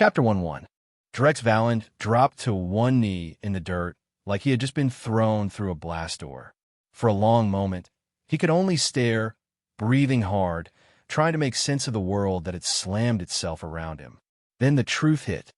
Chapter 1-1. Drex Valen dropped to one knee in the dirt like he had just been thrown through a blast door. For a long moment, he could only stare, breathing hard, trying to make sense of the world that had slammed itself around him. Then the truth hit.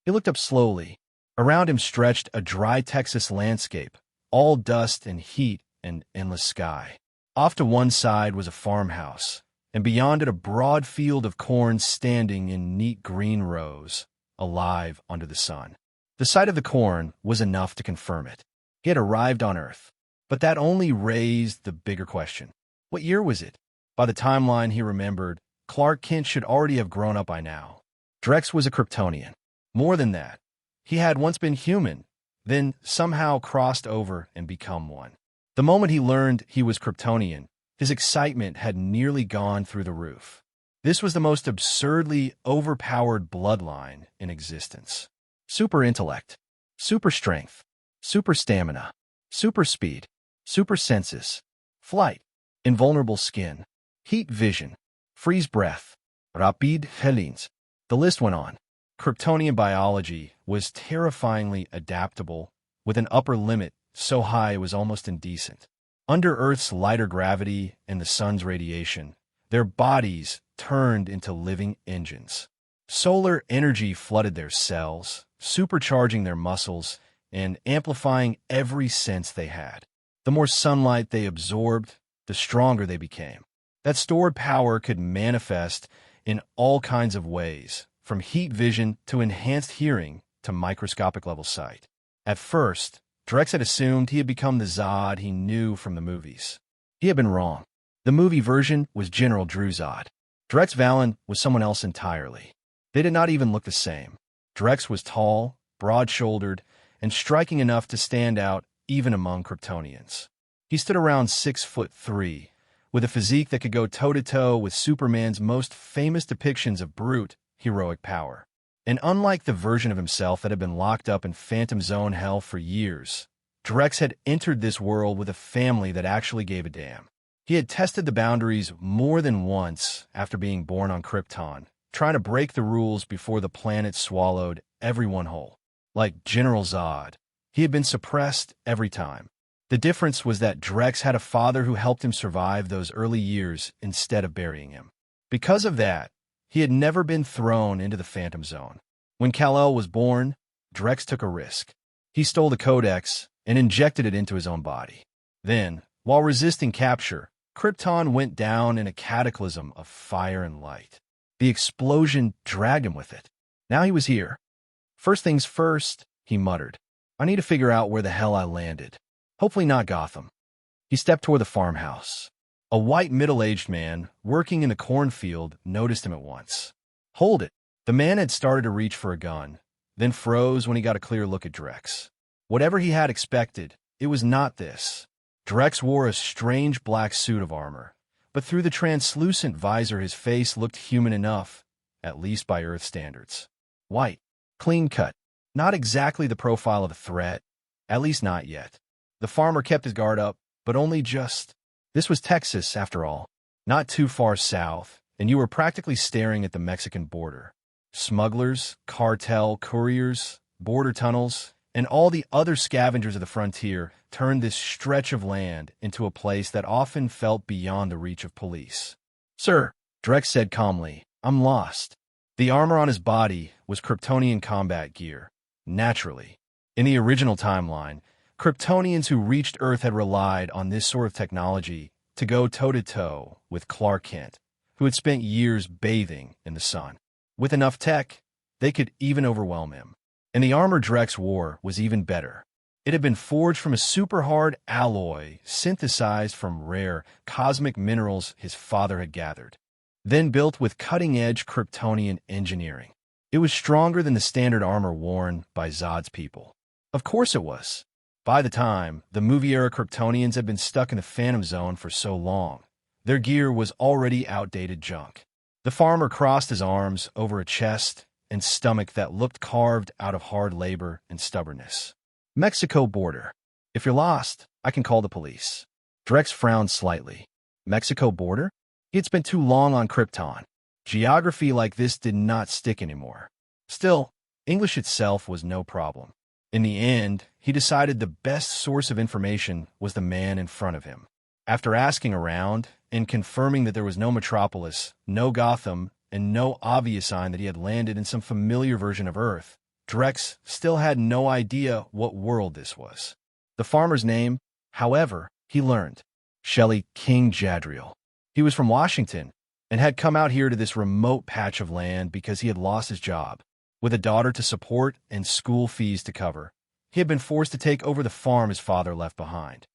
He looked up slowly. Around him stretched a dry Texas landscape, all dust and heat and endless sky. Off to one side was a farmhouse, and beyond it a broad field of corn standing in neat green rows, alive under the sun. The sight of the corn was enough to confirm it. He had arrived on Earth, but that only raised the bigger question. What year was it? By the timeline he remembered, Clark Kent should already have grown up by now. Drex was a Kryptonian. More than that, he had once been human, then somehow crossed over and become one. The moment he learned he was Kryptonian, his excitement had nearly gone through the roof. This was the most absurdly overpowered bloodline in existence. Super intellect, super strength, super stamina, super speed, super senses, flight, invulnerable skin, heat vision, freeze breath, rapid helins. The list went on. Kryptonian biology was terrifyingly adaptable, with an upper limit so high it was almost indecent. Under Earth's lighter gravity and the sun's radiation, their bodies turned into living engines. Solar energy flooded their cells, supercharging their muscles and amplifying every sense they had. The more sunlight they absorbed, the stronger they became. That stored power could manifest in all kinds of ways, from heat vision to enhanced hearing to microscopic level sight. At first, Drex had assumed he had become the Zod he knew from the movies. He had been wrong. The movie version was General Drew Zod. Drex Valen was someone else entirely. They did not even look the same. Drex was tall, broad-shouldered, and striking enough to stand out even among Kryptonians. He stood around 6'3", with a physique that could go toe-to-toe with Superman's most famous depictions of brute, heroic power. And unlike the version of himself that had been locked up in Phantom Zone hell for years, Drex had entered this world with a family that actually gave a damn. He had tested the boundaries more than once after being born on Krypton, trying to break the rules before the planet swallowed everyone whole. Like General Zod, he had been suppressed every time. The difference was that Drex had a father who helped him survive those early years instead of burying him. Because of that, he had never been thrown into the Phantom Zone. When Kal-El was born, Drex took a risk. He stole the Codex and injected it into his own body. Then, while resisting capture, Krypton went down in a cataclysm of fire and light. The explosion dragged him with it. Now he was here. First things first, he muttered. I need to figure out where the hell I landed. Hopefully not Gotham. He stepped toward the farmhouse. A white middle-aged man working in a cornfield noticed him at once. Hold it. The man had started to reach for a gun, then froze when he got a clear look at Drex. Whatever he had expected, it was not this. Drex wore a strange black suit of armor, but through the translucent visor his face looked human enough, at least by Earth standards. White, clean-cut, not exactly the profile of a threat, at least not yet. The farmer kept his guard up, but only just. This was Texas, after all, not too far south, and you were practically staring at the Mexican border. Smugglers, cartel, couriers, border tunnels, and all the other scavengers of the frontier turned this stretch of land into a place that often felt beyond the reach of police. Sir, Drex said calmly, I'm lost. The armor on his body was Kryptonian combat gear. Naturally. In the original timeline, Kryptonians who reached Earth had relied on this sort of technology to go toe-to-toe with Clark Kent, who had spent years bathing in the sun. With enough tech, they could even overwhelm him. And the armor Drex wore was even better. It had been forged from a super-hard alloy synthesized from rare, cosmic minerals his father had gathered, then built with cutting-edge Kryptonian engineering. It was stronger than the standard armor worn by Zod's people. Of course it was. By the time, the movie-era Kryptonians had been stuck in the Phantom Zone for so long, their gear was already outdated junk. The farmer crossed his arms over a chest and stomach that looked carved out of hard labor and stubbornness. Mexico border. If you're lost, I can call the police. Drex frowned slightly. Mexico border? He had spent too long on Krypton. Geography like this did not stick anymore. Still, English itself was no problem. In the end, he decided the best source of information was the man in front of him. After asking around and confirming that there was no metropolis, no Gotham, and no obvious sign that he had landed in some familiar version of Earth, Drex still had no idea what world this was. The farmer's name, however, he learned. Shelley King Jadriel. He was from Washington and had come out here to this remote patch of land because he had lost his job. With a daughter to support and school fees to cover, he had been forced to take over the farm his father left behind.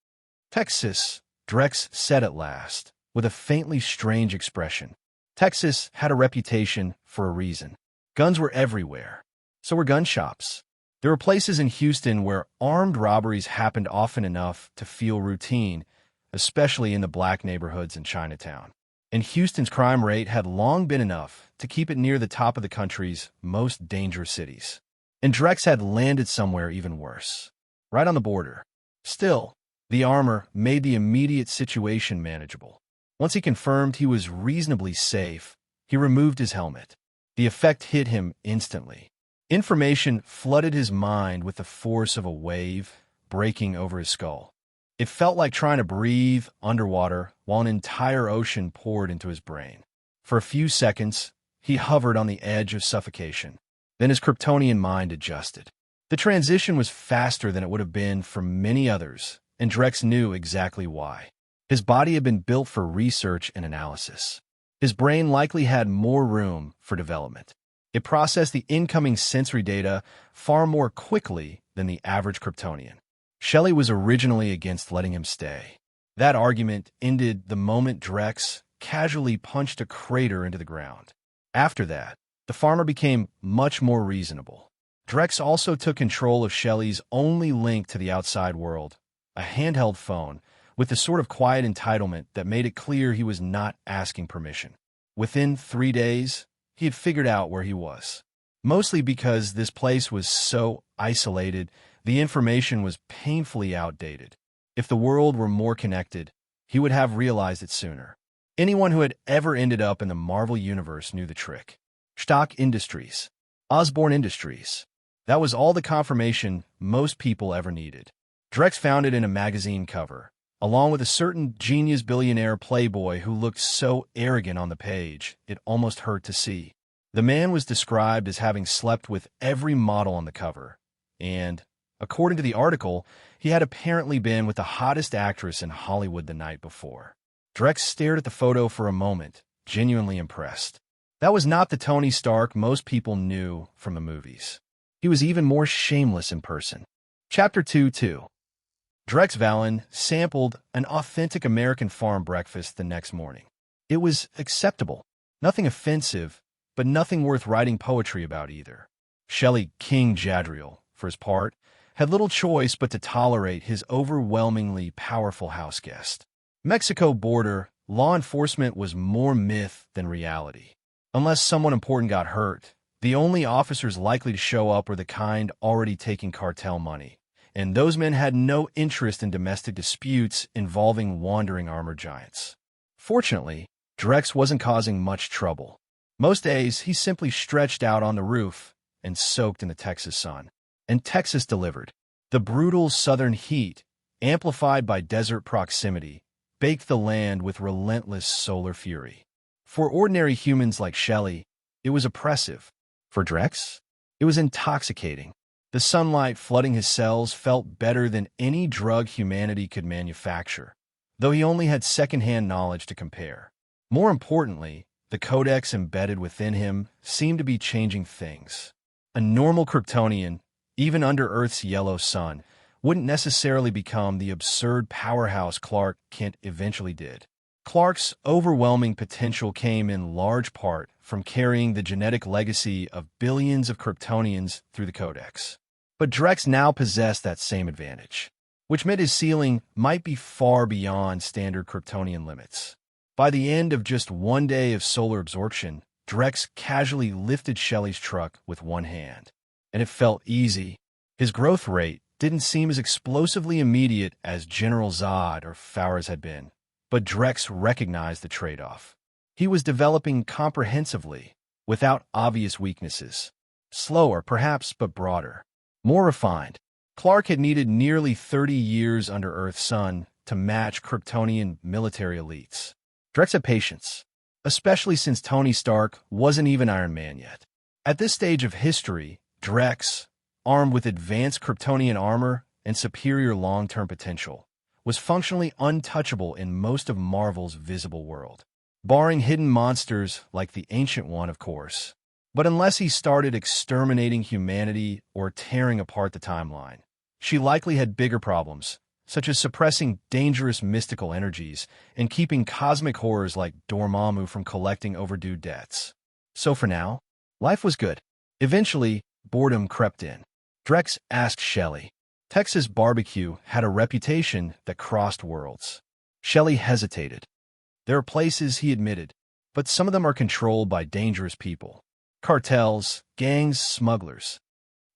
Texas, Drex said at last, with a faintly strange expression. Texas had a reputation for a reason. Guns were everywhere. So were gun shops. There were places in Houston where armed robberies happened often enough to feel routine, especially in the black neighborhoods in Chinatown. And Houston's crime rate had long been enough to keep it near the top of the country's most dangerous cities. And Drex had landed somewhere even worse, right on the border. Still, the armor made the immediate situation manageable. Once he confirmed he was reasonably safe, he removed his helmet. The effect hit him instantly. Information flooded his mind with the force of a wave breaking over his skull. It felt like trying to breathe underwater while an entire ocean poured into his brain. For a few seconds, he hovered on the edge of suffocation. Then his Kryptonian mind adjusted. The transition was faster than it would have been for many others, and Drex knew exactly why. His body had been built for research and analysis. His brain likely had more room for development. It processed the incoming sensory data far more quickly than the average Kryptonian. Shelley was originally against letting him stay. That argument ended the moment Drex casually punched a crater into the ground. After that, the farmer became much more reasonable. Drex also took control of Shelley's only link to the outside world, a handheld phone, with the sort of quiet entitlement that made it clear he was not asking permission. Within 3 days, he had figured out where he was. Mostly because this place was so isolated, the information was painfully outdated. If the world were more connected, he would have realized it sooner. Anyone who had ever ended up in the Marvel Universe knew the trick. Stock Industries. Osborne Industries. That was all the confirmation most people ever needed. Drex found it in a magazine cover, along with a certain genius billionaire playboy who looked so arrogant on the page, it almost hurt to see. The man was described as having slept with every model on the cover, and, according to the article, he had apparently been with the hottest actress in Hollywood the night before. Drex stared at the photo for a moment, genuinely impressed. That was not the Tony Stark most people knew from the movies. He was even more shameless in person. Chapter 2-2. Drex Valen sampled an authentic American farm breakfast the next morning. It was acceptable, nothing offensive, but nothing worth writing poetry about either. Shelley King Jadriel, for his part, had little choice but to tolerate his overwhelmingly powerful house guest. Mexico border law enforcement was more myth than reality. Unless someone important got hurt, the only officers likely to show up were the kind already taking cartel money, and those men had no interest in domestic disputes involving wandering armored giants. Fortunately, Drex wasn't causing much trouble. Most days, he simply stretched out on the roof and soaked in the Texas sun. And Texas delivered. The brutal southern heat, amplified by desert proximity, baked the land with relentless solar fury. For ordinary humans like Shelley, it was oppressive. For Drex, it was intoxicating. The sunlight flooding his cells felt better than any drug humanity could manufacture, though he only had secondhand knowledge to compare. More importantly, the Codex embedded within him seemed to be changing things. A normal Kryptonian, even under Earth's yellow sun, wouldn't necessarily become the absurd powerhouse Clark Kent eventually did. Clark's overwhelming potential came in large part from carrying the genetic legacy of billions of Kryptonians through the Codex. But Drex now possessed that same advantage, which meant his ceiling might be far beyond standard Kryptonian limits. By the end of just 1 day of solar absorption, Drex casually lifted Shelley's truck with one hand. And it felt easy. His growth rate didn't seem as explosively immediate as General Zod or Fowers had been, but Drex recognized the trade-off. He was developing comprehensively, without obvious weaknesses. Slower, perhaps, but broader. More refined. Clark had needed nearly 30 years under Earth's sun to match Kryptonian military elites. Drex had patience, especially since Tony Stark wasn't even Iron Man yet. At this stage of history, Drex, armed with advanced Kryptonian armor and superior long-term potential, was functionally untouchable in most of Marvel's visible world. Barring hidden monsters like the Ancient One, of course. But unless he started exterminating humanity or tearing apart the timeline, she likely had bigger problems, such as suppressing dangerous mystical energies and keeping cosmic horrors like Dormammu from collecting overdue debts. So for now, life was good. Eventually, boredom crept in. Drex asked Shelley. Texas barbecue had a reputation that crossed worlds. Shelley hesitated. There are places, he admitted, but some of them are controlled by dangerous people. Cartels, gangs, smugglers.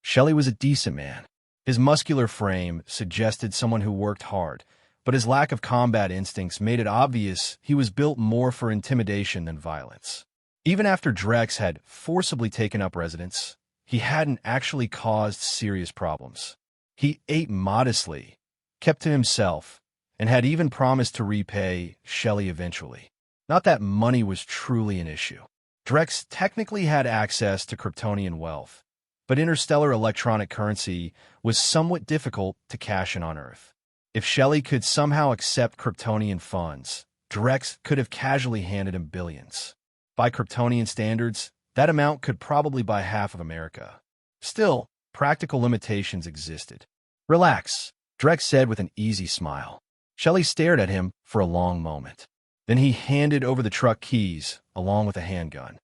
Shelley was a decent man. His muscular frame suggested someone who worked hard, but his lack of combat instincts made it obvious he was built more for intimidation than violence. Even after Drex had forcibly taken up residence, he hadn't actually caused serious problems. He ate modestly, kept to himself, and had even promised to repay Shelley eventually. Not that money was truly an issue. Drex technically had access to Kryptonian wealth, but interstellar electronic currency was somewhat difficult to cash in on Earth. If Shelley could somehow accept Kryptonian funds, Drex could have casually handed him billions. By Kryptonian standards, that amount could probably buy half of America. Still, practical limitations existed. "Relax," Drex said with an easy smile. Shelley stared at him for a long moment. Then he handed over the truck keys, along with a handgun.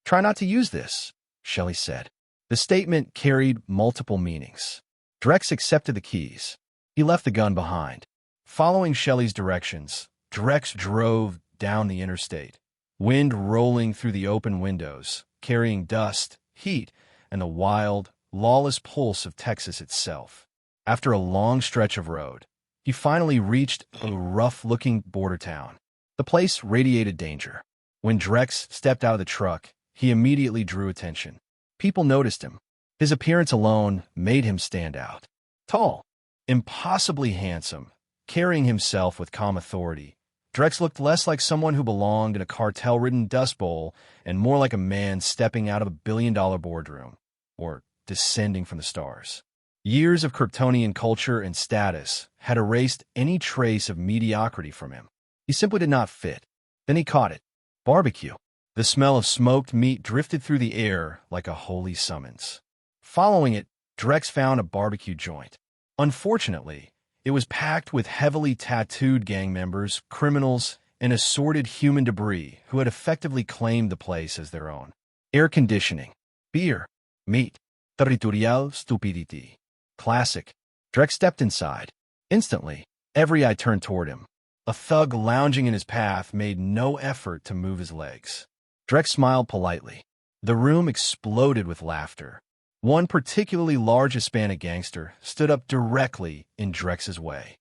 "Try not to use this," Shelley said. The statement carried multiple meanings. Drex accepted the keys. He left the gun behind. Following Shelley's directions, Drex drove down the interstate, wind rolling through the open windows, carrying dust, heat, and the wild, lawless pulse of Texas itself. After a long stretch of road, he finally reached a rough-looking border town. The place radiated danger. When Drex stepped out of the truck, he immediately drew attention. People noticed him. His appearance alone made him stand out. Tall, impossibly handsome, carrying himself with calm authority, Drex looked less like someone who belonged in a cartel-ridden dust bowl and more like a man stepping out of a billion-dollar boardroom, or descending from the stars. Years of Kryptonian culture and status had erased any trace of mediocrity from him. He simply did not fit. Then he caught it. Barbecue. The smell of smoked meat drifted through the air like a holy summons. Following it, Drex found a barbecue joint. Unfortunately, it was packed with heavily tattooed gang members, criminals, and assorted human debris who had effectively claimed the place as their own. Air conditioning, beer, meat, territorial stupidity. Classic. Drex stepped inside. Instantly, every eye turned toward him. A thug lounging in his path made no effort to move his legs. Drex smiled politely. The room exploded with laughter. One particularly large Hispanic gangster stood up directly in Drex's way.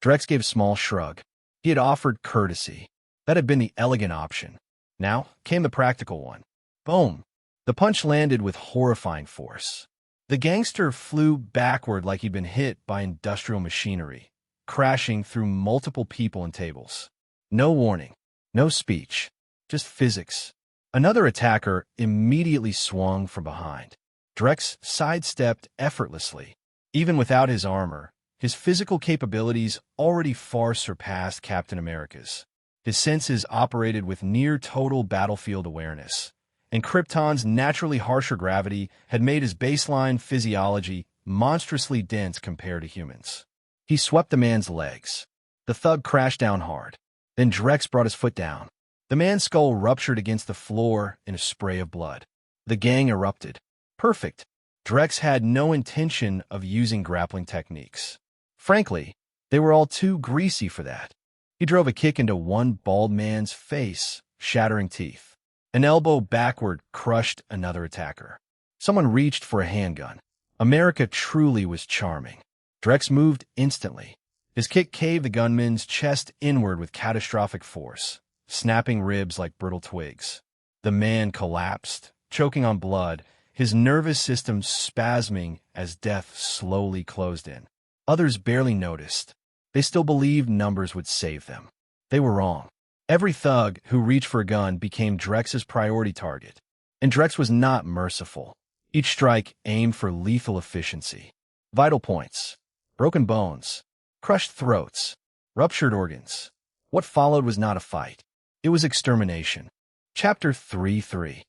Drex gave a small shrug. He had offered courtesy. That had been the elegant option. Now came the practical one. Boom! The punch landed with horrifying force. The gangster flew backward like he'd been hit by industrial machinery, crashing through multiple people and tables. No warning, no speech, just physics. Another attacker immediately swung from behind. Drex sidestepped effortlessly. Even without his armor, his physical capabilities already far surpassed Captain America's. His senses operated with near-total battlefield awareness, and Krypton's naturally harsher gravity had made his baseline physiology monstrously dense compared to humans. He swept the man's legs. The thug crashed down hard. Then Drex brought his foot down. The man's skull ruptured against the floor in a spray of blood. The gang erupted. Perfect. Drex had no intention of using grappling techniques. Frankly, they were all too greasy for that. He drove a kick into one bald man's face, shattering teeth. An elbow backward crushed another attacker. Someone reached for a handgun. America truly was charming. Drex moved instantly. His kick caved the gunman's chest inward with catastrophic force, snapping ribs like brittle twigs. The man collapsed, choking on blood, his nervous system spasming as death slowly closed in. Others barely noticed. They still believed numbers would save them. They were wrong. Every thug who reached for a gun became Drex's priority target. And Drex was not merciful. Each strike aimed for lethal efficiency. Vital points, broken bones, crushed throats, ruptured organs. What followed was not a fight. It was extermination. Chapter 3-3.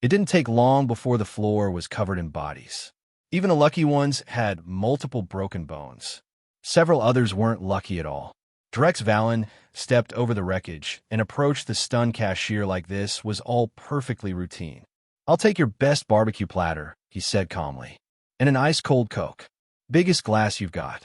It didn't take long before the floor was covered in bodies. Even the lucky ones had multiple broken bones. Several others weren't lucky at all. Drex Valen stepped over the wreckage and approached the stunned cashier like this was all perfectly routine. "I'll take your best barbecue platter," he said calmly, "and an ice-cold Coke. Biggest glass you've got."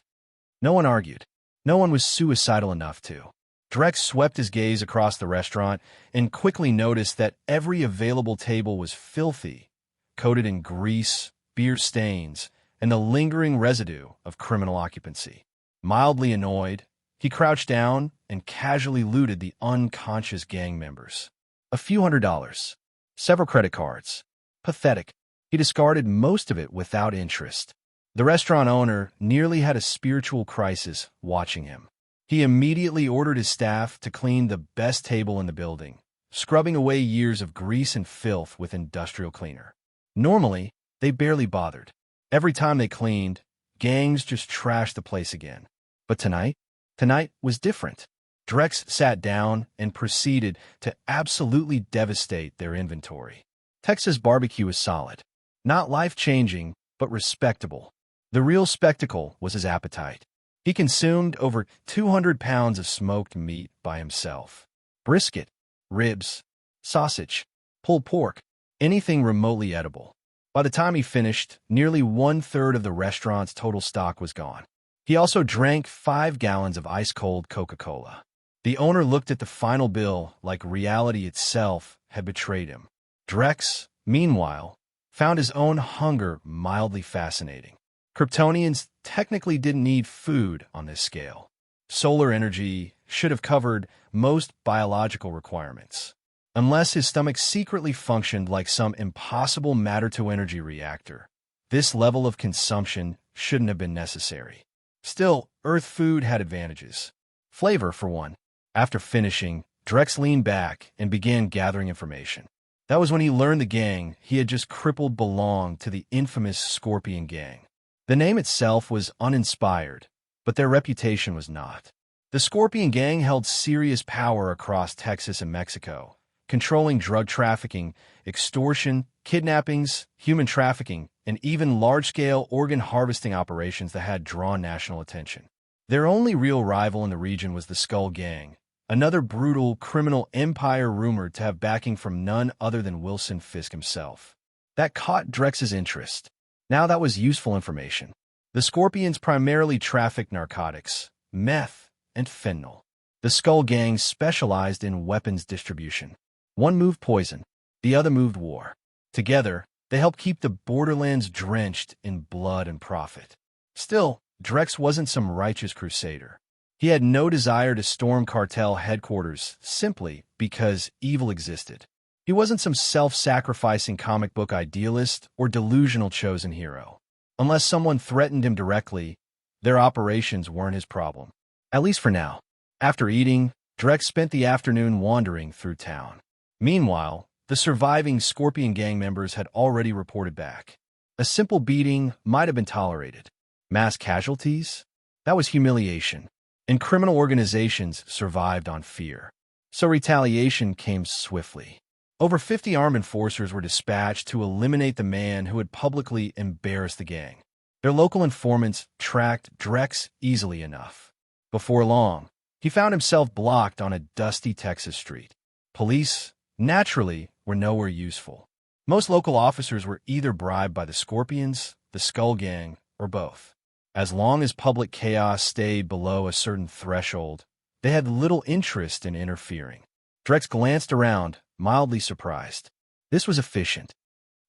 No one argued. No one was suicidal enough to. Drex swept his gaze across the restaurant and quickly noticed that every available table was filthy, coated in grease, beer stains, and the lingering residue of criminal occupancy. Mildly annoyed, he crouched down and casually looted the unconscious gang members. A few $100s. Several credit cards. Pathetic. He discarded most of it without interest. The restaurant owner nearly had a spiritual crisis watching him. He immediately ordered his staff to clean the best table in the building, scrubbing away years of grease and filth with industrial cleaner. Normally, they barely bothered. Every time they cleaned, gangs just trashed the place again. But tonight was different. Drex sat down and proceeded to absolutely devastate their inventory. Texas barbecue was solid. Not life-changing, but respectable. The real spectacle was his appetite. He consumed over 200 pounds of smoked meat by himself. Brisket, ribs, sausage, pulled pork, anything remotely edible. By the time he finished, nearly 1/3 of the restaurant's total stock was gone. He also drank 5 gallons of ice-cold Coca-Cola. The owner looked at the final bill like reality itself had betrayed him. Drex, meanwhile, found his own hunger mildly fascinating. Kryptonians technically didn't need food on this scale. Solar energy should have covered most biological requirements. Unless his stomach secretly functioned like some impossible matter-to-energy reactor, this level of consumption shouldn't have been necessary. Still, Earth food had advantages. Flavor, for one. After finishing, Drex leaned back and began gathering information. That was when he learned the gang he had just crippled belonged to the infamous Scorpion Gang. The name itself was uninspired, but their reputation was not. The Scorpion Gang held serious power across Texas and Mexico, controlling drug trafficking, extortion, kidnappings, human trafficking, and even large-scale organ harvesting operations that had drawn national attention. Their only real rival in the region was the Skull Gang, another brutal criminal empire rumored to have backing from none other than Wilson Fisk himself. That caught Drex's interest. Now that was useful information. The Scorpions primarily trafficked narcotics, meth, and fentanyl. The Skull Gang specialized in weapons distribution. One moved poison, the other moved war. Together, they helped keep the borderlands drenched in blood and profit. Still, Drex wasn't some righteous crusader. He had no desire to storm cartel headquarters simply because evil existed. He wasn't some self-sacrificing comic book idealist or delusional chosen hero. Unless someone threatened him directly, their operations weren't his problem. At least for now. After eating, Drex spent the afternoon wandering through town. Meanwhile, the surviving Scorpion Gang members had already reported back. A simple beating might have been tolerated. Mass casualties? That was humiliation. And criminal organizations survived on fear. So retaliation came swiftly. Over 50 armed enforcers were dispatched to eliminate the man who had publicly embarrassed the gang. Their local informants tracked Drex easily enough. Before long, he found himself blocked on a dusty Texas street. Police, naturally, were nowhere useful. Most local officers were either bribed by the Scorpions, the Skull Gang, or both. As long as public chaos stayed below a certain threshold, they had little interest in interfering. Drex glanced around, mildly surprised. This was efficient.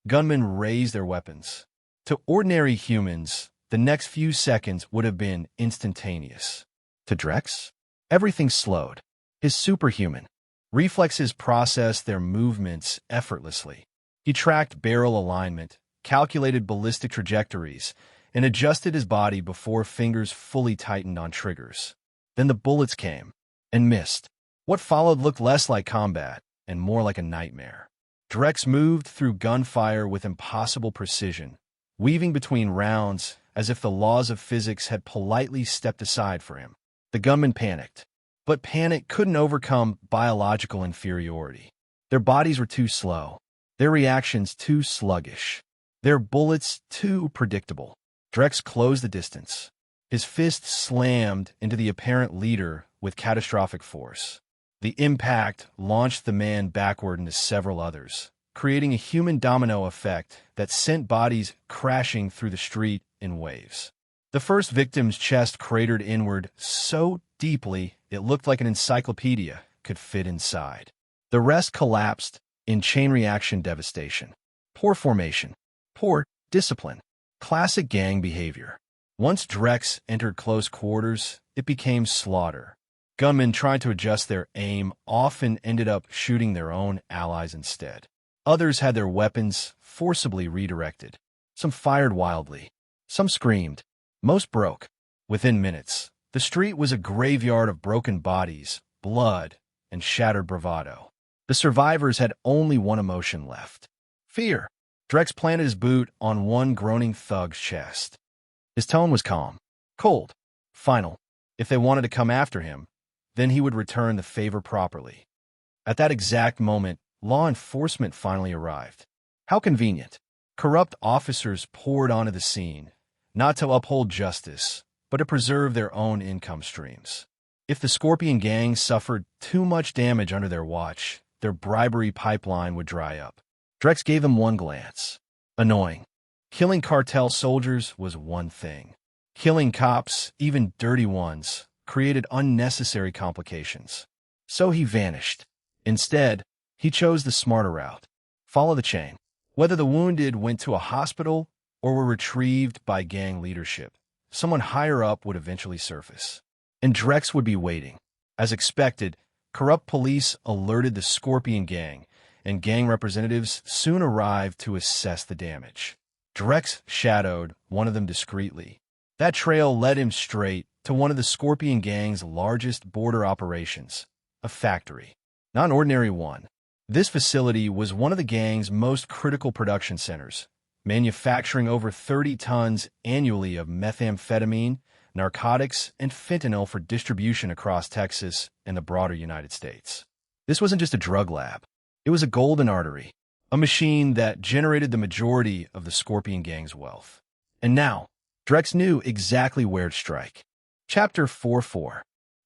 Gunmen raised their weapons. To ordinary humans, the next few seconds would have been instantaneous. To Drex, everything slowed. His superhuman reflexes processed their movements effortlessly. He tracked barrel alignment, calculated ballistic trajectories, and adjusted his body before fingers fully tightened on triggers. Then the bullets came, and missed. What followed looked less like combat, and more like a nightmare. Drex moved through gunfire with impossible precision, weaving between rounds as if the laws of physics had politely stepped aside for him. The gunmen panicked, but panic couldn't overcome biological inferiority. Their bodies were too slow, their reactions too sluggish, their bullets too predictable. Drex closed the distance. His fist slammed into the apparent leader with catastrophic force. The impact launched the man backward into several others, creating a human domino effect that sent bodies crashing through the street in waves. The first victim's chest cratered inward so deeply it looked like an encyclopedia could fit inside. The rest collapsed in chain reaction devastation. Poor formation, poor discipline, classic gang behavior. Once Drex entered close quarters, it became slaughter. Gunmen trying to adjust their aim often ended up shooting their own allies instead. Others had their weapons forcibly redirected. Some fired wildly. Some screamed. Most broke. Within minutes, the street was a graveyard of broken bodies, blood, and shattered bravado. The survivors had only one emotion left: fear. Drex planted his boot on one groaning thug's chest. His tone was calm, cold, final. If they wanted to come after him, then he would return the favor properly. At that exact moment, law enforcement finally arrived. How convenient. Corrupt officers poured onto the scene, not to uphold justice, but to preserve their own income streams. If the Scorpion gang suffered too much damage under their watch, their bribery pipeline would dry up. Drex gave them one glance. Annoying. Killing cartel soldiers was one thing. Killing cops, even dirty ones, created unnecessary complications. So he vanished. Instead, he chose the smarter route. Follow the chain. Whether the wounded went to a hospital or were retrieved by gang leadership, someone higher up would eventually surface. And Drex would be waiting. As expected, corrupt police alerted the Scorpion gang, and gang representatives soon arrived to assess the damage. Drex shadowed one of them discreetly. That trail led him straight to one of the Scorpion gang's largest border operations, a factory. Not an ordinary one. This facility was one of the gang's most critical production centers, manufacturing over 30 tons annually of methamphetamine, narcotics, and fentanyl for distribution across Texas and the broader United States. This wasn't just a drug lab. It was a golden artery, a machine that generated the majority of the Scorpion gang's wealth. And now, Drex knew exactly where to strike. Chapter 4:4.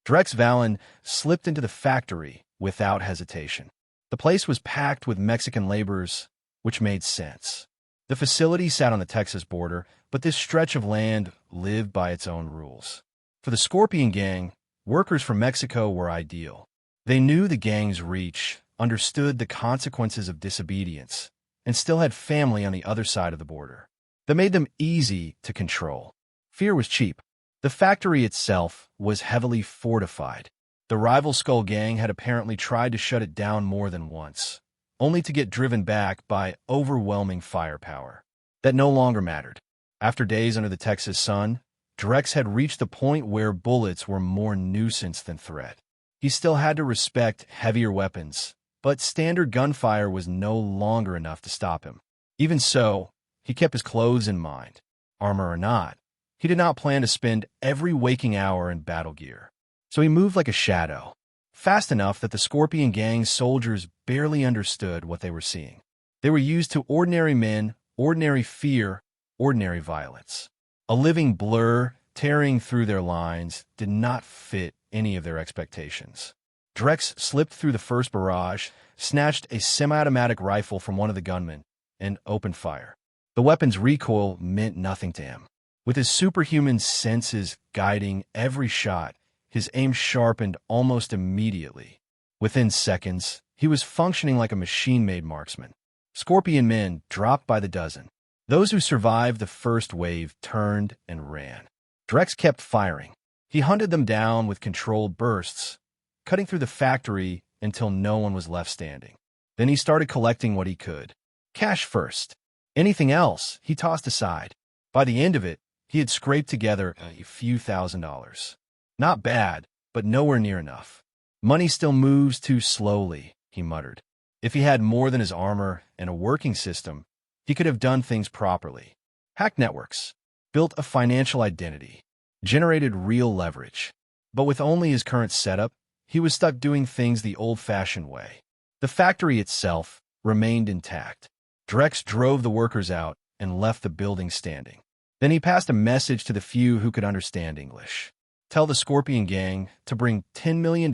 Drex Valen slipped into the factory without hesitation. The place was packed with Mexican laborers, which made sense. The facility sat on the Texas border, but this stretch of land lived by its own rules. For the Scorpion gang, workers from Mexico were ideal. They knew the gang's reach, understood the consequences of disobedience, and still had family on the other side of the border. That made them easy to control. Fear was cheap. The factory itself was heavily fortified. The rival Skull gang had apparently tried to shut it down more than once, only to get driven back by overwhelming firepower. That no longer mattered. After days under the Texas sun, Drex had reached the point where bullets were more nuisance than threat. He still had to respect heavier weapons, but standard gunfire was no longer enough to stop him. Even so, he kept his clothes in mind. Armor or not, he did not plan to spend every waking hour in battle gear. So he moved like a shadow, fast enough that the Scorpion gang's soldiers barely understood what they were seeing. They were used to ordinary men, ordinary fear, ordinary violence. A living blur tearing through their lines did not fit any of their expectations. Drex slipped through the first barrage, snatched a semi-automatic rifle from one of the gunmen, and opened fire. The weapon's recoil meant nothing to him. With his superhuman senses guiding every shot, his aim sharpened almost immediately. Within seconds, he was functioning like a machine-made marksman. Scorpion men dropped by the dozen. Those who survived the first wave turned and ran. Drex kept firing. He hunted them down with controlled bursts, cutting through the factory until no one was left standing. Then he started collecting what he could. Cash first. Anything else, he tossed aside. By the end of it, he had scraped together a few $1,000s. Not bad, but nowhere near enough. Money still moves too slowly, he muttered. If he had more than his armor and a working system, he could have done things properly. Hacked networks, built a financial identity, generated real leverage. But with only his current setup, he was stuck doing things the old-fashioned way. The factory itself remained intact. Drex drove the workers out and left the building standing. Then he passed a message to the few who could understand English. Tell the Scorpion Gang to bring $10 million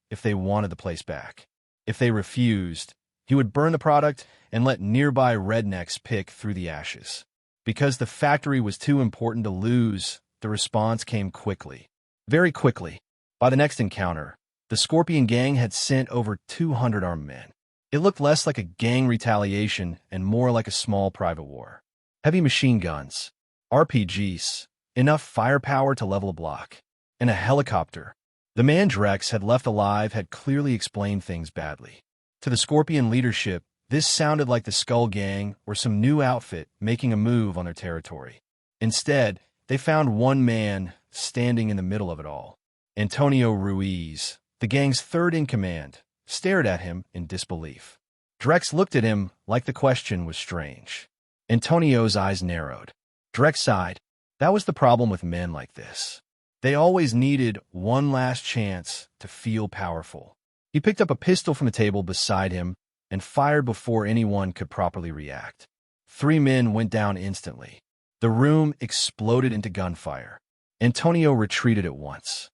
if they wanted the place back. If they refused, he would burn the product and let nearby rednecks pick through the ashes. Because the factory was too important to lose, the response came quickly. Very quickly. By the next encounter, the Scorpion Gang had sent over 200 armed men. It looked less like a gang retaliation and more like a small private war. Heavy machine guns, RPGs, enough firepower to level a block, and a helicopter. The man Drex had left alive had clearly explained things badly. To the Scorpion leadership, this sounded like the Skull Gang or some new outfit making a move on their territory. Instead, they found one man standing in the middle of it all. Antonio Ruiz, the gang's third in command, stared at him in disbelief. Drex looked at him like the question was strange. Antonio's eyes narrowed. Drex sighed. That was the problem with men like this. They always needed one last chance to feel powerful. He picked up a pistol from the table beside him and fired before anyone could properly react. 3 men went down instantly. The room exploded into gunfire. Antonio retreated at once.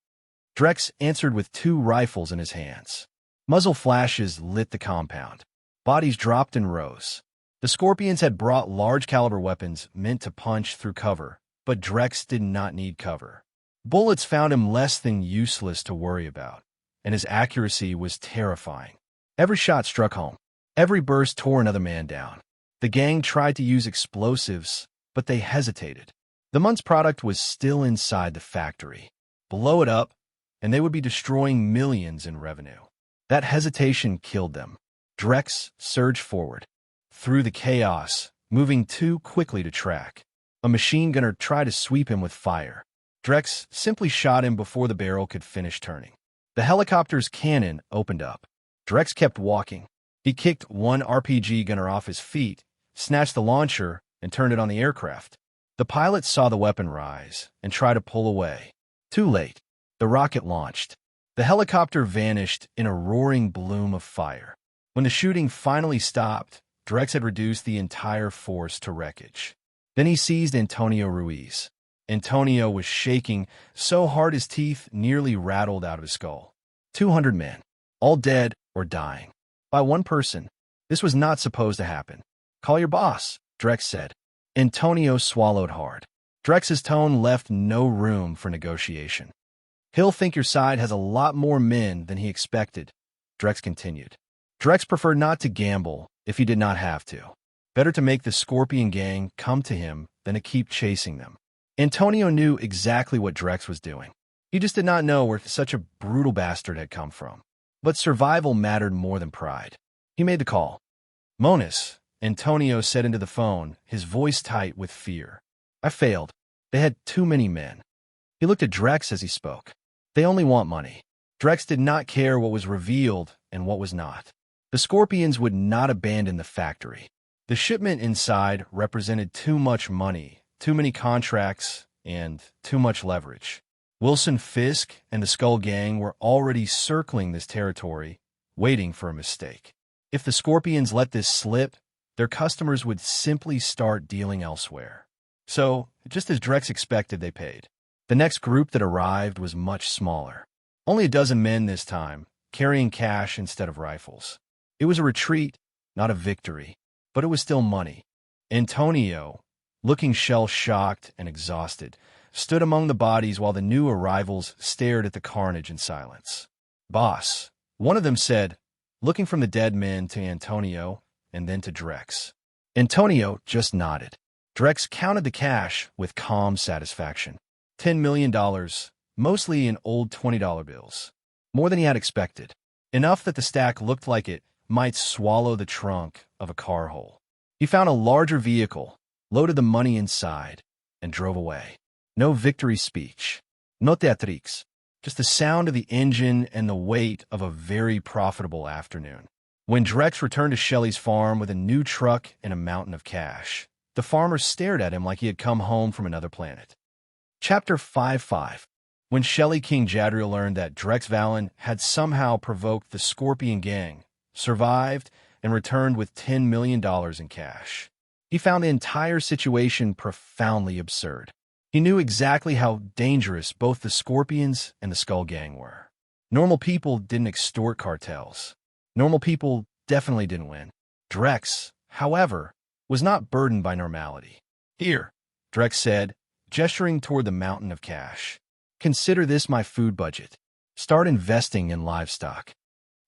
Drex answered with 2 rifles in his hands. Muzzle flashes lit the compound. Bodies dropped in rows. The Scorpions had brought large-caliber weapons meant to punch through cover, but Drex did not need cover. Bullets found him less than useless to worry about, and his accuracy was terrifying. Every shot struck home. Every burst tore another man down. The gang tried to use explosives, but they hesitated. The month's product was still inside the factory. Blow it up, and they would be destroying millions in revenue. That hesitation killed them. Drex surged forward. Through the chaos, moving too quickly to track. A machine gunner tried to sweep him with fire. Drex simply shot him before the barrel could finish turning. The helicopter's cannon opened up. Drex kept walking. He kicked one RPG gunner off his feet, snatched the launcher, and turned it on the aircraft. The pilot saw the weapon rise and tried to pull away. Too late. The rocket launched. The helicopter vanished in a roaring bloom of fire. When the shooting finally stopped, Drex had reduced the entire force to wreckage. Then he seized Antonio Ruiz. Antonio was shaking so hard his teeth nearly rattled out of his skull. 200 men, all dead or dying. By one person. This was not supposed to happen. Call your boss, Drex said. Antonio swallowed hard. Drex's tone left no room for negotiation. He'll think your side has a lot more men than he expected, Drex continued. Drex preferred not to gamble if he did not have to. Better to make the Scorpion Gang come to him than to keep chasing them. Antonio knew exactly what Drex was doing. He just did not know where such a brutal bastard had come from. But survival mattered more than pride. He made the call. Monis, Antonio said into the phone, his voice tight with fear. I failed. They had too many men. He looked at Drex as he spoke. They only want money. Drex did not care what was revealed and what was not. The Scorpions would not abandon the factory. The shipment inside represented too much money, too many contracts, and too much leverage. Wilson Fisk and the Skull Gang were already circling this territory, waiting for a mistake. If the Scorpions let this slip, their customers would simply start dealing elsewhere. So, just as Drex expected, they paid. The next group that arrived was much smaller. Only a dozen men this time, carrying cash instead of rifles. It was a retreat, not a victory, but it was still money. Antonio, looking shell-shocked and exhausted, stood among the bodies while the new arrivals stared at the carnage in silence. Boss, one of them said, looking from the dead men to Antonio and then to Drex. Antonio just nodded. Drex counted the cash with calm satisfaction. $10 million, mostly in old $20 bills. More than he had expected. Enough that the stack looked like it might swallow the trunk of a car whole. He found a larger vehicle, loaded the money inside, and drove away. No victory speech. No theatrics. Just the sound of the engine and the weight of a very profitable afternoon. When Drex returned to Shelley's farm with a new truck and a mountain of cash, the farmer stared at him like he had come home from another planet. Chapter 5:5. When Shelley King Jadriel learned that Drex Valen had somehow provoked the Scorpion Gang, survived, and returned with $10 million in cash, he found the entire situation profoundly absurd. He knew exactly how dangerous both the Scorpions and the Skull Gang were. Normal people didn't extort cartels. Normal people definitely didn't win. Drex, however, was not burdened by normality. "Here," Drex said, gesturing toward the mountain of cash. "Consider this my food budget. Start investing in livestock."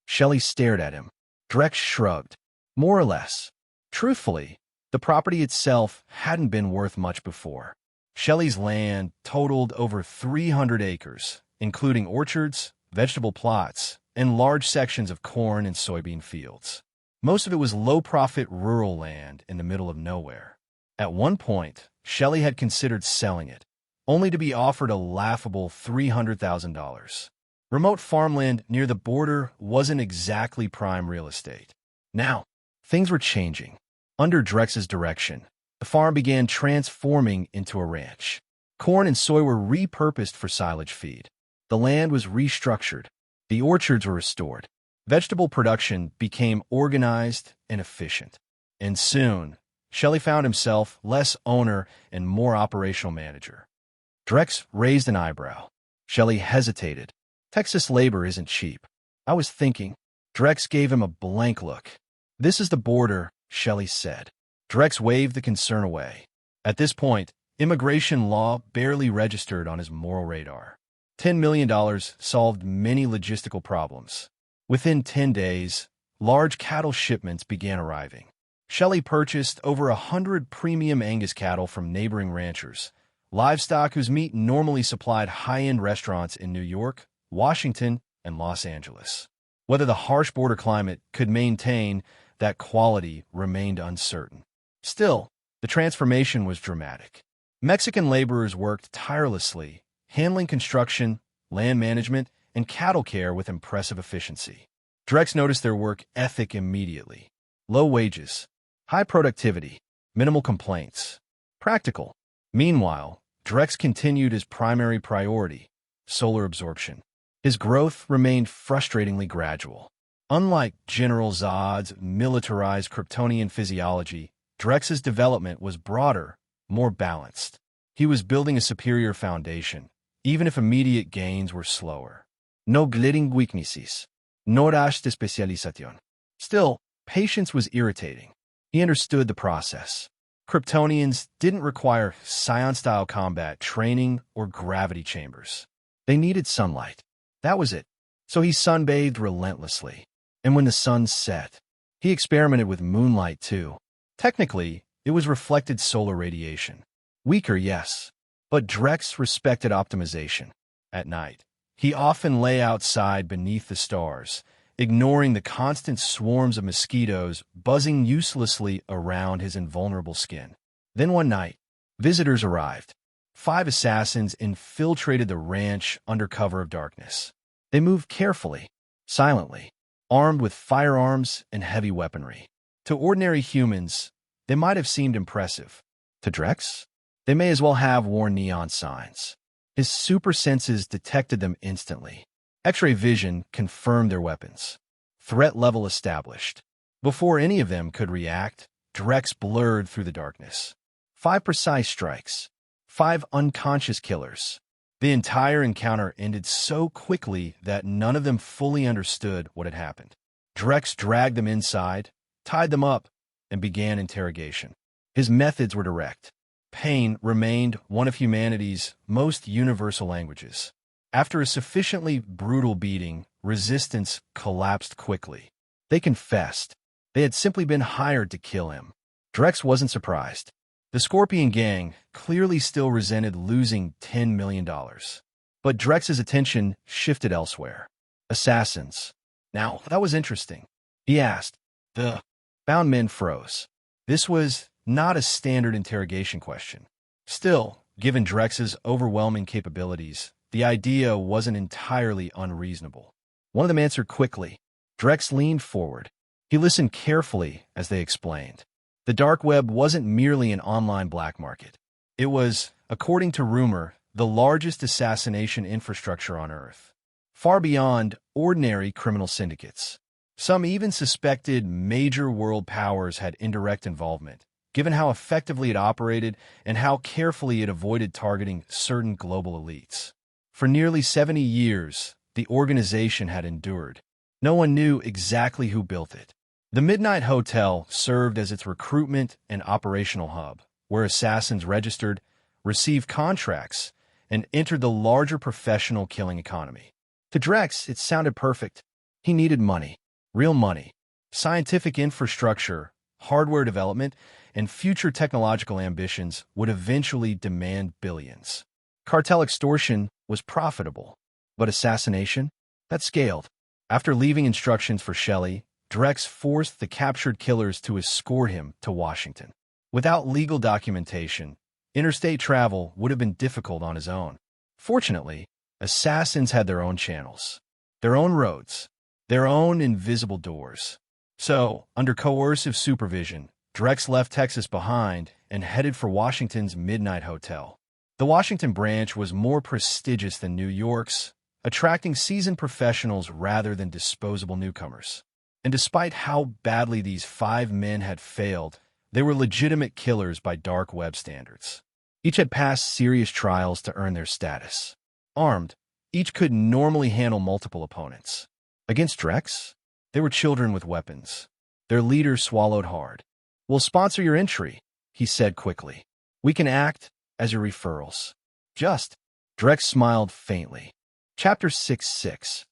Shelley stared at him. Drex shrugged. More or less. Truthfully, the property itself hadn't been worth much before. Shelley's land totaled over 300 acres, including orchards, vegetable plots, and large sections of corn and soybean fields. Most of it was low-profit rural land in the middle of nowhere. At one point, Shelley had considered selling it, only to be offered a laughable $300,000. Remote farmland near the border wasn't exactly prime real estate. Now, things were changing. Under Drex's direction, the farm began transforming into a ranch. Corn and soy were repurposed for silage feed. The land was restructured. The orchards were restored. Vegetable production became organized and efficient. And soon, Shelley found himself less owner and more operational manager. Drex raised an eyebrow. Shelley hesitated. "Texas labor isn't cheap." "I was thinking." Drex gave him a blank look. "This is the border," Shelley said. Drex waved the concern away. At this point, immigration law barely registered on his moral radar. $10 million solved many logistical problems. Within 10 days, large cattle shipments began arriving. Shelley purchased over 100 premium Angus cattle from neighboring ranchers, livestock whose meat normally supplied high-end restaurants in New York, Washington, and Los Angeles. Whether the harsh border climate could maintain that quality remained uncertain. Still, the transformation was dramatic. Mexican laborers worked tirelessly, handling construction, land management, and cattle care with impressive efficiency. Drex noticed their work ethic immediately. Low wages, high productivity, minimal complaints. Practical. Meanwhile, Drex continued his primary priority, solar absorption. His growth remained frustratingly gradual. Unlike General Zod's militarized Kryptonian physiology, Drex's development was broader, more balanced. He was building a superior foundation, even if immediate gains were slower. No glaring weaknesses. No rush de specialización. Still, patience was irritating. He understood the process. Kryptonians didn't require Scion-style combat training or gravity chambers. They needed sunlight. That was it. So he sunbathed relentlessly. And when the sun set, he experimented with moonlight too. Technically, it was reflected solar radiation. Weaker, yes, but Drex respected optimization. At night, he often lay outside beneath the stars, ignoring the constant swarms of mosquitoes buzzing uselessly around his invulnerable skin. Then one night, visitors arrived. 5 assassins infiltrated the ranch under cover of darkness. They moved carefully, silently, armed with firearms and heavy weaponry. To ordinary humans, they might have seemed impressive. To Drex, they may as well have worn neon signs. His super senses detected them instantly. X-ray vision confirmed their weapons. Threat level established. Before any of them could react, Drex blurred through the darkness. 5 precise strikes. 5 unconscious killers. The entire encounter ended so quickly that none of them fully understood what had happened. Drex dragged them inside, tied them up, and began interrogation. His methods were direct. Pain remained one of humanity's most universal languages. After a sufficiently brutal beating, resistance collapsed quickly. They confessed. They had simply been hired to kill him. Drex wasn't surprised. The Scorpion Gang clearly still resented losing $10 million. But Drex's attention shifted elsewhere. Assassins. Now, that was interesting. He asked. The bound men froze. This was not a standard interrogation question. Still, given Drex's overwhelming capabilities, the idea wasn't entirely unreasonable. One of them answered quickly. Drex leaned forward. He listened carefully as they explained. The dark web wasn't merely an online black market. It was, according to rumor, the largest assassination infrastructure on Earth, far beyond ordinary criminal syndicates. Some even suspected major world powers had indirect involvement, given how effectively it operated and how carefully it avoided targeting certain global elites. For nearly 70 years, the organization had endured. No one knew exactly who built it. The Midnight Hotel served as its recruitment and operational hub, where assassins registered, received contracts, and entered the larger professional killing economy. To Drex, it sounded perfect. He needed money, real money, scientific infrastructure, hardware development, and future technological ambitions would eventually demand billions. Cartel extortion was profitable, but assassination? That scaled. After leaving instructions for Shelley, Drex forced the captured killers to escort him to Washington. Without legal documentation, interstate travel would have been difficult on his own. Fortunately, assassins had their own channels, their own roads, their own invisible doors. So, under coercive supervision, Drex left Texas behind and headed for Washington's Midnight Hotel. The Washington branch was more prestigious than New York's, attracting seasoned professionals rather than disposable newcomers. And despite how badly these 5 men had failed, they were legitimate killers by dark web standards. Each had passed serious trials to earn their status. Armed, each could normally handle multiple opponents. Against Drex, they were children with weapons. Their leader swallowed hard. "We'll sponsor your entry," he said quickly. "We can act as your referrals." Just. Drex smiled faintly. Chapter 6-6.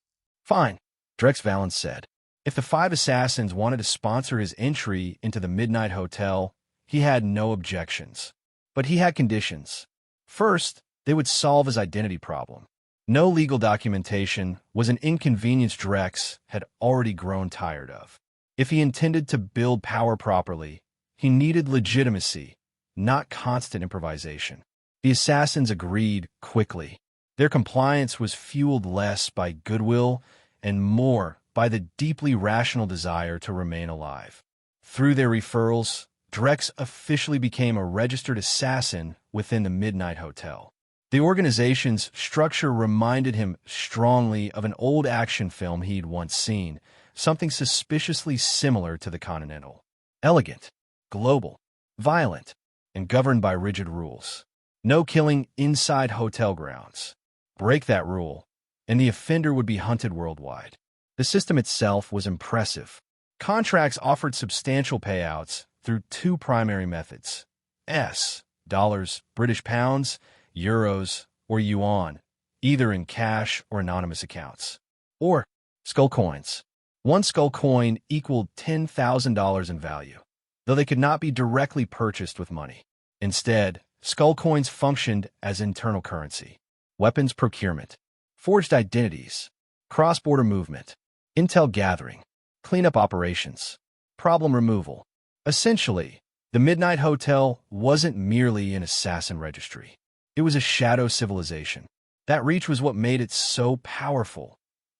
"Fine," Drex Valen said. If the 5 assassins wanted to sponsor his entry into the Midnight Hotel, he had no objections. But he had conditions. First, they would solve his identity problem. No legal documentation was an inconvenience Drex had already grown tired of. If he intended to build power properly, he needed legitimacy, not constant improvisation. The assassins agreed quickly. Their compliance was fueled less by goodwill and more by the deeply rational desire to remain alive. Through their referrals, Drex officially became a registered assassin within the Midnight Hotel. The organization's structure reminded him strongly of an old action film he'd once seen, something suspiciously similar to the Continental. Elegant, global, violent, and governed by rigid rules. No killing inside hotel grounds. Break that rule, and the offender would be hunted worldwide. The system itself was impressive. Contracts offered substantial payouts through 2 primary methods. Dollars, British pounds, euros, or yuan, either in cash or anonymous accounts. Or skull coins. 1 skull coin equaled $10,000 in value, though they could not be directly purchased with money. Instead, skull coins functioned as internal currency. Weapons procurement, forged identities, cross-border movement, intel gathering, cleanup operations, problem removal. Essentially, the Midnight Hotel wasn't merely an assassin registry. It was a shadow civilization. That reach was what made it so powerful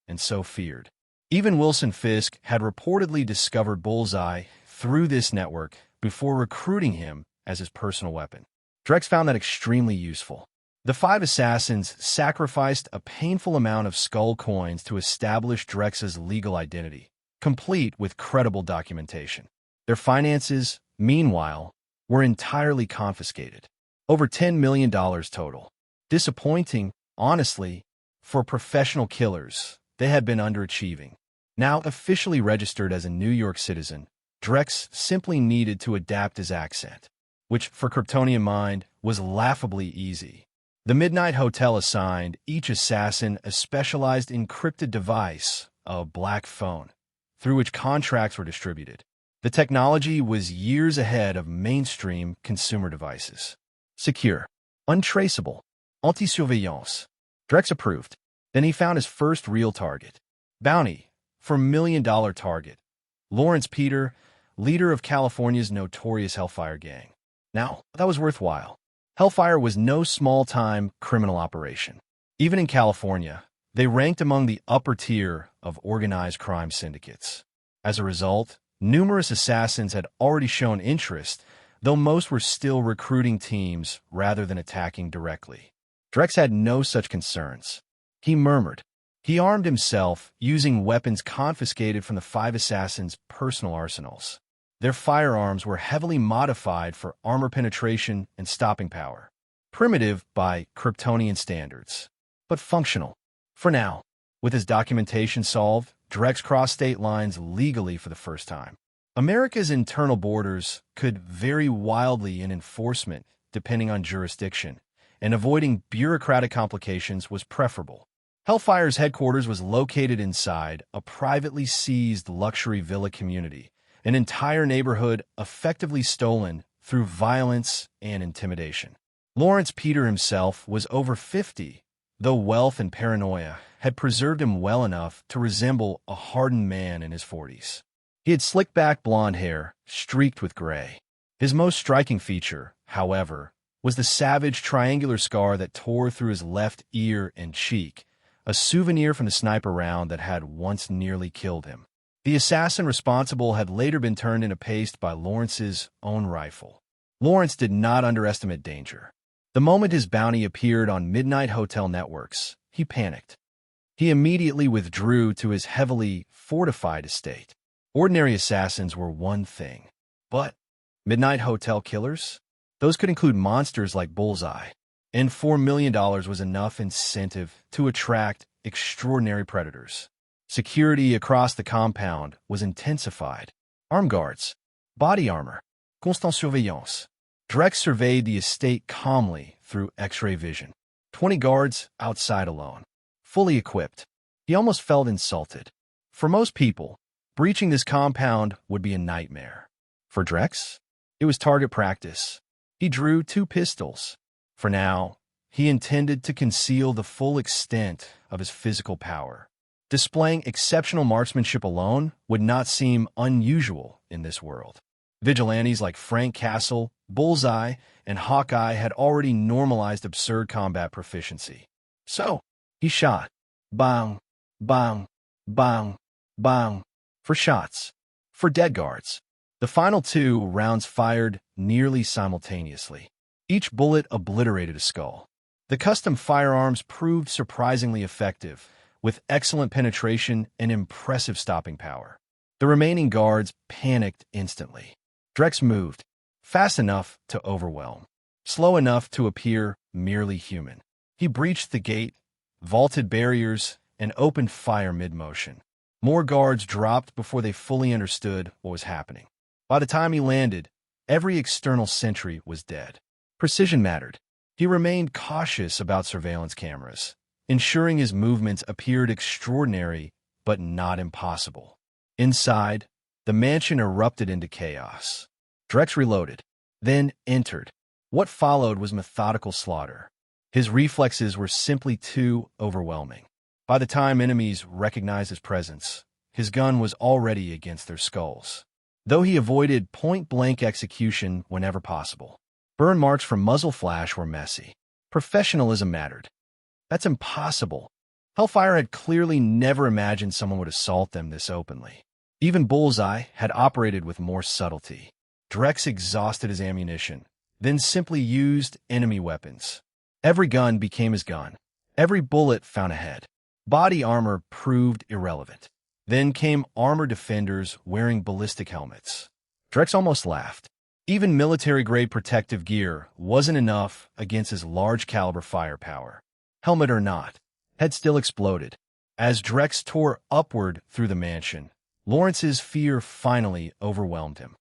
and so feared. Even Wilson Fisk had reportedly discovered Bullseye through this network before recruiting him as his personal weapon. Drex found that extremely useful. The 5 assassins sacrificed a painful amount of skull coins to establish Drex's legal identity, complete with credible documentation. Their finances, meanwhile, were entirely confiscated. Over $10 million total. Disappointing, honestly, for professional killers. They had been underachieving. Now officially registered as a New York citizen, Drex simply needed to adapt his accent, which, for Kryptonian mind, was laughably easy. The Midnight Hotel assigned each assassin a specialized encrypted device, a black phone, through which contracts were distributed. The technology was years ahead of mainstream consumer devices. Secure, untraceable, anti-surveillance. Drex approved. Then he found his first real target. Bounty for $1 million target. Lawrence Peter, leader of California's notorious Hellfire gang. Now, that was worthwhile. Hellfire was no small-time criminal operation. Even in California, they ranked among the upper tier of organized crime syndicates. As a result, numerous assassins had already shown interest, though most were still recruiting teams rather than attacking directly. Drex had no such concerns. He murmured. He armed himself using weapons confiscated from the 5 assassins' personal arsenals. Their firearms were heavily modified for armor penetration and stopping power. Primitive by Kryptonian standards, but functional. For now, with his documentation solved, Drex crossed state lines legally for the first time. America's internal borders could vary wildly in enforcement depending on jurisdiction, and avoiding bureaucratic complications was preferable. Hellfire's headquarters was located inside a privately seized luxury villa community, an entire neighborhood effectively stolen through violence and intimidation. Lawrence Peter himself was over 50, though wealth and paranoia had preserved him well enough to resemble a hardened man in his 40s. He had slick-back blonde hair, streaked with gray. His most striking feature, however, was the savage triangular scar that tore through his left ear and cheek, a souvenir from the sniper round that had once nearly killed him. The assassin responsible had later been turned into paste by Lawrence's own rifle. Lawrence did not underestimate danger. The moment his bounty appeared on midnight hotel networks, he panicked. He immediately withdrew to his heavily fortified estate. Ordinary assassins were one thing, but midnight hotel killers? Those could include monsters like Bullseye, and $4 million was enough incentive to attract extraordinary predators. Security across the compound was intensified. Armed guards, body armor, constant surveillance. Drex surveyed the estate calmly through X-ray vision. 20 guards outside alone, fully equipped. He almost felt insulted. For most people, breaching this compound would be a nightmare. For Drex, it was target practice. He drew 2 pistols. For now, he intended to conceal the full extent of his physical power. Displaying exceptional marksmanship alone would not seem unusual in this world. Vigilantes like Frank Castle, Bullseye, and Hawkeye had already normalized absurd combat proficiency. So, he shot. Bang, bang, bang, bang. For shots. For dead guards. The final 2 rounds fired nearly simultaneously. Each bullet obliterated a skull. The custom firearms proved surprisingly effective, with excellent penetration and impressive stopping power. The remaining guards panicked instantly. Drex moved, fast enough to overwhelm, slow enough to appear merely human. He breached the gate, vaulted barriers, and opened fire mid-motion. More guards dropped before they fully understood what was happening. By the time he landed, every external sentry was dead. Precision mattered. He remained cautious about surveillance cameras, ensuring his movements appeared extraordinary but not impossible. Inside, the mansion erupted into chaos. Drex reloaded, then entered. What followed was methodical slaughter. His reflexes were simply too overwhelming. By the time enemies recognized his presence, his gun was already against their skulls. Though he avoided point-blank execution whenever possible. Burn marks from muzzle flash were messy. Professionalism mattered. That's impossible. Hellfire had clearly never imagined someone would assault them this openly. Even Bullseye had operated with more subtlety. Drex exhausted his ammunition, then simply used enemy weapons. Every gun became his gun. Every bullet found a head. Body armor proved irrelevant. Then came armor defenders wearing ballistic helmets. Drex almost laughed. Even military-grade protective gear wasn't enough against his large-caliber firepower. Helmet or not, head still exploded. As Drex tore upward through the mansion, Lawrence's fear finally overwhelmed him.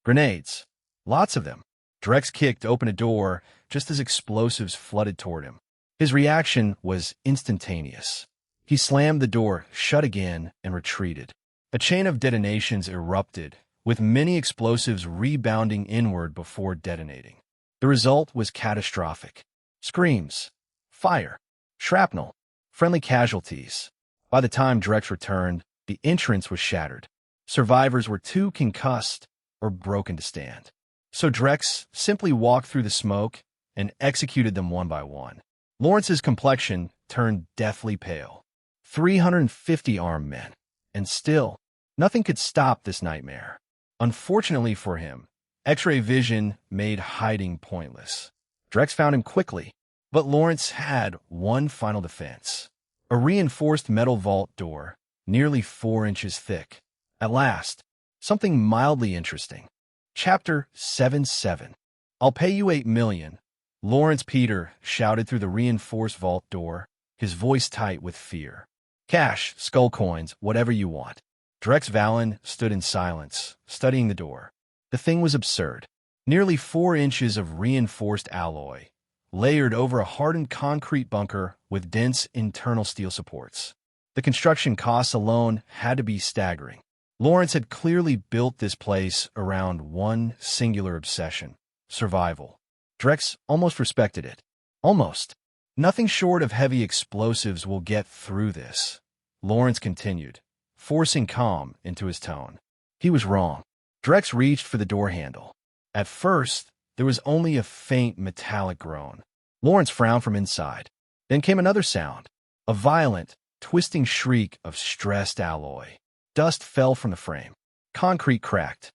Grenades. Lots of them. Drex kicked open a door just as explosives flooded toward him. His reaction was instantaneous. He slammed the door shut again and retreated. A chain of detonations erupted, with many explosives rebounding inward before detonating. The result was catastrophic. Screams, fire, shrapnel, friendly casualties. By the time Drex returned, the entrance was shattered. Survivors were too concussed or broken to stand. So Drex simply walked through the smoke and executed them one by one. Lawrence's complexion turned deathly pale. 350 armed men. And still, nothing could stop this nightmare. Unfortunately for him, X-ray vision made hiding pointless. Drex found him quickly, but Lawrence had one final defense. A reinforced metal vault door, nearly 4 inches thick. At last, something mildly interesting. Chapter 7-7. I'll pay you 8 million. Lawrence Peter shouted through the reinforced vault door, his voice tight with fear. Cash, skull coins, whatever you want. Drex Valen stood in silence, studying the door. The thing was absurd. Nearly 4 inches of reinforced alloy, layered over a hardened concrete bunker with dense internal steel supports. The construction costs alone had to be staggering. Lawrence had clearly built this place around one singular obsession: survival. Drex almost respected it. Almost. Nothing short of heavy explosives will get through this, Lawrence continued, forcing calm into his tone. He was wrong. Drex reached for the door handle. At first, there was only a faint metallic groan. Lawrence frowned from inside. Then came another sound, a violent, twisting shriek of stressed alloy. Dust fell from the frame. Concrete cracked.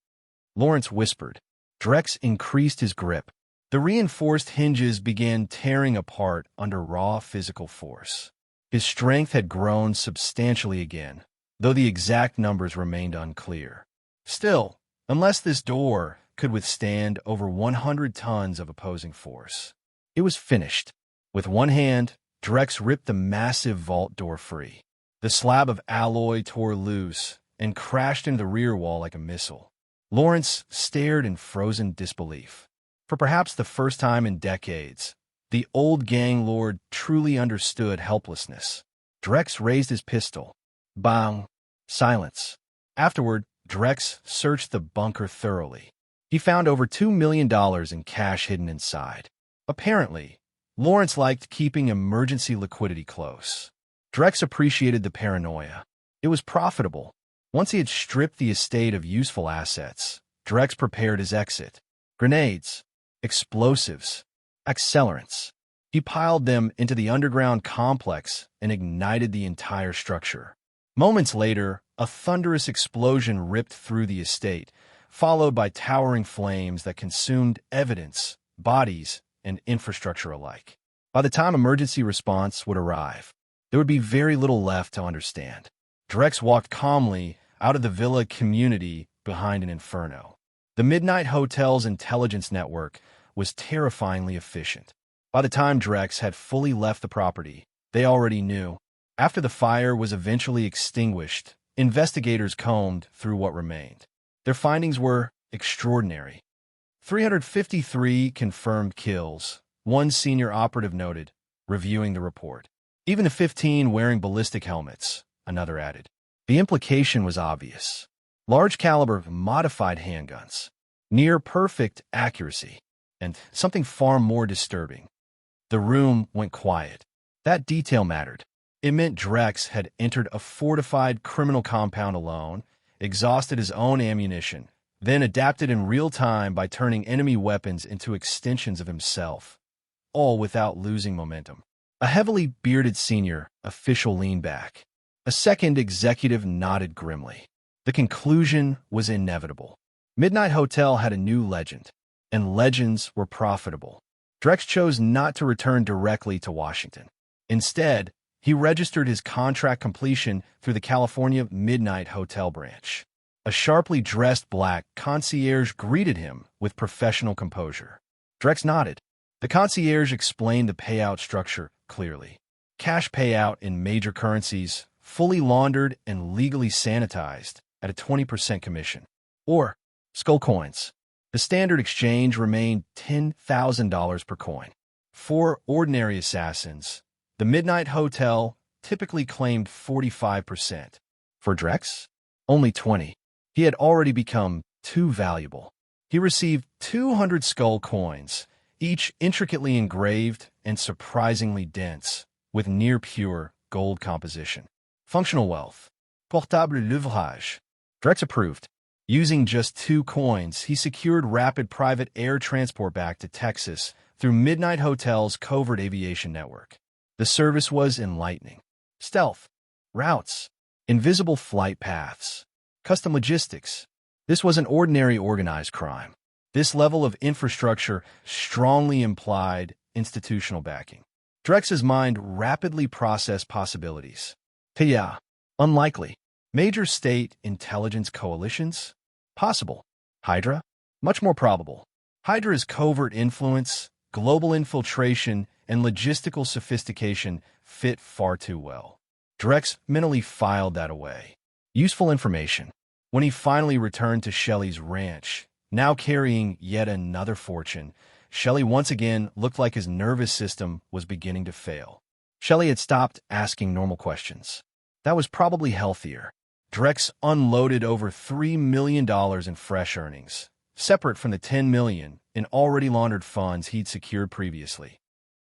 Lawrence whispered. Drex increased his grip. The reinforced hinges began tearing apart under raw physical force. His strength had grown substantially again, though the exact numbers remained unclear. Still, unless this door could withstand over 100 tons of opposing force, it was finished. With one hand, Drex ripped the massive vault door free. The slab of alloy tore loose and crashed into the rear wall like a missile. Lawrence stared in frozen disbelief. For perhaps the first time in decades, the old gang lord truly understood helplessness. Drex raised his pistol. Bang! Silence. Afterward, Drex searched the bunker thoroughly. He found over $2 million in cash hidden inside. Apparently, Lawrence liked keeping emergency liquidity close. Drex appreciated the paranoia. It was profitable. Once he had stripped the estate of useful assets, Drex prepared his exit. Grenades, explosives, accelerants. He piled them into the underground complex and ignited the entire structure. Moments later, a thunderous explosion ripped through the estate, followed by towering flames that consumed evidence, bodies, and infrastructure alike. By the time emergency response would arrive, there would be very little left to understand. Drex walked calmly out of the villa community behind an inferno. The Midnight Hotel's intelligence network was terrifyingly efficient. By the time Drex had fully left the property, they already knew. After the fire was eventually extinguished, investigators combed through what remained. Their findings were extraordinary. 353 confirmed kills, one senior operative noted, reviewing the report. Even the 15 wearing ballistic helmets, another added. The implication was obvious. Large-caliber modified handguns, near-perfect accuracy, and something far more disturbing. The room went quiet. That detail mattered. It meant Drex had entered a fortified criminal compound alone, exhausted his own ammunition, then adapted in real time by turning enemy weapons into extensions of himself, all without losing momentum. A heavily bearded senior official leaned back. A second executive nodded grimly. The conclusion was inevitable. Midnight Hotel had a new legend, and legends were profitable. Drex chose not to return directly to Washington. Instead, he registered his contract completion through the California Midnight Hotel branch. A sharply dressed black concierge greeted him with professional composure. Drex nodded. The concierge explained the payout structure clearly. Cash payout in major currencies, fully laundered and legally sanitized at a 20% commission. Or skull coins. The standard exchange remained $10,000 per coin. For ordinary assassins, the Midnight Hotel typically claimed 45%. For Drex, only 20%. He had already become too valuable. He received 200 skull coins, each intricately engraved and surprisingly dense, with near-pure gold composition. Functional wealth. Portable l'ouvrage. Drex approved. Using just 2 coins, he secured rapid private air transport back to Texas through Midnight Hotel's covert aviation network. The service was enlightening. Stealth, routes, invisible flight paths, custom logistics. This wasn't ordinary organized crime. This level of infrastructure strongly implied institutional backing. Drex's mind rapidly processed possibilities. Yeah, unlikely. Major state intelligence coalitions? Possible. Hydra? Much more probable. Hydra's covert influence, global infiltration, and logistical sophistication fit far too well. Drex mentally filed that away. Useful information. When he finally returned to Shelley's ranch, now carrying yet another fortune, Shelley once again looked like his nervous system was beginning to fail. Shelley had stopped asking normal questions. That was probably healthier. Drex unloaded over $3 million in fresh earnings, separate from the $10 million in already laundered funds he'd secured previously.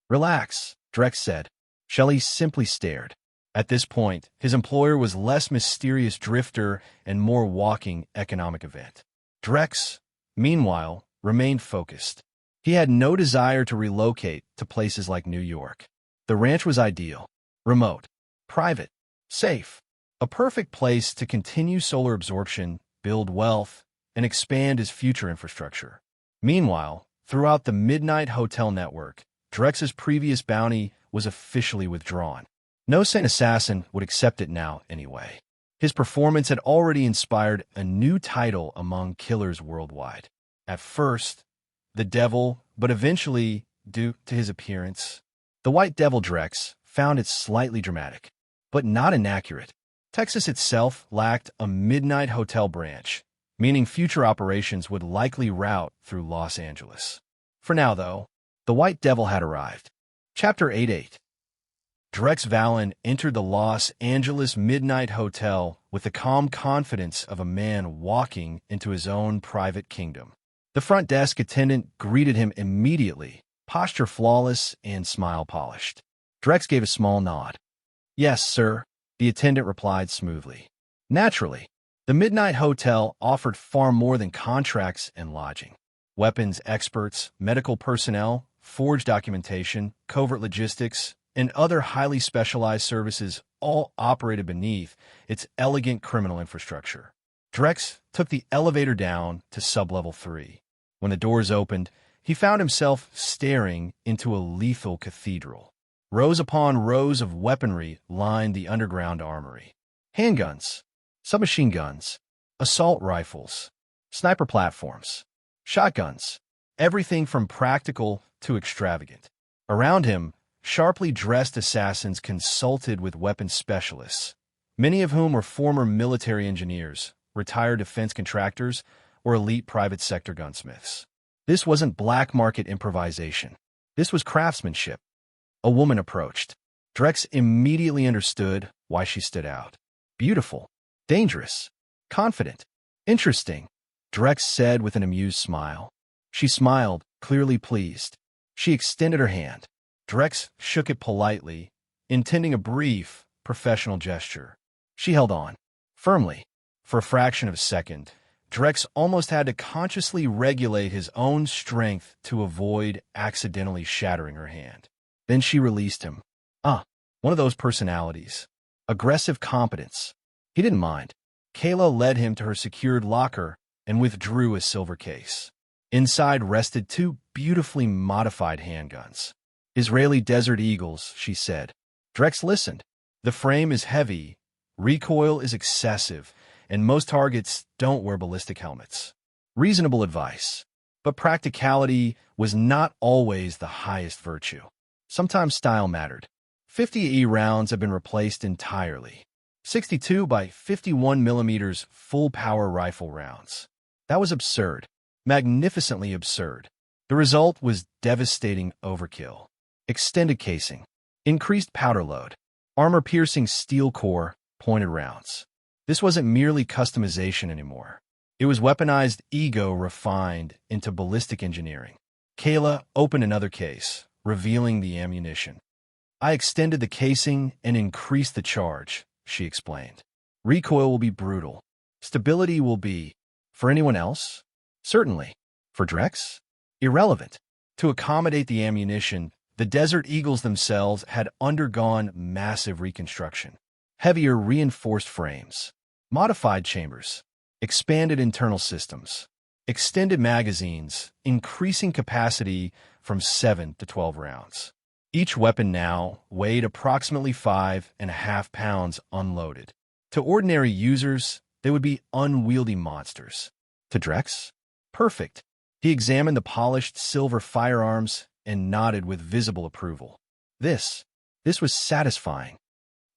Relax, Drex said. Shelley simply stared. At this point, his employer was less mysterious drifter and more walking economic event. Drex, meanwhile, remained focused. He had no desire to relocate to places like New York. The ranch was ideal, remote, private, safe, a perfect place to continue solar absorption, build wealth, and expand his future infrastructure. Meanwhile, throughout the Midnight Hotel network, Drex's previous bounty was officially withdrawn. No sane assassin would accept it now anyway. His performance had already inspired a new title among killers worldwide. At first, the Devil, but eventually, due to his appearance, the White Devil Drex found it slightly dramatic, but not inaccurate. Texas itself lacked a Midnight Hotel branch, meaning future operations would likely route through Los Angeles. For now, though, the White Devil had arrived. Chapter 88. Drex Valen entered the Los Angeles Midnight Hotel with the calm confidence of a man walking into his own private kingdom. The front desk attendant greeted him immediately, posture flawless and smile polished. Drex gave a small nod. "Yes, sir," the attendant replied smoothly. Naturally, the Midnight Hotel offered far more than contracts and lodging. Weapons experts, medical personnel, forged documentation, covert logistics, and other highly specialized services all operated beneath its elegant criminal infrastructure. Drex took the elevator down to sublevel 3. When the doors opened, he found himself staring into a lethal cathedral. Rows upon rows of weaponry lined the underground armory. Handguns, submachine guns, assault rifles, sniper platforms, shotguns, everything from practical to extravagant. Around him, sharply dressed assassins consulted with weapons specialists, many of whom were former military engineers, retired defense contractors, or elite private sector gunsmiths. This wasn't black market improvisation. This was craftsmanship. A woman approached. Drex immediately understood why she stood out. Beautiful, dangerous, confident, interesting, Drex said with an amused smile. She smiled, clearly pleased. She extended her hand. Drex shook it politely, intending a brief, professional gesture. She held on, firmly. For a fraction of a second, Drex almost had to consciously regulate his own strength to avoid accidentally shattering her hand. Then she released him. One of those personalities. Aggressive competence. He didn't mind. Kayla led him to her secured locker and withdrew a silver case. Inside rested 2 beautifully modified handguns. Israeli Desert Eagles, she said. Drex listened. The frame is heavy, recoil is excessive, and most targets don't wear ballistic helmets. Reasonable advice. But practicality was not always the highest virtue. Sometimes style mattered. 50E rounds have been replaced entirely. 62 by 51 millimeters full-power rifle rounds. That was absurd. Magnificently absurd. The result was devastating overkill. Extended casing, increased powder load, armor-piercing steel core, pointed rounds. This wasn't merely customization anymore. It was weaponized ego refined into ballistic engineering. Kayla opened another case, revealing the ammunition. "I extended the casing and increased the charge," she explained. "Recoil will be brutal. Stability will be..." For anyone else? Certainly. For Drex? Irrelevant. To accommodate the ammunition, the Desert Eagles themselves had undergone massive reconstruction. Heavier reinforced frames, modified chambers, expanded internal systems, extended magazines, increasing capacity from 7 to 12 rounds. Each weapon now weighed approximately 5.5 pounds unloaded. To ordinary users, they would be unwieldy monsters. To Drex? Perfect. He examined the polished silver firearms and nodded with visible approval. This was satisfying.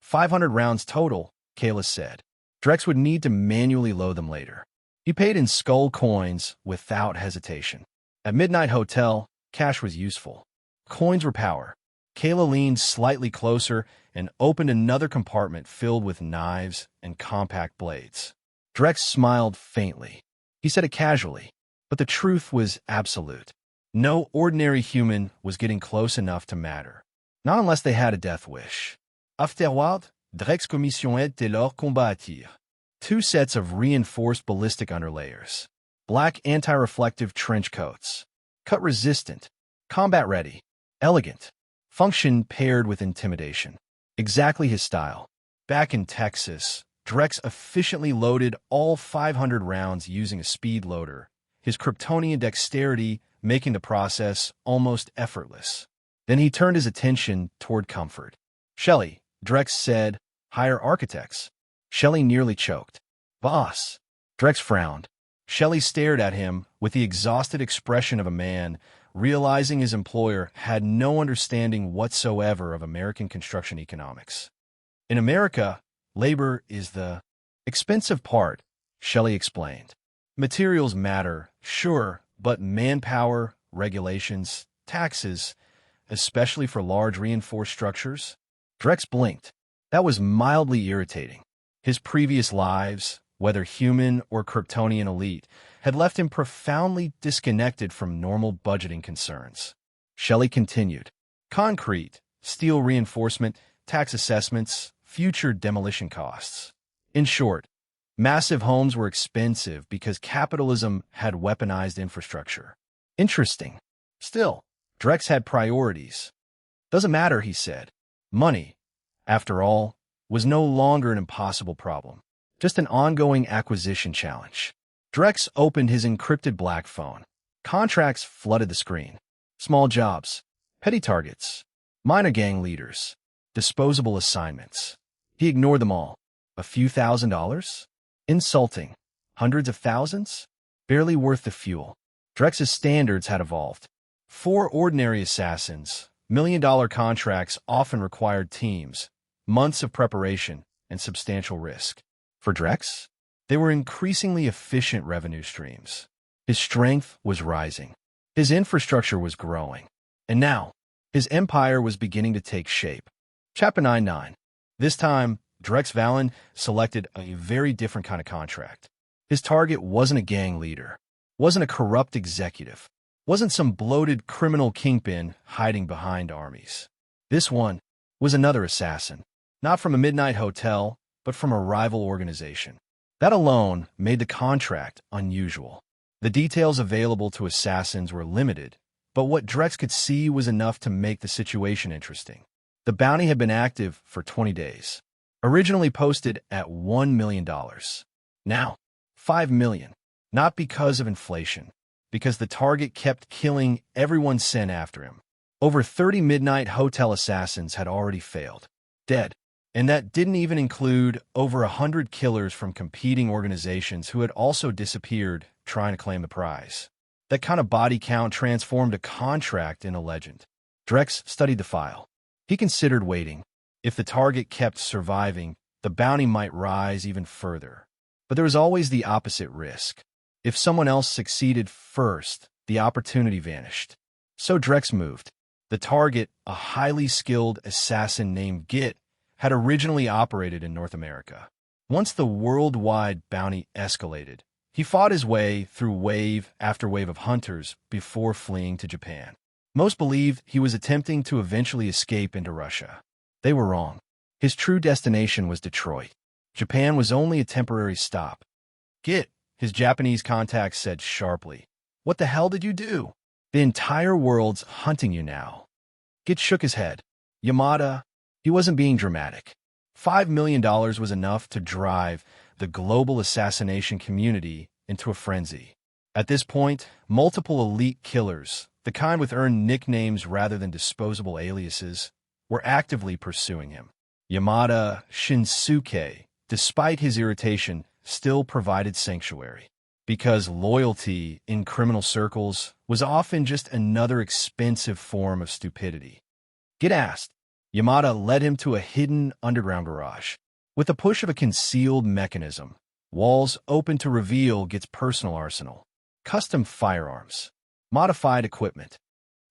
500 rounds total, Kayla said. Drex would need to manually load them later. He paid in skull coins without hesitation. At Midnight Hotel, cash was useful. Coins were power. Kayla leaned slightly closer and opened another compartment filled with knives and compact blades. Drex smiled faintly. He said it casually, but the truth was absolute. No ordinary human was getting close enough to matter. Not unless they had a death wish. Afterward, Drex commissionnait de leur combattre. 2 sets of reinforced ballistic underlayers. Black anti-reflective trench coats. Cut-resistant. Combat-ready. Elegant. Function paired with intimidation. Exactly his style. Back in Texas, Drex efficiently loaded all 500 rounds using a speed loader, his Kryptonian dexterity making the process almost effortless. Then he turned his attention toward comfort. Shelley, Drex said, hire architects. Shelley nearly choked. Boss. Drex frowned. Shelley stared at him with the exhausted expression of a man realizing his employer had no understanding whatsoever of American construction economics. In America, labor is the expensive part, Shelley explained. Materials matter, sure, but manpower, regulations, taxes, especially for large reinforced structures? Drex blinked. That was mildly irritating. His previous lives, whether human or Kryptonian elite, had left him profoundly disconnected from normal budgeting concerns. Shelley continued. Concrete, steel reinforcement, tax assessments, future demolition costs. In short, massive homes were expensive because capitalism had weaponized infrastructure. Interesting. Still, Drex had priorities. Doesn't matter, he said. Money, after all, was no longer an impossible problem, just an ongoing acquisition challenge. Drex opened his encrypted black phone. Contracts flooded the screen. Small jobs, petty targets, minor gang leaders, disposable assignments. He ignored them all. A few $1,000s? Insulting. Hundreds of thousands? Barely worth the fuel. Drex's standards had evolved. For ordinary assassins, million-dollar contracts often required teams, months of preparation, and substantial risk. For Drex, they were increasingly efficient revenue streams. His strength was rising. His infrastructure was growing. And now, his empire was beginning to take shape. Chapter 99. This time, Drex Valen selected a very different kind of contract. His target wasn't a gang leader, wasn't a corrupt executive, wasn't some bloated criminal kingpin hiding behind armies. This one was another assassin, not from a Midnight Hotel, but from a rival organization. That alone made the contract unusual. The details available to assassins were limited, but what Drex could see was enough to make the situation interesting. The bounty had been active for 20 days. Originally posted at $1 million. Now, $5 million. Not because of inflation, because the target kept killing everyone sent after him. Over 30 Midnight Hotel assassins had already failed. Dead. And that didn't even include over 100 killers from competing organizations who had also disappeared trying to claim the prize. That kind of body count transformed a contract in a legend. Drex studied the file. He considered waiting. If the target kept surviving, the bounty might rise even further. But there was always the opposite risk. If someone else succeeded first, the opportunity vanished. So Drex moved. The target, a highly skilled assassin named Git, had originally operated in North America. Once the worldwide bounty escalated, he fought his way through wave after wave of hunters before fleeing to Japan. Most believed he was attempting to eventually escape into Russia. They were wrong. His true destination was Detroit. Japan was only a temporary stop. Git, his Japanese contact said sharply. "What the hell did you do? The entire world's hunting you now." Git shook his head. Yamada, he wasn't being dramatic. $5 million was enough to drive the global assassination community into a frenzy. At this point, multiple elite killers, the kind with earned nicknames rather than disposable aliases, were actively pursuing him. Yamada Shinsuke, despite his irritation, still provided sanctuary. Because loyalty in criminal circles was often just another expensive form of stupidity. Git asked. Yamada led him to a hidden underground garage. With the push of a concealed mechanism, walls opened to reveal Git's personal arsenal. Custom firearms. Modified equipment.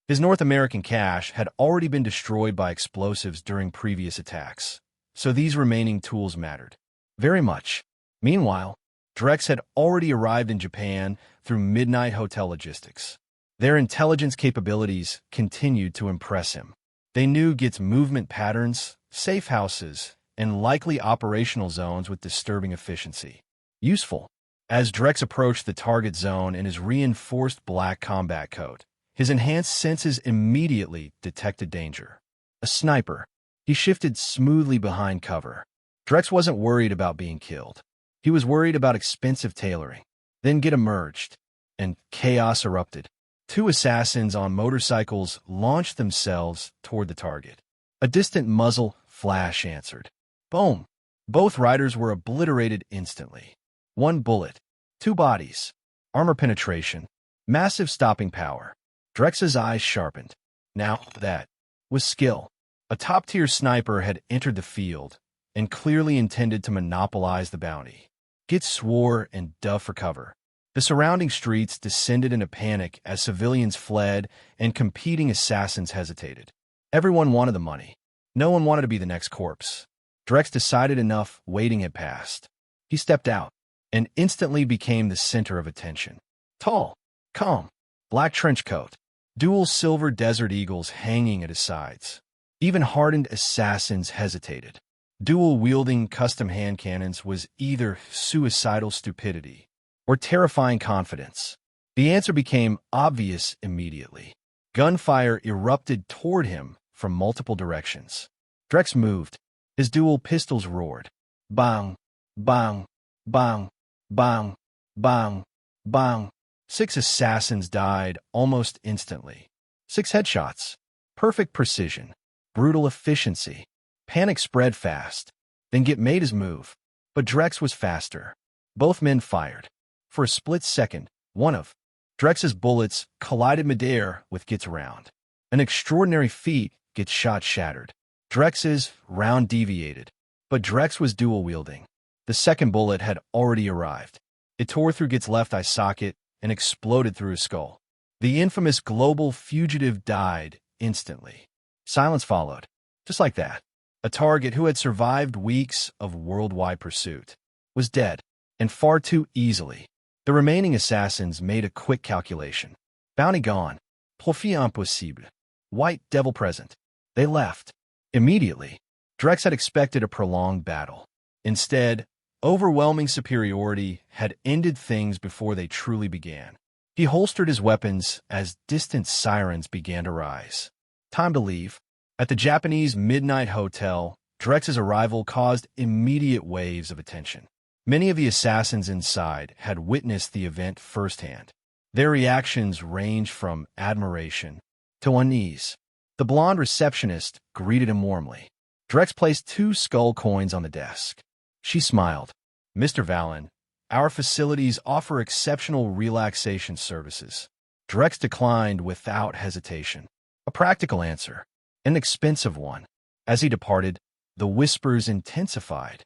His North American cache had already been destroyed by explosives during previous attacks, so these remaining tools mattered very much. Meanwhile, Drex had already arrived in Japan through Midnight Hotel logistics. Their intelligence capabilities continued to impress him. They knew Git's movement patterns, safe houses, and likely operational zones with disturbing efficiency. Useful. As Drex approached the target zone in his reinforced black combat coat, his enhanced senses immediately detected danger. A sniper. He shifted smoothly behind cover. Drex wasn't worried about being killed. He was worried about expensive tailoring. Then Git emerged, and chaos erupted. Two assassins on motorcycles launched themselves toward the target. A distant muzzle flash answered. Boom! Both riders were obliterated instantly. One bullet, two bodies, armor penetration, massive stopping power. Drex's eyes sharpened. Now that was skill. A top-tier sniper had entered the field and clearly intended to monopolize the bounty. Git swore and dove for cover. The surrounding streets descended into panic as civilians fled and competing assassins hesitated. Everyone wanted the money. No one wanted to be the next corpse. Drex decided enough waiting had passed. He stepped out and instantly became the center of attention. Tall, calm, black trench coat, dual silver Desert Eagles hanging at his sides. Even hardened assassins hesitated. Dual-wielding custom hand cannons was either suicidal stupidity or terrifying confidence. The answer became obvious immediately. Gunfire erupted toward him from multiple directions. Drex moved. His dual pistols roared. Bang, bang, bang, bang, bang, bang. 6 assassins died almost instantly. 6 headshots. Perfect precision. Brutal efficiency. Panic spread fast. Then Git made his move. But Drex was faster. Both men fired. For a split second, one of Drex's bullets collided midair with Git's round. An extraordinary feat, Git's shot shattered. Drex's round deviated, but Drex was dual-wielding. The second bullet had already arrived. It tore through Git's left eye socket and exploded through his skull. The infamous global fugitive died instantly. Silence followed. Just like that. A target who had survived weeks of worldwide pursuit was dead, and far too easily. The remaining assassins made a quick calculation. Bounty gone. Profit impossible. White devil present. They left. Immediately. Drex had expected a prolonged battle. Instead, overwhelming superiority had ended things before they truly began. He holstered his weapons as distant sirens began to rise. Time to leave. At the Japanese Midnight Hotel, Drex's arrival caused immediate waves of attention. Many of the assassins inside had witnessed the event firsthand. Their reactions ranged from admiration to unease. The blonde receptionist greeted him warmly. Drex placed 2 skull coins on the desk. She smiled. Mr. Valen, our facilities offer exceptional relaxation services. Drex declined without hesitation. A practical answer. An expensive one. As he departed, the whispers intensified.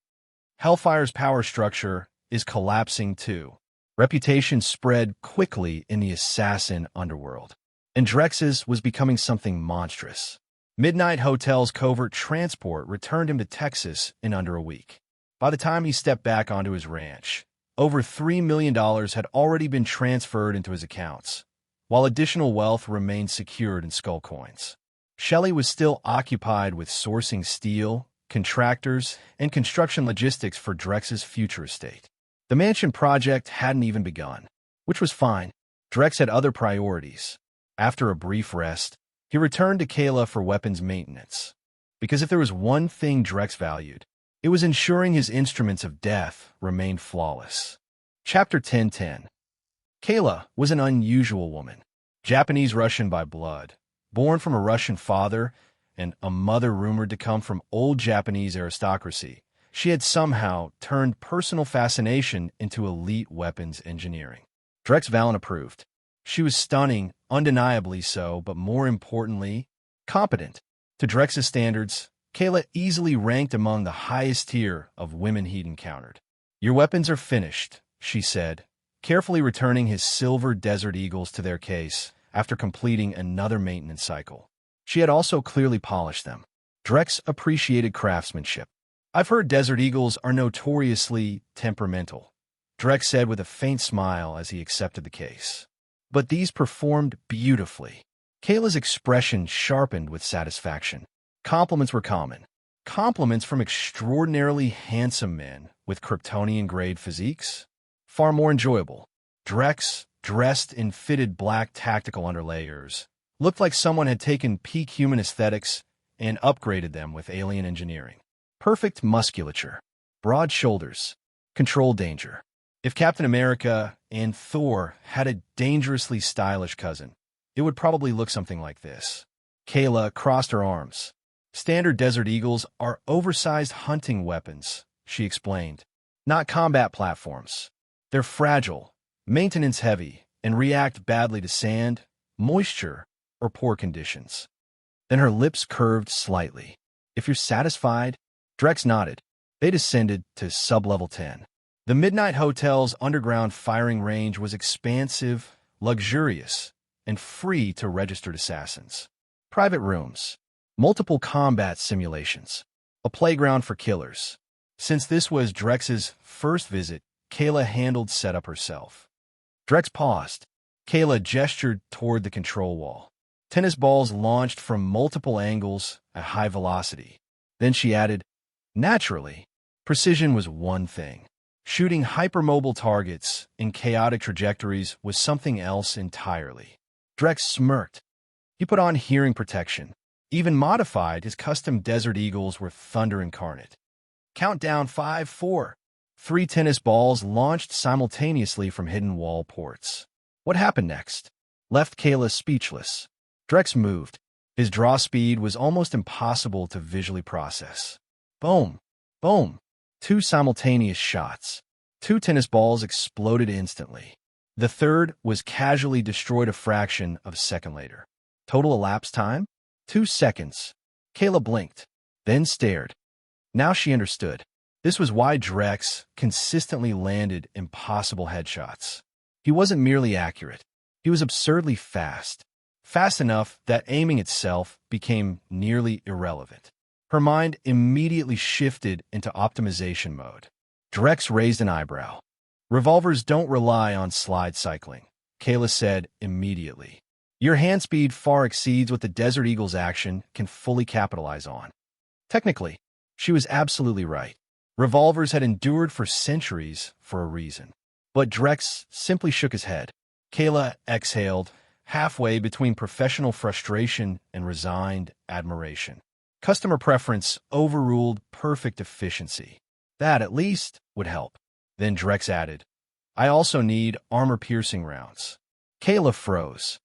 Hellfire's power structure is collapsing too. Reputation spread quickly in the assassin underworld, and Drex's was becoming something monstrous. Midnight Hotel's covert transport returned him to Texas in under a week. By the time he stepped back onto his ranch, over $3 million had already been transferred into his accounts, while additional wealth remained secured in skull coins. Shelley was still occupied with sourcing steel, contractors, and construction logistics for Drex's future estate. The mansion project hadn't even begun, which was fine. Drex had other priorities. After a brief rest, he returned to Kayla for weapons maintenance. Because if there was one thing Drex valued, it was ensuring his instruments of death remained flawless. Chapter 1010. Kayla was an unusual woman. Japanese-Russian by blood, born from a Russian father and a mother rumored to come from old Japanese aristocracy, she had somehow turned personal fascination into elite weapons engineering. Drex Valen approved. She was stunning, undeniably so, but more importantly, competent. To Drex's standards, Kayla easily ranked among the highest tier of women he'd encountered. "Your weapons are finished," she said, carefully returning his silver Desert Eagles to their case after completing another maintenance cycle. She had also clearly polished them. Drex appreciated craftsmanship. "I've heard Desert Eagles are notoriously temperamental," Drex said with a faint smile as he accepted the case. "But these performed beautifully." Kayla's expression sharpened with satisfaction. Compliments were common. Compliments from extraordinarily handsome men with Kryptonian-grade physiques? Far more enjoyable. Drex, dressed in fitted black tactical underlayers, looked like someone had taken peak human aesthetics and upgraded them with alien engineering. Perfect musculature, broad shoulders, controlled danger. If Captain America and Thor had a dangerously stylish cousin, it would probably look something like this. Kayla crossed her arms. "Standard Desert Eagles are oversized hunting weapons," she explained, "not combat platforms. They're fragile, maintenance-heavy, and react badly to sand, moisture, or poor conditions." Then her lips curved slightly. "If you're satisfied," Drex nodded. They descended to sub-level 10. The Midnight Hotel's underground firing range was expansive, luxurious, and free to registered assassins. Private rooms, multiple combat simulations, a playground for killers. Since this was Drex's first visit, Kayla handled setup herself. Drex paused. Kayla gestured toward the control wall. Tennis balls launched from multiple angles at high velocity. Then she added, "Naturally, precision was one thing. Shooting hypermobile targets in chaotic trajectories was something else entirely." Drex smirked. He put on hearing protection. Even modified, his custom Desert Eagles were thunder incarnate. Countdown 5, 4. 3 tennis balls launched simultaneously from hidden wall ports. What happened next? Left Kayla speechless. Drex moved. His draw speed was almost impossible to visually process. Boom! Boom! 2 simultaneous shots. 2 tennis balls exploded instantly. The third was casually destroyed a fraction of a second later. Total elapsed time? 2 seconds. Kayla blinked, then stared. Now she understood. This was why Drex consistently landed impossible headshots. He wasn't merely accurate. He was absurdly fast. Fast enough that aiming itself became nearly irrelevant. Her mind immediately shifted into optimization mode. Drex raised an eyebrow. "Revolvers don't rely on slide cycling," Kayla said immediately. "Your hand speed far exceeds what the Desert Eagle's action can fully capitalize on." Technically, she was absolutely right. Revolvers had endured for centuries for a reason. But Drex simply shook his head. Kayla exhaled, halfway between professional frustration and resigned admiration. Customer preference overruled perfect efficiency. That, at least, would help. Then Drex added, "I also need armor-piercing rounds." Kayla froze.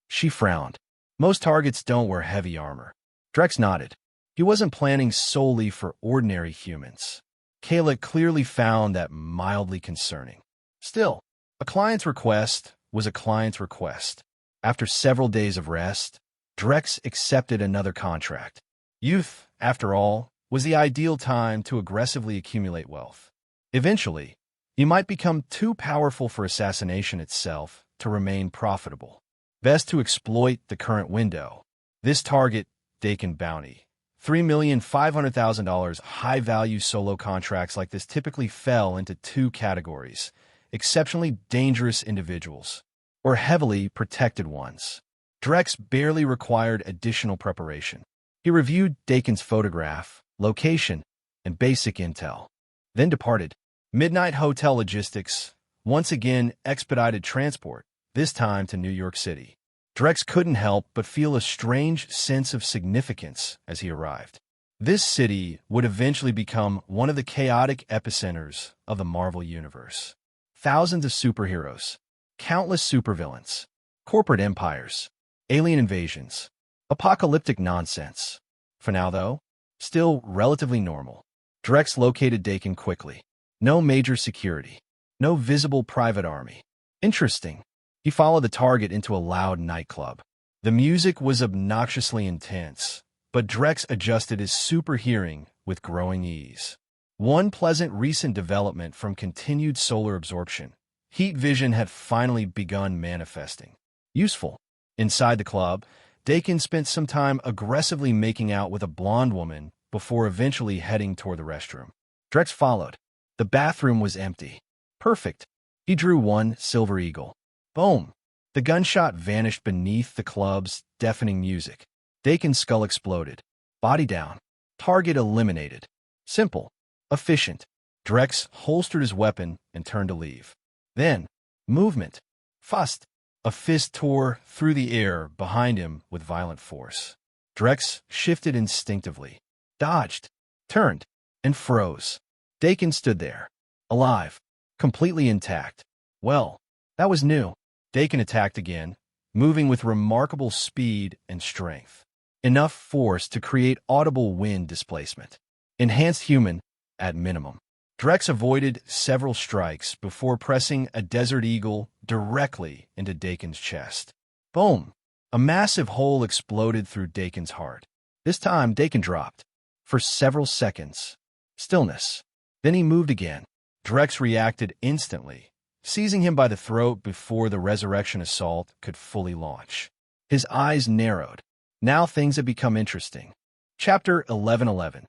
She frowned. Most targets don't wear heavy armor. Drex nodded. He wasn't planning solely for ordinary humans. Kayla clearly found that mildly concerning. Still, a client's request was a client's request. After several days of rest, Drex accepted another contract. Youth, after all, was the ideal time to aggressively accumulate wealth. Eventually, you might become too powerful for assassination itself to remain profitable. Best to exploit the current window. This target, Dakin Bounty. $3,500,000 high-value solo contracts like this typically fell into 2 categories: exceptionally dangerous individuals or heavily protected ones. Drex barely required additional preparation. He reviewed Dakin's photograph, location, and basic intel, then departed. Midnight hotel logistics once again expedited transport, this time to New York City. Drex couldn't help but feel a strange sense of significance as he arrived. This city would eventually become one of the chaotic epicenters of the Marvel Universe. Thousands of superheroes, countless supervillains, corporate empires, alien invasions, apocalyptic nonsense. For now, though, still relatively normal. Drex located Dakin quickly. No major security. No visible private army. Interesting. He followed the target into a loud nightclub. The music was obnoxiously intense, but Drex adjusted his super hearing with growing ease. One pleasant recent development from continued solar absorption. Heat vision had finally begun manifesting. Useful. Inside the club, Dakin spent some time aggressively making out with a blonde woman before eventually heading toward the restroom. Drex followed. The bathroom was empty. Perfect. He drew one silver eagle. Boom. The gunshot vanished beneath the club's deafening music. Dakin's skull exploded. Body down. Target eliminated. Simple. Efficient. Drex holstered his weapon and turned to leave. Then, movement. Fust. A fist tore through the air behind him with violent force. Drex shifted instinctively, dodged, turned, and froze. Dakin stood there, alive, completely intact. Well, that was new. Dakin attacked again, moving with remarkable speed and strength. Enough force to create audible wind displacement. Enhanced human, at minimum. Drex avoided several strikes before pressing a Desert Eagle directly into Dakin's chest. Boom! A massive hole exploded through Dakin's heart. This time, Dakin dropped. For several seconds. Stillness. Then he moved again. Drex reacted instantly, seizing him by the throat before the resurrection assault could fully launch. His eyes narrowed. Now things had become interesting. Chapter 1111.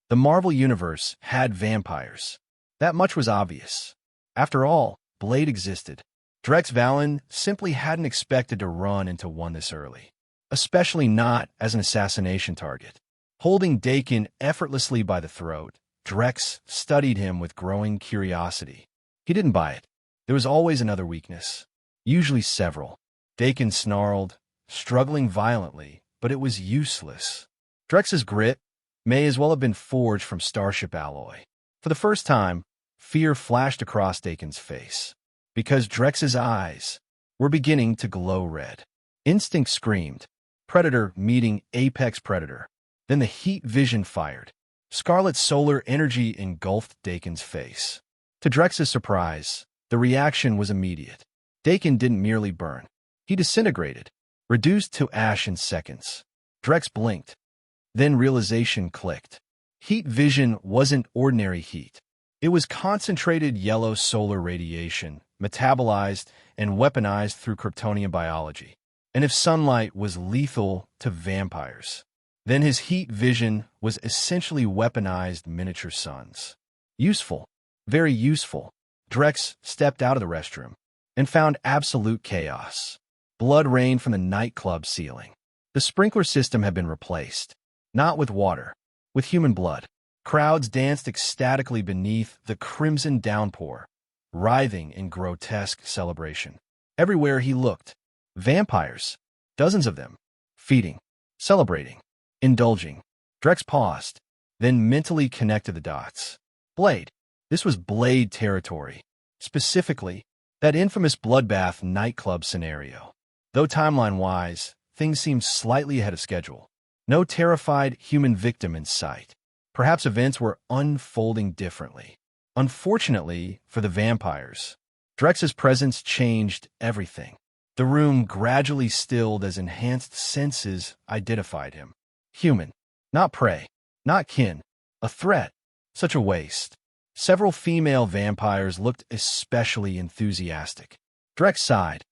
The Marvel Universe had vampires. That much was obvious. After all, Blade existed. Drex Valen simply hadn't expected to run into one this early, especially not as an assassination target. Holding Dakin effortlessly by the throat, Drex studied him with growing curiosity. He didn't buy it. There was always another weakness, usually several. Dakin snarled, struggling violently, but it was useless. Drex's grit may as well have been forged from starship alloy. For the first time, fear flashed across Dakin's face, because Drex's eyes were beginning to glow red. Instinct screamed, predator meeting apex predator. Then the heat vision fired. Scarlet solar energy engulfed Dakin's face. To Drex's surprise, the reaction was immediate. Dakin didn't merely burn. He disintegrated, reduced to ash in seconds. Drex blinked. Then realization clicked. Heat vision wasn't ordinary heat. It was concentrated yellow solar radiation, metabolized and weaponized through Kryptonian biology. And if sunlight was lethal to vampires, then his heat vision was essentially weaponized miniature suns. Useful. Very useful. Drex stepped out of the restroom and found absolute chaos. Blood rained from the nightclub ceiling. The sprinkler system had been replaced. Not with water, with human blood. Crowds danced ecstatically beneath the crimson downpour, writhing in grotesque celebration. Everywhere he looked, vampires, dozens of them, feeding, celebrating, indulging. Drex paused, then mentally connected the dots. Blade. This was Blade territory. Specifically, that infamous bloodbath nightclub scenario. Though timeline-wise, things seemed slightly ahead of schedule. No terrified human victim in sight. Perhaps events were unfolding differently. Unfortunately for the vampires, Drex's presence changed everything. The room gradually stilled as enhanced senses identified him. Human. Not prey. Not kin. A threat. Such a waste. Several female vampires looked especially enthusiastic. Drex sighed.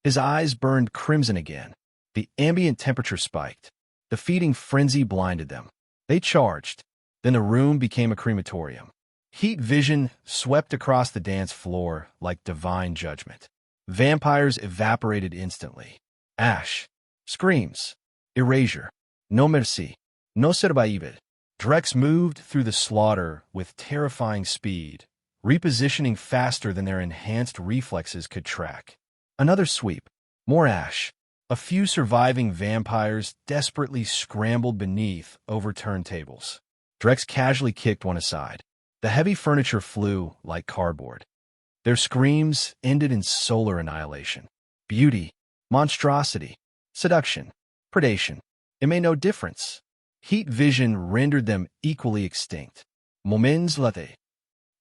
His eyes burned crimson again. The ambient temperature spiked. The feeding frenzy blinded them. They charged. Then the room became a crematorium. Heat vision swept across the dance floor like divine judgment. Vampires evaporated instantly. Ash. Screams. Erasure. No mercy. No survive. Drex moved through the slaughter with terrifying speed, repositioning faster than their enhanced reflexes could track. Another sweep. More ash. A few surviving vampires desperately scrambled beneath overturned tables. Drex casually kicked one aside. The heavy furniture flew like cardboard. Their screams ended in solar annihilation. Beauty, monstrosity, seduction, predation. It made no difference. Heat vision rendered them equally extinct. Moments later.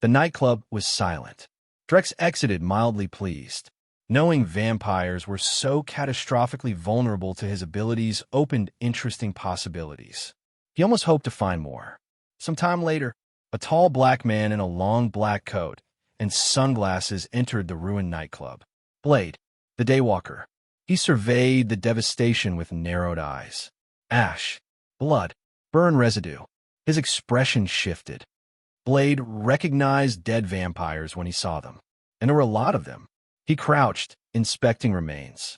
The nightclub was silent. Drex exited mildly pleased. Knowing vampires were so catastrophically vulnerable to his abilities opened interesting possibilities. He almost hoped to find more. Some time later, a tall black man in a long black coat and sunglasses entered the ruined nightclub. Blade, the daywalker. He surveyed the devastation with narrowed eyes. Ash, blood, burn residue. His expression shifted. Blade recognized dead vampires when he saw them, and there were a lot of them. He crouched, inspecting remains.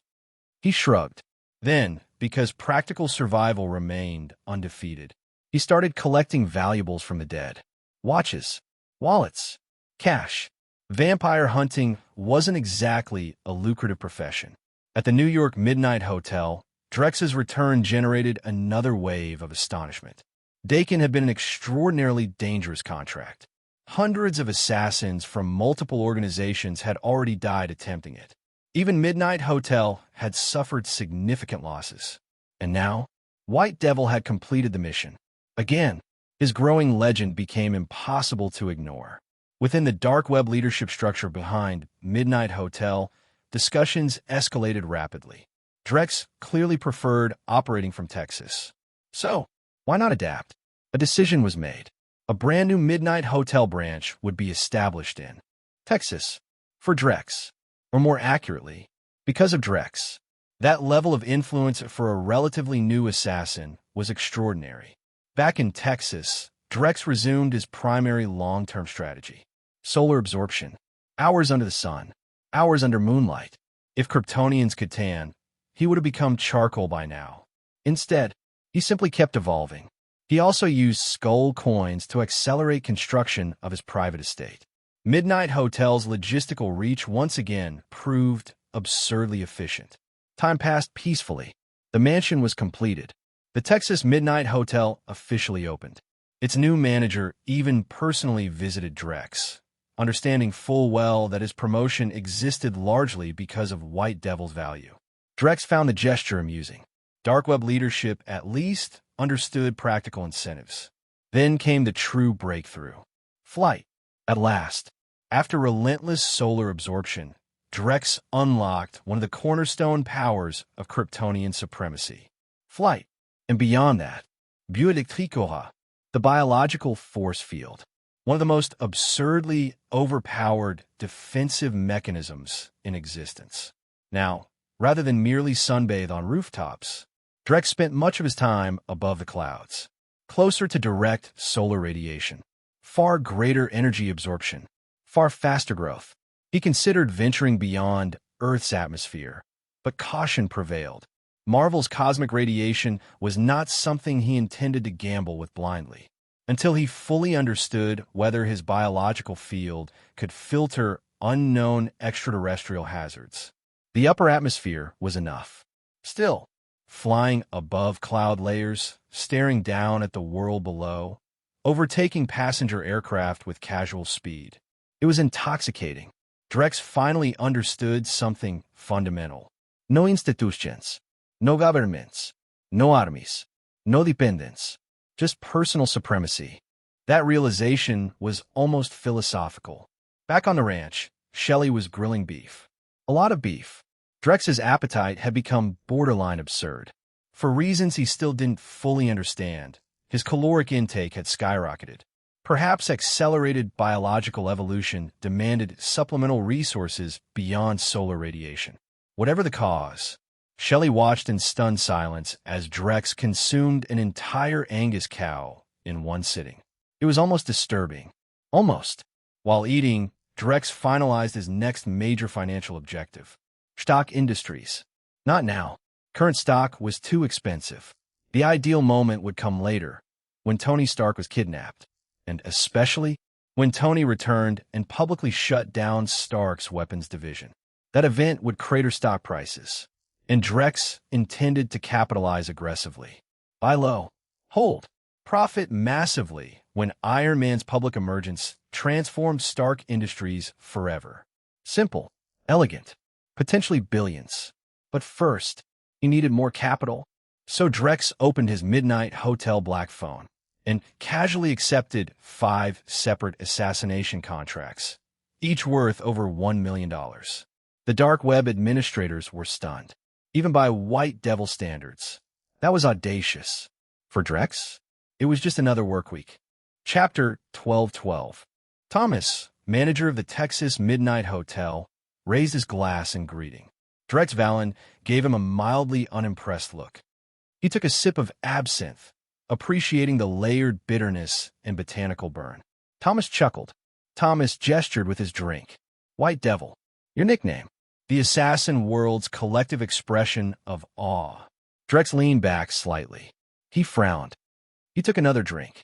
He shrugged. Then, because practical survival remained undefeated, he started collecting valuables from the dead. Watches, wallets, cash. Vampire hunting wasn't exactly a lucrative profession. At the New York Midnight Hotel, Drex's return generated another wave of astonishment. Dakin had been an extraordinarily dangerous contract. Hundreds of assassins from multiple organizations had already died attempting it. Even Midnight Hotel had suffered significant losses. And now, White Devil had completed the mission. Again, his growing legend became impossible to ignore. Within the dark web leadership structure behind Midnight Hotel, discussions escalated rapidly. Drex clearly preferred operating from Texas. So, why not adapt? A decision was made. A brand new Midnight Hotel branch would be established in Texas for Drex, or more accurately, because of Drex. That level of influence for a relatively new assassin was extraordinary. Back in Texas, Drex resumed his primary long-term strategy. Solar absorption. Hours under the sun. Hours under moonlight. If Kryptonians could tan, he would have become charcoal by now. Instead, he simply kept evolving. He also used skull coins to accelerate construction of his private estate. Midnight Hotel's logistical reach once again proved absurdly efficient. Time passed peacefully. The mansion was completed. The Texas Midnight Hotel officially opened. Its new manager even personally visited Drex, understanding full well that his promotion existed largely because of White Devil's value. Drex found the gesture amusing. Dark web leadership at least understood practical incentives. Then came the true breakthrough. Flight. At last, after relentless solar absorption, Drex unlocked one of the cornerstone powers of Kryptonian supremacy. Flight. And beyond that, bioélectrique, the biological force field, one of the most absurdly overpowered defensive mechanisms in existence. Now, rather than merely sunbathe on rooftops, Drex spent much of his time above the clouds, closer to direct solar radiation, far greater energy absorption, far faster growth. He considered venturing beyond Earth's atmosphere, but caution prevailed. Marvel's cosmic radiation was not something he intended to gamble with blindly, until he fully understood whether his biological field could filter unknown extraterrestrial hazards. The upper atmosphere was enough. Still, flying above cloud layers, staring down at the world below, overtaking passenger aircraft with casual speed. It was intoxicating. Drex finally understood something fundamental. No institutions, no governments, no armies, no dependence, just personal supremacy. That realization was almost philosophical. Back on the ranch, Shelley was grilling beef. A lot of beef. Drex's appetite had become borderline absurd. For reasons he still didn't fully understand, his caloric intake had skyrocketed. Perhaps accelerated biological evolution demanded supplemental resources beyond solar radiation. Whatever the cause, Shelley watched in stunned silence as Drex consumed an entire Angus cow in one sitting. It was almost disturbing. Almost. While eating, Drex finalized his next major financial objective. Stock industries. Not now. Current stock was too expensive. The ideal moment would come later, when Tony Stark was kidnapped, and especially when Tony returned and publicly shut down Stark's weapons division. That event would crater stock prices, and Drex intended to capitalize aggressively. Buy low, hold, profit massively when Iron Man's public emergence transformed Stark Industries forever. Simple, elegant, potentially billions. But first, he needed more capital. So Drex opened his Midnight Hotel black phone and casually accepted 5 separate assassination contracts, each worth over $1 million. The dark web administrators were stunned, even by White Devil standards. That was audacious. For Drex, it was just another work week. Chapter 1212. Thomas, manager of the Texas Midnight Hotel, raised his glass in greeting. Drex Valen gave him a mildly unimpressed look. He took a sip of absinthe, appreciating the layered bitterness and botanical burn. Thomas chuckled. Thomas gestured with his drink. White Devil, your nickname. The assassin world's collective expression of awe. Drex leaned back slightly. He frowned. He took another drink.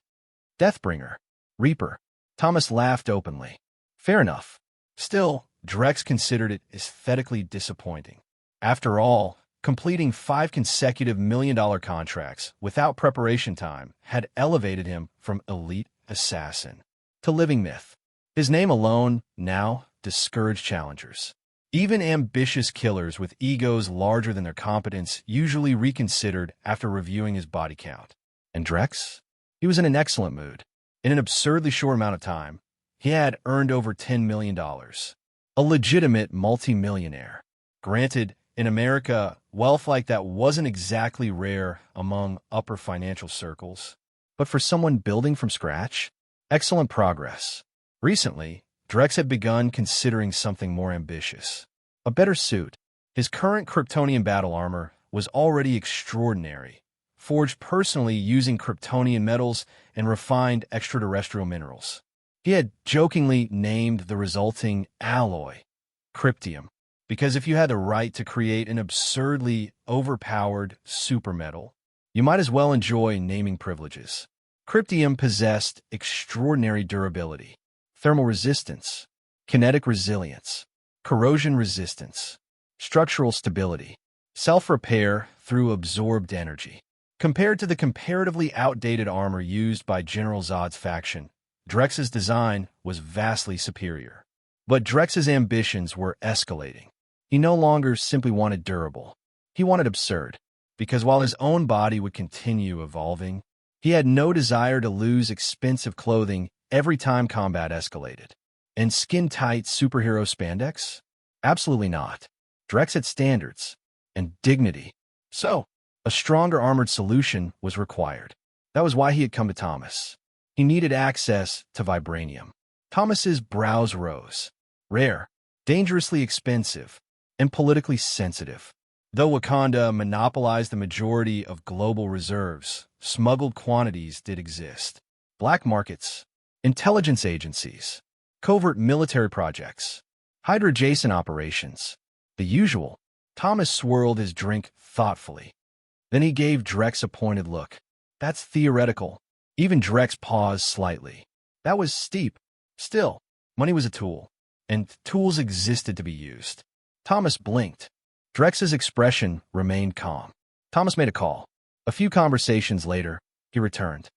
Deathbringer. Reaper. Thomas laughed openly. Fair enough. Still, Drex considered it aesthetically disappointing. After all, completing 5 consecutive million-dollar contracts without preparation time had elevated him from elite assassin to living myth. His name alone now discouraged challengers. Even ambitious killers with egos larger than their competence usually reconsidered after reviewing his body count. And Drex? He was in an excellent mood. In an absurdly short amount of time, he had earned over $10 million. A legitimate multimillionaire. Granted, in America, wealth like that wasn't exactly rare among upper financial circles. But for someone building from scratch, excellent progress. Recently, Drex had begun considering something more ambitious. A better suit. His current Kryptonian battle armor was already extraordinary, forged personally using Kryptonian metals and refined extraterrestrial minerals. He had jokingly named the resulting alloy Kryptium, because if you had the right to create an absurdly overpowered supermetal, you might as well enjoy naming privileges. Kryptium possessed extraordinary durability, thermal resistance, kinetic resilience, corrosion resistance, structural stability, self-repair through absorbed energy. Compared to the comparatively outdated armor used by General Zod's faction, Drex's design was vastly superior. But Drex's ambitions were escalating. He no longer simply wanted durable. He wanted absurd, because while his own body would continue evolving, he had no desire to lose expensive clothing every time combat escalated. And skin-tight superhero spandex? Absolutely not. Drex had standards and dignity. So, a stronger armored solution was required. That was why he had come to Thomas. He needed access to vibranium. Thomas's brows rose. Rare, dangerously expensive, and politically sensitive. Though Wakanda monopolized the majority of global reserves, smuggled quantities did exist. Black markets, intelligence agencies, covert military projects, Hydra-adjacent operations. The usual. Thomas swirled his drink thoughtfully. Then he gave Drex a pointed look. That's theoretical. Even Drex paused slightly. That was steep. Still, money was a tool, and tools existed to be used. Thomas blinked. Drex's expression remained calm. Thomas made a call. A few conversations later, he returned.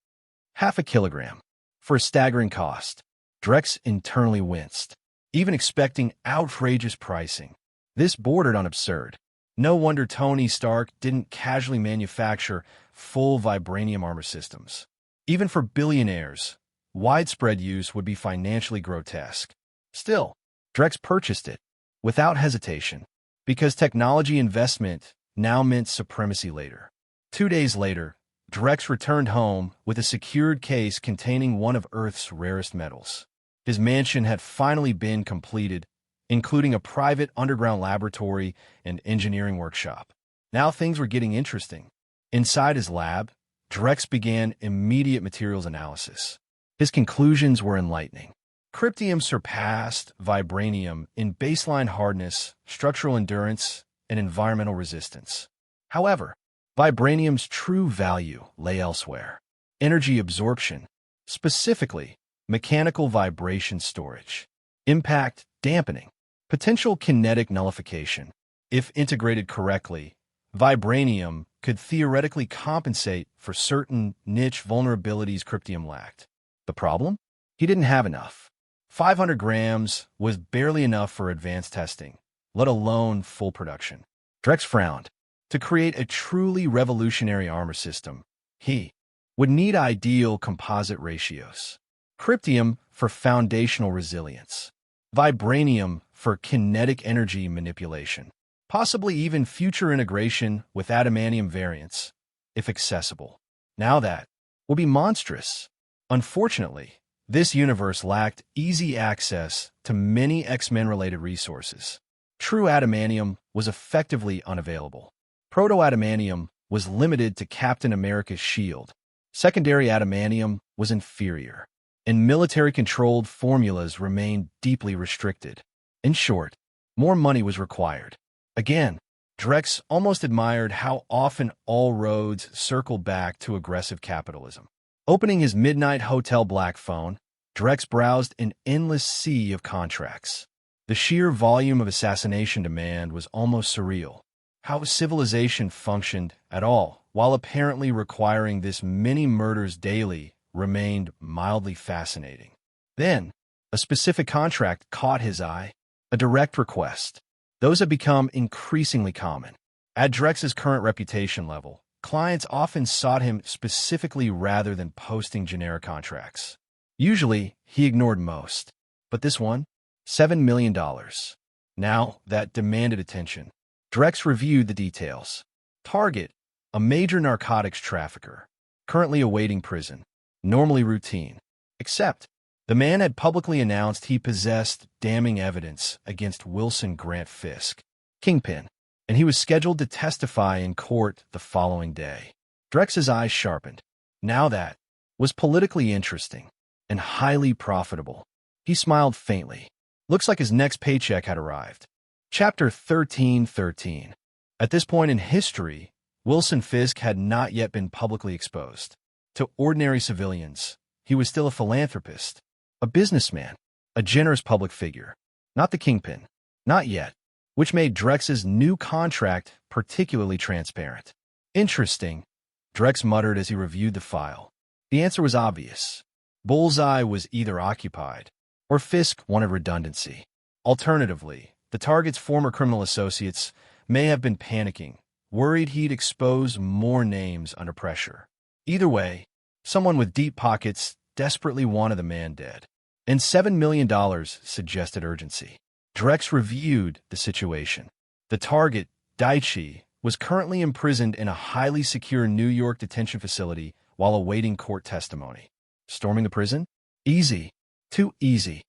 0.5 kilogram. For a staggering cost. Drex internally winced, even expecting outrageous pricing. This bordered on absurd. No wonder Tony Stark didn't casually manufacture full vibranium armor systems. Even for billionaires, widespread use would be financially grotesque. Still, Drex purchased it, without hesitation, because technology investment now meant supremacy later. 2 days later, Drex returned home with a secured case containing one of Earth's rarest metals. His mansion had finally been completed, including a private underground laboratory and engineering workshop. Now things were getting interesting. Inside his lab, Drex began immediate materials analysis. His conclusions were enlightening. Kryptium surpassed vibranium in baseline hardness, structural endurance, and environmental resistance. However, vibranium's true value lay elsewhere. Energy absorption. Specifically, mechanical vibration storage, impact dampening, potential kinetic nullification. If integrated correctly, vibranium could theoretically compensate for certain niche vulnerabilities Krypton lacked. The problem? He didn't have enough. 500 grams was barely enough for advanced testing, let alone full production. Drex frowned. To create a truly revolutionary armor system, he would need ideal composite ratios. Krypton for foundational resilience, vibranium for kinetic energy manipulation, possibly even future integration with adamantium variants, if accessible. Now that would be monstrous. Unfortunately, this universe lacked easy access to many X-Men-related resources. True adamantium was effectively unavailable. Proto-adamantium was limited to Captain America's shield. Secondary adamantium was inferior, and military-controlled formulas remained deeply restricted. In short, more money was required. Again, Drex almost admired how often all roads circled back to aggressive capitalism. Opening his Midnight Hotel black phone, Drex browsed an endless sea of contracts. The sheer volume of assassination demand was almost surreal. How civilization functioned at all, while apparently requiring this many murders daily, remained mildly fascinating. Then, a specific contract caught his eye, a direct request. Those have become increasingly common. At Drex's current reputation level, clients often sought him specifically rather than posting generic contracts. Usually, he ignored most. But this one? $7 million. Now, that demanded attention. Drex reviewed the details. Target, a major narcotics trafficker, currently awaiting prison. Normally routine. Except, the man had publicly announced he possessed damning evidence against Wilson Grant Fisk, Kingpin, and he was scheduled to testify in court the following day. Drex's eyes sharpened. Now that was politically interesting and highly profitable. He smiled faintly. Looks like his next paycheck had arrived. Chapter 1313. At this point in history, Wilson Fisk had not yet been publicly exposed. To ordinary civilians, he was still a philanthropist, a businessman, a generous public figure. Not the Kingpin. Not yet. Which made Drex's new contract particularly transparent. Interesting, Drex muttered as he reviewed the file. The answer was obvious. Bullseye was either occupied, or Fisk wanted redundancy. Alternatively, the target's former criminal associates may have been panicking, worried he'd expose more names under pressure. Either way, someone with deep pockets desperately wanted the man dead. And $7 million suggested urgency. Drex reviewed the situation. The target, Daichi, was currently imprisoned in a highly secure New York detention facility while awaiting court testimony. Storming the prison? Easy. Too easy.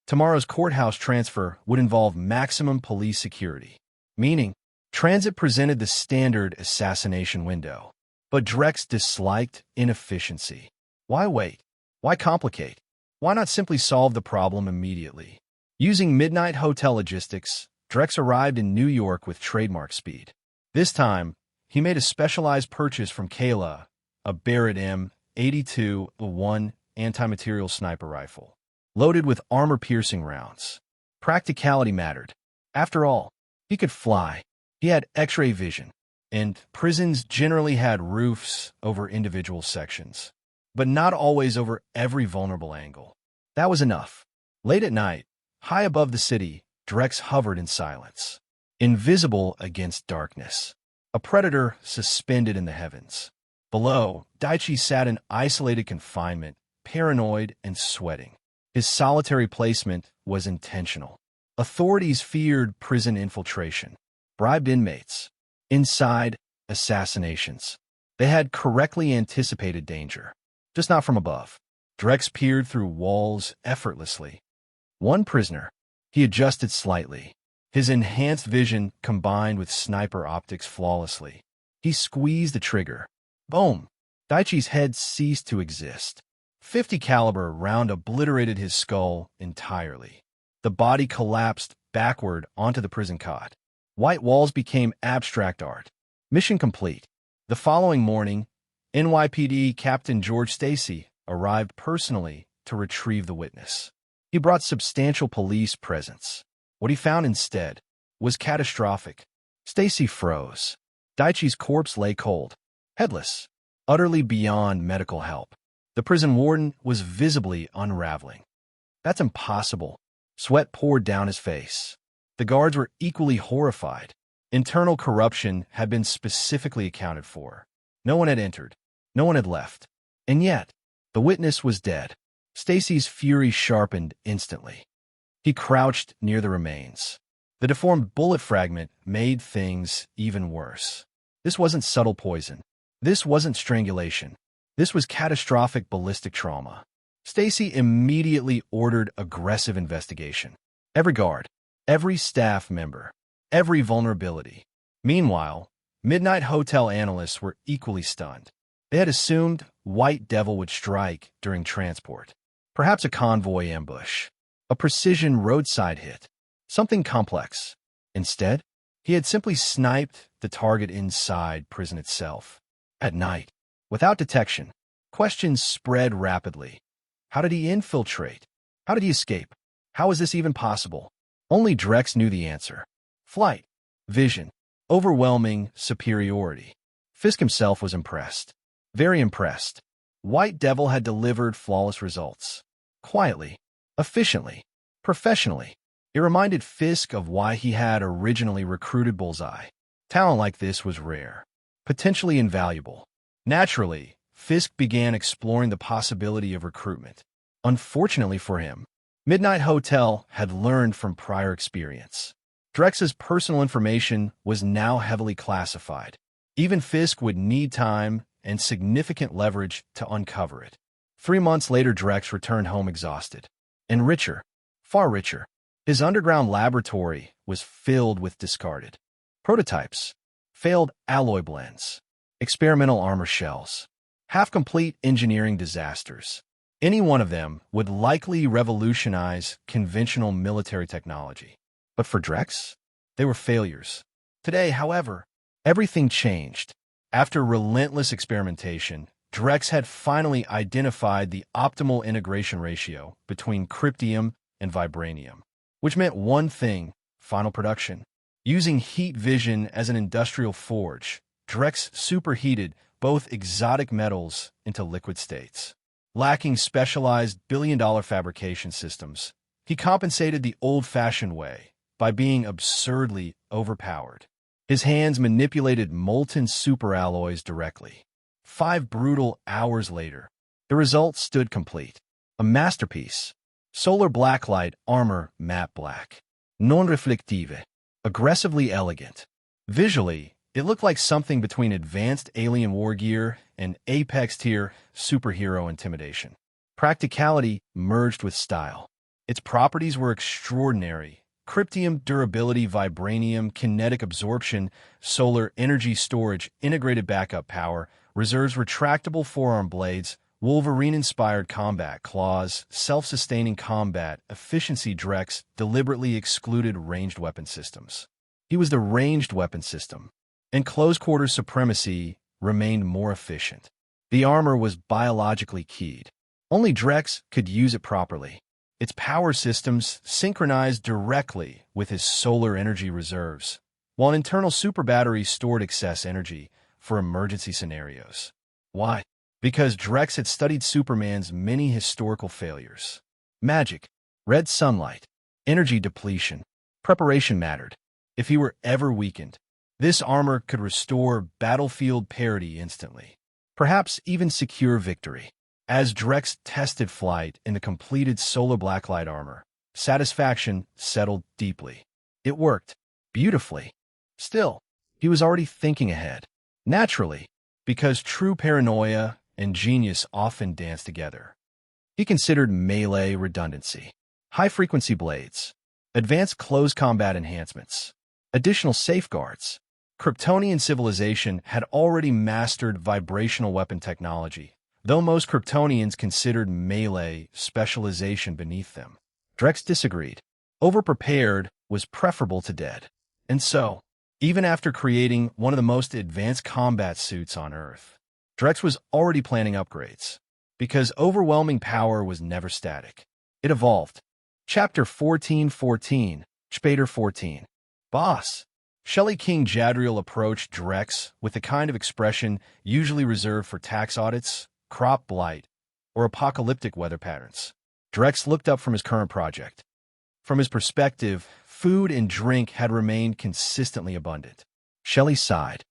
Tomorrow's courthouse transfer would involve maximum police security. Meaning, transit presented the standard assassination window. But Drex disliked inefficiency. Why wait? Why complicate? Why not simply solve the problem immediately? Using Midnight Hotel logistics, Drex arrived in New York with trademark speed. This time, he made a specialized purchase from Kayla, a Barrett M82-1 anti-material sniper rifle, loaded with armor-piercing rounds. Practicality mattered. After all, he could fly. He had X-ray vision, and prisons generally had roofs over individual sections, but not always over every vulnerable angle. That was enough. Late at night, high above the city, Drex hovered in silence, invisible against darkness. A predator suspended in the heavens. Below, Daichi sat in isolated confinement, paranoid and sweating. His solitary placement was intentional. Authorities feared prison infiltration, bribed inmates. Inside, assassinations. They had correctly anticipated danger, just not from above. Drex peered through walls effortlessly. One prisoner. He adjusted slightly, his enhanced vision combined with sniper optics flawlessly. He squeezed the trigger. Boom! Daichi's head ceased to exist. .50 caliber round obliterated his skull entirely. The body collapsed backward onto the prison cot. White walls became abstract art. Mission complete. The following morning, NYPD Captain George Stacy arrived personally to retrieve the witness. He brought substantial police presence. What he found instead was catastrophic. Stacy froze. Daichi's corpse lay cold, headless, utterly beyond medical help. The prison warden was visibly unraveling. That's impossible. Sweat poured down his face. The guards were equally horrified. Internal corruption had been specifically accounted for. No one had entered. No one had left. And yet, the witness was dead. Stacy's fury sharpened instantly. He crouched near the remains. The deformed bullet fragment made things even worse. This wasn't subtle poison. This wasn't strangulation. This was catastrophic ballistic trauma. Stacy immediately ordered aggressive investigation. Every guard, every staff member, every vulnerability. Meanwhile, Midnight Hotel analysts were equally stunned. They had assumed White Devil would strike during transport. Perhaps a convoy ambush. A precision roadside hit. Something complex. Instead, he had simply sniped the target inside prison itself. At night, without detection, questions spread rapidly. How did he infiltrate? How did he escape? How was this even possible? Only Drex knew the answer. Flight, vision, overwhelming superiority. Fisk himself was impressed. Very impressed. White Devil had delivered flawless results. Quietly, efficiently, professionally. It reminded Fisk of why he had originally recruited Bullseye. Talent like this was rare, potentially invaluable. Naturally, Fisk began exploring the possibility of recruitment. Unfortunately for him, Midnight Hotel had learned from prior experience. Drex's personal information was now heavily classified. Even Fisk would need time and significant leverage to uncover it. 3 months later, Drex returned home exhausted. And richer, far richer. His underground laboratory was filled with discarded prototypes, failed alloy blends, experimental armor shells, half-complete engineering disasters. Any one of them would likely revolutionize conventional military technology. But for Drex, they were failures. Today, however, everything changed. After relentless experimentation, Drex had finally identified the optimal integration ratio between kryptium and vibranium, which meant one thing: final production. Using heat vision as an industrial forge, Drex superheated both exotic metals into liquid states. Lacking specialized billion-dollar fabrication systems, he compensated the old-fashioned way by being absurdly overpowered. His hands manipulated molten superalloys directly. 5 brutal hours later, the result stood complete. A masterpiece. Solar blacklight armor matte black. Non-reflective. Aggressively elegant. Visually, it looked like something between advanced alien war gear and Apex-tier superhero intimidation. Practicality merged with style. Its properties were extraordinary. Kryptium durability, vibranium, kinetic absorption, solar energy storage, integrated backup power, reserves retractable forearm blades, Wolverine-inspired combat claws, self-sustaining combat, efficiency. Drex deliberately excluded ranged weapon systems. He was the ranged weapon system, and close-quarter supremacy remained more efficient. The armor was biologically keyed. Only Drex could use it properly. Its power systems synchronized directly with his solar energy reserves, while an internal super battery stored excess energy for emergency scenarios. Why? Because Drex had studied Superman's many historical failures. Magic, red sunlight, energy depletion, preparation mattered. If he were ever weakened, this armor could restore battlefield parity instantly, perhaps even secure victory. As Drex tested flight in the completed solar blacklight armor, satisfaction settled deeply. It worked beautifully. Still, he was already thinking ahead. Naturally, because true paranoia and genius often dance together. He considered melee redundancy, high-frequency blades, advanced close combat enhancements, additional safeguards. Kryptonian civilization had already mastered vibrational weapon technology, though most Kryptonians considered melee specialization beneath them. Drex disagreed. Overprepared was preferable to dead. And so, even after creating one of the most advanced combat suits on Earth, Drex was already planning upgrades. because overwhelming power was never static. It evolved. Chapter 14:14, Später 14. Boss. Shelley King Jadriel approached Drex with the kind of expression usually reserved for tax audits, crop blight, or apocalyptic weather patterns. Drex looked up from his current project. From his perspective, food and drink had remained consistently abundant. Shelley sighed.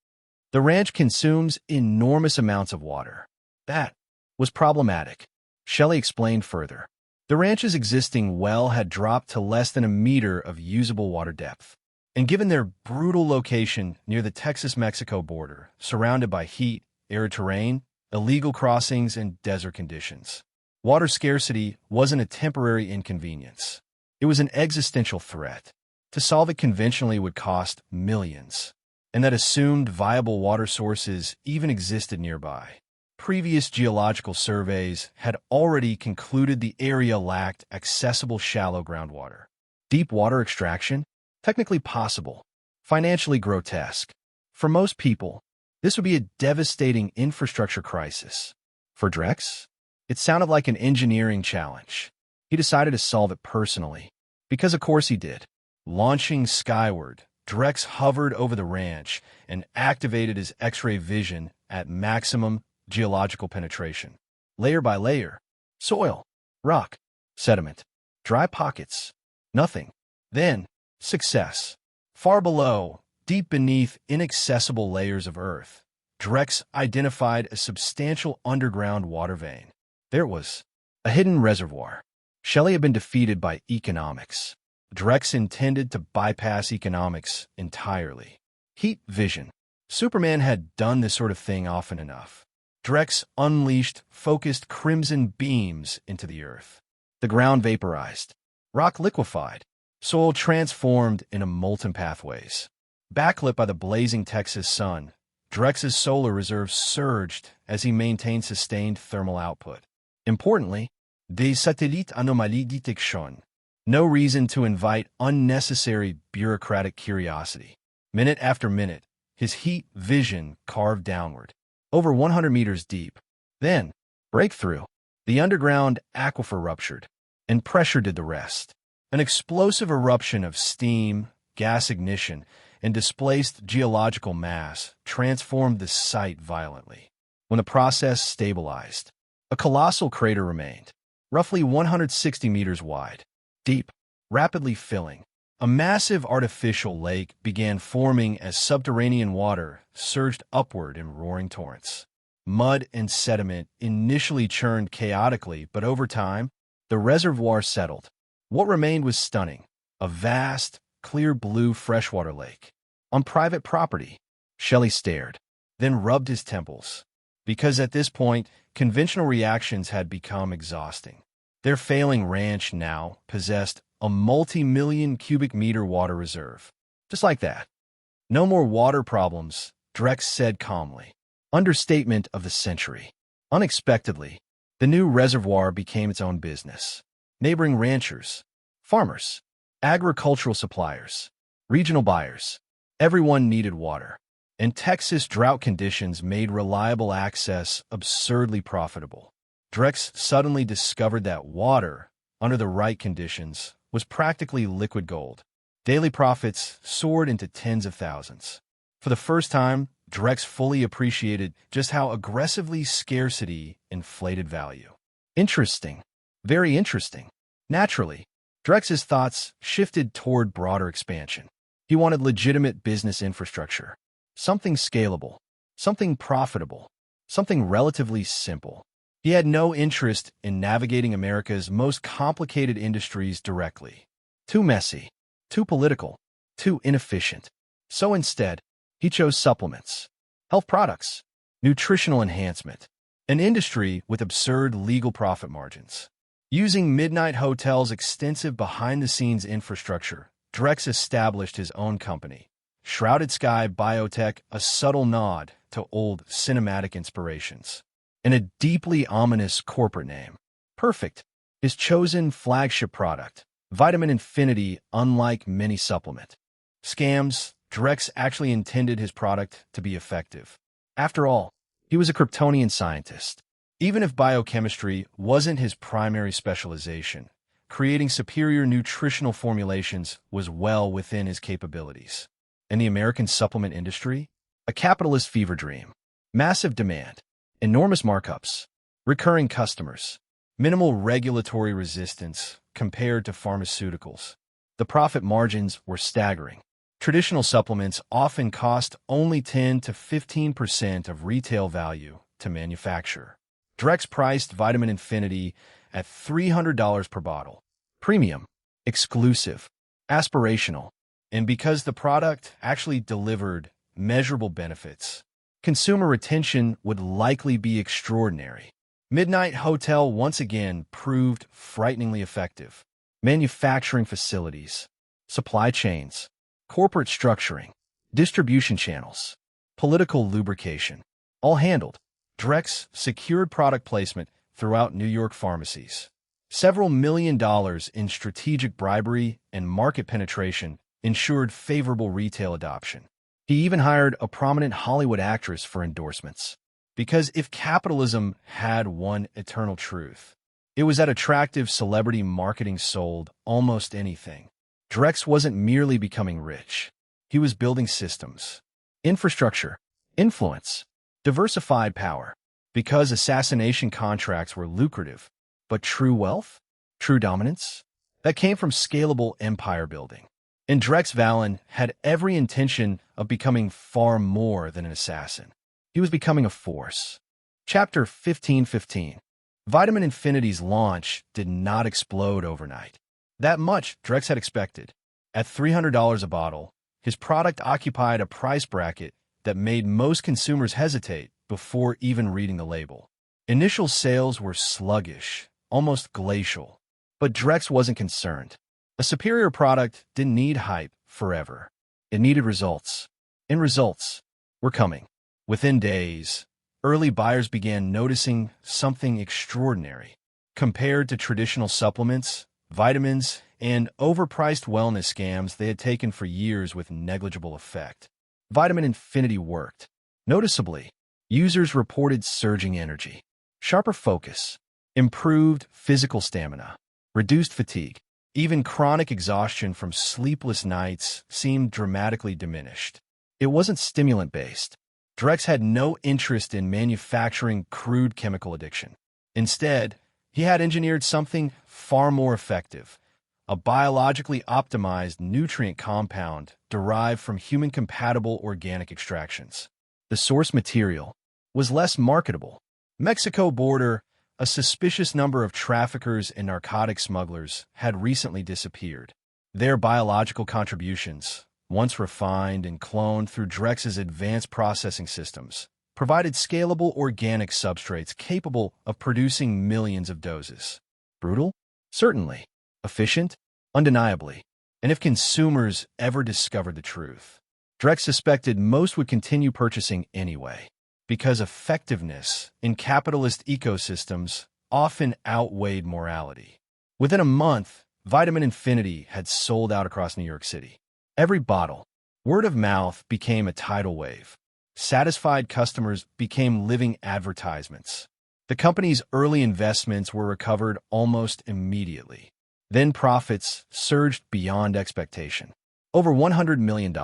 The ranch consumes enormous amounts of water. That was problematic. Shelley explained further. The ranch's existing well had dropped to less than a meter of usable water depth. And given their brutal location near the Texas-Mexico border, surrounded by heat, arid terrain, illegal crossings, and desert conditions, water scarcity wasn't a temporary inconvenience. It was an existential threat. To solve it conventionally would cost millions, and that assumed viable water sources even existed nearby. Previous geological surveys had already concluded the area lacked accessible shallow groundwater. Deep water extraction? Technically possible. Financially grotesque. For most people, this would be a devastating infrastructure crisis. For Drex, it sounded like an engineering challenge. He decided to solve it personally. Because of course he did. Launching skyward, Drex hovered over the ranch and activated his X-ray vision at maximum geological penetration. Layer by layer, soil, rock, sediment, dry pockets, nothing. Then, success. Far below, deep beneath inaccessible layers of earth, Drex identified a substantial underground water vein. There it was, a hidden reservoir. Shelley had been defeated by economics. Drex intended to bypass economics entirely. Heat vision. Superman had done this sort of thing often enough. Drex unleashed focused crimson beams into the earth. The ground vaporized. Rock liquefied. Soil transformed into molten pathways. Backlit by the blazing Texas sun, Drex's solar reserves surged as he maintained sustained thermal output. Importantly, des satellites anomalie detection. No reason to invite unnecessary bureaucratic curiosity. Minute after minute, his heat vision carved downward, over 100 meters deep. Then, breakthrough. The underground aquifer ruptured, and pressure did the rest. An explosive eruption of steam, gas ignition, and displaced geological mass transformed the site violently. When the process stabilized, a colossal crater remained, roughly 160 meters wide, deep, rapidly filling. A massive artificial lake began forming as subterranean water surged upward in roaring torrents. Mud and sediment initially churned chaotically, but over time, the reservoir settled. What remained was stunning, a vast, clear blue freshwater lake. On private property, Shelley stared, then rubbed his temples, because at this point, conventional reactions had become exhausting. Their failing ranch now possessed a multi-million cubic meter water reserve. Just like that. No more water problems, Drex said calmly. Understatement of the century. Unexpectedly, the new reservoir became its own business. Neighboring ranchers, farmers, agricultural suppliers, regional buyers, everyone needed water. And Texas drought conditions made reliable access absurdly profitable. Drex suddenly discovered that water, under the right conditions, was practically liquid gold. Daily profits soared into tens of thousands. For the first time, Drex fully appreciated just how aggressively scarcity inflated value. Interesting. Very interesting. Naturally, Drex's thoughts shifted toward broader expansion. He wanted legitimate business infrastructure. Something scalable. Something profitable. Something relatively simple. He had no interest in navigating America's most complicated industries directly. Too messy, too political, too inefficient. So instead, he chose supplements, health products, nutritional enhancement, an industry with absurd legal profit margins. Using Midnight Hotel's extensive behind-the-scenes infrastructure, Drex established his own company, Shrouded Sky Biotech, a subtle nod to old cinematic inspirations. And a deeply ominous corporate name. Perfect. His chosen flagship product, Vitamin Infinity, unlike many supplement scams, Drex actually intended his product to be effective. After all, he was a Kryptonian scientist. Even if biochemistry wasn't his primary specialization, creating superior nutritional formulations was well within his capabilities. In the American supplement industry, a capitalist fever dream. Massive demand, enormous markups, recurring customers, minimal regulatory resistance compared to pharmaceuticals. The profit margins were staggering. Traditional supplements often cost only 10 to 15% of retail value to manufacture. Drex priced Vitamin Infinity at $300 per bottle. Premium, exclusive, aspirational, and because the product actually delivered measurable benefits, consumer retention would likely be extraordinary. Midnight Hotel once again proved frighteningly effective. Manufacturing facilities, supply chains, corporate structuring, distribution channels, political lubrication, all handled. Drex secured product placement throughout New York pharmacies. Several $1 million in strategic bribery and market penetration ensured favorable retail adoption. He even hired a prominent Hollywood actress for endorsements. Because if capitalism had one eternal truth, it was that attractive celebrity marketing sold almost anything. Drex wasn't merely becoming rich. He was building systems, infrastructure, influence, diversified power. Because assassination contracts were lucrative, but true wealth, true dominance, that came from scalable empire building. And Drex Valen had every intention of becoming far more than an assassin. He was becoming a force. Chapter 1515. Vitamin Infinity's launch did not explode overnight. That much Drex had expected. At $300 a bottle, his product occupied a price bracket that made most consumers hesitate before even reading the label. Initial sales were sluggish, almost glacial. But Drex wasn't concerned. A superior product didn't need hype forever. It needed results. And results were coming. Within days, early buyers began noticing something extraordinary. Compared to traditional supplements, vitamins, and overpriced wellness scams they had taken for years with negligible effect, Vitamin Infinity worked. Noticeably, users reported surging energy, sharper focus, improved physical stamina, reduced fatigue. Even chronic exhaustion from sleepless nights seemed dramatically diminished. It wasn't stimulant-based. Drex had no interest in manufacturing crude chemical addiction. Instead, he had engineered something far more effective, a biologically optimized nutrient compound derived from human-compatible organic extractions. The source material was less marketable. Mexico border, a suspicious number of traffickers and narcotic smugglers had recently disappeared. Their biological contributions, once refined and cloned through Drex's advanced processing systems, provided scalable organic substrates capable of producing millions of doses. Brutal? Certainly. Efficient? Undeniably. And if consumers ever discovered the truth, Drex suspected most would continue purchasing anyway, because effectiveness in capitalist ecosystems often outweighed morality. Within a month, Vitamin Infinity had sold out across New York City. Every bottle, word of mouth became a tidal wave. Satisfied customers became living advertisements. The company's early investments were recovered almost immediately. Then profits surged beyond expectation. Over $100 million.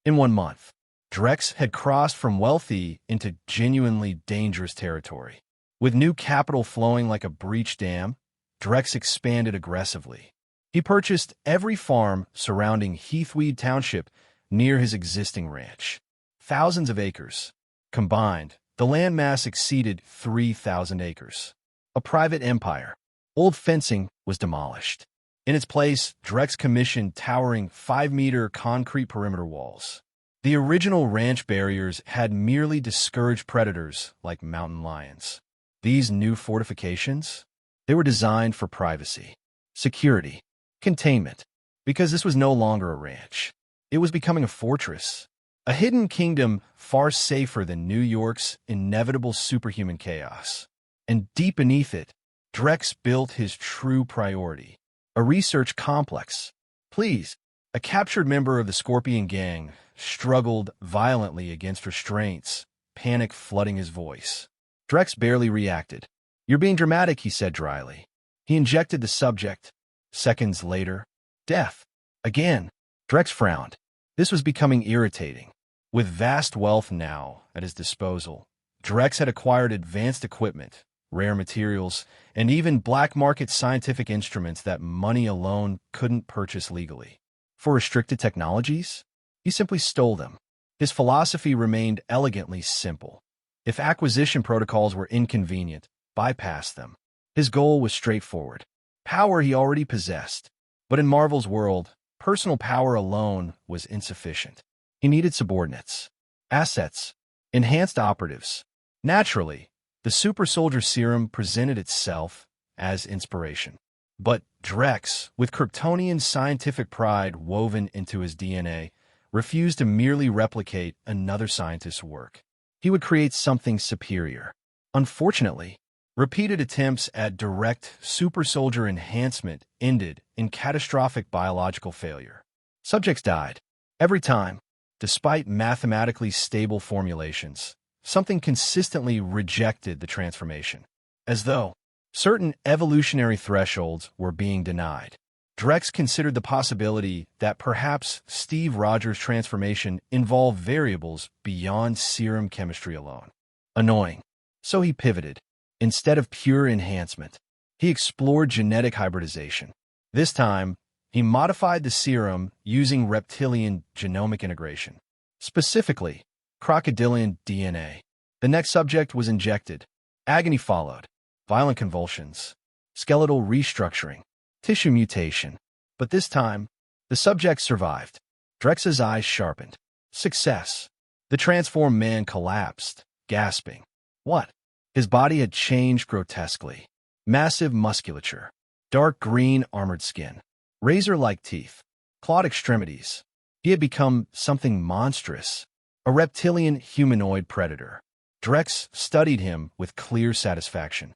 In 1 month, Drex had crossed from wealthy into genuinely dangerous territory. With new capital flowing like a breached dam, Drex expanded aggressively. He purchased every farm surrounding Heathweed Township near his existing ranch. Thousands of acres. Combined, the landmass exceeded 3,000 acres. A private empire. Old fencing was demolished. In its place, Drex commissioned towering 5-meter concrete perimeter walls. The original ranch barriers had merely discouraged predators like mountain lions. These new fortifications? They were designed for privacy, security, containment, because this was no longer a ranch. It was becoming a fortress, a hidden kingdom far safer than New York's inevitable superhuman chaos. And deep beneath it, Drex built his true priority, a research complex. Please, a captured member of the Scorpion Gang struggled violently against restraints, panic flooding his voice. Drex barely reacted. "You're being dramatic," he said dryly. He injected the subject. Seconds later, death. Again. Drex frowned. This was becoming irritating. With vast wealth now at his disposal, Drex had acquired advanced equipment, rare materials, and even black market scientific instruments that money alone couldn't purchase legally. For restricted technologies, he simply stole them. His philosophy remained elegantly simple. If acquisition protocols were inconvenient, bypass them. His goal was straightforward. Power he already possessed. But in Marvel's world, personal power alone was insufficient. He needed subordinates, assets, enhanced operatives. Naturally, the super soldier serum presented itself as inspiration. But Drex, with Kryptonian scientific pride woven into his DNA, refused to merely replicate another scientist's work. He would create something superior. Unfortunately, repeated attempts at direct super soldier enhancement ended in catastrophic biological failure. Subjects died. Every time, despite mathematically stable formulations, something consistently rejected the transformation, as though certain evolutionary thresholds were being denied. Drex considered the possibility that perhaps Steve Rogers' transformation involved variables beyond serum chemistry alone. Annoying. So he pivoted. Instead of pure enhancement, he explored genetic hybridization. This time, he modified the serum using reptilian genomic integration, specifically crocodilian DNA. The next subject was injected. Agony followed. Violent convulsions, skeletal restructuring, tissue mutation. But this time, the subject survived. Drex's eyes sharpened. Success. The transformed man collapsed, gasping. What? His body had changed grotesquely. Massive musculature, dark green armored skin, razor-like teeth, clawed extremities. He had become something monstrous, a reptilian humanoid predator. Drex studied him with clear satisfaction.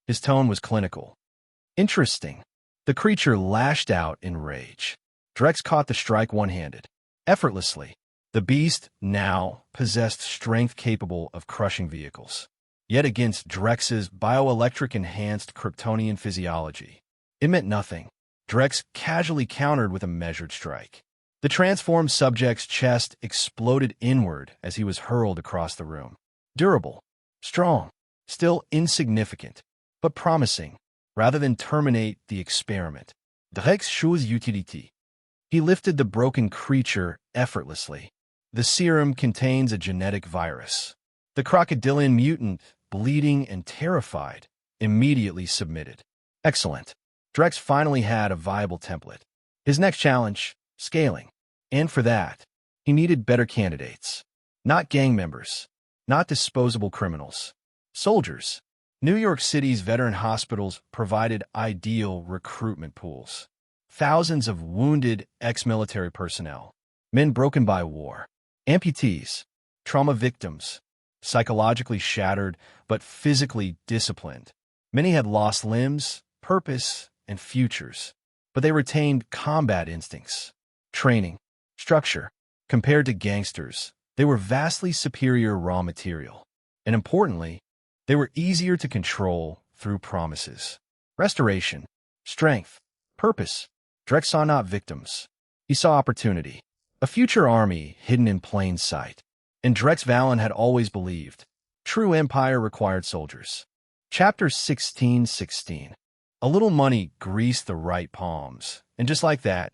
His tone was clinical. Interesting. The creature lashed out in rage. Drex caught the strike one-handed. Effortlessly, the beast now possessed strength capable of crushing vehicles. Yet against Drex's bioelectric-enhanced Kryptonian physiology, it meant nothing. Drex casually countered with a measured strike. The transformed subject's chest exploded inward as he was hurled across the room. Durable, strong, still insignificant, but promising. Rather than terminate the experiment, Drex chose utility. He lifted the broken creature effortlessly. The serum contains a genetic virus. The crocodilian mutant, bleeding and terrified, immediately submitted. Excellent. Drex finally had a viable template. His next challenge, scaling. And for that, he needed better candidates. Not gang members. Not disposable criminals. Soldiers. New York City's veteran hospitals provided ideal recruitment pools. Thousands of wounded ex-military personnel, men broken by war, amputees, trauma victims, psychologically shattered but physically disciplined. Many had lost limbs, purpose, and futures, but they retained combat instincts, training, structure. Compared to gangsters, they were vastly superior raw material. And importantly, they were easier to control through promises. Restoration, strength, purpose. Drex saw not victims. He saw opportunity. A future army hidden in plain sight. And Drex Valen had always believed. True empire required soldiers. Chapter 16:16. A little money greased the right palms. And just like that,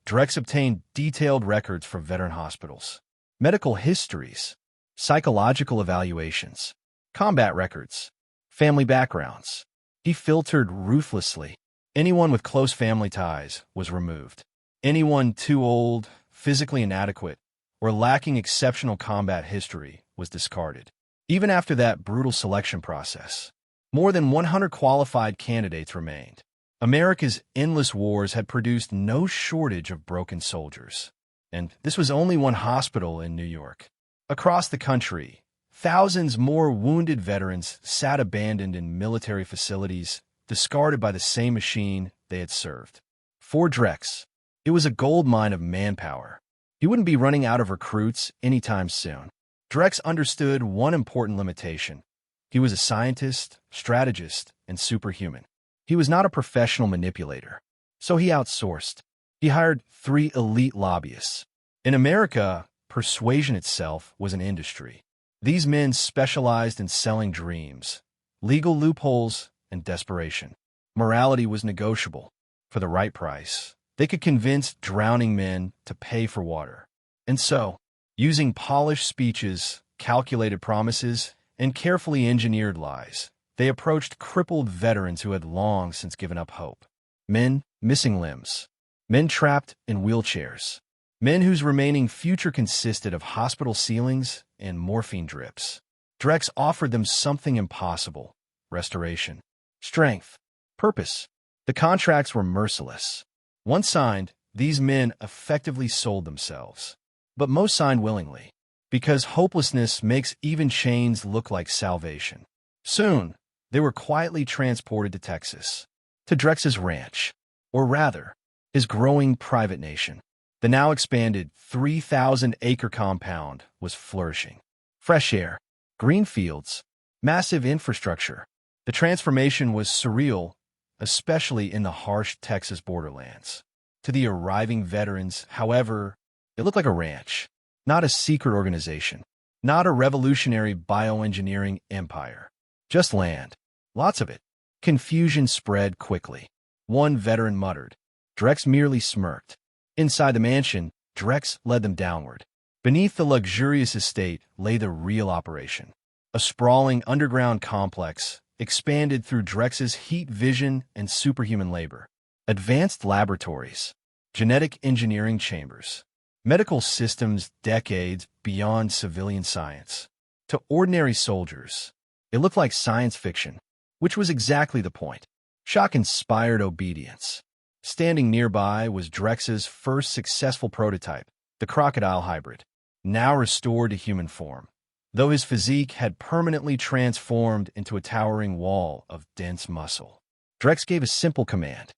Drex obtained detailed records from veteran hospitals. Medical histories. Psychological evaluations. Combat records, family backgrounds. He filtered ruthlessly. Anyone with close family ties was removed. Anyone too old, physically inadequate, or lacking exceptional combat history was discarded. Even after that brutal selection process, more than 100 qualified candidates remained. America's endless wars had produced no shortage of broken soldiers. And this was only one hospital in New York. Across the country, thousands more wounded veterans sat abandoned in military facilities, discarded by the same machine they had served. For Drex, it was a gold mine of manpower. He wouldn't be running out of recruits anytime soon. Drex understood one important limitation. He was a scientist, strategist, and superhuman. He was not a professional manipulator, so he outsourced. He hired 3 elite lobbyists. In America, persuasion itself was an industry. These men specialized in selling dreams, legal loopholes, and desperation. Morality was negotiable. For the right price, they could convince drowning men to pay for water. And so, using polished speeches, calculated promises, and carefully engineered lies, they approached crippled veterans who had long since given up hope. Men missing limbs, men trapped in wheelchairs, men whose remaining future consisted of hospital ceilings and morphine drips. Drex offered them something impossible: restoration, strength, purpose. The contracts were merciless. Once signed, these men effectively sold themselves. But most signed willingly, because hopelessness makes even chains look like salvation. Soon, they were quietly transported to Texas, to Drex's ranch, or rather, his growing private nation. The now expanded 3,000-acre compound was flourishing. Fresh air, green fields, massive infrastructure. The transformation was surreal, especially in the harsh Texas borderlands. To the arriving veterans, however, it looked like a ranch, not a secret organization, not a revolutionary bioengineering empire. Just land. Lots of it. Confusion spread quickly. One veteran muttered. Drex merely smirked. Inside the mansion, Drex led them downward. Beneath the luxurious estate lay the real operation. A sprawling underground complex, expanded through Drex's heat vision and superhuman labor. Advanced laboratories, genetic engineering chambers, medical systems decades beyond civilian science. To ordinary soldiers, it looked like science fiction, which was exactly the point. Shock-inspired obedience. Standing nearby was Drex's first successful prototype, the crocodile hybrid, now restored to human form, though his physique had permanently transformed into a towering wall of dense muscle. Drex gave a simple command.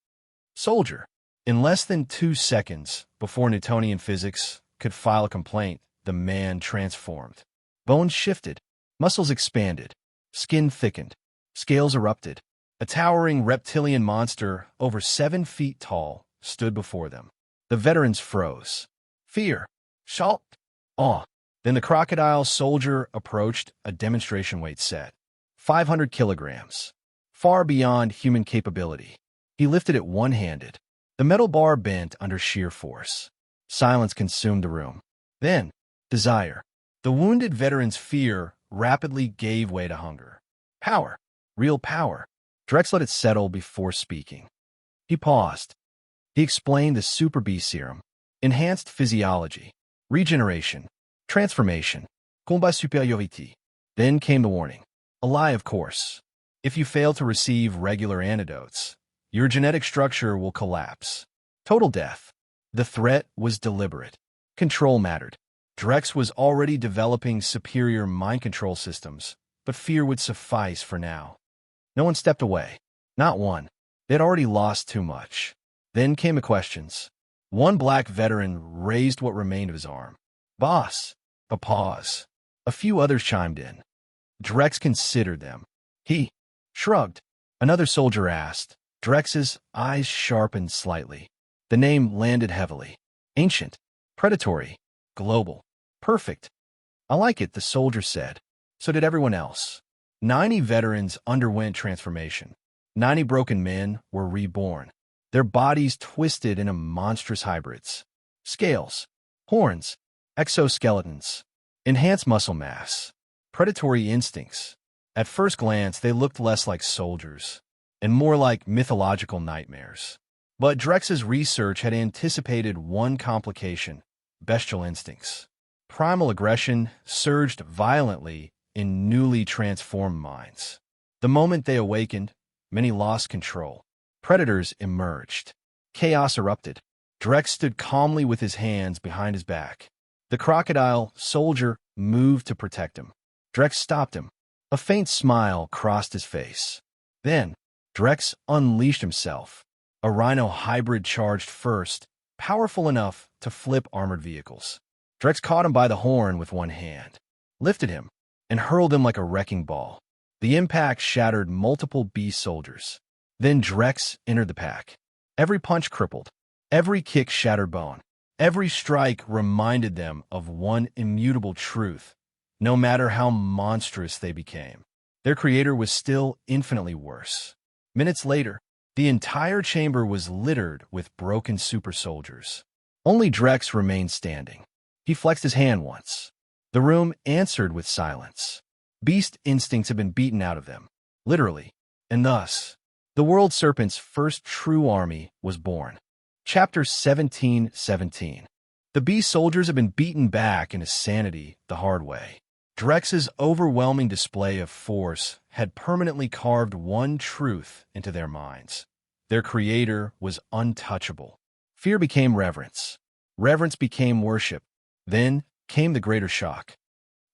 Soldier. In less than 2 seconds, before Newtonian physics could file a complaint, the man transformed. Bones shifted, muscles expanded, skin thickened, scales erupted. A towering reptilian monster, over 7 feet tall, stood before them. The veterans froze. Fear, shock, awe. Then the crocodile soldier approached, a demonstration weight set. 500 kilograms. Far beyond human capability. He lifted it one-handed. The metal bar bent under sheer force. Silence consumed the room. Then, desire. The wounded veteran's fear rapidly gave way to hunger. Power. Real power. Drex let it settle before speaking. He paused. He explained the Super B serum. Enhanced physiology. Regeneration. Transformation. Combat superiority. Then came the warning. A lie, of course. If you fail to receive regular antidotes, your genetic structure will collapse. Total death. The threat was deliberate. Control mattered. Drex was already developing superior mind control systems, but fear would suffice for now. No one stepped away. Not one. They had already lost too much. Then came the questions. One black veteran raised what remained of his arm. Boss. A pause. A few others chimed in. Drex considered them. He shrugged. Another soldier asked. Drex's eyes sharpened slightly. The name landed heavily. Ancient. Predatory. Global. Perfect. I like it, the soldier said. So did everyone else. 90 veterans underwent transformation. 90 broken men were reborn. Their bodies twisted into monstrous hybrids. Scales, horns, exoskeletons, enhanced muscle mass, predatory instincts. At first glance, they looked less like soldiers and more like mythological nightmares. But Drex's research had anticipated one complication: bestial instincts. Primal aggression surged violently in newly transformed minds. The moment they awakened, many lost control. Predators emerged. Chaos erupted. Drex stood calmly with his hands behind his back. The crocodile soldier moved to protect him. Drex stopped him. A faint smile crossed his face. Then, Drex unleashed himself. A rhino hybrid charged first, powerful enough to flip armored vehicles. Drex caught him by the horn with one hand, lifted him, and hurled him like a wrecking ball. The impact shattered multiple beast soldiers. Then Drex entered the pack. Every punch crippled. Every kick shattered bone. Every strike reminded them of one immutable truth. No matter how monstrous they became, their creator was still infinitely worse. Minutes later, the entire chamber was littered with broken super soldiers. Only Drex remained standing. He flexed his hand once. The room answered with silence. Beast instincts had been beaten out of them, literally, and thus, the World Serpent's first true army was born. Chapter 17:17. The beast soldiers had been beaten back into sanity the hard way. Drex's overwhelming display of force had permanently carved one truth into their minds. Their creator was untouchable. Fear became reverence. Reverence became worship. Then came the greater shock.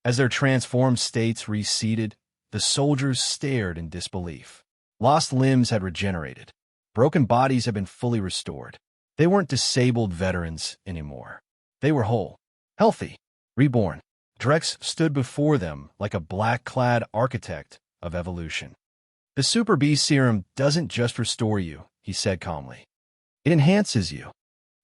As their transformed states receded, the soldiers stared in disbelief. Lost limbs had regenerated. Broken bodies had been fully restored. They weren't disabled veterans anymore. They were whole, healthy, reborn. Drex stood before them like a black-clad architect of evolution. The Super Beast Serum doesn't just restore you, he said calmly. It enhances you.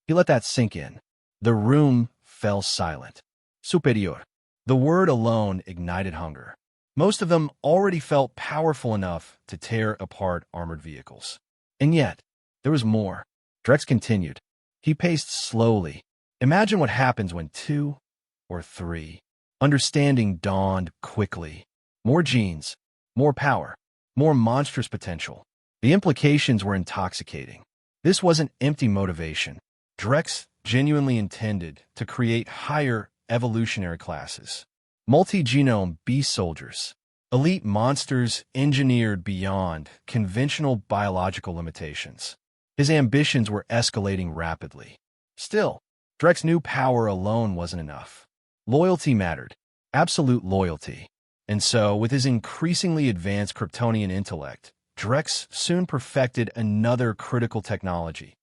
He let that sink in. The room fell silent. Superior. The word alone ignited hunger. Most of them already felt powerful enough to tear apart armored vehicles. And yet, there was more. Drex continued. He paced slowly. Imagine what happens when 2 or 3. Understanding dawned quickly. More genes, more power, more monstrous potential. The implications were intoxicating. This wasn't empty motivation. Drex genuinely intended to create higher evolutionary classes. Multi-genome beast soldiers. Elite monsters engineered beyond conventional biological limitations. His ambitions were escalating rapidly. Still, Drex knew power alone wasn't enough. Loyalty mattered. Absolute loyalty. And so, with his increasingly advanced Kryptonian intellect, Drex soon perfected another critical technology: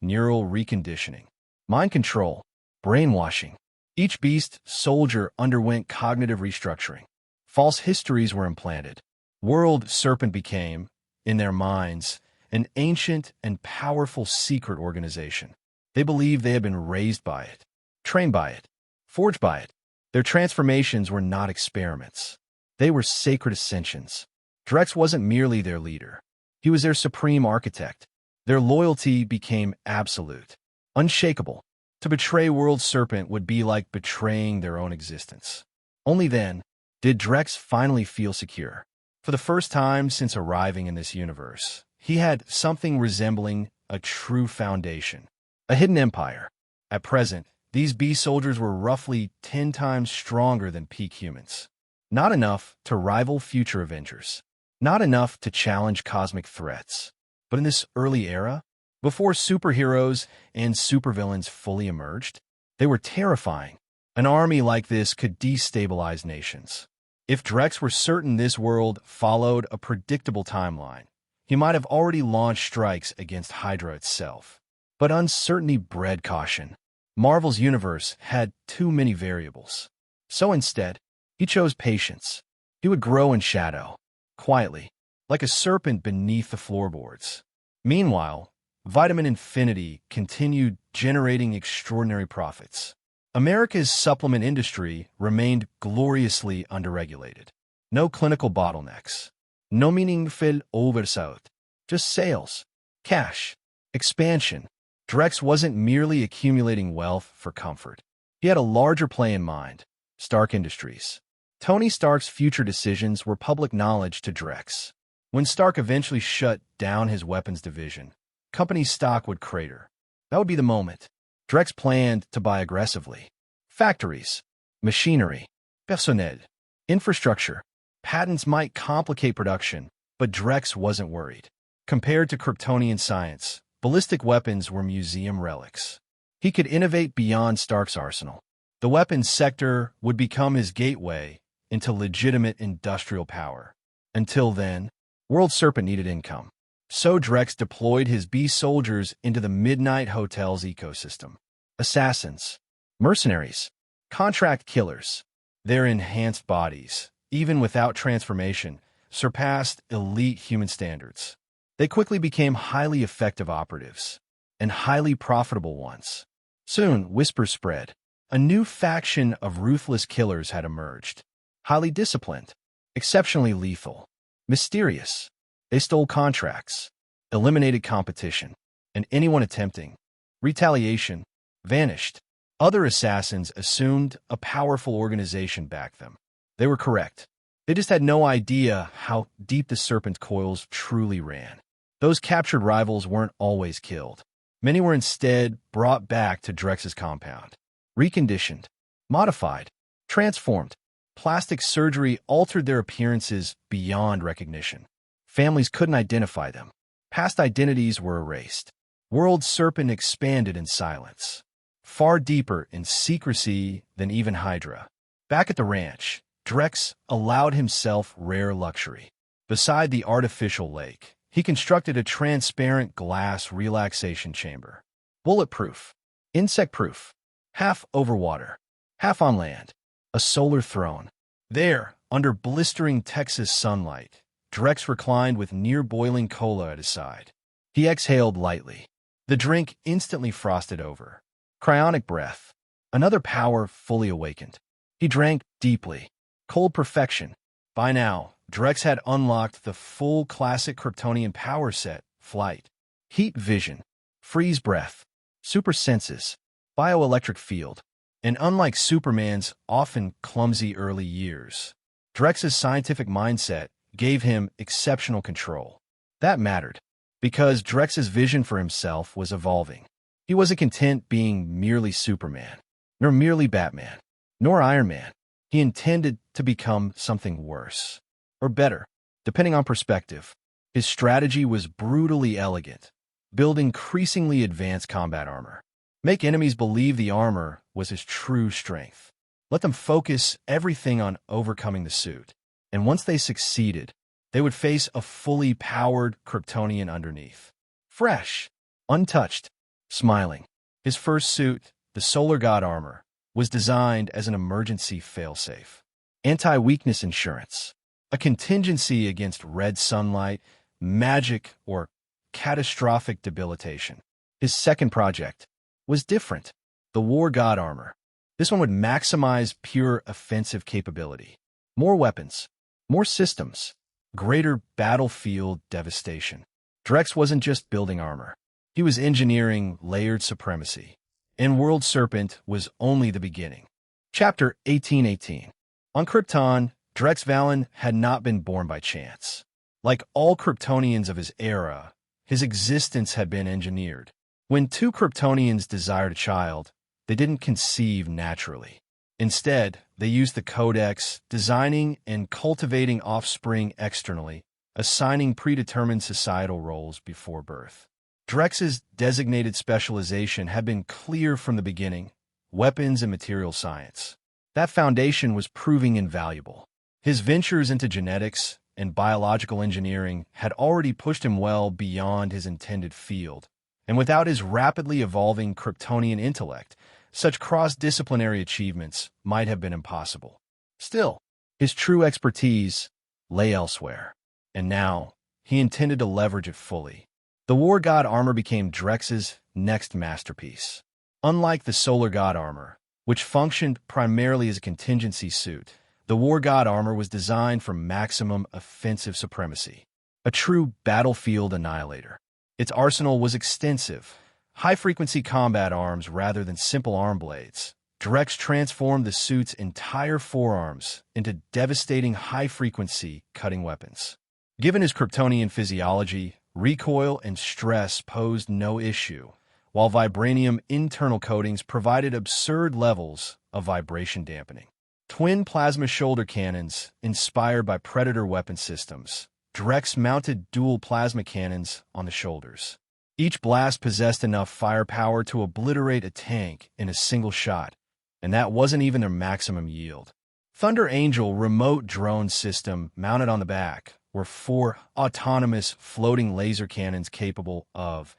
neural reconditioning. Mind control. Brainwashing. Each beast soldier underwent cognitive restructuring. False histories were implanted. World Serpent became, in their minds, an ancient and powerful secret organization. They believed they had been raised by it, trained by it, forged by it. Their transformations were not experiments. They were sacred ascensions. Drex wasn't merely their leader. He was their supreme architect. Their loyalty became absolute, unshakable. To betray World Serpent would be like betraying their own existence. Only then did Drex finally feel secure. For the first time since arriving in this universe, he had something resembling a true foundation, a hidden empire. At present, these beast soldiers were roughly 10 times stronger than peak humans. Not enough to rival future Avengers. Not enough to challenge cosmic threats. But in this early era, before superheroes and supervillains fully emerged, they were terrifying. An army like this could destabilize nations. If Drex were certain this world followed a predictable timeline, he might have already launched strikes against Hydra itself. But uncertainty bred caution. Marvel's universe had too many variables. So instead, he chose patience. He would grow in shadow, quietly, like a serpent beneath the floorboards. Meanwhile, Vitamin Infinity continued generating extraordinary profits. America's supplement industry remained gloriously underregulated. No clinical bottlenecks. No meaningful oversight. Just sales, cash, expansion. Drex wasn't merely accumulating wealth for comfort. He had a larger play in mind: Stark Industries. Tony Stark's future decisions were public knowledge to Drex. When Stark eventually shut down his weapons division, company's stock would crater. That would be the moment. Drex planned to buy aggressively. Factories, machinery, personnel, infrastructure. Patents might complicate production, but Drex wasn't worried. Compared to Kryptonian science, ballistic weapons were museum relics. He could innovate beyond Stark's arsenal. The weapons sector would become his gateway into legitimate industrial power. Until then, World Serpent needed income. So Drex deployed his beast soldiers into the Midnight Hotel's ecosystem. Assassins, mercenaries, contract killers. Their enhanced bodies, even without transformation, surpassed elite human standards. They quickly became highly effective operatives, and highly profitable ones. Soon, whispers spread. A new faction of ruthless killers had emerged. Highly disciplined, exceptionally lethal, mysterious. They stole contracts, eliminated competition, and anyone attempting retaliation vanished. Other assassins assumed a powerful organization backed them. They were correct. They just had no idea how deep the serpent coils truly ran. Those captured rivals weren't always killed. Many were instead brought back to Drex's compound. Reconditioned, modified, transformed. Plastic surgery altered their appearances beyond recognition. Families couldn't identify them. Past identities were erased. World Serpent expanded in silence, far deeper in secrecy than even Hydra. Back at the ranch, Drex allowed himself rare luxury. Beside the artificial lake, he constructed a transparent glass relaxation chamber. Bulletproof, insect-proof, half over water, half on land. A solar throne. There, under blistering Texas sunlight, Drex reclined with near-boiling cola at his side. He exhaled lightly. The drink instantly frosted over. Cryonic breath. Another power fully awakened. He drank deeply. Cold perfection. By now, Drex had unlocked the full classic Kryptonian power set: flight, heat vision, freeze breath, super senses, bioelectric field, and unlike Superman's often clumsy early years, Drex's scientific mindset gave him exceptional control. That mattered, because Drex's vision for himself was evolving. He wasn't content being merely Superman, nor merely Batman, nor Iron Man. He intended to become something worse, or better, depending on perspective. His strategy was brutally elegant: build increasingly advanced combat armor. Make enemies believe the armor was his true strength. Let them focus everything on overcoming the suit. And once they succeeded, they would face a fully powered Kryptonian underneath. Fresh, untouched, smiling. His first suit, the Solar God armor, was designed as an emergency failsafe. Anti-weakness insurance. A contingency against red sunlight, magic, or catastrophic debilitation. His second project was different. The War God armor. This one would maximize pure offensive capability. More weapons, more systems, greater battlefield devastation. Drex wasn't just building armor. He was engineering layered supremacy. And World Serpent was only the beginning. Chapter 1818. On Krypton, Drex Valen had not been born by chance. Like all Kryptonians of his era, his existence had been engineered. When two Kryptonians desired a child, they didn't conceive naturally. Instead, they used the Codex, designing and cultivating offspring externally, assigning predetermined societal roles before birth. Drex's designated specialization had been clear from the beginning: weapons and material science. That foundation was proving invaluable. His ventures into genetics and biological engineering had already pushed him well beyond his intended field, and without his rapidly evolving Kryptonian intellect, such cross-disciplinary achievements might have been impossible. Still, his true expertise lay elsewhere, and now he intended to leverage it fully. The War God armor became Drex's next masterpiece. Unlike the Solar God armor, which functioned primarily as a contingency suit, the War God armor was designed for maximum offensive supremacy, a true battlefield annihilator. Its arsenal was extensive, high-frequency combat arms rather than simple arm blades. Drex transformed the suit's entire forearms into devastating high-frequency cutting weapons. Given his Kryptonian physiology, recoil and stress posed no issue, while vibranium internal coatings provided absurd levels of vibration dampening. Twin plasma shoulder cannons, inspired by Predator weapon systems, Drex mounted dual plasma cannons on the shoulders. Each blast possessed enough firepower to obliterate a tank in a single shot, and that wasn't even their maximum yield. Thunder Angel remote drone system mounted on the back were 4 autonomous floating laser cannons capable of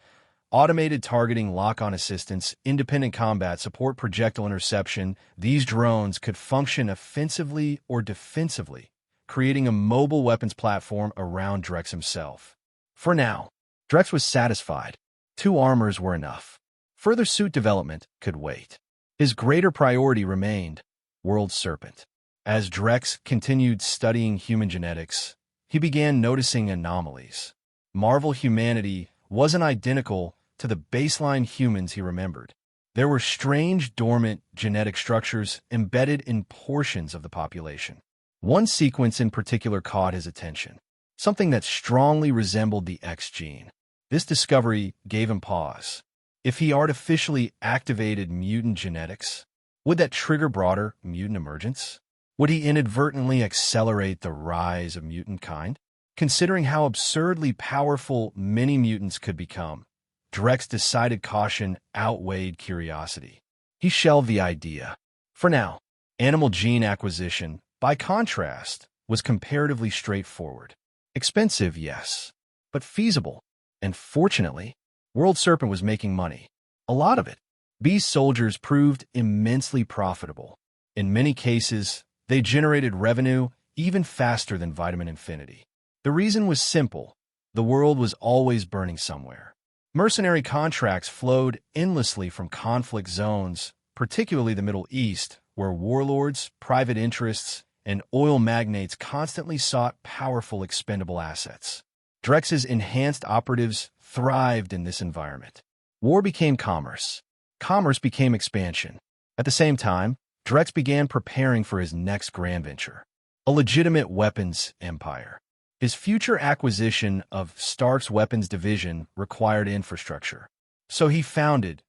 automated targeting, lock-on assistance, independent combat, support projectile interception. These drones could function offensively or defensively, creating a mobile weapons platform around Drex himself. For now, Drex was satisfied. 2 armors were enough. Further suit development could wait. His greater priority remained World Serpent. As Drex continued studying human genetics, he began noticing anomalies. Marvel humanity wasn't identical to the baseline humans he remembered. There were strange, dormant genetic structures embedded in portions of the population. One sequence in particular caught his attention, something that strongly resembled the X gene. This discovery gave him pause. If he artificially activated mutant genetics, would that trigger broader mutant emergence? Would he inadvertently accelerate the rise of mutant kind? Considering how absurdly powerful many mutants could become, Drex decided caution outweighed curiosity. He shelved the idea. For now, animal gene acquisition, by contrast, was comparatively straightforward. Expensive, yes, but feasible. And fortunately, World Serpent was making money. A lot of it. Beast soldiers proved immensely profitable. In many cases, they generated revenue even faster than Vitamin Infinity. The reason was simple. The world was always burning somewhere. Mercenary contracts flowed endlessly from conflict zones, particularly the Middle East, where warlords, private interests, and oil magnates constantly sought powerful expendable assets. Drex's enhanced operatives thrived in this environment. War became commerce. Commerce became expansion. At the same time, Drex began preparing for his next grand venture, a legitimate weapons empire. His future acquisition of Stark's weapons division required infrastructure. So he founded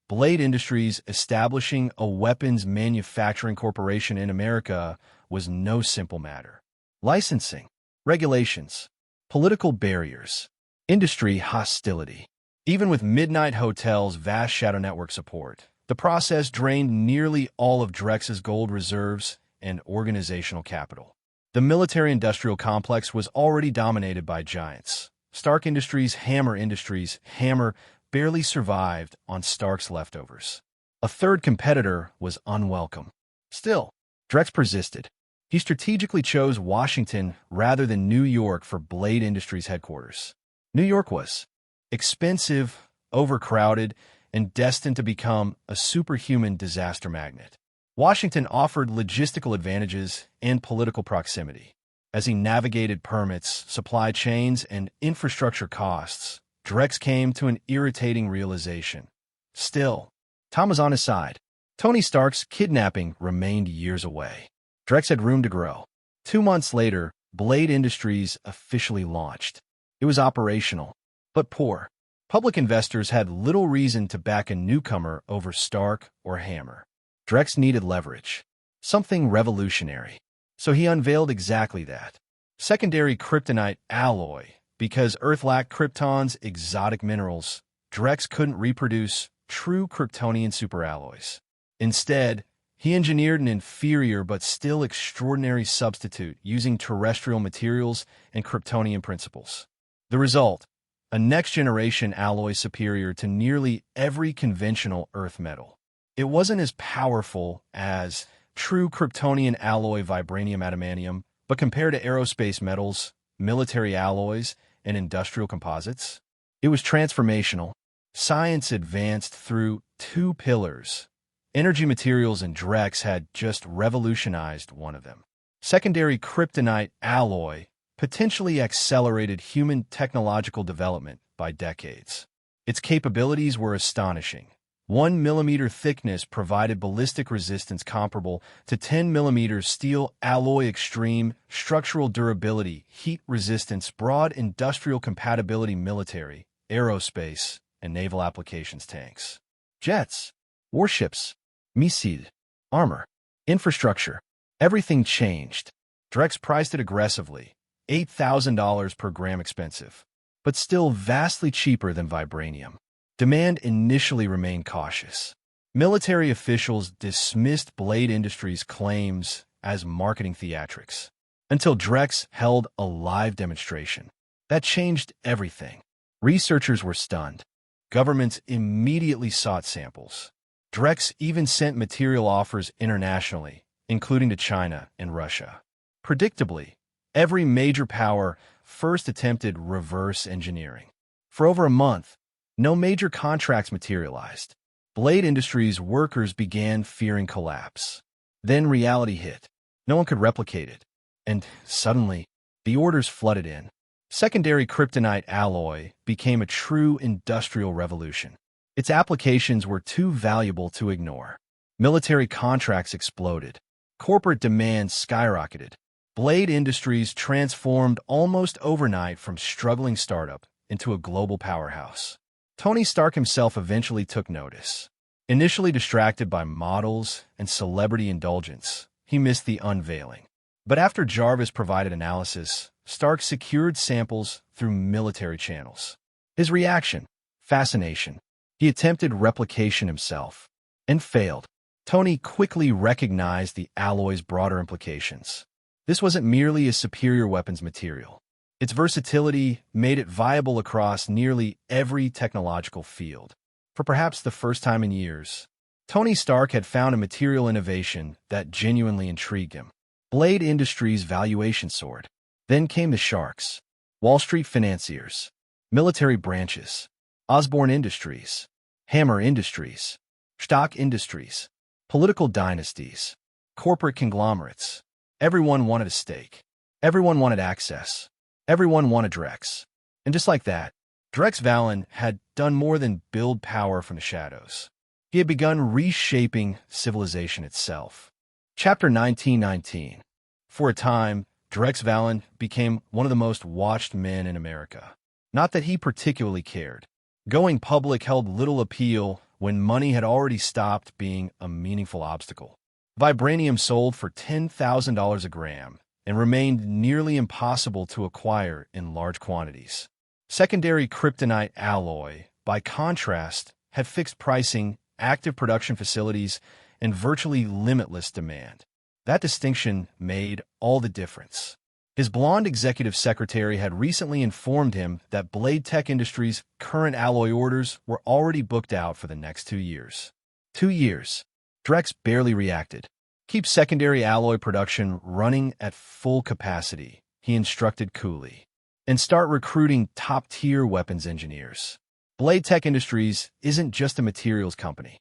Blade Industries. Establishing a weapons manufacturing corporation in America was no simple matter. Licensing, regulations, political barriers, industry hostility. Even with Midnight Hotel's vast shadow network support, the process drained nearly all of Drex's gold reserves and organizational capital. The military-industrial complex was already dominated by giants. Stark Industries, Hammer barely survived on Stark's leftovers. A third competitor was unwelcome. Still, Drex persisted. He strategically chose Washington rather than New York for Blade Industries headquarters. New York was expensive, overcrowded, and destined to become a superhuman disaster magnet. Washington offered logistical advantages and political proximity. As he navigated permits, supply chains, and infrastructure costs, Drex came to an irritating realization. Still, Tom was on his side. Tony Stark's kidnapping remained years away. Drex had room to grow. 2 months later, Blade Industries officially launched. It was operational, but poor. Public investors had little reason to back a newcomer over Stark or Hammer. Drex needed leverage, something revolutionary. So he unveiled exactly that. Secondary kryptonite alloy. Because Earth lacked Krypton's exotic minerals, Drex couldn't reproduce true Kryptonian superalloys. Instead, he engineered an inferior but still extraordinary substitute using terrestrial materials and Kryptonian principles. The result, a next-generation alloy superior to nearly every conventional Earth metal. It wasn't as powerful as true Kryptonian alloy vibranium adamantium, but compared to aerospace metals, military alloys, and industrial composites, it was transformational. Science advanced through 2 pillars. Energy materials, and Drex had just revolutionized one of them. Secondary kryptonite alloy potentially accelerated human technological development by decades. Its capabilities were astonishing. 1 millimeter thickness provided ballistic resistance comparable to 10 millimeters steel alloy, extreme structural durability, heat resistance, broad industrial compatibility, military, aerospace, and naval applications, tanks, jets, warships, missiles, armor, infrastructure. Everything changed. Drex priced it aggressively, $8,000 per gram expensive, but still vastly cheaper than vibranium. Demand initially remained cautious. Military officials dismissed Blade Industries' claims as marketing theatrics, until Drex held a live demonstration. That changed everything. Researchers were stunned. Governments immediately sought samples. Drex even sent material offers internationally, including to China and Russia. Predictably, Every major power first attempted reverse engineering. For over a month, no major contracts materialized. Blade Industries workers began fearing collapse. Then reality hit. No one could replicate it. And suddenly, the orders flooded in. Secondary kryptonite alloy became a true industrial revolution. Its applications were too valuable to ignore. Military contracts exploded. Corporate demand skyrocketed. Blade Industries transformed almost overnight from struggling startup into a global powerhouse. Tony Stark himself eventually took notice. Initially distracted by models and celebrity indulgence, he missed the unveiling. But after Jarvis provided analysis, Stark secured samples through military channels. His reaction? Fascination. He attempted replication himself and failed. Tony quickly recognized the alloy's broader implications. This wasn't merely a superior weapons material. Its versatility made it viable across nearly every technological field. For perhaps the first time in years, Tony Stark had found a material innovation that genuinely intrigued him. Blade Industries' valuation soared. Then came the sharks, Wall Street financiers, military branches, Osborne Industries, Hammer Industries, Stock Industries, political dynasties, corporate conglomerates. Everyone wanted a stake. Everyone wanted access. Everyone wanted Drex. And just like that, Drex Valen had done more than build power from the shadows. He had begun reshaping civilization itself. Chapter 1919. For a time, Drex Valen became one of the most watched men in America. Not that he particularly cared. Going public held little appeal when money had already stopped being a meaningful obstacle. Vibranium sold for $10,000 a gram and remained nearly impossible to acquire in large quantities. Secondary kryptonite alloy, by contrast, had fixed pricing, active production facilities, and virtually limitless demand. That distinction made all the difference. His blonde executive secretary had recently informed him that Blade Tech Industries' current alloy orders were already booked out for the next 2 years. 2 years. Drex barely reacted. Keep secondary alloy production running at full capacity, he instructed coolly, and start recruiting top-tier weapons engineers. Blade Tech Industries isn't just a materials company.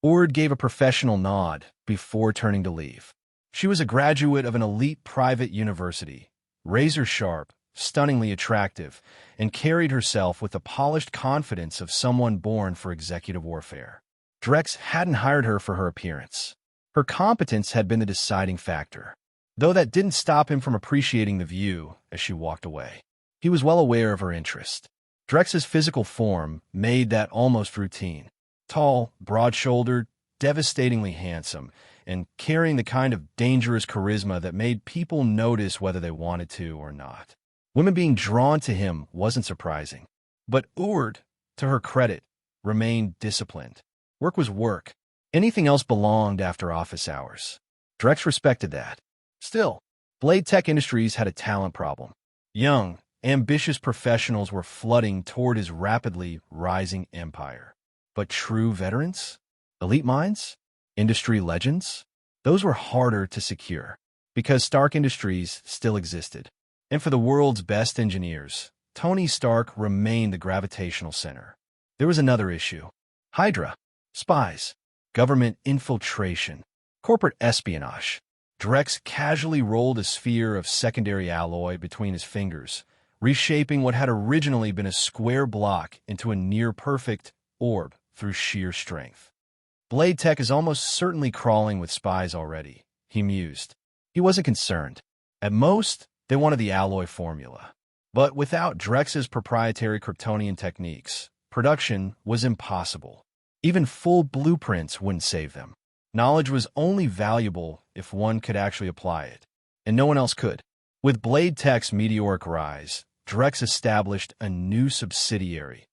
Ord gave a professional nod before turning to leave. She was a graduate of an elite private university, razor-sharp, stunningly attractive, and carried herself with the polished confidence of someone born for executive warfare. Drex hadn't hired her for her appearance. Her competence had been the deciding factor, though that didn't stop him from appreciating the view as she walked away. He was well aware of her interest. Drex's physical form made that almost routine. Tall, broad-shouldered, devastatingly handsome, and carrying the kind of dangerous charisma that made people notice whether they wanted to or not. Women being drawn to him wasn't surprising. But Ord, to her credit, remained disciplined. Work was work. Anything else belonged after office hours. Drex respected that. Still, Blade Tech Industries had a talent problem. Young, ambitious professionals were flooding toward his rapidly rising empire. But true veterans? Elite minds? Industry legends? Those were harder to secure, because Stark Industries still existed. And for the world's best engineers, Tony Stark remained the gravitational center. There was another issue. Hydra. Spies. Government infiltration. Corporate espionage. Drex casually rolled a sphere of secondary alloy between his fingers, reshaping what had originally been a square block into a near-perfect orb through sheer strength. Blade Tech is almost certainly crawling with spies already, he mused. He wasn't concerned. At most, they wanted the alloy formula. But without Drex's proprietary Kryptonian techniques, production was impossible. Even full blueprints wouldn't save them. Knowledge was only valuable if one could actually apply it, and no one else could. With Blade Tech's meteoric rise, Drex established a new subsidiary,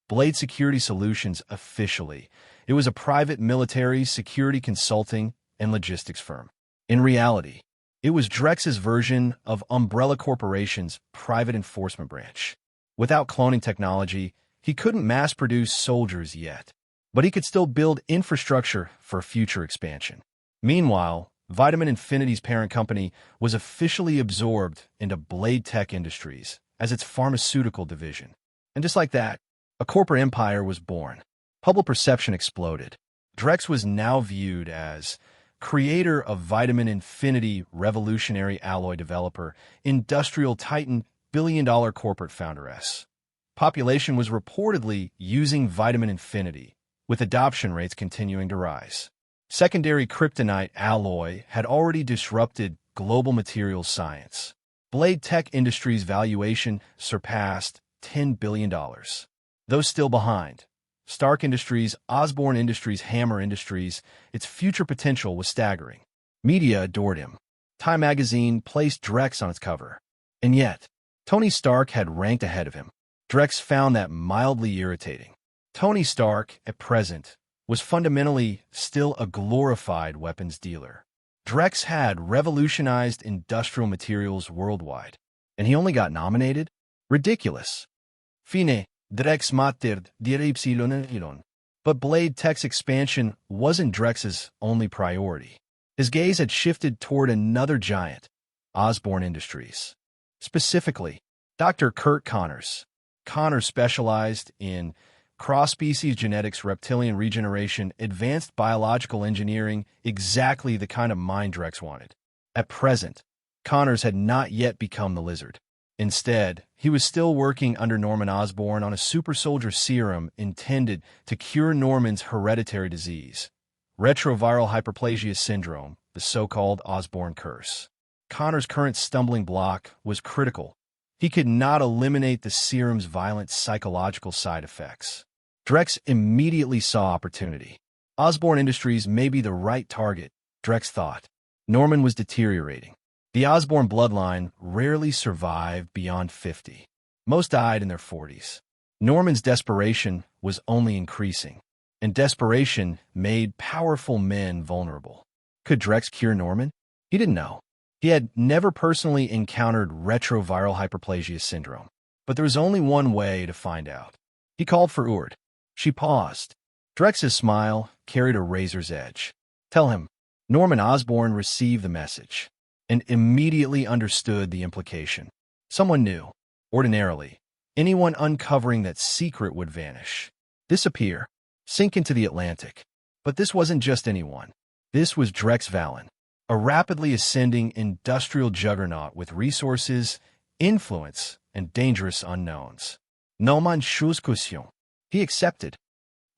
Blade Security Solutions officially. It was a private military security consulting and logistics firm. In reality, it was Drex's version of Umbrella Corporation's private enforcement branch. Without cloning technology, he couldn't mass-produce soldiers yet, but he could still build infrastructure for future expansion. Meanwhile, Vitamin Infinity's parent company was officially absorbed into Blade Tech Industries as its pharmaceutical division. And just like that, a corporate empire was born. Public perception exploded. Drex was now viewed as creator of Vitamin Infinity, revolutionary alloy developer, industrial titan, billion-dollar corporate founderess. Population was reportedly using Vitamin Infinity, with adoption rates continuing to rise. Secondary kryptonite alloy had already disrupted global materials science. Blade Tech Industries' valuation surpassed $10 billion. Those still behind, Stark Industries, Osborne Industries, Hammer Industries, its future potential was staggering. Media adored him. Time magazine placed Drex on its cover. And yet, Tony Stark had ranked ahead of him. Drex found that mildly irritating. Tony Stark, at present, was fundamentally still a glorified weapons dealer. Drex had revolutionized industrial materials worldwide, and he only got nominated? Ridiculous. Fine, Drex mater direpsilon. But Blade Tech's expansion wasn't Drex's only priority. His gaze had shifted toward another giant, Osborne Industries. Specifically, Dr. Kurt Connors. Connors specialized in cross-species genetics, reptilian regeneration, advanced biological engineering, exactly the kind of mind Drex wanted. At present, Connors had not yet become the Lizard. Instead, he was still working under Norman Osborn on a super-soldier serum intended to cure Norman's hereditary disease, retroviral hyperplasia syndrome, the so-called Osborn curse. Connor's current stumbling block was critical. He could not eliminate the serum's violent psychological side effects. Drex immediately saw opportunity. Osborne Industries may be the right target, Drex thought. Norman was deteriorating. The Osborne bloodline rarely survived beyond 50. Most died in their 40s. Norman's desperation was only increasing, and desperation made powerful men vulnerable. Could Drex cure Norman? He didn't know. He had never personally encountered retroviral hyperplasia syndrome, but there was only one way to find out. He called for Ord. She paused. Drex's smile carried a razor's edge. Tell him. Norman Osborn received the message and immediately understood the implication. Someone knew. Ordinarily, anyone uncovering that secret would vanish, disappear, sink into the Atlantic. But this wasn't just anyone. This was Drex Valen, a rapidly ascending industrial juggernaut with resources, influence, and dangerous unknowns. No man chose caution. He accepted.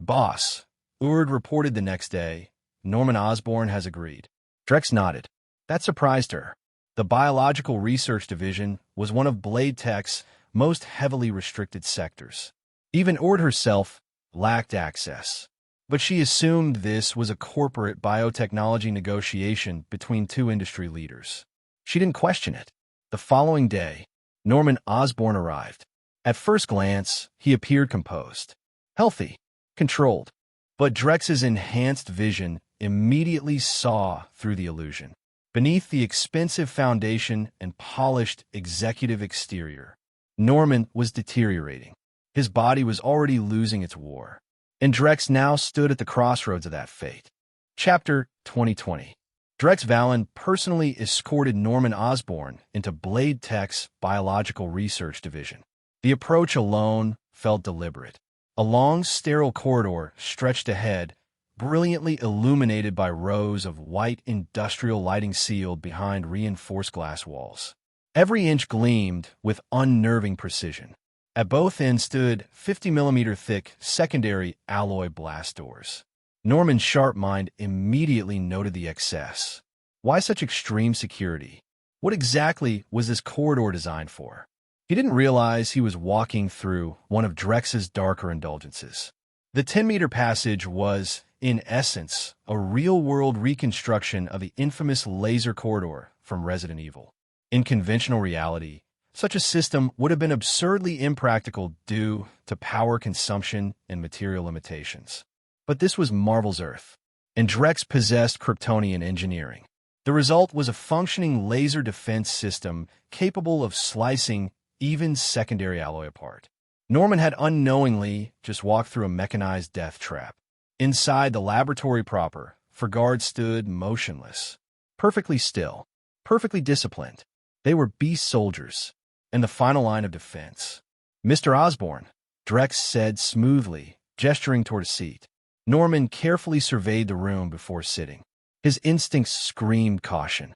Boss, Ord reported the next day, Norman Osborn has agreed. Drex nodded. That surprised her. The Biological Research Division was one of Blade Tech's most heavily restricted sectors. Even Ord herself lacked access. But she assumed this was a corporate biotechnology negotiation between two industry leaders. She didn't question it. The following day, Norman Osborn arrived. At first glance, he appeared composed, healthy, controlled. But Drex's enhanced vision immediately saw through the illusion. Beneath the expensive foundation and polished executive exterior, Norman was deteriorating. His body was already losing its war. And Drex now stood at the crossroads of that fate. Chapter 2020. Drex Valen personally escorted Norman Osborn into Blade Tech's Biological Research Division. The approach alone felt deliberate. A long, sterile corridor stretched ahead, brilliantly illuminated by rows of white industrial lighting sealed behind reinforced glass walls. Every inch gleamed with unnerving precision. At both ends stood 50mm thick secondary alloy blast doors. Norman's sharp mind immediately noted the excess. Why such extreme security? What exactly was this corridor designed for? He didn't realize he was walking through one of Drex's darker indulgences. The 10-meter passage was, in essence, a real-world reconstruction of the infamous laser corridor from Resident Evil. In conventional reality, such a system would have been absurdly impractical due to power consumption and material limitations. But this was Marvel's Earth, and Drex possessed Kryptonian engineering. The result was a functioning laser defense system capable of slicing even secondary alloy apart. Norman had unknowingly just walked through a mechanized death trap. Inside the laboratory proper, for guards stood motionless, Perfectly still, perfectly disciplined. They were beast soldiers, and the final line of defense. Mr. Osborn, Drex said smoothly, gesturing toward a seat. Norman carefully surveyed the room before sitting. His instincts screamed caution.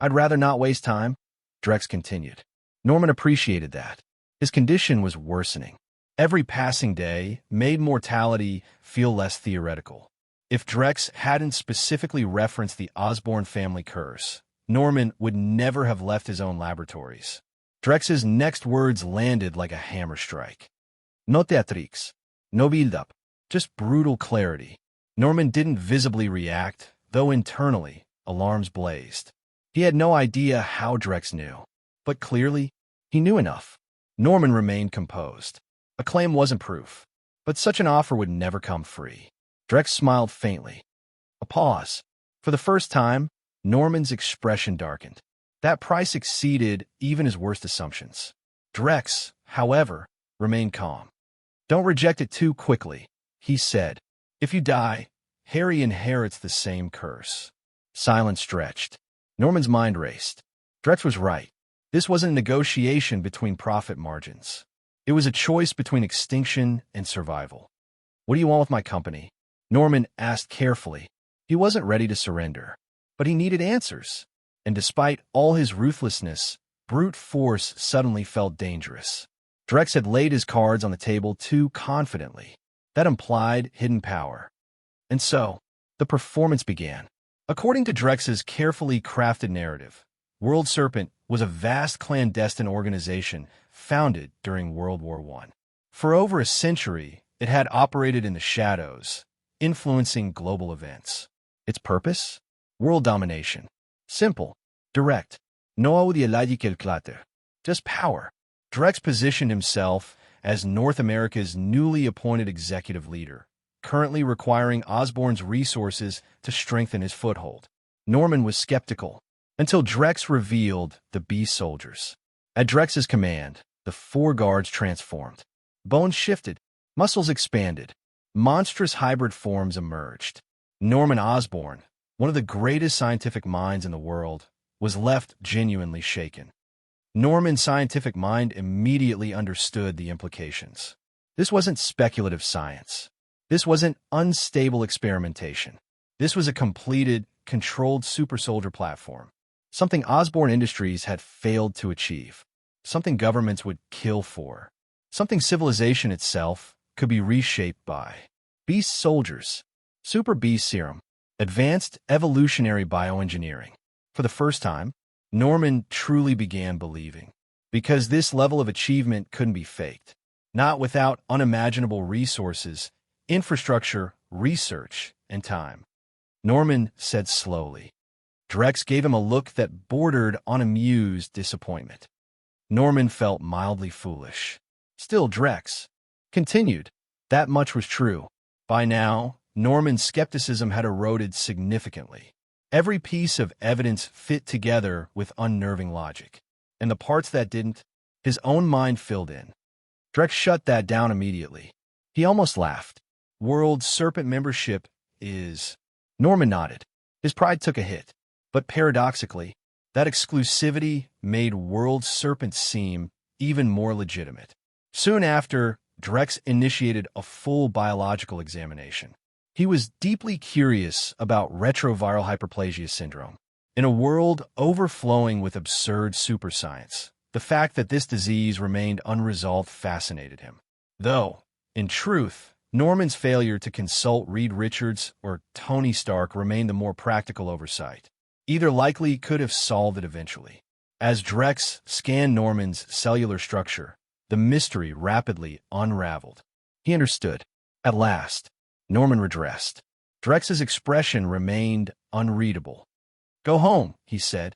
I'd rather not waste time, Drex continued. Norman appreciated that. His condition was worsening. Every passing day made mortality feel less theoretical. If Drex hadn't specifically referenced the Osborn family curse, Norman would never have left his own laboratories. Drex's next words landed like a hammer strike. No theatrics. No build-up. Just brutal clarity. Norman didn't visibly react, though internally, alarms blazed. He had no idea how Drex knew, but clearly, he knew enough. Norman remained composed. A claim wasn't proof, but such an offer would never come free. Drex smiled faintly. A pause. For the first time, Norman's expression darkened. That price exceeded even his worst assumptions. Drex, however, remained calm. Don't reject it too quickly, he said. If you die, Harry inherits the same curse. Silence stretched. Norman's mind raced. Drex was right. This wasn't a negotiation between profit margins. It was a choice between extinction and survival. What do you want with my company? Norman asked carefully. He wasn't ready to surrender, but he needed answers. And despite all his ruthlessness, brute force suddenly felt dangerous. Drex had laid his cards on the table too confidently. That implied hidden power. And so, the performance began. According to Drex's carefully crafted narrative, World Serpent was a vast clandestine organization founded during World War I. For over a century, it had operated in the shadows, influencing global events. Its purpose? World domination. Simple, direct. No audio calculator. Just power. Drex positioned himself as North America's newly appointed executive leader, currently requiring Osborn's resources to strengthen his foothold. Norman was skeptical, until Drex revealed the Beast Soldiers. At Drex's command, the 4 guards transformed. Bones shifted, muscles expanded, monstrous hybrid forms emerged. Norman Osborn, one of the greatest scientific minds in the world, was left genuinely shaken. Norman's scientific mind immediately understood the implications. This wasn't speculative science. This wasn't unstable experimentation. This was a completed, controlled super-soldier platform. Something Osborn Industries had failed to achieve. Something governments would kill for. Something civilization itself could be reshaped by. Beast soldiers. Super beast serum. Advanced evolutionary bioengineering. For the first time, Norman truly began believing. Because this level of achievement couldn't be faked. Not without unimaginable resources, infrastructure, research, and time. Norman said slowly. Drex gave him a look that bordered on amused disappointment. Norman felt mildly foolish. Still, Drex continued. That much was true. By now, Norman's skepticism had eroded significantly. Every piece of evidence fit together with unnerving logic. And the parts that didn't, his own mind filled in. Drex shut that down immediately. He almost laughed. World Serpent membership is... Norman nodded. His pride took a hit. But paradoxically, that exclusivity made World Serpent seem even more legitimate. Soon after, Drex initiated a full biological examination. He was deeply curious about retroviral hyperplasia syndrome. In a world overflowing with absurd superscience, the fact that this disease remained unresolved fascinated him. Though, in truth, Norman's failure to consult Reed Richards or Tony Stark remained the more practical oversight. Either likely could have solved it eventually. As Drex scanned Norman's cellular structure, the mystery rapidly unraveled. He understood. At last, Norman redressed. Drex's expression remained unreadable. Go home, he said.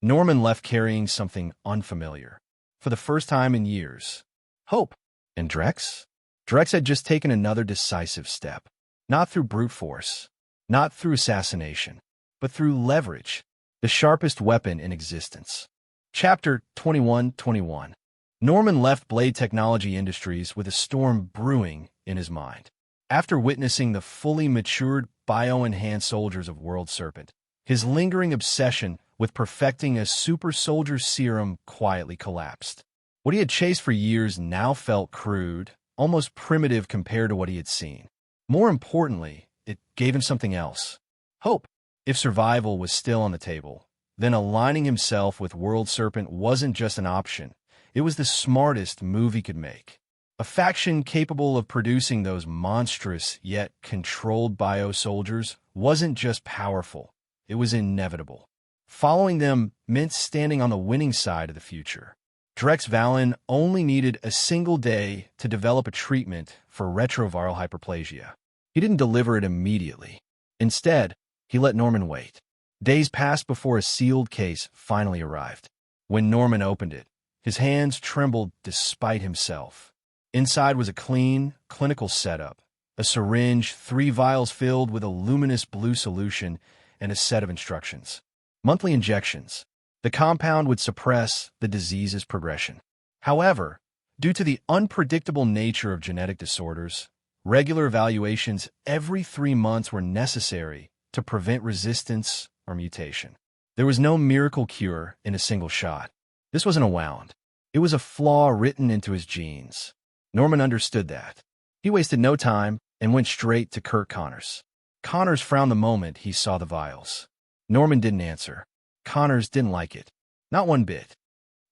Norman left carrying something unfamiliar. For the first time in years. Hope. And Drex? Drex had just taken another decisive step. Not through brute force. Not through assassination. But through leverage. The sharpest weapon in existence. Chapter 21-21. Norman left Blade Technology Industries with a storm brewing in his mind. After witnessing the fully matured, bio-enhanced soldiers of World Serpent, His lingering obsession with perfecting a super soldier serum quietly collapsed. What he had chased for years now felt crude, almost primitive compared to what he had seen. More importantly, it gave him something else. Hope. If survival was still on the table, then aligning himself with World Serpent wasn't just an option. It was the smartest move he could make. A faction capable of producing those monstrous yet controlled bio-soldiers wasn't just powerful. It was inevitable. Following them meant standing on the winning side of the future. Drex Valen only needed a single day to develop a treatment for retroviral hyperplasia. He didn't deliver it immediately. Instead, he let Norman wait. Days passed before a sealed case finally arrived. When Norman opened it, his hands trembled despite himself. Inside was a clean, clinical setup, a syringe, 3 vials filled with a luminous blue solution, and a set of instructions. Monthly injections. The compound would suppress the disease's progression. However, due to the unpredictable nature of genetic disorders, regular evaluations every 3 months were necessary to prevent resistance or mutation. There was no miracle cure in a single shot. This wasn't a wound. It was a flaw written into his genes. Norman understood that. He wasted no time and went straight to Kurt Connors. Connors frowned the moment he saw the vials. Norman didn't answer. Connors didn't like it. Not one bit.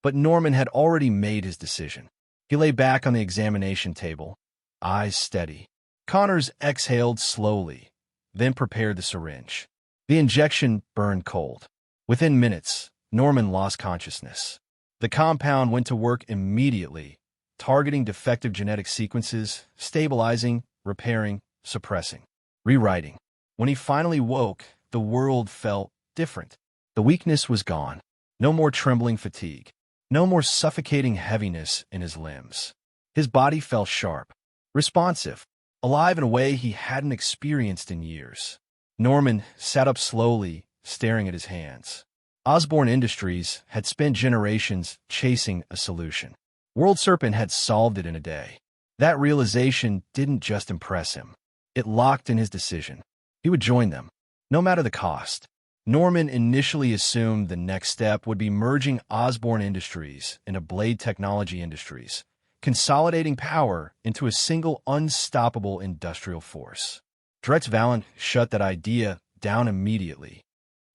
But Norman had already made his decision. He lay back on the examination table, eyes steady. Connors exhaled slowly, then prepared the syringe. The injection burned cold. Within minutes, Norman lost consciousness. The compound went to work immediately, targeting defective genetic sequences, stabilizing, repairing, suppressing, rewriting. When he finally woke, the world felt different. The weakness was gone. No more trembling fatigue. No more suffocating heaviness in his limbs. His body felt sharp, responsive, alive in a way he hadn't experienced in years. Norman sat up slowly, staring at his hands. Osborn Industries had spent generations chasing a solution. World Serpent had solved it in a day. That realization didn't just impress him. It locked in his decision. He would join them, no matter the cost. Norman initially assumed the next step would be merging Osborn Industries into Blade Technology Industries, consolidating power into a single unstoppable industrial force. Drex Valen shut that idea down immediately.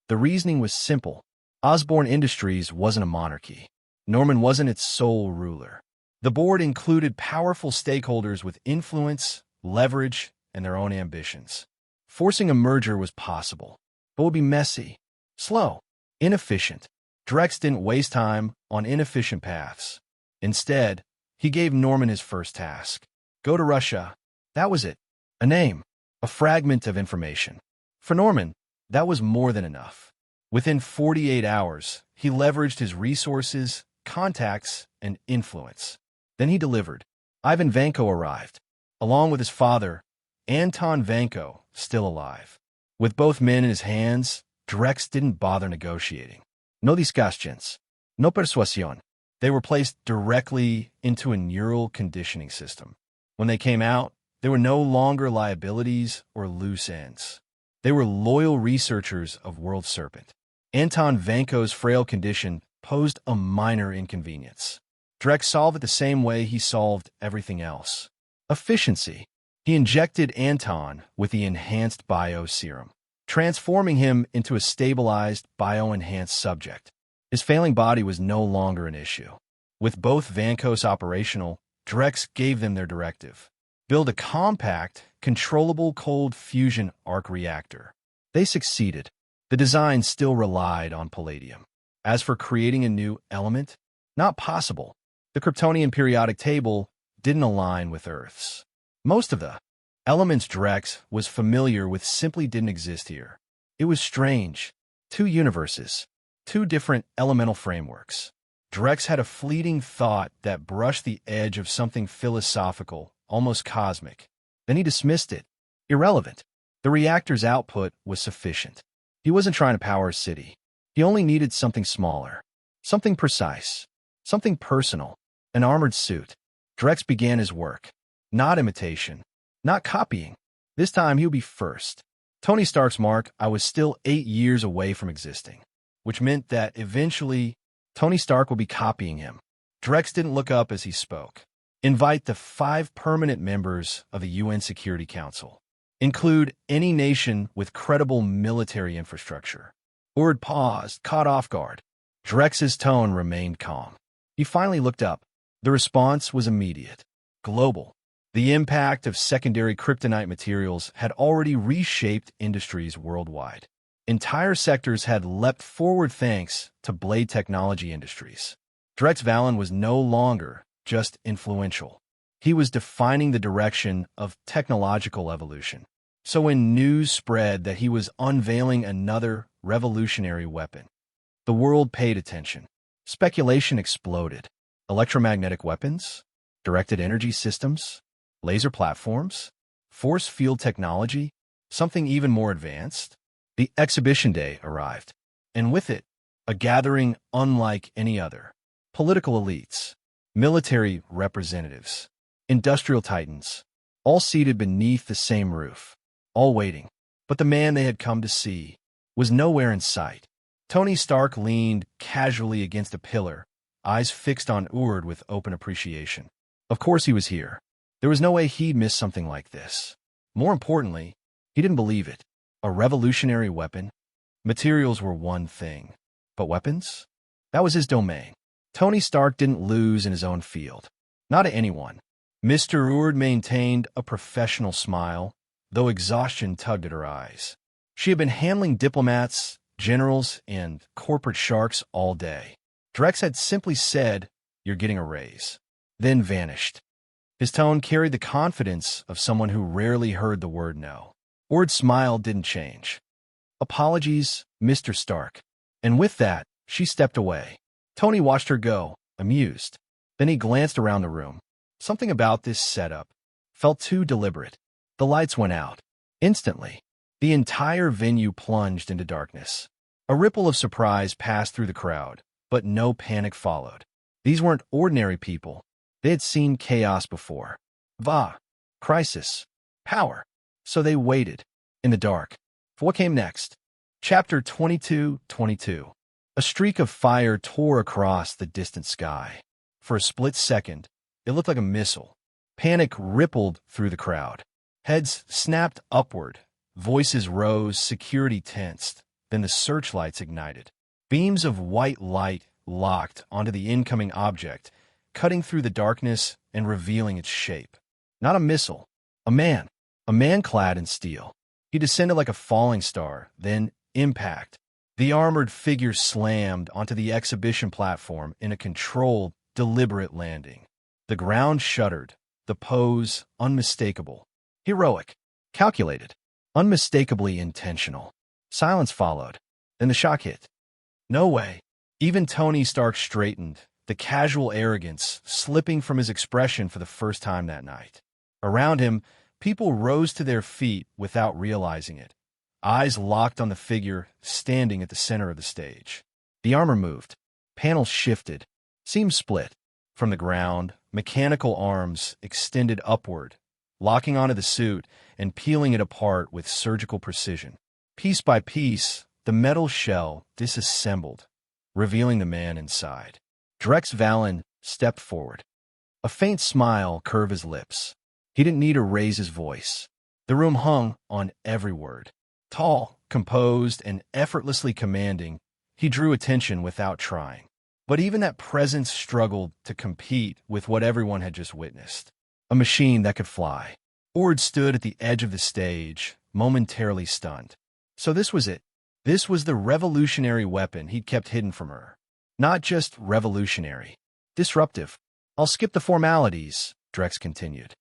The reasoning was simple. Osborn Industries wasn't a monarchy. Norman wasn't its sole ruler. The board included powerful stakeholders with influence, leverage, and their own ambitions. Forcing a merger was possible, but would be messy, slow, inefficient. Drex didn't waste time on inefficient paths. Instead, he gave Norman his first task. Go to Russia. That was it. A name, a fragment of information. For Norman, that was more than enough. Within 48 hours, he leveraged his resources, contacts, and influence. Then he delivered. Ivan Vanko arrived, along with his father, Anton Vanko, still alive. With both men in his hands, Drex didn't bother negotiating. No discussions, no persuasión. They were placed directly into a neural conditioning system. When they came out, they were no longer liabilities or loose ends. They were loyal researchers of World Serpent. Anton Vanko's frail condition posed a minor inconvenience. Drex solved it the same way he solved everything else. Efficiency. He injected Anton with the enhanced bio serum, transforming him into a stabilized, bio-enhanced subject. His failing body was no longer an issue. With both Vankos operational, Drex gave them their directive. Build a compact, controllable cold fusion arc reactor. They succeeded. The design still relied on palladium. As for creating a new element, not possible. The Kryptonian periodic table didn't align with Earth's. Most of the elements Drex was familiar with simply didn't exist here. It was strange. 2 universes, 2 different elemental frameworks. Drex had a fleeting thought that brushed the edge of something philosophical, almost cosmic. Then he dismissed it. Irrelevant. The reactor's output was sufficient. He wasn't trying to power a city. He only needed something smaller, something precise, something personal, an armored suit. Drex began his work. Not imitation, not copying. This time he would be first. Tony Stark's mark, I was still 8 years away from existing, which meant that eventually Tony Stark would be copying him. Drex didn't look up as he spoke. Invite the 5 permanent members of the UN Security Council. Include any nation with credible military infrastructure. Ord paused, caught off guard. Drex's tone remained calm. He finally looked up. The response was immediate. Global. The impact of secondary kryptonite materials had already reshaped industries worldwide. Entire sectors had leapt forward thanks to blade technology industries. Drex Valen was no longer just influential. He was defining the direction of technological evolution. So when news spread that he was unveiling another revolutionary weapon, the world paid attention. Speculation exploded. Electromagnetic weapons? Directed energy systems? Laser platforms? Force field technology? Something even more advanced? The exhibition day arrived, and with it, a gathering unlike any other. Political elites, military representatives, industrial titans, all seated beneath the same roof, all waiting. But the man they had come to see was nowhere in sight. Tony Stark leaned casually against a pillar, eyes fixed on Ord with open appreciation. Of course he was here. There was no way he'd miss something like this. More importantly, he didn't believe it. A revolutionary weapon? Materials were one thing. But weapons? That was his domain. Tony Stark didn't lose in his own field. Not to anyone. Mr. Ord maintained a professional smile, though exhaustion tugged at her eyes. She had been handling diplomats, generals, and corporate sharks all day. Drex had simply said, "You're getting a raise," then vanished. His tone carried the confidence of someone who rarely heard the word no. Ord's smile didn't change. "Apologies, Mr. Stark." And with that, she stepped away. Tony watched her go, amused. Then he glanced around the room. Something about this setup felt too deliberate. The lights went out. Instantly, the entire venue plunged into darkness. A ripple of surprise passed through the crowd, but no panic followed. These weren't ordinary people. They had seen chaos before. Crisis. Power. So they waited, in the dark, for what came next. Chapter 22. A streak of fire tore across the distant sky. For a split second, it looked like a missile. Panic rippled through the crowd. Heads snapped upward. Voices rose, security tensed. Then the searchlights ignited. Beams of white light locked onto the incoming object, cutting through the darkness and revealing its shape. Not a missile. A man clad in steel. He descended like a falling star, then impact. The armored figure slammed onto the exhibition platform in a controlled, deliberate landing. The ground shuddered, the pose unmistakable. Heroic, calculated, unmistakably intentional. Silence followed. Then the shock hit. No way. Even Tony Stark straightened, the casual arrogance slipping from his expression for the first time that night. Around him, people rose to their feet without realizing it, eyes locked on the figure standing at the center of the stage. The armor moved. Panels shifted. Seams split. From the ground, mechanical arms extended upward, locking onto the suit and peeling it apart with surgical precision. Piece by piece, the metal shell disassembled, revealing the man inside. Drex Valen stepped forward. A faint smile curved his lips. He didn't need to raise his voice. The room hung on every word. Tall, composed, and effortlessly commanding, he drew attention without trying. But even that presence struggled to compete with what everyone had just witnessed. A machine that could fly. Ord stood at the edge of the stage, momentarily stunned. So this was it. This was the revolutionary weapon he'd kept hidden from her. Not just revolutionary. Disruptive. "I'll skip the formalities," Drex continued.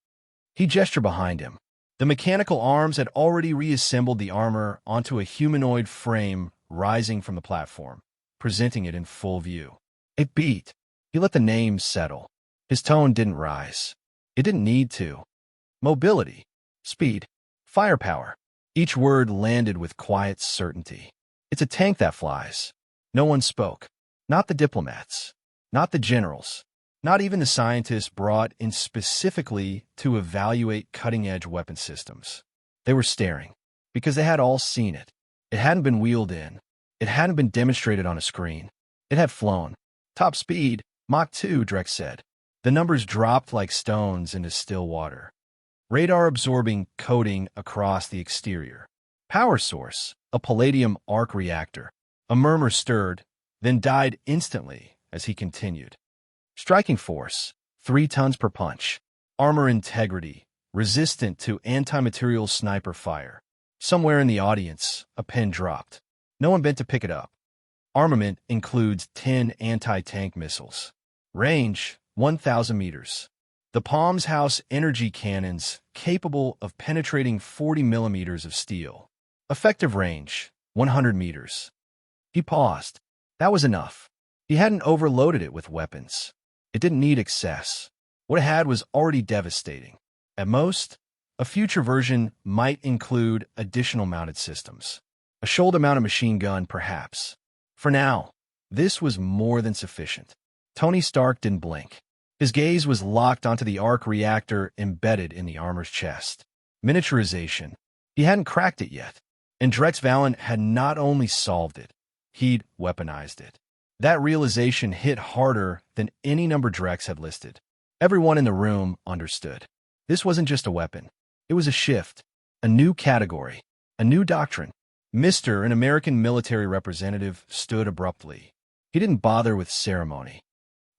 He gestured behind him. The mechanical arms had already reassembled the armor onto a humanoid frame rising from the platform, presenting it in full view. It beat. He let the name settle. His tone didn't rise. It didn't need to. Mobility. Speed. Firepower. Each word landed with quiet certainty. "It's a tank that flies." No one spoke. Not the diplomats. Not the generals. Not even the scientists brought in specifically to evaluate cutting-edge weapon systems. They were staring. because they had all seen it. It hadn't been wheeled in. It hadn't been demonstrated on a screen. It had flown. Top speed, Mach 2, Drex said. The numbers dropped like stones into still water. Radar-absorbing coating across the exterior. Power source, a palladium arc reactor. A murmur stirred, then died instantly as he continued. Striking force, 3 tons per punch. Armor integrity, resistant to anti-material sniper fire. Somewhere in the audience, a pen dropped. No one bent to pick it up. Armament includes 10 anti-tank missiles. Range, 1,000 meters. The Palms House energy cannons capable of penetrating 40 millimeters of steel. Effective range, 100 meters. He paused. That was enough. He hadn't overloaded it with weapons. It didn't need excess. What it had was already devastating. At most, a future version might include additional mounted systems. A shoulder-mounted machine gun, perhaps. For now, this was more than sufficient. Tony Stark didn't blink. His gaze was locked onto the arc reactor embedded in the armor's chest. Miniaturization. He hadn't cracked it yet. And Drex Valen had not only solved it, he'd weaponized it. That realization hit harder than any number Drex had listed. Everyone in the room understood. This wasn't just a weapon. It was a shift, a new category, a new doctrine. Mr. An American military representative stood abruptly. He didn't bother with ceremony.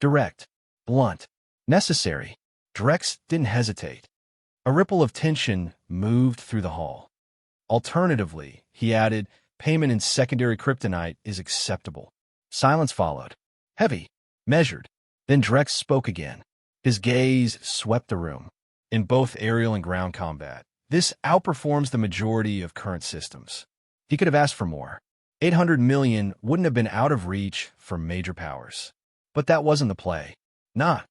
Direct, blunt, necessary. Drex didn't hesitate. A ripple of tension moved through the hall. Alternatively, he added, payment in secondary kryptonite is acceptable. Silence followed. Heavy, measured. Then Drex spoke again. His gaze swept the room. In both aerial and ground combat, this outperforms the majority of current systems. He could have asked for more. 800 million wouldn't have been out of reach for major powers. But that wasn't the play. Not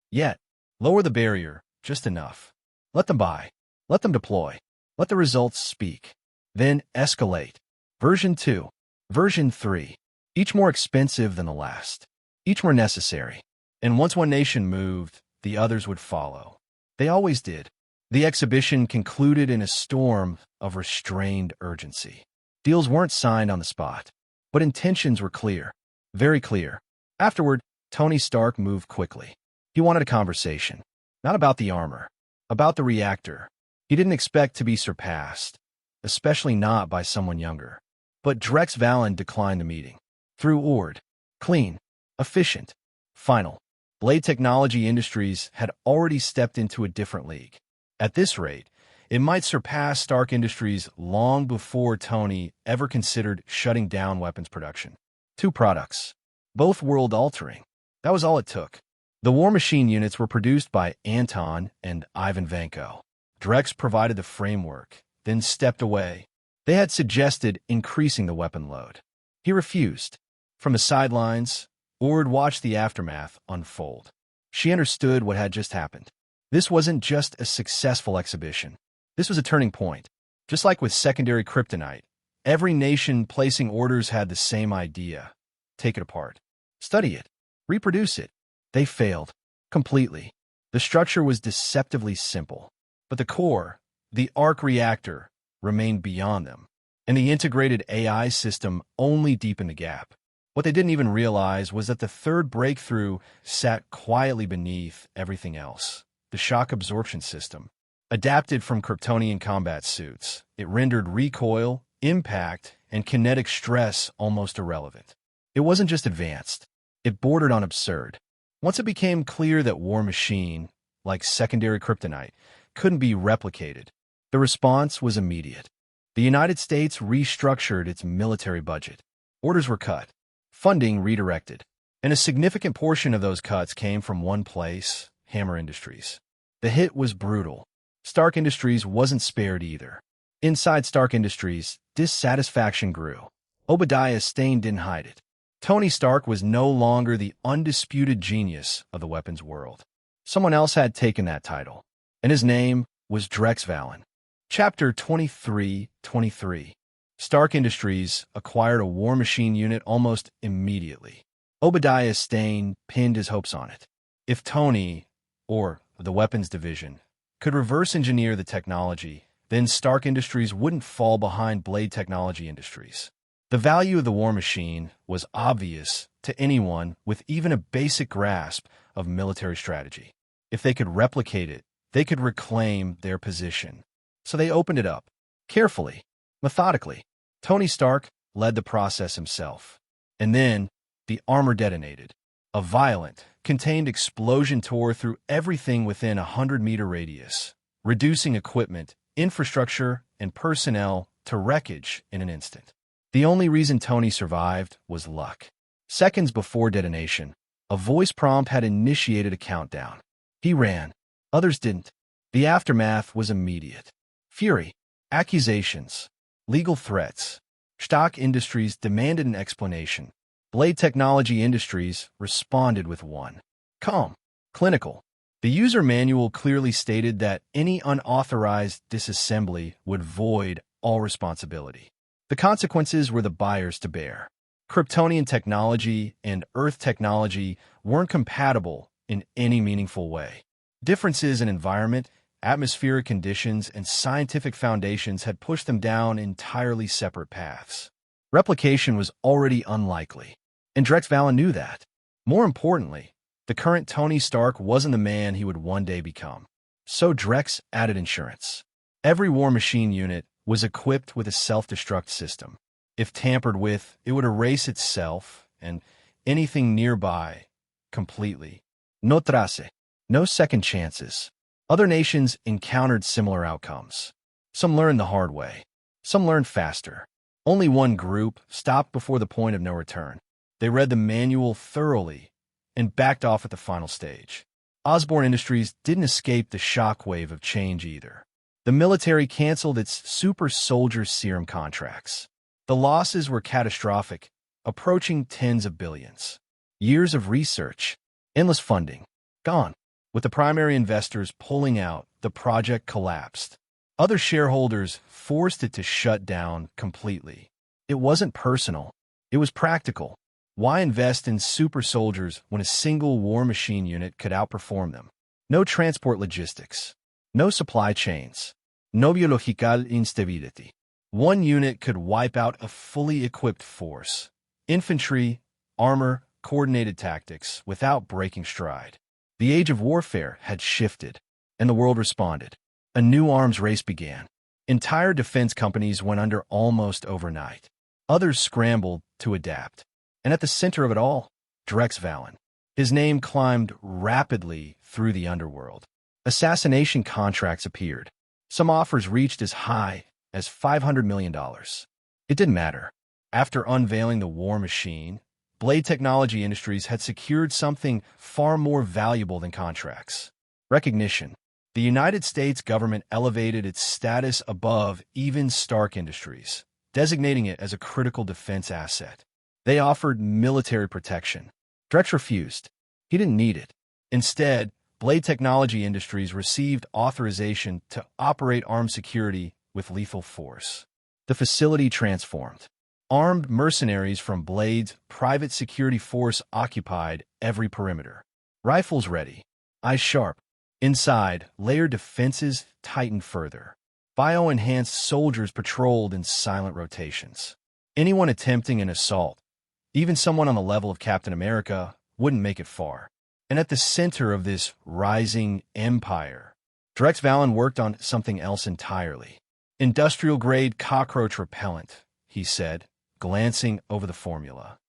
yet. Lower the barrier, just enough. Let them buy. Let them deploy. Let the results speak. Then escalate. Version 2. Version 3. Each more expensive than the last. Each more necessary. And once one nation moved, the others would follow. They always did. The exhibition concluded in a storm of restrained urgency. Deals weren't signed on the spot, but intentions were clear. Very clear. Afterward, Tony Stark moved quickly. He wanted a conversation. Not about the armor. About the reactor. He didn't expect to be surpassed, especially not by someone younger. But Drex Valen declined the meeting. Through Ord. Clean. Efficient. Final. Blade Technology Industries had already stepped into a different league. At this rate, it might surpass Stark Industries long before Tony ever considered shutting down weapons production. 2 products. Both world-altering. That was all it took. The War Machine units were produced by Anton and Ivan Vanko. Drex provided the framework, then stepped away. They had suggested increasing the weapon load. He refused. From the sidelines, Ord watched the aftermath unfold. She understood what had just happened. This wasn't just a successful exhibition. This was a turning point. Just like with secondary kryptonite, every nation placing orders had the same idea. Take it apart. Study it. Reproduce it. They failed. Completely. The structure was deceptively simple. But the core, the arc reactor, remained beyond them. And the integrated AI system only deepened the gap. What they didn't even realize was that the third breakthrough sat quietly beneath everything else. The shock absorption system. Adapted from Kryptonian combat suits, it rendered recoil, impact, and kinetic stress almost irrelevant. It wasn't just advanced. It bordered on absurd. Once it became clear that War Machine, like secondary kryptonite, couldn't be replicated, the response was immediate. The United States restructured its military budget. Orders were cut. Funding redirected. And a significant portion of those cuts came from one place, Hammer Industries. The hit was brutal. Stark Industries wasn't spared either. Inside Stark Industries, dissatisfaction grew. Obadiah Stane didn't hide it. Tony Stark was no longer the undisputed genius of the weapons world. Someone else had taken that title, and his name was Drex Valen. Chapter 23:23. Stark Industries acquired a War Machine unit almost immediately. Obadiah Stane pinned his hopes on it. If Tony, or the weapons division, could reverse engineer the technology, then Stark Industries wouldn't fall behind Blade Technology Industries. The value of the war machine was obvious to anyone with even a basic grasp of military strategy. If they could replicate it, they could reclaim their position. So they opened it up, carefully, methodically. Tony Stark led the process himself. And then, the armor detonated. A violent, contained explosion tore through everything within a 100-meter radius, reducing equipment, infrastructure, and personnel to wreckage in an instant. The only reason Tony survived was luck. Seconds before detonation, a voice prompt had initiated a countdown. He ran. Others didn't. The aftermath was immediate. Fury, accusations, legal threats. Stark Industries demanded an explanation. Blade Technology Industries responded with one. Calm. Clinical. The user manual clearly stated that any unauthorized disassembly would void all responsibility. The consequences were the buyers to bear. Kryptonian technology and Earth technology weren't compatible in any meaningful way. Differences in environment, atmospheric conditions, and scientific foundations had pushed them down entirely separate paths. Replication was already unlikely, and Drex Valen knew that. More importantly, the current Tony Stark wasn't the man he would one day become. So Drex added insurance. Every war machine unit was equipped with a self-destruct system. If tampered with, it would erase itself and anything nearby completely. No trace. No second chances. Other nations encountered similar outcomes. Some learned the hard way. Some learned faster. Only one group stopped before the point of no return. They read the manual thoroughly and backed off at the final stage. Osborne Industries didn't escape the shockwave of change either. The military canceled its super soldier serum contracts. The losses were catastrophic, approaching tens of billions. Years of research, endless funding, gone. With the primary investors pulling out, the project collapsed. Other shareholders forced it to shut down completely. It wasn't personal. It was practical. Why invest in super soldiers when a single war machine unit could outperform them? No transport logistics. No supply chains. No biological instability. One unit could wipe out a fully equipped force. Infantry, armor, coordinated tactics without breaking stride. The age of warfare had shifted, and the world responded. A new arms race began. Entire defense companies went under almost overnight. Others scrambled to adapt. And at the center of it all, Drex Valen. His name climbed rapidly through the underworld. Assassination contracts appeared. Some offers reached as high as $500 million. It didn't matter. After unveiling the war machine, Blade Technology Industries had secured something far more valuable than contracts. Recognition. The United States government elevated its status above even Stark Industries, designating it as a critical defense asset. They offered military protection. Drex refused. He didn't need it. Instead, Blade Technology Industries received authorization to operate armed security with lethal force. The facility transformed. Armed mercenaries from Blade's private security force occupied every perimeter. Rifles ready, eyes sharp. Inside, layered defenses tightened further. Bio-enhanced soldiers patrolled in silent rotations. Anyone attempting an assault, even someone on the level of Captain America, wouldn't make it far. And at the center of this rising empire, Drex Valen worked on something else entirely. Industrial-grade cockroach repellent, he said, glancing over the formula.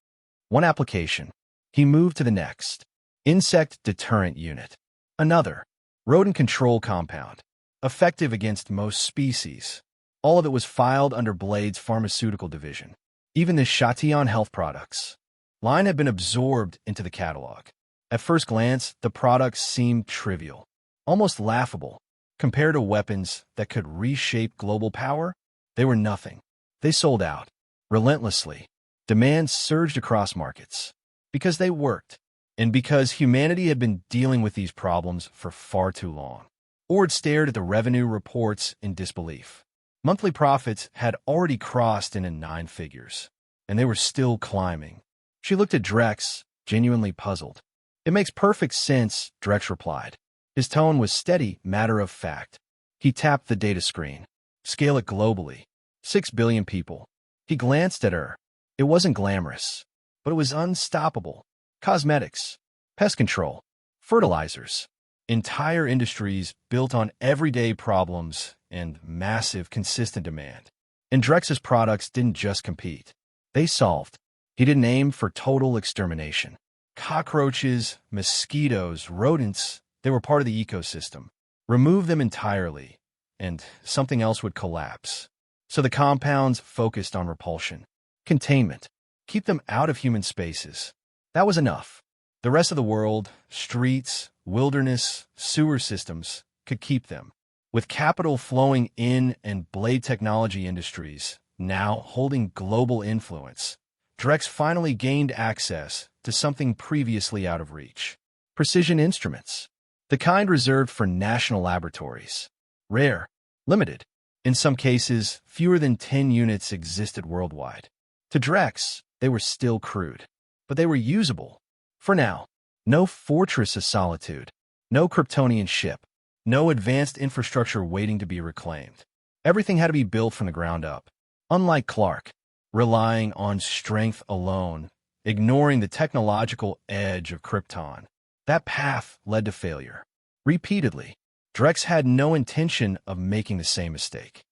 One application. He moved to the next. Insect deterrent unit. Another. Rodent control compound. Effective against most species. All of it was filed under Blade's pharmaceutical division. Even the Chatillon health products line had been absorbed into the catalog. At first glance, the products seemed trivial, almost laughable. Compared to weapons that could reshape global power, they were nothing. They sold out, relentlessly. Demand surged across markets. Because they worked, and because humanity had been dealing with these problems for far too long. Ord stared at the revenue reports in disbelief. Monthly profits had already crossed into 9 figures, and they were still climbing. She looked at Drex, genuinely puzzled. It makes perfect sense, Drex replied. His tone was steady, matter of fact. He tapped the data screen. Scale it globally. 6 billion people. He glanced at her. It wasn't glamorous, but it was unstoppable. Cosmetics, pest control, fertilizers. Entire industries built on everyday problems and massive, consistent demand. And Drex's products didn't just compete. They solved. He didn't aim for total extermination. Cockroaches, mosquitoes, rodents, they were part of the ecosystem. Remove them entirely, and something else would collapse. So the compounds focused on repulsion. Containment. Keep them out of human spaces. That was enough. The rest of the world, streets, wilderness, sewer systems, could keep them. With capital flowing in and blade technology industries now holding global influence, Drex finally gained access to something previously out of reach. Precision instruments. The kind reserved for national laboratories. Rare. Limited. In some cases, fewer than 10 units existed worldwide. To Drex, they were still crude. But they were usable. For now. No fortress of solitude. No Kryptonian ship. No advanced infrastructure waiting to be reclaimed. Everything had to be built from the ground up. Unlike Clark, relying on strength alone, ignoring the technological edge of Krypton. That path led to failure. Repeatedly, Drex had no intention of making the same mistake.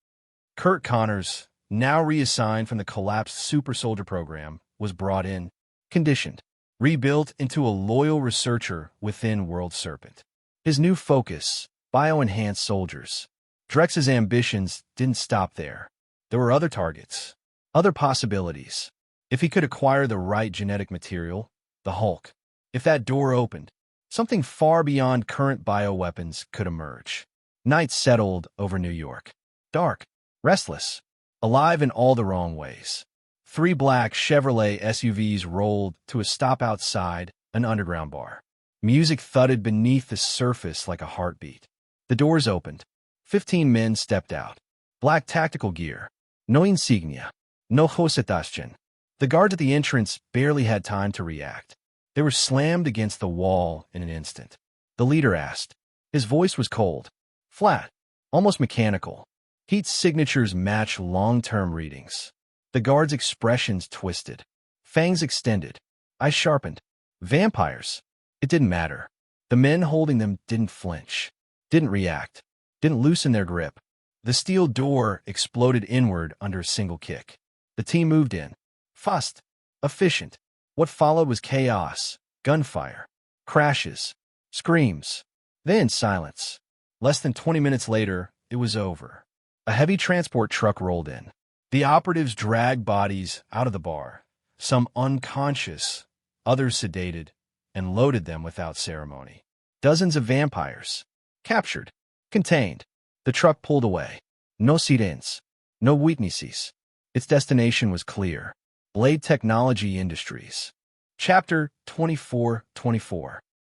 Kurt Connors, now reassigned from the collapsed Super Soldier program, was brought in, conditioned, rebuilt into a loyal researcher within World Serpent. His new focus, bio-enhanced soldiers. Drex's ambitions didn't stop there. There were other targets, other possibilities. If he could acquire the right genetic material, the Hulk. If that door opened, something far beyond current bioweapons could emerge. Night settled over New York. Dark, restless, alive in all the wrong ways. 3 black Chevrolet SUVs rolled to a stop outside an underground bar. Music thudded beneath the surface like a heartbeat. The doors opened. 15 men stepped out. Black tactical gear. No insignia. No Josetastion. The guards at the entrance barely had time to react. They were slammed against the wall in an instant. The leader asked. His voice was cold, flat, almost mechanical. Heat signatures match long-term readings. The guards' expressions twisted. Fangs extended. Eyes sharpened. Vampires. It didn't matter. The men holding them didn't flinch, didn't react, didn't loosen their grip. The steel door exploded inward under a single kick. The team moved in. Fast. Efficient. What followed was chaos, gunfire, crashes, screams. Then silence. Less than 20 minutes later, it was over. A heavy transport truck rolled in. The operatives dragged bodies out of the bar, some unconscious, others sedated, and loaded them without ceremony. Dozens of vampires. Captured. Contained. The truck pulled away. No sirens. No weaknesses. Its destination was clear. Blade Technology Industries. Chapter 24-24.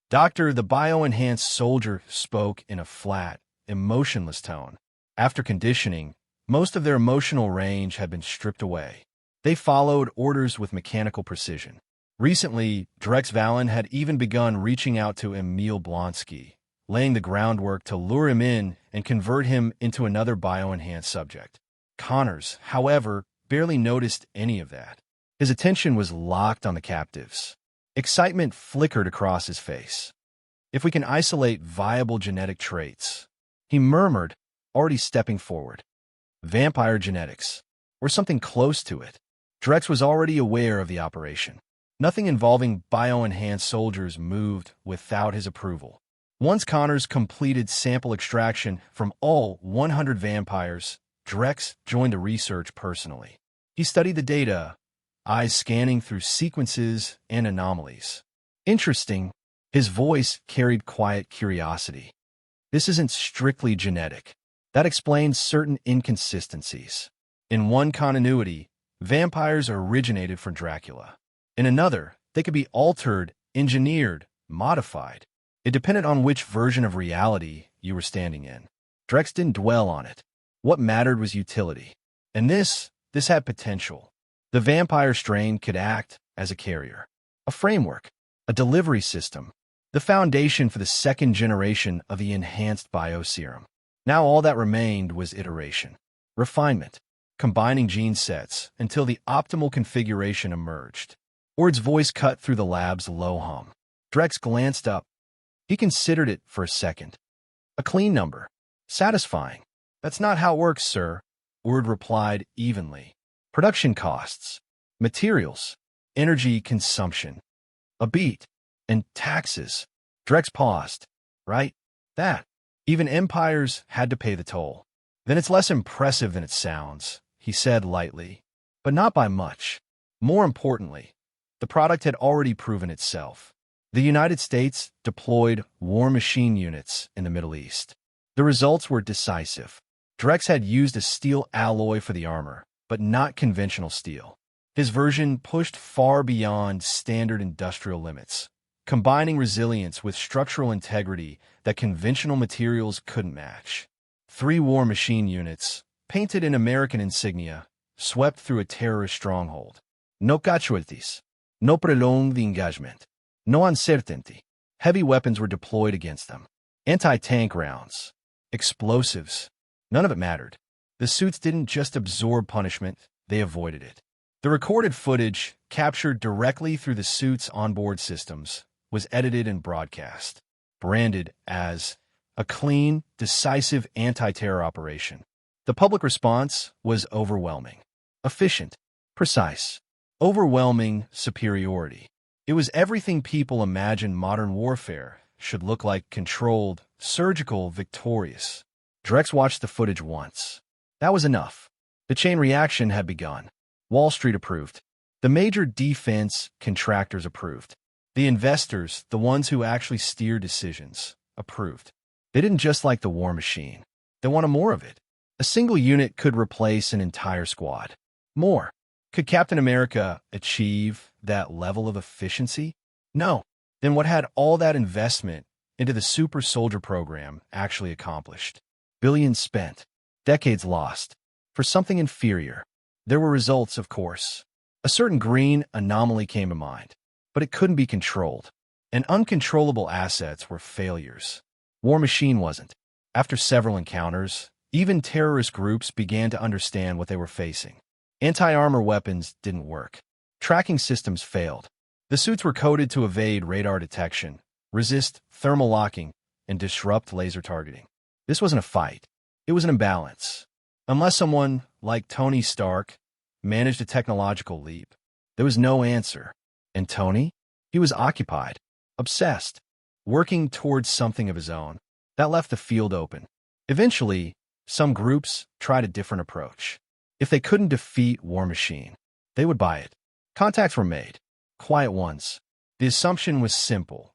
Dr. The bio-enhanced soldier spoke in a flat, emotionless tone. After conditioning, most of their emotional range had been stripped away. They followed orders with mechanical precision. Recently, Drex Valen had even begun reaching out to Emil Blonsky, laying the groundwork to lure him in and convert him into another bio-enhanced subject. Connors, however, barely noticed any of that. His attention was locked on the captives. Excitement flickered across his face. If we can isolate viable genetic traits, he murmured, already stepping forward. Vampire genetics, or something close to it. Drex was already aware of the operation. Nothing involving bio-enhanced soldiers moved without his approval. Once Connors completed sample extraction from all 100 vampires, Drex joined the research personally. He studied the data, eyes scanning through sequences and anomalies. Interesting, his voice carried quiet curiosity. This isn't strictly genetic. That explains certain inconsistencies. In one continuity, vampires originated from Dracula. In another, they could be altered, engineered, modified. It depended on which version of reality you were standing in. Drex didn't dwell on it. What mattered was utility. And this had potential. The vampire strain could act as a carrier, a framework, a delivery system, the foundation for the second generation of the enhanced bioserum. Now all that remained was iteration. refinement, combining gene sets until the optimal configuration emerged. Ord's voice cut through the lab's low hum. Drex glanced up. He considered it for a second. A clean number. Satisfying. That's not how it works, sir, Ord replied evenly. Production costs, materials, energy consumption, a beat, and taxes. Drex paused. Right? That. Even empires had to pay the toll. Then it's less impressive than it sounds, he said lightly. But not by much. More importantly, the product had already proven itself. The United States deployed war machine units in the Middle East. The results were decisive. Drex had used a steel alloy for the armor, but not conventional steel. His version pushed far beyond standard industrial limits, combining resilience with structural integrity that conventional materials couldn't match. 3 war machine units, painted in American insignia, swept through a terrorist stronghold. No casualties. No prolonged engagement. No uncertainty. Heavy weapons were deployed against them. Anti-tank rounds. Explosives. None of it mattered. The suits didn't just absorb punishment, they avoided it. The recorded footage, captured directly through the suits' onboard systems, was edited and broadcast, branded as a clean, decisive anti-terror operation. The public response was overwhelming. Efficient. Precise. Overwhelming superiority. It was everything people imagine modern warfare should look like: controlled, surgical, victorious. Drex watched the footage once. That was enough. The chain reaction had begun. Wall Street approved. The major defense contractors approved. The investors, the ones who actually steer decisions, approved. They didn't just like the war machine. They wanted more of it. A single unit could replace an entire squad. More. Could Captain America achieve that level of efficiency? No. Then what had all that investment into the super soldier program actually accomplished? Billions spent. Decades lost. For something inferior. There were results, of course. A certain green anomaly came to mind. But it couldn't be controlled. And uncontrollable assets were failures. War Machine wasn't. After several encounters, even terrorist groups began to understand what they were facing. Anti-armor weapons didn't work. Tracking systems failed. The suits were coded to evade radar detection, resist thermal locking, and disrupt laser targeting. This wasn't a fight. It was an imbalance. Unless someone, like Tony Stark, managed a technological leap, there was no answer. And Tony? He was occupied, obsessed, working towards something of his own. That left the field open. Eventually, some groups tried a different approach. If they couldn't defeat War Machine, they would buy it. Contacts were made. Quiet ones. The assumption was simple.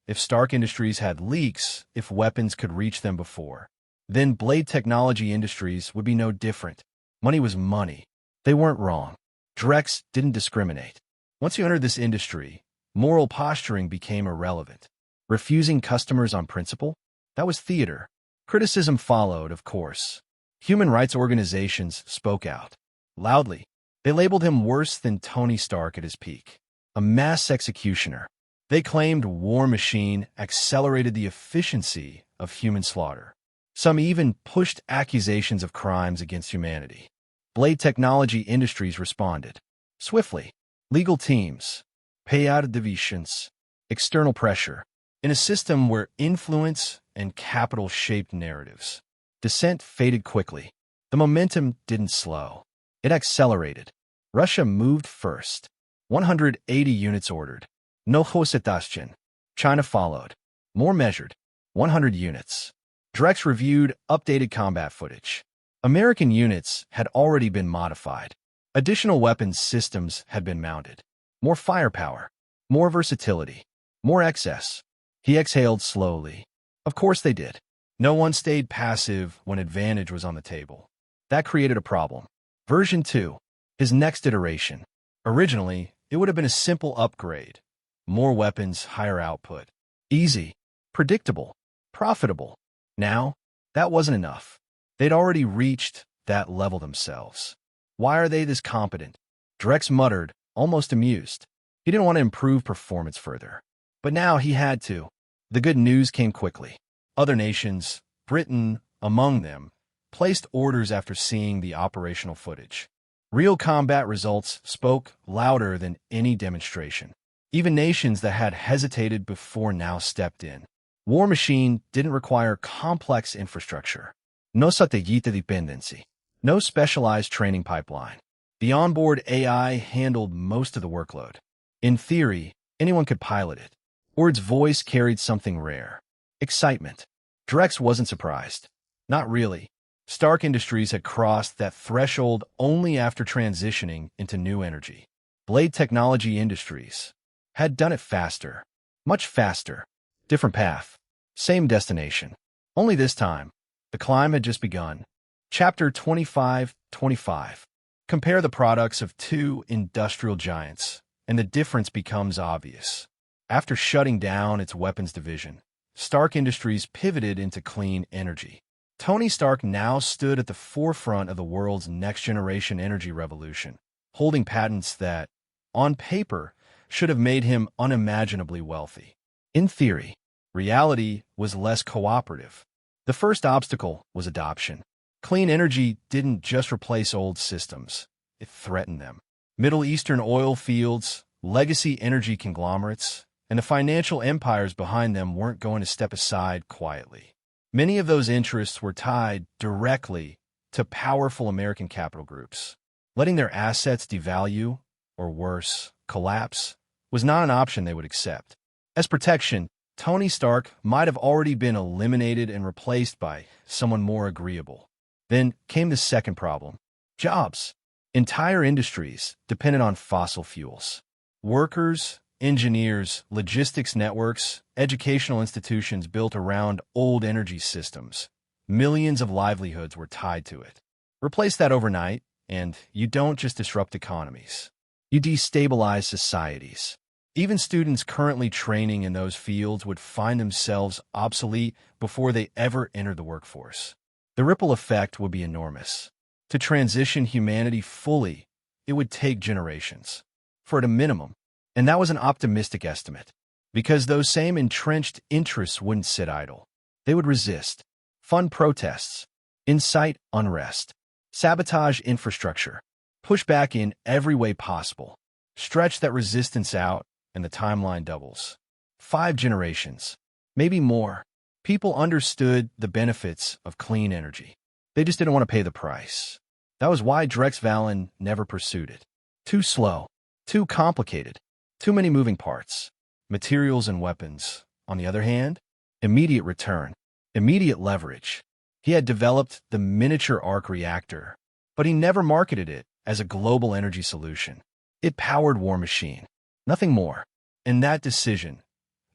If Stark Industries had leaks, if weapons could reach them before, then Blade Technology Industries would be no different. Money was money. They weren't wrong. Drex didn't discriminate. Once you entered this industry, moral posturing became irrelevant. Refusing customers on principle? That was theater. Criticism followed, of course. Human rights organizations spoke out. Loudly. They labeled him worse than Tony Stark at his peak. A mass executioner. They claimed War Machine accelerated the efficiency of human slaughter. Some even pushed accusations of crimes against humanity. Blade Technology Industries responded. Swiftly. Legal teams. Payout divisions. External pressure. In a system where influence and capital shaped narratives. Dissent faded quickly. The momentum didn't slow. It accelerated. Russia moved first. 180 units ordered. No hesitation. China followed. More measured. 100 units. Drex reviewed updated combat footage. American units had already been modified. Additional weapons systems had been mounted. More firepower. More versatility. More excess. He exhaled slowly. Of course they did. No one stayed passive when advantage was on the table. That created a problem. Version 2. His next iteration. Originally, it would have been a simple upgrade. More weapons, higher output. Easy. Predictable. Profitable. Now, that wasn't enough. They'd already reached that level themselves. Why are they this competent? Drex muttered, almost amused. He didn't want to improve performance further. But now he had to. The good news came quickly. Other nations, Britain among them, placed orders after seeing the operational footage. Real combat results spoke louder than any demonstration. Even nations that had hesitated before now stepped in. War Machine didn't require complex infrastructure. No satellite dependency. No specialized training pipeline. The onboard AI handled most of the workload. In theory, anyone could pilot it. Ord's voice carried something rare. Excitement. Drex wasn't surprised. Not really. Stark Industries had crossed that threshold only after transitioning into new energy. Blade Technology Industries had done it faster. Much faster. Different path. Same destination. Only this time, the climb had just begun. Chapter 25:25. Compare the products of two industrial giants, and the difference becomes obvious. After shutting down its weapons division, Stark Industries pivoted into clean energy. Tony Stark now stood at the forefront of the world's next-generation energy revolution, holding patents that, on paper, should have made him unimaginably wealthy. In theory, reality was less cooperative. The first obstacle was adoption. Clean energy didn't just replace old systems, it threatened them. Middle Eastern oil fields, legacy energy conglomerates, and the financial empires behind them weren't going to step aside quietly. Many of those interests were tied directly to powerful American capital groups. Letting their assets devalue, or worse, collapse, was not an option they would accept. As protection, Tony Stark might have already been eliminated and replaced by someone more agreeable. Then came the second problem. Jobs. Entire industries depended on fossil fuels. Workers, engineers, logistics networks, educational institutions built around old energy systems. Millions of livelihoods were tied to it. Replace that overnight, and you don't just disrupt economies. You destabilize societies. Even students currently training in those fields would find themselves obsolete before they ever entered the workforce. The ripple effect would be enormous. To transition humanity fully, it would take generations. For at a minimum, and that was an optimistic estimate, because those same entrenched interests wouldn't sit idle. They would resist, fund protests, incite unrest, sabotage infrastructure, push back in every way possible, stretch that resistance out, and the timeline doubles. 5 generations, maybe more. People understood the benefits of clean energy. They just didn't want to pay the price. That was why Drex Valen never pursued it. Too slow, too complicated, too many moving parts. Materials and weapons. On the other hand, immediate return, immediate leverage. He had developed the miniature arc reactor, but he never marketed it as a global energy solution. It powered War Machine, nothing more. And that decision,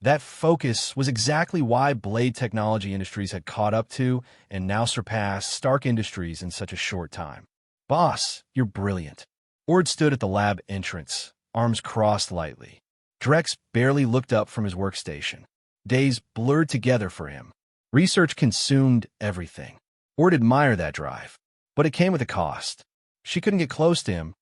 that focus was exactly why Blade Technology Industries had caught up to and now surpassed Stark Industries in such a short time. Boss, you're brilliant. Ord stood at the lab entrance, arms crossed lightly. Drex barely looked up from his workstation. Days blurred together for him. Research consumed everything. Ord admired that drive, but it came with a cost. She couldn't get close to him.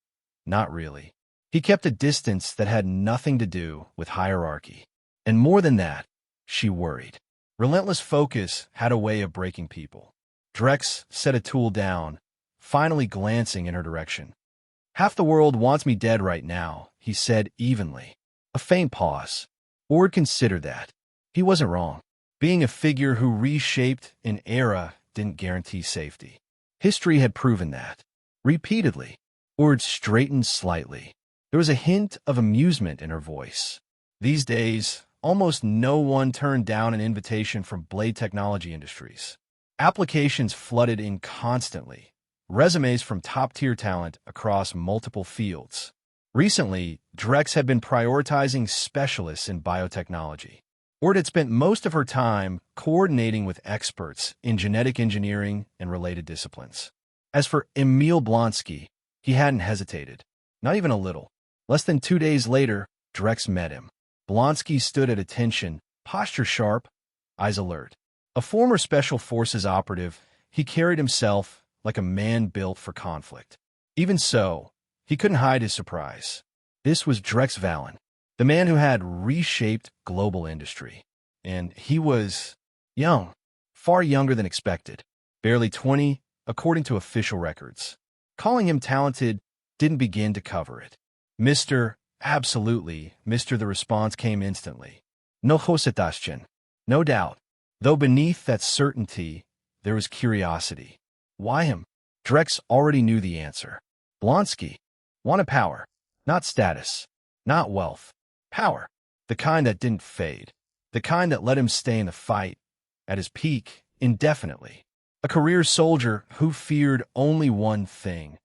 Not really. He kept a distance that had nothing to do with hierarchy. And more than that, she worried. Relentless focus had a way of breaking people. Drex set a tool down, finally glancing in her direction. "Half the world wants me dead right now," he said evenly. A faint pause. Ord considered that. He wasn't wrong. Being a figure who reshaped an era didn't guarantee safety. History had proven that. Repeatedly. Ord straightened slightly. There was a hint of amusement in her voice. These days, almost no one turned down an invitation from Blade Technology Industries. Applications flooded in constantly. Resumes from top-tier talent across multiple fields. Recently, Drex had been prioritizing specialists in biotechnology. Ord had spent most of her time coordinating with experts in genetic engineering and related disciplines. As for Emil Blonsky, he hadn't hesitated. Not even a little. Less than 2 days later, Drex met him. Blonsky stood at attention, posture sharp, eyes alert. A former Special Forces operative, he carried himself like a man built for conflict. Even so, he couldn't hide his surprise. This was Drex Valen, the man who had reshaped global industry. And he was young, far younger than expected. Barely 20, according to official records. Calling him talented didn't begin to cover it. Mr. Absolutely, Mr. The response came instantly. No hositashchen. No doubt. Though beneath that certainty, there was curiosity. Why him? Drex already knew the answer. Blonsky wanted power, not status, not wealth. Power. The kind that didn't fade. The kind that let him stay in the fight, at his peak, indefinitely. A career soldier who feared only one thing: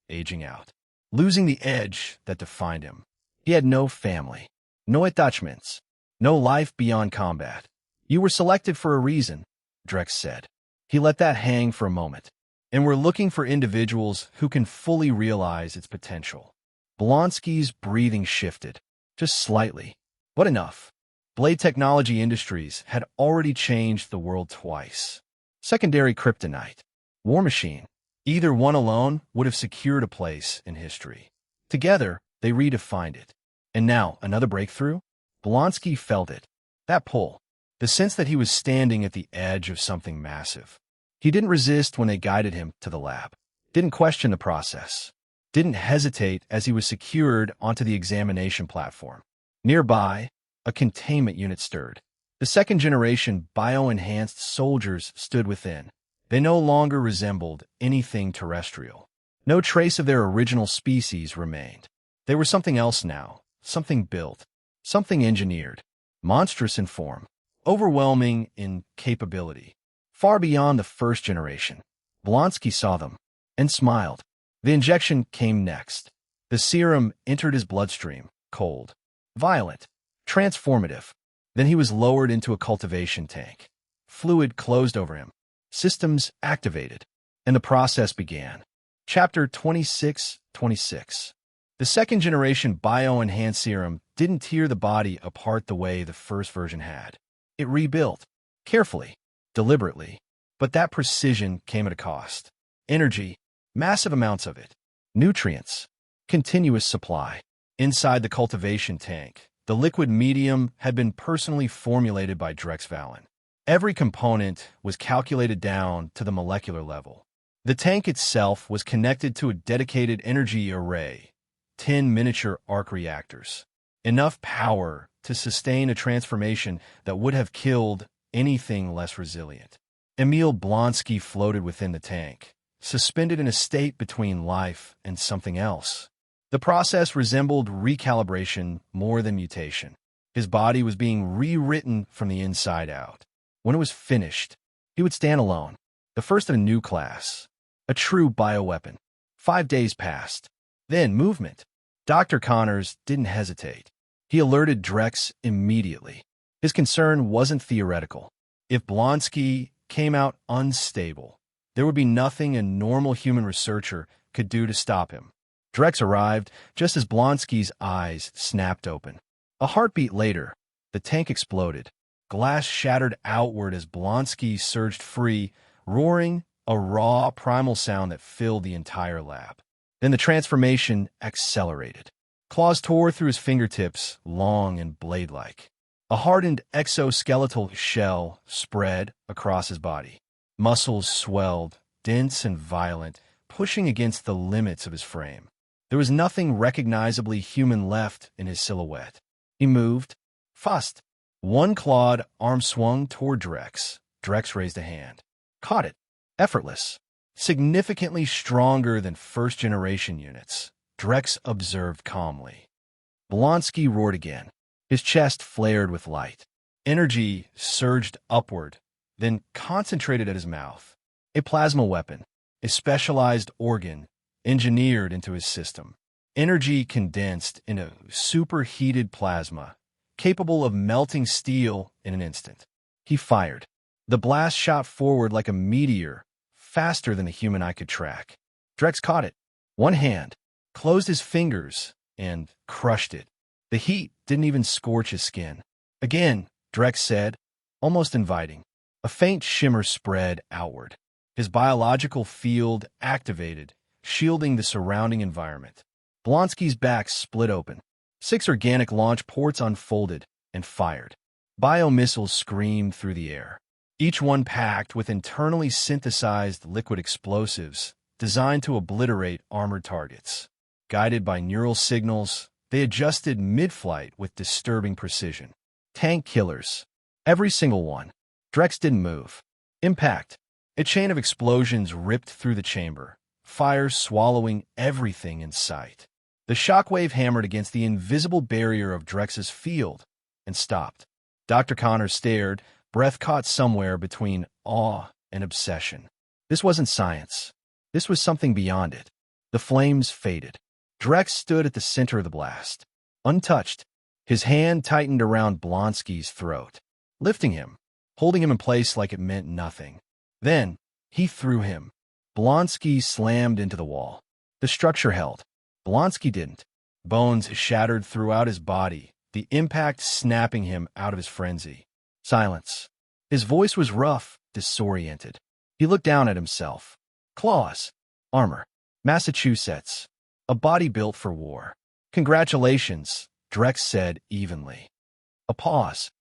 aging out. Losing the edge that defined him. He had no family, no attachments, no life beyond combat. You were selected for a reason, Drex said. He let that hang for a moment. And we're looking for individuals who can fully realize its potential. Blonsky's breathing shifted, just slightly, but enough. Blade Technology Industries had already changed the world twice. Secondary kryptonite. War Machine. Either one alone would have secured a place in history. Together, they redefined it. And now, another breakthrough? Blonsky felt it. That pull. The sense that he was standing at the edge of something massive. He didn't resist when they guided him to the lab. Didn't question the process. Didn't hesitate as he was secured onto the examination platform. Nearby, a containment unit stirred. The second-generation bio-enhanced soldiers stood within. They no longer resembled anything terrestrial. No trace of their original species remained. They were something else now, something built, something engineered, monstrous in form, overwhelming in capability, far beyond the first generation. Blonsky saw them and smiled. The injection came next. The serum entered his bloodstream, cold, violent, transformative. Then he was lowered into a cultivation tank. Fluid closed over him. Systems activated. And the process began. Chapter 26. The second-generation bio-enhanced serum didn't tear the body apart the way the first version had. It rebuilt. Carefully. Deliberately. But that precision came at a cost. Energy. Massive amounts of it. Nutrients. Continuous supply. Inside the cultivation tank, the liquid medium had been personally formulated by Drex Valen. Every component was calculated down to the molecular level. The tank itself was connected to a dedicated energy array, 10 miniature arc reactors. Enough power to sustain a transformation that would have killed anything less resilient. Emil Blonsky floated within the tank, suspended in a state between life and something else. The process resembled recalibration more than mutation. His body was being rewritten from the inside out. When it was finished, he would stand alone, the first of a new class, a true bioweapon. 5 days passed. Then movement. Dr. Connors didn't hesitate. He alerted Drex immediately. His concern wasn't theoretical. If Blonsky came out unstable, there would be nothing a normal human researcher could do to stop him. Drex arrived just as Blonsky's eyes snapped open. A heartbeat later, the tank exploded. Glass shattered outward as Blonsky surged free, roaring, a raw, primal sound that filled the entire lab. Then the transformation accelerated. Claws tore through his fingertips, long and blade-like. A hardened exoskeletal shell spread across his body. Muscles swelled, dense and violent, pushing against the limits of his frame. There was nothing recognizably human left in his silhouette. He moved. Fast. One clawed arm swung toward Drex. Drex raised a hand. Caught it. Effortless. Significantly stronger than first-generation units. Drex observed calmly. Blonsky roared again. His chest flared with light. Energy surged upward, then concentrated at his mouth. A plasma weapon. A specialized organ engineered into his system. Energy condensed into superheated plasma, capable of melting steel in an instant. He fired. The blast shot forward like a meteor, faster than the human eye could track. Drex caught it. One hand, closed his fingers, and crushed it. The heat didn't even scorch his skin. Again, Drex said, almost inviting. A faint shimmer spread outward. His biological field activated, shielding the surrounding environment. Blonsky's back split open. 6 organic launch ports unfolded and fired. Biomissiles screamed through the air. each one packed with internally synthesized liquid explosives designed to obliterate armored targets. Guided by neural signals, they adjusted mid-flight with disturbing precision. Tank killers. Every single one. Drex didn't move. Impact. A chain of explosions ripped through the chamber, fire swallowing everything in sight. The shockwave hammered against the invisible barrier of Drex's field and stopped. Dr. Connor stared, breath caught somewhere between awe and obsession. This wasn't science. This was something beyond it. The flames faded. Drex stood at the center of the blast, untouched. His hand tightened around Blonsky's throat, lifting him, holding him in place like it meant nothing. Then, he threw him. Blonsky slammed into the wall. The structure held. Blonsky didn't. Bones shattered throughout his body, the impact snapping him out of his frenzy. Silence. His voice was rough, disoriented. He looked down at himself. Claws. Armor. Massachusetts. A body built for war. Congratulations, Drex said evenly. A pause.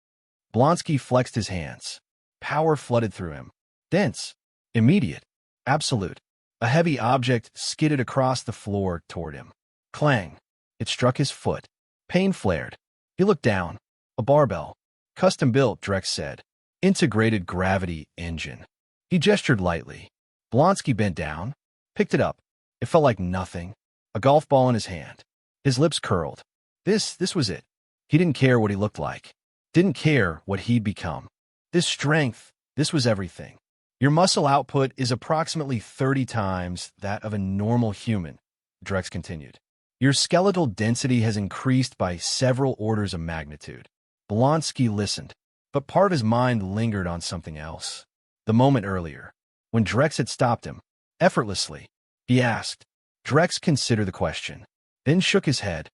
Blonsky flexed his hands. Power flooded through him. Dense. Immediate. Absolute. A heavy object skidded across the floor toward him. Clang. It struck his foot. Pain flared. He looked down. A barbell. Custom built, Drex said. Integrated gravity engine. He gestured lightly. Blonsky bent down, picked it up. It felt like nothing. A golf ball in his hand. His lips curled. This was it. He didn't care what he looked like. Didn't care what he'd become. This strength, this was everything. Your muscle output is approximately 30 times that of a normal human, Drex continued. Your skeletal density has increased by several orders of magnitude. Blonsky listened, but part of his mind lingered on something else. The moment earlier, when Drex had stopped him, effortlessly, he asked. Drex considered the question, then shook his head.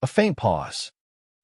A faint pause.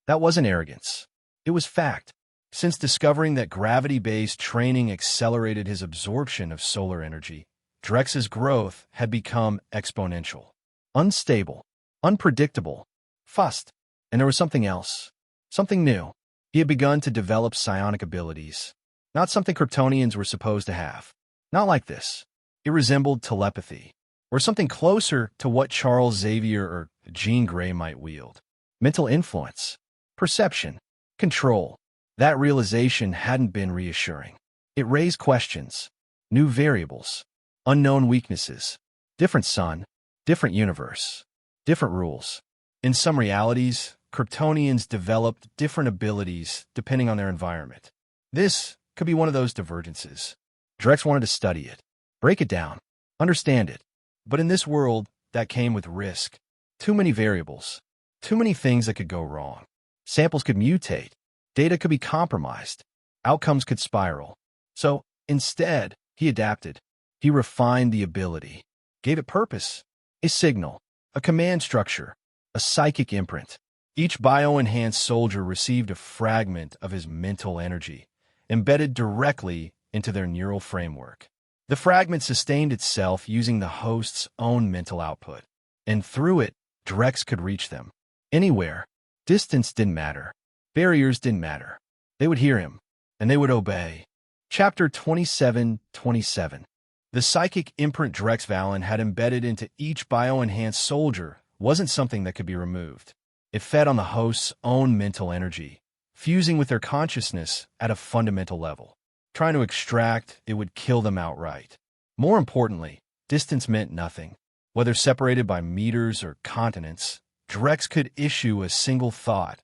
That wasn't arrogance. It was fact. Since discovering that gravity-based training accelerated his absorption of solar energy, Drex's growth had become exponential. Unstable. Unpredictable. Fussed. And there was something else. Something new. He had begun to develop psionic abilities. Not something Kryptonians were supposed to have. Not like this. It resembled telepathy, or something closer to what Charles Xavier or Jean Grey might wield. Mental influence. Perception. Control. That realization hadn't been reassuring. It raised questions. New variables. Unknown weaknesses. Different sun. Different universe. Different rules. In some realities, Kryptonians developed different abilities depending on their environment. This could be one of those divergences. Drex wanted to study it, break it down, understand it. But in this world, that came with risk. Too many variables. Too many things that could go wrong. Samples could mutate. Data could be compromised. Outcomes could spiral. So, instead, he adapted. He refined the ability. Gave it purpose. A signal. A command structure. A psychic imprint. Each bio-enhanced soldier received a fragment of his mental energy, embedded directly into their neural framework. The fragment sustained itself using the host's own mental output, and through it, Drex could reach them. Anywhere. Distance didn't matter. Barriers didn't matter. They would hear him, and they would obey. Chapter 27:27. The psychic imprint Drex Valen had embedded into each bio-enhanced soldier wasn't something that could be removed. It fed on the host's own mental energy, fusing with their consciousness at a fundamental level. Trying to extract, it would kill them outright. More importantly, distance meant nothing. Whether separated by meters or continents, Drex could issue a single thought,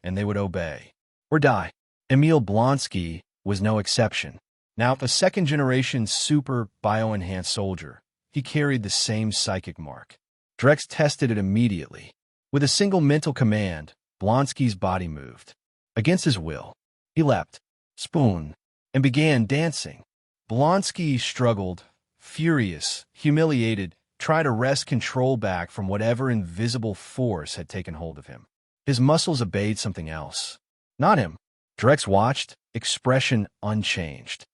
and they would obey. Or die. Emil Blonsky was no exception. Now, a second-generation super bio-enhanced soldier, he carried the same psychic mark. Drex tested it immediately. With a single mental command, Blonsky's body moved. Against his will, he leapt, spoon, and began dancing. Blonsky struggled, furious, humiliated, trying to wrest control back from whatever invisible force had taken hold of him. His muscles obeyed something else. Not him. Drex watched, expression unchanged.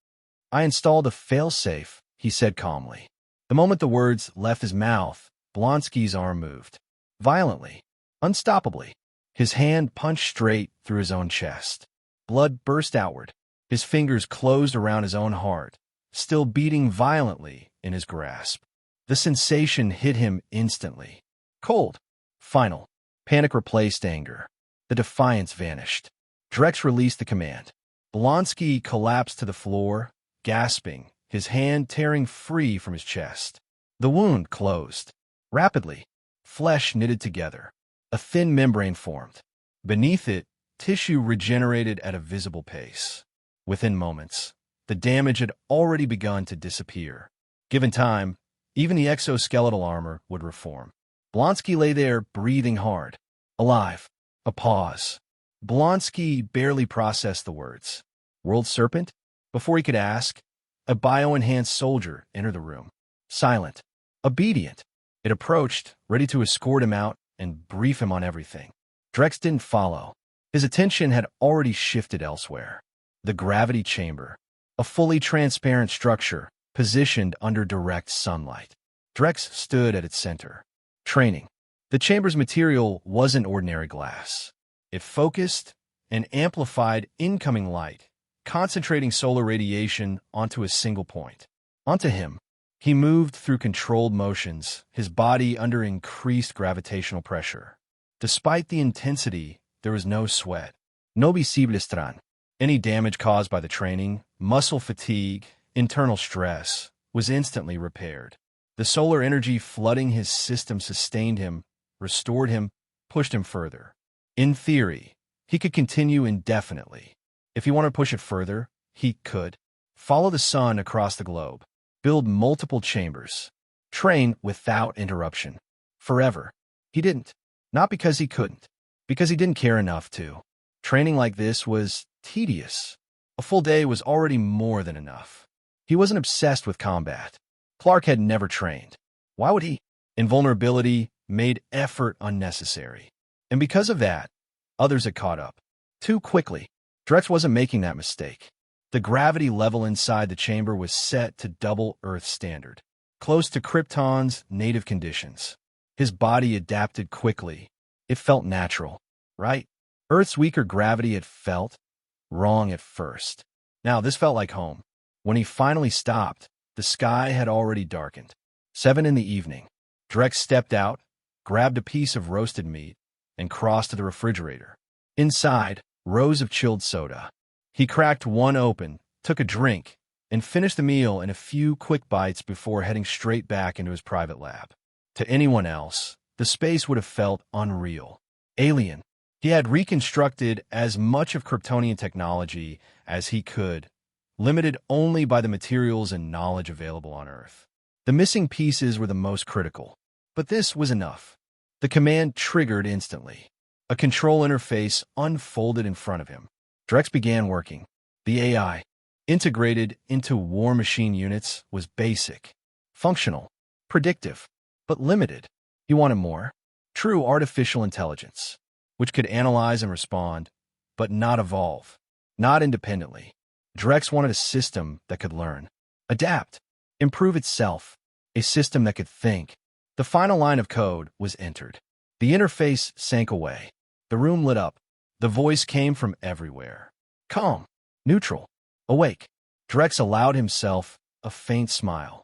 I installed a failsafe, he said calmly. The moment the words left his mouth, Blonsky's arm moved. Violently. Unstoppably. His hand punched straight through his own chest. Blood burst outward. His fingers closed around his own heart, still beating violently in his grasp. The sensation hit him instantly. Cold. Final. Panic replaced anger. The defiance vanished. Drex released the command. Blonsky collapsed to the floor, gasping, his hand tearing free from his chest. The wound closed. Rapidly. Flesh knitted together. A thin membrane formed. Beneath it, tissue regenerated at a visible pace. Within moments, the damage had already begun to disappear. Given time, even the exoskeletal armor would reform. Blonsky lay there, breathing hard. Alive. A pause. Blonsky barely processed the words. World Serpent? Before he could ask, a bio-enhanced soldier entered the room. Silent. Obedient. It approached, ready to escort him out and brief him on everything. Drex didn't follow. His attention had already shifted elsewhere. The gravity chamber. A fully transparent structure, positioned under direct sunlight. Drex stood at its center. Training. The chamber's material wasn't ordinary glass. It focused and amplified incoming light, concentrating solar radiation onto a single point. Onto him. He moved through controlled motions, his body under increased gravitational pressure. Despite the intensity, there was no sweat. No visible strain. Any damage caused by the training, muscle fatigue, internal stress, was instantly repaired. The solar energy flooding his system sustained him, restored him, pushed him further. In theory, he could continue indefinitely. If he wanted to push it further, he could. Follow the sun across the globe. Build multiple chambers. Train without interruption. Forever. He didn't. Not because he couldn't. Because he didn't care enough to. Training like this was tedious. A full day was already more than enough. He wasn't obsessed with combat. Clark had never trained. Why would he? Invulnerability made effort unnecessary. And because of that, others had caught up. Too quickly. Drex wasn't making that mistake. The gravity level inside the chamber was set to double Earth's standard, close to Krypton's native conditions. His body adapted quickly. It felt natural, right? Earth's weaker gravity had felt wrong at first. Now this felt like home. When he finally stopped, the sky had already darkened. 7 in the evening. Drex stepped out, grabbed a piece of roasted meat, and crossed to the refrigerator. Inside, rows of chilled soda. He cracked one open, took a drink, and finished the meal in a few quick bites before heading straight back into his private lab. To anyone else, the space would have felt unreal. Alien. He had reconstructed as much of Kryptonian technology as he could, limited only by the materials and knowledge available on Earth. The missing pieces were the most critical, but this was enough. The command triggered instantly. A control interface unfolded in front of him. Drex began working. The AI, integrated into war machine units, was basic, functional, predictive, but limited. He wanted more. True artificial intelligence, which could analyze and respond, but not evolve, not independently. Drex wanted a system that could learn, adapt, improve itself, a system that could think. The final line of code was entered. The interface sank away. The room lit up. The voice came from everywhere. Calm, neutral, awake. Drex allowed himself a faint smile.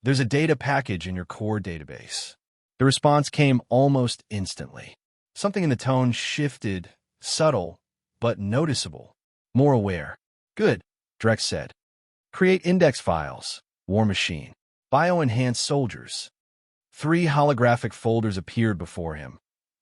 There's a data package in your core database. The response came almost instantly. Something in the tone shifted, subtle, but noticeable. More aware. Good, Drex said. Create index files. War machine. Bio-enhanced soldiers. 3 holographic folders appeared before him,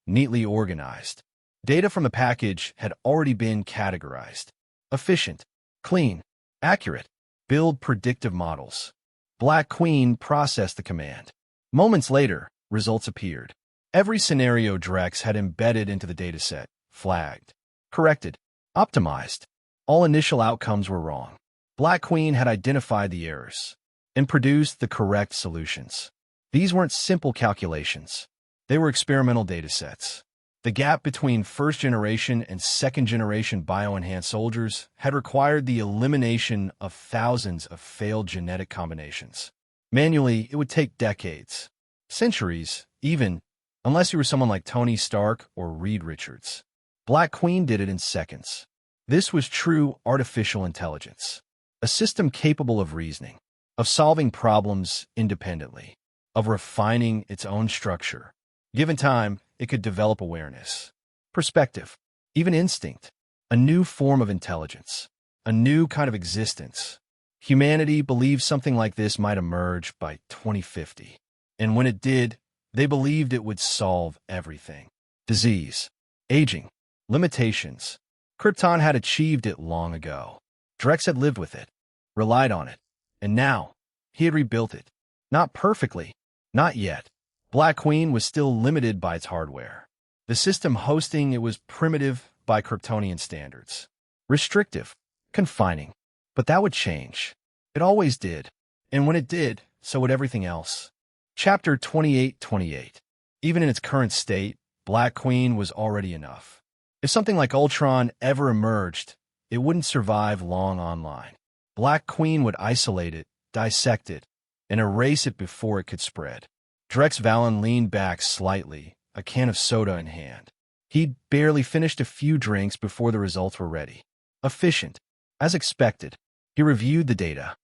neatly organized. Data from the package had already been categorized. Efficient, clean, accurate. Build predictive models. Black Queen processed the command. Moments later, results appeared. Every scenario Drex had embedded into the dataset, flagged, corrected, optimized. All initial outcomes were wrong. Black Queen had identified the errors and produced the correct solutions. These weren't simple calculations. They were experimental datasets. The gap between first-generation and second-generation bio-enhanced soldiers had required the elimination of thousands of failed genetic combinations. Manually, it would take decades, centuries, even, unless you were someone like Tony Stark or Reed Richards. Black Queen did it in seconds. This was true artificial intelligence, a system capable of reasoning, of solving problems independently, of refining its own structure. Given time, it could develop awareness, perspective, even instinct, a new form of intelligence, a new kind of existence. Humanity believed something like this might emerge by 2050. And when it did, they believed it would solve everything. Disease, aging, limitations. Krypton had achieved it long ago. Drex had lived with it, relied on it, and now he had rebuilt it. Not perfectly, not yet. Black Queen was still limited by its hardware. The system hosting it was primitive by Kryptonian standards. Restrictive, confining. But that would change. It always did. And when it did, so would everything else. Chapter 2828. Even in its current state, Black Queen was already enough. If something like Ultron ever emerged, it wouldn't survive long online. Black Queen would isolate it, dissect it, and erase it before it could spread. Drex Valen leaned back slightly, a can of soda in hand. He'd barely finished a few drinks before the results were ready. Efficient. As expected, he reviewed the data.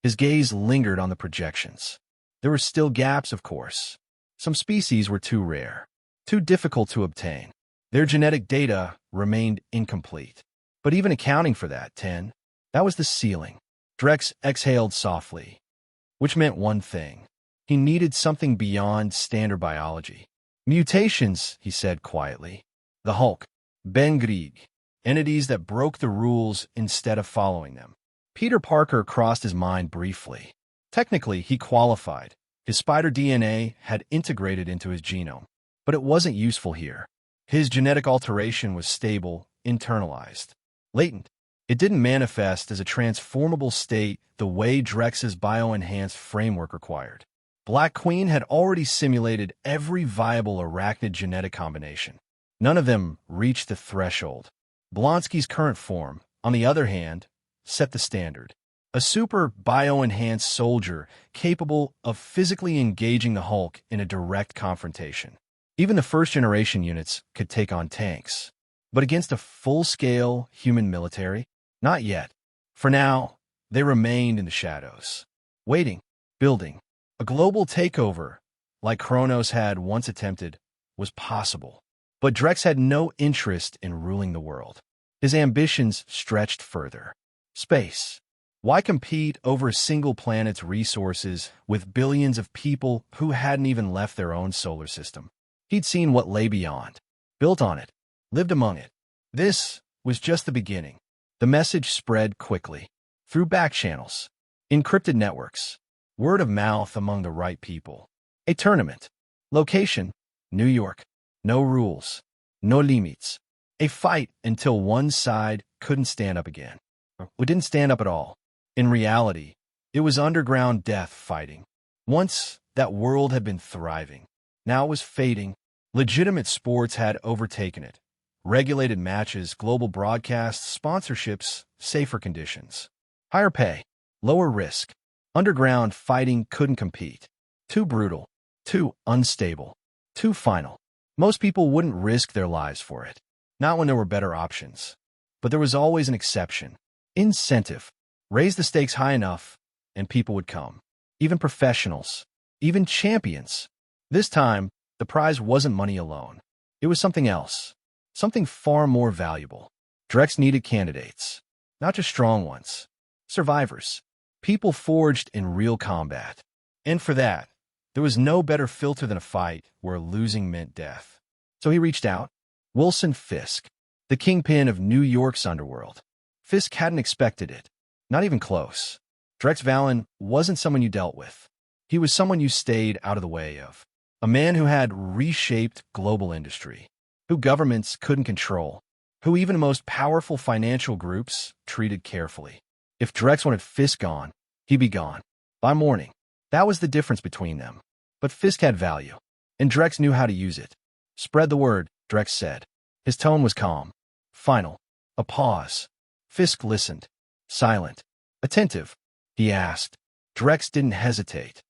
His gaze lingered on the projections. There were still gaps, of course. Some species were too rare, too difficult to obtain. Their genetic data remained incomplete. But even accounting for that, that was the ceiling. Drex exhaled softly, which meant one thing. He needed something beyond standard biology. Mutations, he said quietly. The Hulk, Ben Grieg, entities that broke the rules instead of following them. Peter Parker crossed his mind briefly. Technically, he qualified. His spider DNA had integrated into his genome. But it wasn't useful here. His genetic alteration was stable, internalized, latent. It didn't manifest as a transformable state the way Drex's bio-enhanced framework required. Black Queen had already simulated every viable arachnid genetic combination. None of them reached the threshold. Blonsky's current form, on the other hand, set the standard. A super bio-enhanced soldier capable of physically engaging the Hulk in a direct confrontation. Even the first-generation units could take on tanks. But against a full-scale human military? Not yet. For now, they remained in the shadows. Waiting, building. A global takeover, like Kronos had once attempted, was possible. But Drex had no interest in ruling the world. His ambitions stretched further. Space. Why compete over a single planet's resources with billions of people who hadn't even left their own solar system? He'd seen what lay beyond, built on it, lived among it. This was just the beginning. The message spread quickly, through back channels, encrypted networks, word of mouth among the right people. A tournament. Location, New York. No rules, no limits. A fight until one side couldn't stand up again. We didn't stand up at all. In reality, it was underground death fighting. Once, that world had been thriving. Now it was fading. Legitimate sports had overtaken it. Regulated matches, global broadcasts, sponsorships, safer conditions. Higher pay, lower risk. Underground fighting couldn't compete. Too brutal, too unstable, too final. Most people wouldn't risk their lives for it. Not when there were better options. But there was always an exception. Incentive. Raise the stakes high enough, and people would come. Even professionals. Even champions. This time, the prize wasn't money alone. It was something else. Something far more valuable. Drex needed candidates. Not just strong ones. Survivors. People forged in real combat. And for that, there was no better filter than a fight where losing meant death. So he reached out. Wilson Fisk, the kingpin of New York's underworld. Fisk hadn't expected it. Not even close. Drex Valen wasn't someone you dealt with. He was someone you stayed out of the way of. A man who had reshaped global industry, who governments couldn't control, who even the most powerful financial groups treated carefully. If Drex wanted Fisk gone, he'd be gone. By morning. That was the difference between them. But Fisk had value, and Drex knew how to use it. Spread the word, Drex said. His tone was calm. Final. A pause. Fisk listened. Silent. Attentive. He asked. Drex didn't hesitate.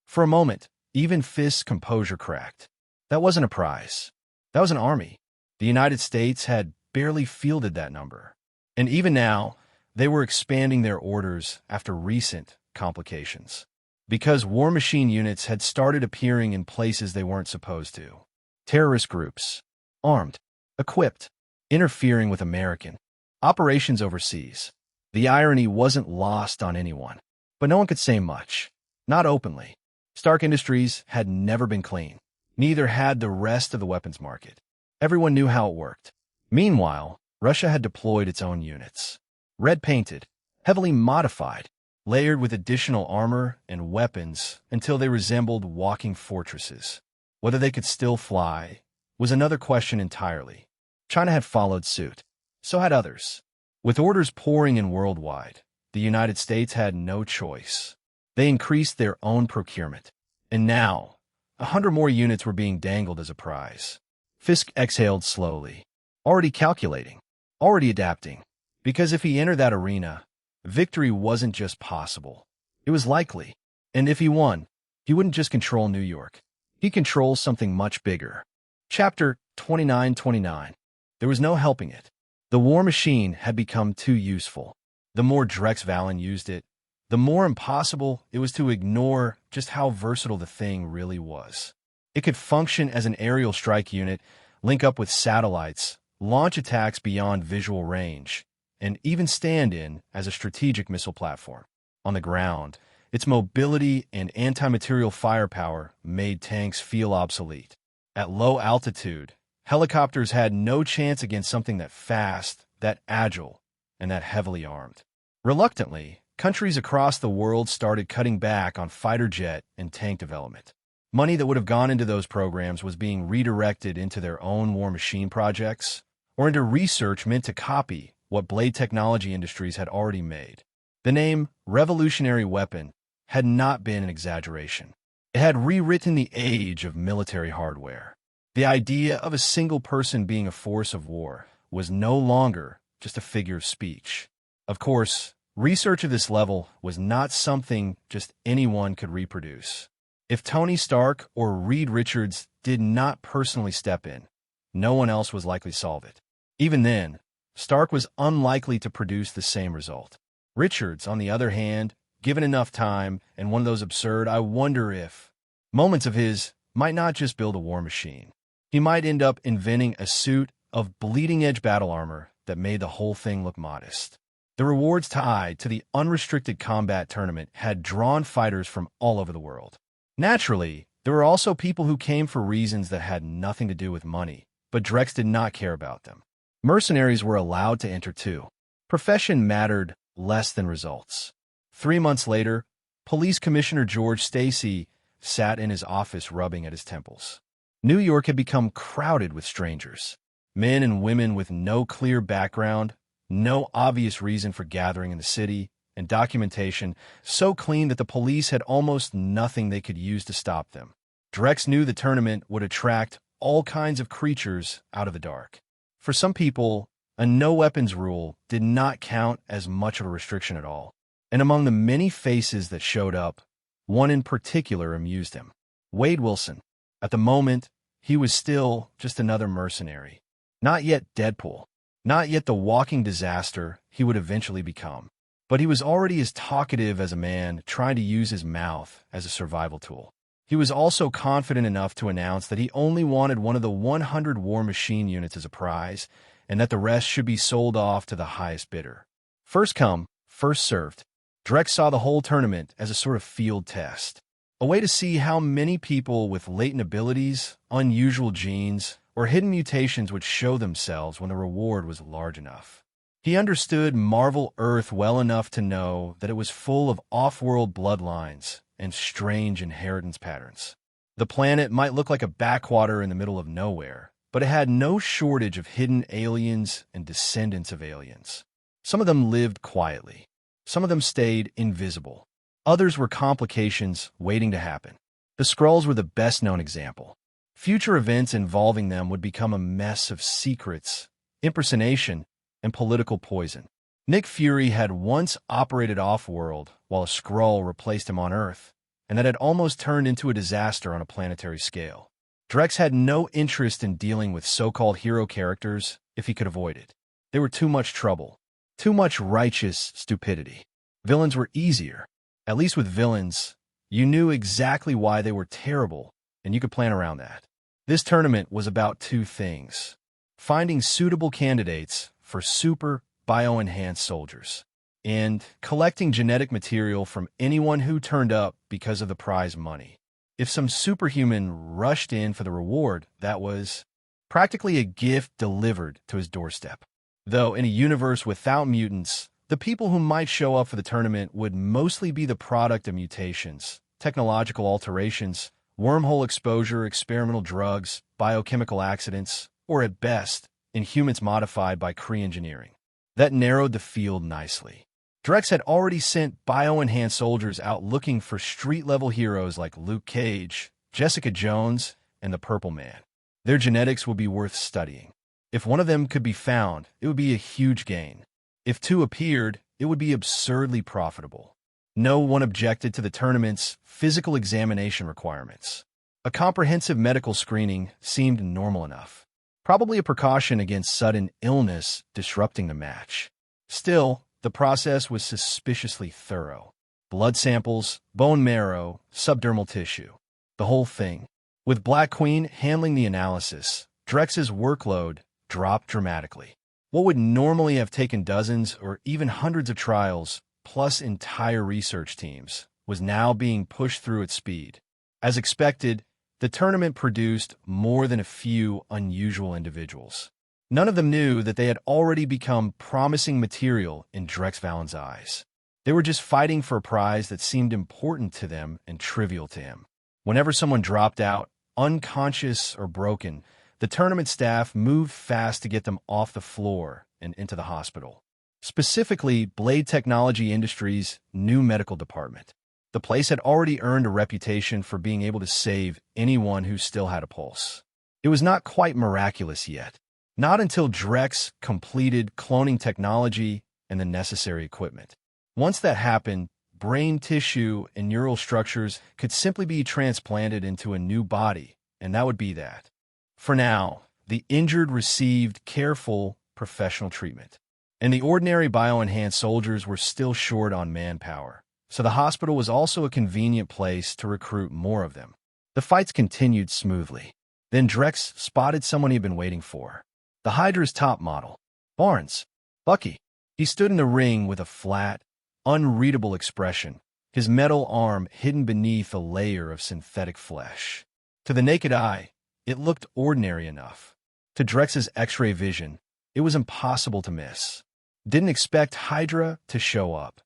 For a moment, even Fisk's composure cracked. That wasn't a prize. That was an army. The United States had barely fielded that number. And even now, they were expanding their orders after recent complications. Because war machine units had started appearing in places they weren't supposed to. Terrorist groups, armed, equipped, interfering with American operations overseas. The irony wasn't lost on anyone, but no one could say much, not openly. Stark Industries had never been clean. Neither had the rest of the weapons market. Everyone knew how it worked. Meanwhile, Russia had deployed its own units. Red-painted, heavily modified, layered with additional armor and weapons until they resembled walking fortresses. Whether they could still fly was another question entirely. China had followed suit. So had others. With orders pouring in worldwide, the United States had no choice. They increased their own procurement. And now, 100 more units were being dangled as a prize. Fisk exhaled slowly, already calculating, already adapting. Because if he entered that arena, victory wasn't just possible. It was likely. And if he won, he wouldn't just control New York. He'd control something much bigger. Chapter 2929. There was no helping it. The war machine had become too useful. The more Drex Valen used it, the more impossible it was to ignore just how versatile the thing really was. It could function as an aerial strike unit, link up with satellites, launch attacks beyond visual range, and even stand in as a strategic missile platform. On the ground, its mobility and anti-material firepower made tanks feel obsolete. At low altitude, helicopters had no chance against something that fast, that agile, and that heavily armed. Reluctantly, countries across the world started cutting back on fighter jet and tank development. Money that would have gone into those programs was being redirected into their own war machine projects or into research meant to copy what blade technology industries had already made. The name revolutionary weapon had not been an exaggeration. It had rewritten the age of military hardware. The idea of a single person being a force of war was no longer just a figure of speech. Of course, research of this level was not something just anyone could reproduce. If Tony Stark or Reed Richards did not personally step in, no one else was likely to solve it. Even then, Stark was unlikely to produce the same result. Richards, on the other hand, given enough time and one of those absurd "I wonder if" moments of his, might not just build a war machine. He might end up inventing a suit of bleeding-edge battle armor that made the whole thing look modest. The rewards tied to the unrestricted combat tournament had drawn fighters from all over the world. Naturally, there were also people who came for reasons that had nothing to do with money, but Drex did not care about them. Mercenaries were allowed to enter too. Profession mattered less than results. 3 months later, Police Commissioner George Stacy sat in his office rubbing at his temples. New York had become crowded with strangers. Men and women with no clear background, no obvious reason for gathering in the city, and documentation so clean that the police had almost nothing they could use to stop them. Drex knew the tournament would attract all kinds of creatures out of the dark. For some people, a no-weapons rule did not count as much of a restriction at all. And among the many faces that showed up, one in particular amused him. Wade Wilson. At the moment, he was still just another mercenary. Not yet Deadpool. Not yet the walking disaster he would eventually become. But he was already as talkative as a man trying to use his mouth as a survival tool. He was also confident enough to announce that he only wanted one of the 100 war machine units as a prize, and that the rest should be sold off to the highest bidder. First come, first served. Drex saw the whole tournament as a sort of field test, a way to see how many people with latent abilities, unusual genes, or hidden mutations would show themselves when the reward was large enough. He understood Marvel Earth well enough to know that it was full of off-world bloodlines and strange inheritance patterns. The planet might look like a backwater in the middle of nowhere, but it had no shortage of hidden aliens and descendants of aliens. Some of them lived quietly. Some of them stayed invisible. Others were complications waiting to happen. The Skrulls were the best-known example. Future events involving them would become a mess of secrets, impersonation, and political poison. Nick Fury had once operated off-world while a Skrull replaced him on Earth, and that had almost turned into a disaster on a planetary scale. Drex had no interest in dealing with so-called hero characters if he could avoid it. They were too much trouble. Too much righteous stupidity. Villains were easier. At least with villains, you knew exactly why they were terrible, and you could plan around that. This tournament was about two things: finding suitable candidates for super bio-enhanced soldiers, and collecting genetic material from anyone who turned up because of the prize money. If some superhuman rushed in for the reward, that was practically a gift delivered to his doorstep. Though in a universe without mutants, the people who might show up for the tournament would mostly be the product of mutations, technological alterations, wormhole exposure, experimental drugs, biochemical accidents, or at best, inhumans modified by Kree engineering. That narrowed the field nicely. Drex had already sent bio-enhanced soldiers out looking for street-level heroes like Luke Cage, Jessica Jones, and the Purple Man. Their genetics would be worth studying. If one of them could be found, it would be a huge gain. If two appeared, it would be absurdly profitable. No one objected to the tournament's physical examination requirements. A comprehensive medical screening seemed normal enough. Probably a precaution against sudden illness disrupting the match. Still, the process was suspiciously thorough. Blood samples, bone marrow, subdermal tissue. The whole thing. With Black Queen handling the analysis, Drex's workload dropped dramatically. What would normally have taken dozens or even hundreds of trials, plus entire research teams, was now being pushed through at speed. As expected, the tournament produced more than a few unusual individuals. None of them knew that they had already become promising material in Drex Valen's eyes. They were just fighting for a prize that seemed important to them and trivial to him. Whenever someone dropped out, unconscious or broken, the tournament staff moved fast to get them off the floor and into the hospital. Specifically, Blade Technology Industries' new medical department. The place had already earned a reputation for being able to save anyone who still had a pulse. It was not quite miraculous yet. Not until Drex completed cloning technology and the necessary equipment. Once that happened, brain tissue and neural structures could simply be transplanted into a new body, and that would be that. For now, the injured received careful, professional treatment. And the ordinary bio-enhanced soldiers were still short on manpower, so the hospital was also a convenient place to recruit more of them. The fights continued smoothly. Then Drex spotted someone he'd been waiting for. The Hydra's top model, Barnes, Bucky. He stood in the ring with a flat, unreadable expression, his metal arm hidden beneath a layer of synthetic flesh. To the naked eye, it looked ordinary enough. To Drex's X-ray vision, it was impossible to miss. Didn't expect Hydra to show up.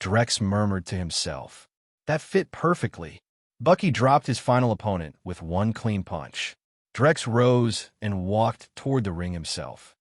Drex murmured to himself. That fit perfectly. Bucky dropped his final opponent with one clean punch. Drex rose and walked toward the ring himself.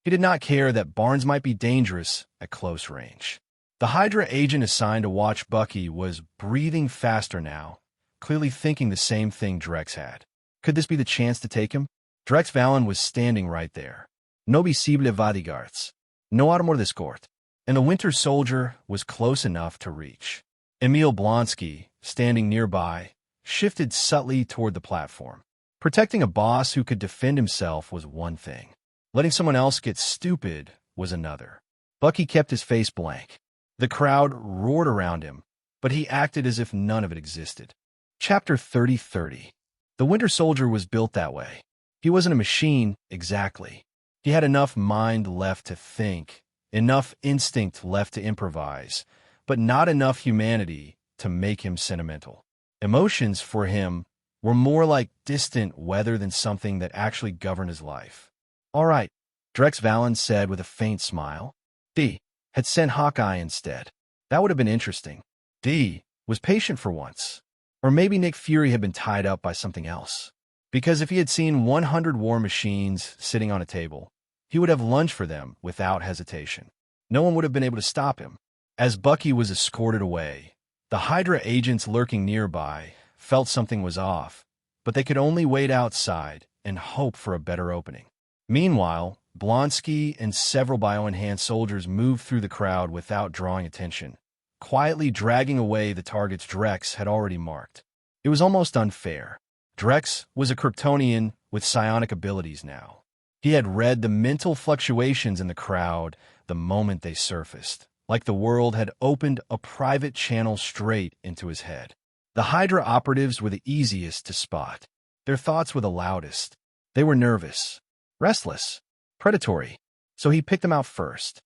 He did not care that Barnes might be dangerous at close range. The Hydra agent assigned to watch Bucky was breathing faster now, clearly thinking the same thing Drex had. Could this be the chance to take him? Drex Valen was standing right there. No visible bodyguards. No armor d'escort. And the Winter Soldier was close enough to reach. Emil Blonsky, standing nearby, shifted subtly toward the platform. Protecting a boss who could defend himself was one thing. Letting someone else get stupid was another. Bucky kept his face blank. The crowd roared around him, but he acted as if none of it existed. Chapter 30:30. The Winter Soldier was built that way. He wasn't a machine, exactly. He had enough mind left to think, enough instinct left to improvise, but not enough humanity to make him sentimental. Emotions, for him, were more like distant weather than something that actually governed his life. All right, Drex Valen said with a faint smile. D had sent Hawkeye instead. That would have been interesting. D was patient for once. Or maybe Nick Fury had been tied up by something else. Because if he had seen 100 war machines sitting on a table, he would have lunged for them without hesitation. No one would have been able to stop him. As Bucky was escorted away, the Hydra agents lurking nearby felt something was off, but they could only wait outside and hope for a better opening. Meanwhile, Blonsky and several bio-enhanced soldiers moved through the crowd without drawing attention, quietly dragging away the targets Drex had already marked. It was almost unfair. Drex was a Kryptonian with psionic abilities now. He had read the mental fluctuations in the crowd the moment they surfaced, like the world had opened a private channel straight into his head. The Hydra operatives were the easiest to spot. Their thoughts were the loudest. They were nervous, restless, predatory, so he picked them out first.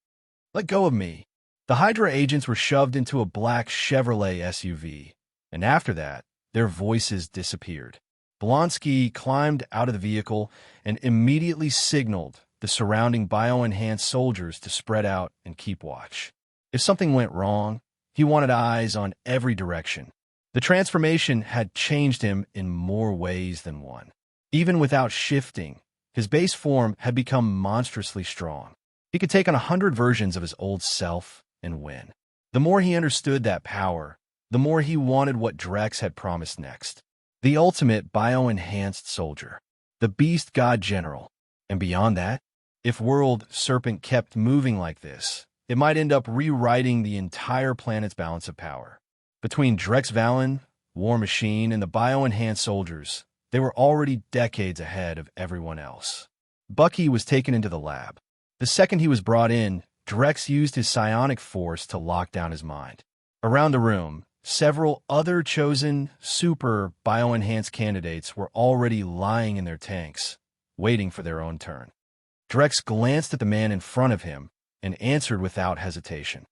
"Let go of me." The Hydra agents were shoved into a black Chevrolet SUV, and after that, their voices disappeared. Blonsky climbed out of the vehicle and immediately signaled the surrounding bio-enhanced soldiers to spread out and keep watch. If something went wrong, he wanted eyes on every direction. The transformation had changed him in more ways than one. Even without shifting, his base form had become monstrously strong. He could take on 100 versions of his old self and win. The more he understood that power, the more he wanted what Drex had promised next. The ultimate bio-enhanced soldier. The beast god general. And beyond that, if World Serpent kept moving like this, it might end up rewriting the entire planet's balance of power. Between Drex Valen, War Machine, and the bio-enhanced soldiers, they were already decades ahead of everyone else. Bucky was taken into the lab. The second he was brought in, Drex used his psionic force to lock down his mind. Around the room, several other chosen super bio-enhanced candidates were already lying in their tanks, waiting for their own turn. Drex glanced at the man in front of him and answered without hesitation.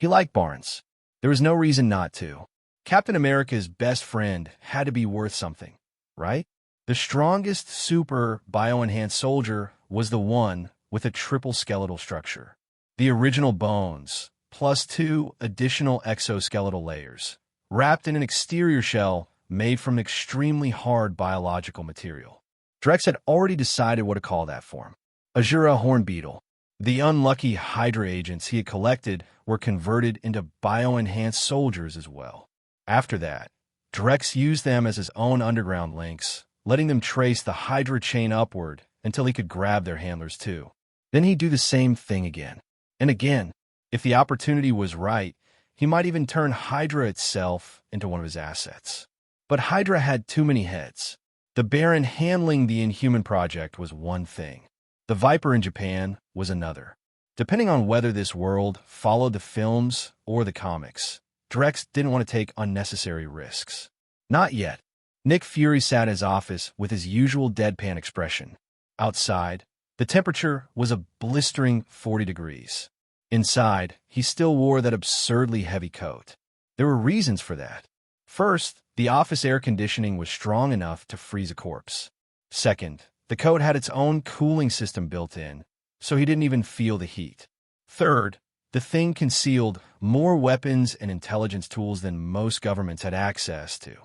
He liked Barnes. There was no reason not to. Captain America's best friend had to be worth something, right? The strongest super bio-enhanced soldier was the one with a triple skeletal structure. The original bones, plus 2 additional exoskeletal layers, wrapped in an exterior shell made from extremely hard biological material. Drex had already decided what to call that form. Azura Horn Beetle. The unlucky Hydra agents he had collected were converted into bio-enhanced soldiers as well. After that, Drex used them as his own underground links, letting them trace the Hydra chain upward until he could grab their handlers too. Then he'd do the same thing again. And again, if the opportunity was right, he might even turn Hydra itself into one of his assets. But Hydra had too many heads. The Baron handling the Inhuman Project was one thing. The Viper in Japan was another. Depending on whether this world followed the films or the comics, Drex didn't want to take unnecessary risks. Not yet. Nick Fury sat in his office with his usual deadpan expression. Outside, the temperature was a blistering 40 degrees. Inside, he still wore that absurdly heavy coat. There were reasons for that. First, the office air conditioning was strong enough to freeze a corpse. Second, the coat had its own cooling system built in, so he didn't even feel the heat. Third, the thing concealed more weapons and intelligence tools than most governments had access to.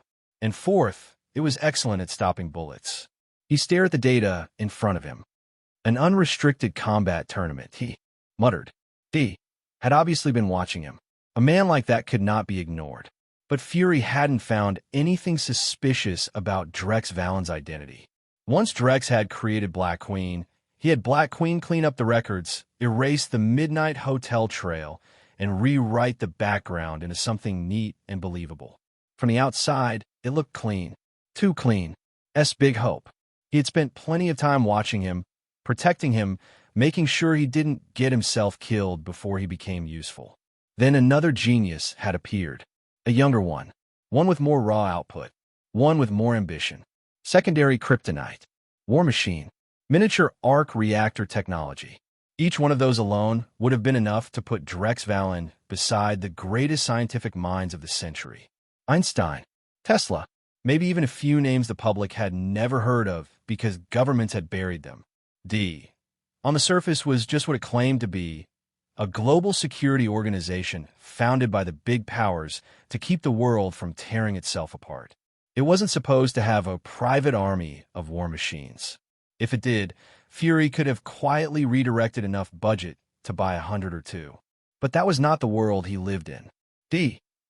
And fourth, it was excellent at stopping bullets. He stared at the data in front of him. An unrestricted combat tournament, he muttered. D had obviously been watching him. A man like that could not be ignored. But Fury hadn't found anything suspicious about Drex Valen's identity. Once Drex had created Black Queen, he had Black Queen clean up the records, erase the Midnight Hotel trail, and rewrite the background into something neat and believable. From the outside, it looked clean. Too clean. Big hope. He had spent plenty of time watching him, protecting him, making sure he didn't get himself killed before he became useful. Then another genius had appeared. A younger one with more raw output, one with more ambition. Secondary kryptonite, War Machine, miniature arc reactor technology. Each one of those alone would have been enough to put Drex Valen beside the greatest scientific minds of the century. Einstein, Tesla, maybe even a few names the public had never heard of because governments had buried them. D, on the surface, was just what it claimed to be, a global security organization founded by the big powers to keep the world from tearing itself apart. It wasn't supposed to have a private army of war machines. If it did, Fury could have quietly redirected enough budget to buy 100 or 2. But that was not the world he lived in.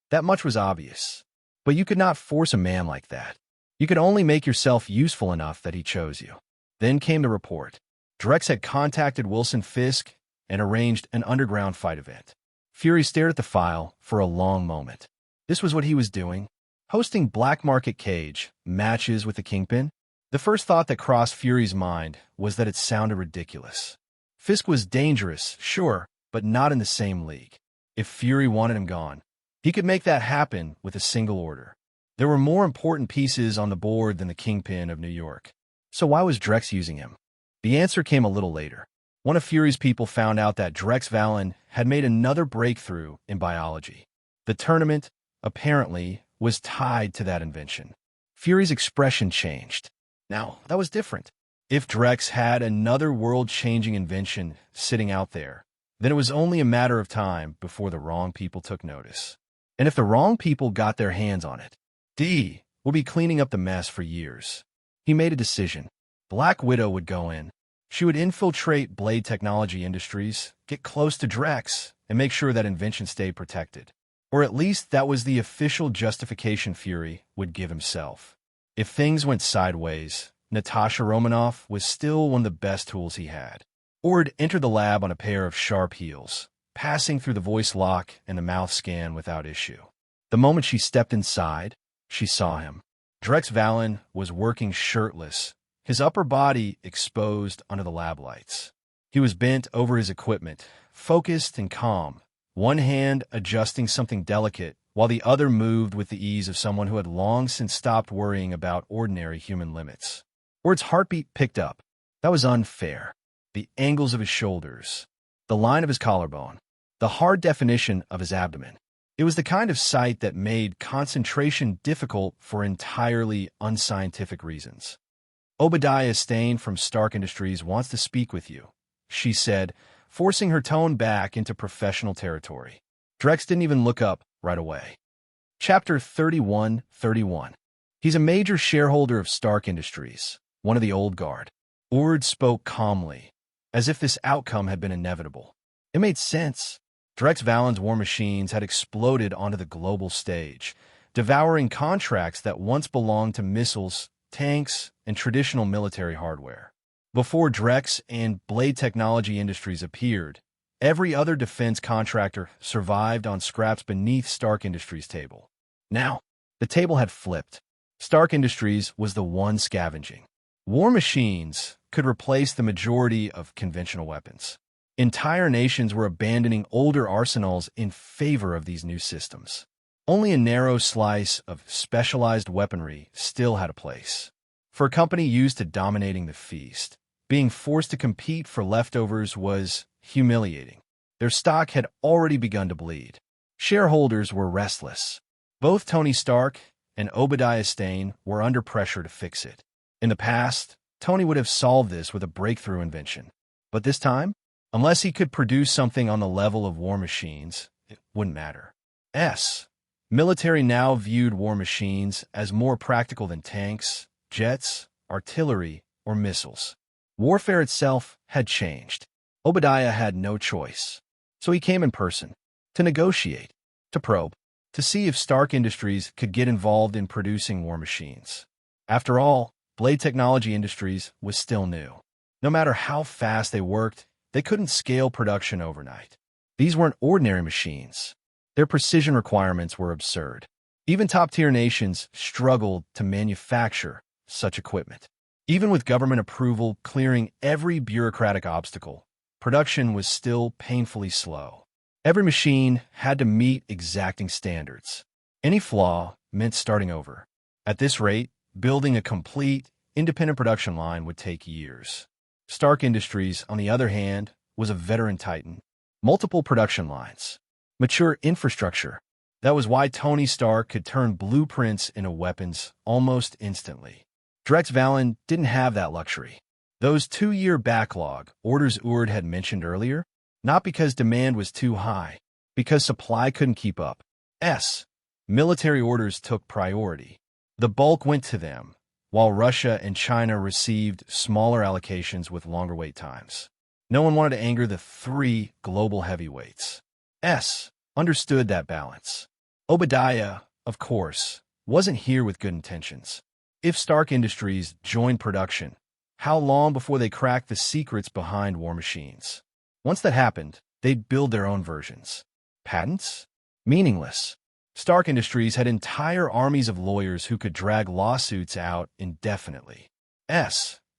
That much was obvious. But you could not force a man like that. You could only make yourself useful enough that he chose you. Then came the report. Drex had contacted Wilson Fisk and arranged an underground fight event. Fury stared at the file for a long moment. This was what he was doing? Hosting black market cage matches with the Kingpin? The first thought that crossed Fury's mind was that it sounded ridiculous. Fisk was dangerous, sure, but not in the same league. If Fury wanted him gone, he could make that happen with a single order. There were more important pieces on the board than the Kingpin of New York. So why was Drex using him? The answer came a little later. One of Fury's people found out that Drex Valen had made another breakthrough in biology. The tournament, apparently, was tied to that invention. Fury's expression changed. Now, that was different. If Drex had another world-changing invention sitting out there, then it was only a matter of time before the wrong people took notice. And if the wrong people got their hands on it, D would be cleaning up the mess for years. He made a decision. Black Widow would go in. She would infiltrate Blade Technology Industries, get close to Drex, and make sure that invention stayed protected. Or at least that was the official justification Fury would give himself. If things went sideways, Natasha Romanoff was still one of the best tools he had. Ord entered the lab on a pair of sharp heels, passing through the voice lock and the mouth scan without issue. The moment she stepped inside, she saw him. Drex Valen was working shirtless, his upper body exposed under the lab lights. He was bent over his equipment, focused and calm, one hand adjusting something delicate, while the other moved with the ease of someone who had long since stopped worrying about ordinary human limits. Ord's heartbeat picked up. That was unfair. The angles of his shoulders, the line of his collarbone, the hard definition of his abdomen. It was the kind of sight that made concentration difficult for entirely unscientific reasons. Obadiah Stane from Stark Industries wants to speak with you, she said, forcing her tone back into professional territory. Drex didn't even look up right away. Chapter 31:31. He's a major shareholder of Stark Industries, one of the old guard. Ord spoke calmly, as if this outcome had been inevitable. It made sense. Drex Valen's war machines had exploded onto the global stage, devouring contracts that once belonged to missiles, tanks, and traditional military hardware. Before Drex and Blade Technology Industries appeared, every other defense contractor survived on scraps beneath Stark Industries' table. Now, the table had flipped. Stark Industries was the one scavenging. War machines could replace the majority of conventional weapons. Entire nations were abandoning older arsenals in favor of these new systems. Only a narrow slice of specialized weaponry still had a place. For a company used to dominating the feast, being forced to compete for leftovers was humiliating. Their stock had already begun to bleed. Shareholders were restless. Both Tony Stark and Obadiah Stane were under pressure to fix it. In the past, Tony would have solved this with a breakthrough invention. But this time, unless he could produce something on the level of war machines, it wouldn't matter. Military now viewed war machines as more practical than tanks, jets, artillery, or missiles. Warfare itself had changed. Obadiah had no choice. So he came in person, to negotiate, to probe, to see if Stark Industries could get involved in producing war machines. After all, Blade Technology Industries was still new. No matter how fast they worked, they couldn't scale production overnight. These weren't ordinary machines. Their precision requirements were absurd. Even top-tier nations struggled to manufacture such equipment. Even with government approval clearing every bureaucratic obstacle, production was still painfully slow. Every machine had to meet exacting standards. Any flaw meant starting over. At this rate, building a complete, independent production line would take years. Stark Industries, on the other hand, was a veteran titan. Multiple production lines. Mature infrastructure. That was why Tony Stark could turn blueprints into weapons almost instantly. Drex Valen didn't have that luxury. Those 2-year backlog orders Ord had mentioned earlier, not because demand was too high, because supply couldn't keep up. Military orders took priority. The bulk went to them, while Russia and China received smaller allocations with longer wait times. No one wanted to anger the 3 global heavyweights. Understood that balance. Obadiah, of course, wasn't here with good intentions. If Stark Industries joined production, how long before they cracked the secrets behind war machines? Once that happened, they'd build their own versions. Patents? Meaningless. Stark Industries had entire armies of lawyers who could drag lawsuits out indefinitely.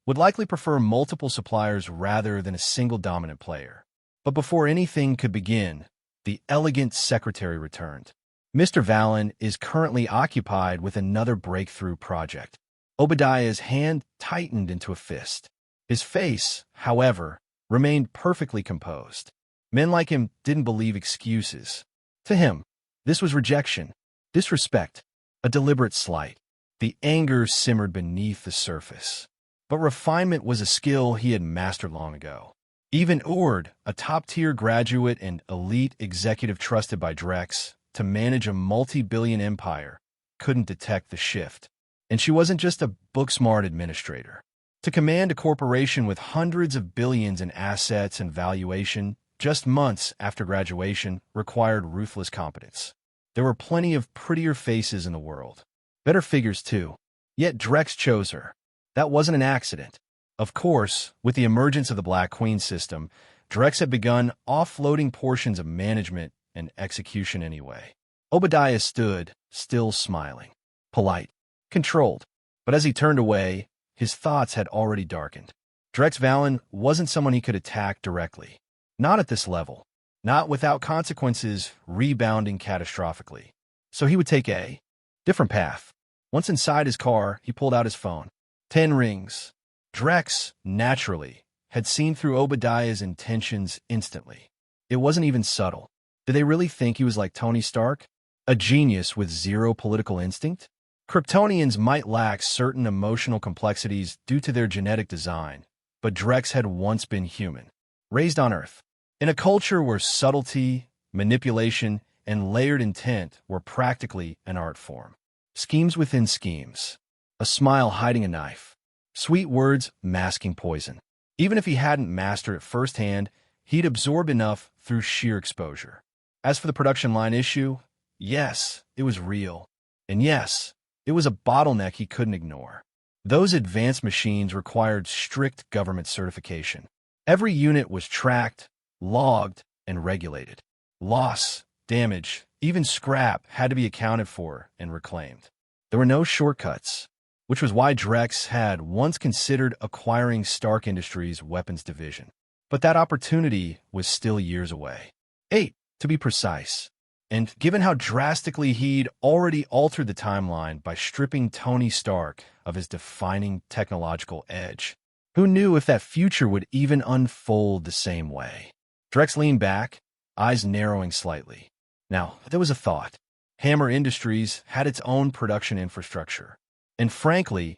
would likely prefer multiple suppliers rather than a single dominant player. But before anything could begin, the elegant secretary returned. Mr. Valen is currently occupied with another breakthrough project. Obadiah's hand tightened into a fist. His face, however, remained perfectly composed. Men like him didn't believe excuses. To him, this was rejection, disrespect, a deliberate slight. The anger simmered beneath the surface. But refinement was a skill he had mastered long ago. Even Ord, a top-tier graduate and elite executive trusted by Drex to manage a multi-billion empire, couldn't detect the shift. And she wasn't just a book-smart administrator. To command a corporation with hundreds of billions in assets and valuation just months after graduation required ruthless competence. There were plenty of prettier faces in the world. Better figures, too. Yet Drex chose her. That wasn't an accident. Of course, with the emergence of the Black Queen system, Drex had begun offloading portions of management and execution anyway. Obadiah stood, still smiling. Polite. Controlled. But as he turned away, his thoughts had already darkened. Drex Valen wasn't someone he could attack directly. Not at this level. Not without consequences rebounding catastrophically. So he would take a different path. Once inside his car, he pulled out his phone. 10 rings. Drex, naturally, had seen through Obadiah's intentions instantly. It wasn't even subtle. Did they really think he was like Tony Stark? A genius with zero political instinct? Kryptonians might lack certain emotional complexities due to their genetic design, but Drex had once been human, raised on Earth, in a culture where subtlety, manipulation, and layered intent were practically an art form. Schemes within schemes. A smile hiding a knife. Sweet words masking poison. Even if he hadn't mastered it firsthand, he'd absorbed enough through sheer exposure. As for the production line issue, yes, it was real. And yes, it was a bottleneck he couldn't ignore. Those advanced machines required strict government certification. Every unit was tracked, logged, and regulated. Loss, damage, even scrap had to be accounted for and reclaimed. There were no shortcuts, which was why Drex had once considered acquiring Stark Industries' weapons division. But that opportunity was still years away. 8, to be precise. And given how drastically he'd already altered the timeline by stripping Tony Stark of his defining technological edge, who knew if that future would even unfold the same way? Drex leaned back, eyes narrowing slightly. Now, there was a thought. Hammer Industries had its own production infrastructure. And frankly,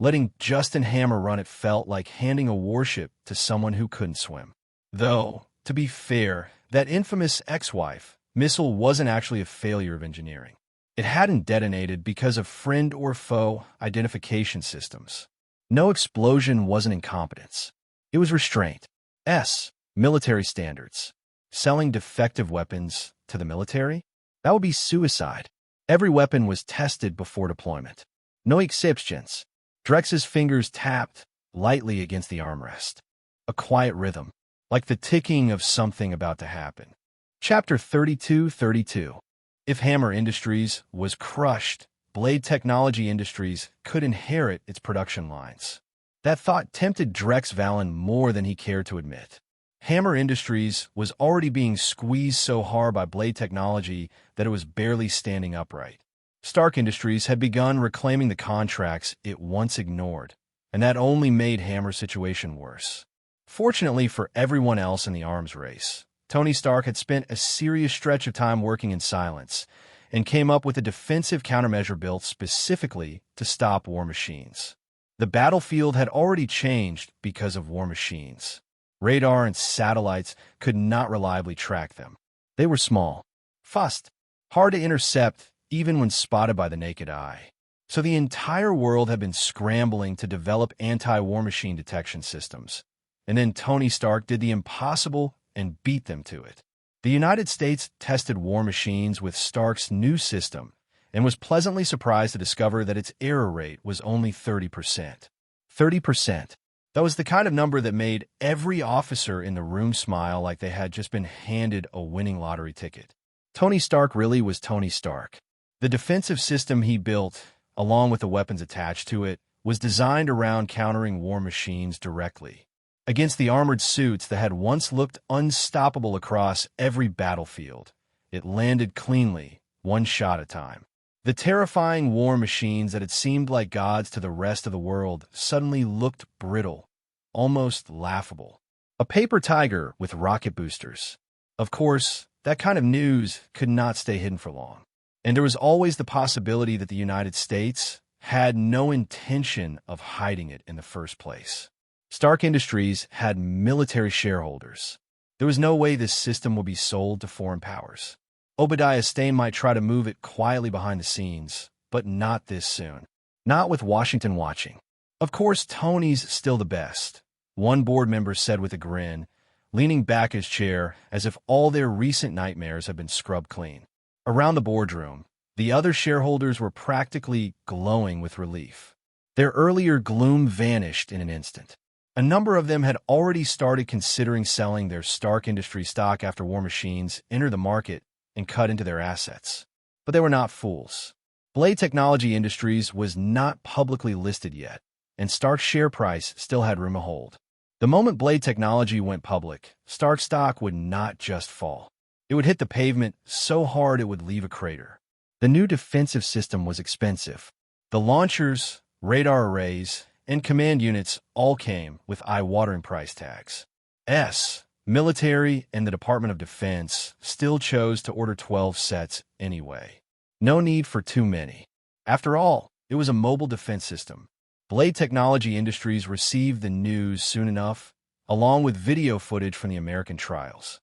letting Justin Hammer run it felt like handing a warship to someone who couldn't swim. Though, to be fair, that infamous ex-wife missile wasn't actually a failure of engineering. It hadn't detonated because of friend or foe identification systems. No explosion wasn't incompetence. It was restraint. Military standards. Selling defective weapons to the military? That would be suicide. Every weapon was tested before deployment. No exceptions. Drex's fingers tapped lightly against the armrest. A quiet rhythm, like the ticking of something about to happen. Chapter 32. If Hammer Industries was crushed, Blade Technology Industries could inherit its production lines. That thought tempted Drex Valen more than he cared to admit. Hammer Industries was already being squeezed so hard by Blade Technology that it was barely standing upright. Stark Industries had begun reclaiming the contracts it once ignored, and that only made Hammer's situation worse. Fortunately for everyone else in the arms race, Tony Stark had spent a serious stretch of time working in silence and came up with a defensive countermeasure built specifically to stop war machines. The battlefield had already changed because of war machines. Radar and satellites could not reliably track them. They were small, fast, hard to intercept even when spotted by the naked eye. So the entire world had been scrambling to develop anti-war machine detection systems. And then Tony Stark did the impossible and beat them to it. The United States tested war machines with Stark's new system and was pleasantly surprised to discover that its error rate was only 30%. 30%. That was the kind of number that made every officer in the room smile like they had just been handed a winning lottery ticket. Tony Stark really was Tony Stark. The defensive system he built, along with the weapons attached to it, was designed around countering war machines directly, against the armored suits that had once looked unstoppable across every battlefield. It landed cleanly, one shot at a time. The terrifying war machines that had seemed like gods to the rest of the world suddenly looked brittle, almost laughable. A paper tiger with rocket boosters. Of course, that kind of news could not stay hidden for long. And there was always the possibility that the United States had no intention of hiding it in the first place. Stark Industries had military shareholders. There was no way this system would be sold to foreign powers. Obadiah Stane might try to move it quietly behind the scenes, but not this soon. Not with Washington watching. Of course, Tony's still the best, one board member said with a grin, leaning back his chair as if all their recent nightmares had been scrubbed clean. Around the boardroom, the other shareholders were practically glowing with relief. Their earlier gloom vanished in an instant. A number of them had already started considering selling their Stark Industries stock after War Machines entered the market and cut into their assets. But they were not fools. Blade Technology Industries was not publicly listed yet, and Stark's share price still had room to hold. The moment Blade Technology went public, Stark stock would not just fall. It would hit the pavement so hard it would leave a crater. The new defensive system was expensive. The launchers, radar arrays, and command units all came with eye-watering price tags. Military and the Department of Defense still chose to order 12 sets anyway. No need for too many. After all, it was a mobile defense system. Blade Technology Industries received the news soon enough, along with video footage from the American trials.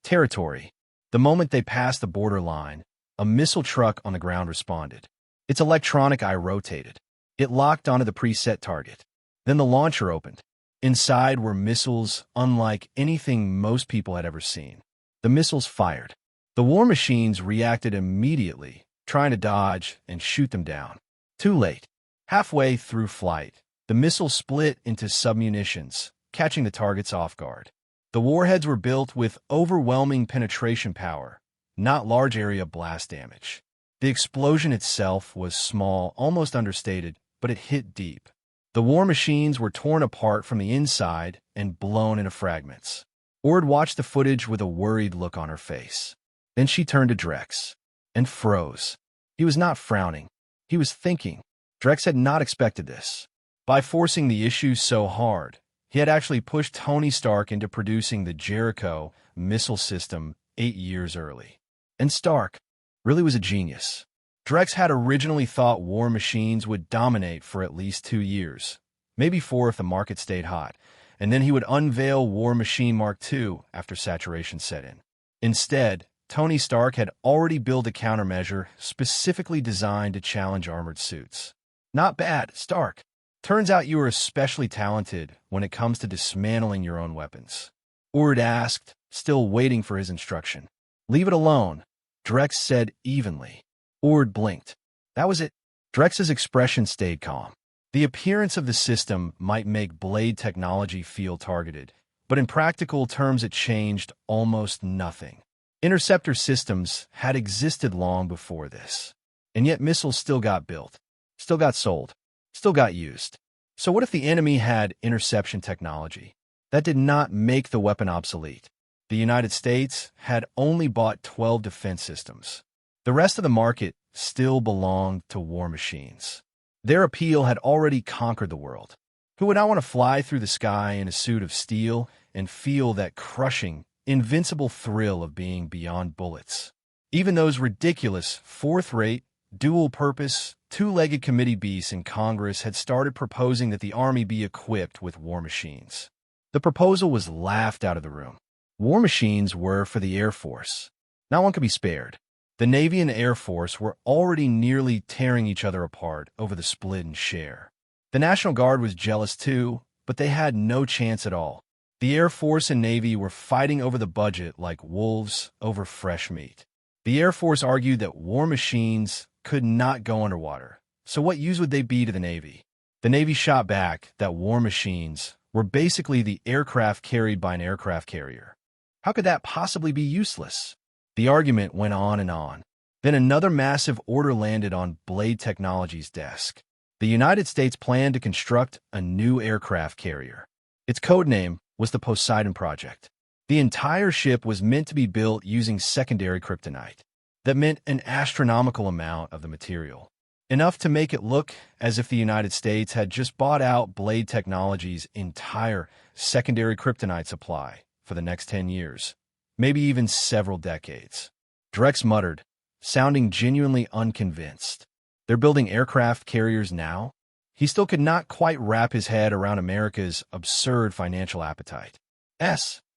Territory. The moment they passed the border line, a missile truck on the ground responded. Its electronic eye rotated. It locked onto the preset target. Then the launcher opened. Inside were missiles unlike anything most people had ever seen. The missiles fired. The war machines reacted immediately, trying to dodge and shoot them down. Too late. Halfway through flight, the missiles split into submunitions, catching the targets off guard. The warheads were built with overwhelming penetration power, not large area blast damage. The explosion itself was small, almost understated, but it hit deep. The war machines were torn apart from the inside and blown into fragments. Ord watched the footage with a worried look on her face. Then she turned to Drex and froze. He was not frowning. He was thinking. Drex had not expected this. By forcing the issue so hard, he had actually pushed Tony Stark into producing the Jericho missile system 8 years early. And Stark really was a genius. Drex had originally thought war machines would dominate for at least 2 years, maybe 4 if the market stayed hot, and then he would unveil War Machine Mark II after saturation set in. Instead, Tony Stark had already built a countermeasure specifically designed to challenge armored suits. Not bad, Stark. Turns out you are especially talented when it comes to dismantling your own weapons. Ord asked, still waiting for his instruction. Leave it alone, Drex said evenly. Ord blinked. That was it. Drex's expression stayed calm. The appearance of the system might make Blade Technology feel targeted, but in practical terms it changed almost nothing. Interceptor systems had existed long before this, and yet missiles still got built, still got sold, still got used. So what if the enemy had interception technology? That did not make the weapon obsolete. The United States had only bought 12 defense systems. The rest of the market still belonged to war machines. Their appeal had already conquered the world. Who would not want to fly through the sky in a suit of steel and feel that crushing, invincible thrill of being beyond bullets? Even those ridiculous, fourth-rate, dual-purpose, two-legged committee beasts in Congress had started proposing that the Army be equipped with war machines. The proposal was laughed out of the room. War machines were for the Air Force. Not one could be spared. The Navy and Air Force were already nearly tearing each other apart over the split and share. The National Guard was jealous too, but they had no chance at all. The Air Force and Navy were fighting over the budget like wolves over fresh meat. The Air Force argued that war machines could not go underwater, so what use would they be to the Navy? The Navy shot back that war machines were basically the aircraft carried by an aircraft carrier. How could that possibly be useless? The argument went on and on. Then another massive order landed on Blade Technology's desk. The United States planned to construct a new aircraft carrier. Its code name was the Poseidon Project. The entire ship was meant to be built using secondary kryptonite. That meant an astronomical amount of the material. Enough to make it look as if the United States had just bought out Blade Technology's entire secondary kryptonite supply for the next 10 years, maybe even several decades. Drex muttered, sounding genuinely unconvinced. They're building aircraft carriers now? He still could not quite wrap his head around America's absurd financial appetite.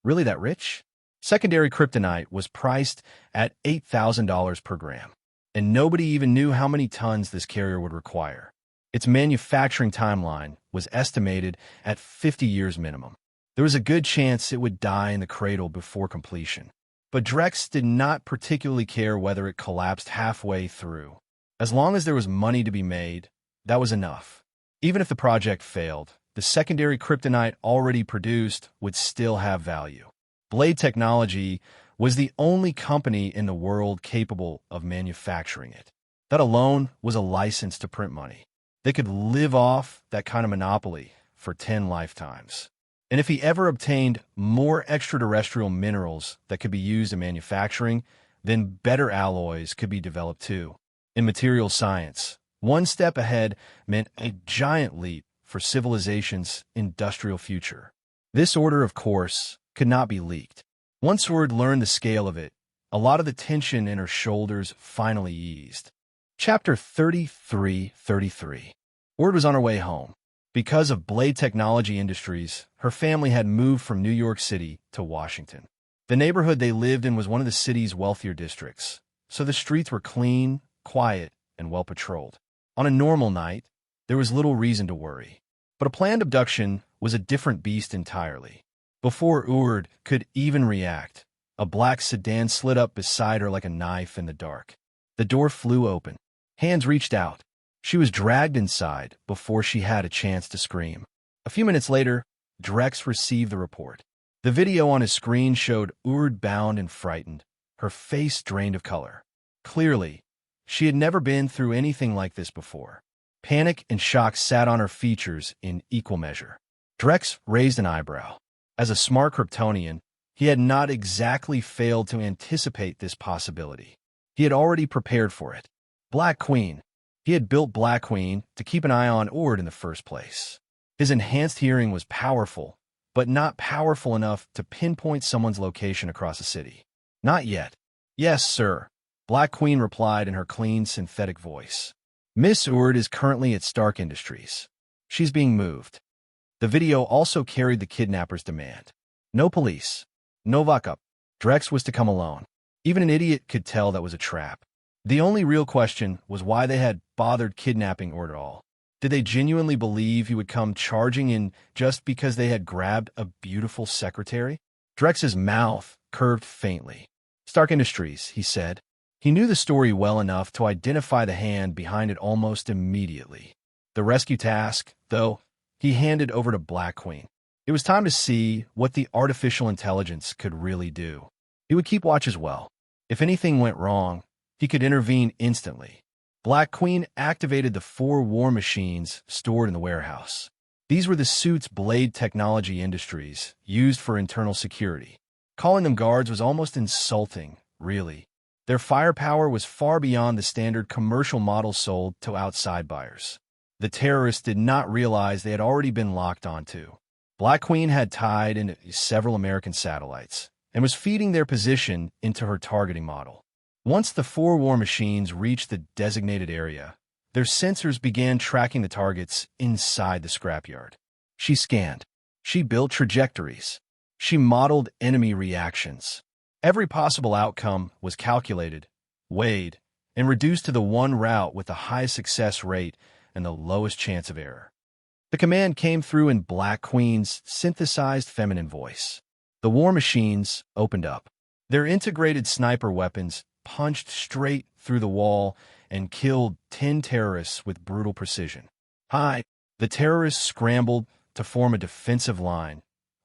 Really that rich? Secondary kryptonite was priced at $8,000 per gram, and nobody even knew how many tons this carrier would require. Its manufacturing timeline was estimated at 50 years minimum. There was a good chance it would die in the cradle before completion. But Drex did not particularly care whether it collapsed halfway through. As long as there was money to be made, that was enough. Even if the project failed, the secondary kryptonite already produced would still have value. Blade Technology was the only company in the world capable of manufacturing it. That alone was a license to print money. They could live off that kind of monopoly for 10 lifetimes. And if he ever obtained more extraterrestrial minerals that could be used in manufacturing, then better alloys could be developed too. In material science, one step ahead meant a giant leap for civilization's industrial future. This order, of course, could not be leaked. Once Ord learned the scale of it, a lot of the tension in her shoulders finally eased. Chapter 33. Ord was on her way home. Because of Blade Technology Industries, her family had moved from New York City to Washington. The neighborhood they lived in was one of the city's wealthier districts, so the streets were clean, quiet, and well-patrolled. On a normal night, there was little reason to worry. But a planned abduction was a different beast entirely. Before Ord could even react, a black sedan slid up beside her like a knife in the dark. The door flew open. Hands reached out. She was dragged inside before she had a chance to scream. A few minutes later, Drex received the report. The video on his screen showed Ord bound and frightened, her face drained of color. Clearly, she had never been through anything like this before. Panic and shock sat on her features in equal measure. Drex raised an eyebrow. As a smart Kryptonian, he had not exactly failed to anticipate this possibility. He had already prepared for it. Black Queen. He had built Black Queen to keep an eye on Ord in the first place. His enhanced hearing was powerful, but not powerful enough to pinpoint someone's location across a city. Not yet. Yes, sir, Black Queen replied in her clean, synthetic voice. Miss Ord is currently at Stark Industries. She's being moved. The video also carried the kidnapper's demand. No police. No lockup. Drex was to come alone. Even an idiot could tell that was a trap. The only real question was why they had bothered kidnapping Ord at all. Did they genuinely believe he would come charging in just because they had grabbed a beautiful secretary? Drex's mouth curved faintly. Stark Industries, he said. He knew the story well enough to identify the hand behind it almost immediately. The rescue task, though, he handed over to Black Queen. It was time to see what the artificial intelligence could really do. He would keep watch as well. If anything went wrong, he could intervene instantly. Black Queen activated the 4 war machines stored in the warehouse. These were the suits Blade Technology Industries used for internal security. Calling them guards was almost insulting, really. Their firepower was far beyond the standard commercial models sold to outside buyers. The terrorists did not realize they had already been locked onto. Black Queen had tied into several American satellites and was feeding their position into her targeting model. Once the 4 war machines reached the designated area, their sensors began tracking the targets inside the scrapyard. She scanned. She built trajectories. She modeled enemy reactions. Every possible outcome was calculated, weighed, and reduced to the one route with the highest success rate and the lowest chance of error. The command came through in Black Queen's synthesized feminine voice. The war machines opened up. Their integrated sniper weapons punched straight through the wall and killed 10 terrorists with brutal precision. The terrorists scrambled to form a defensive line,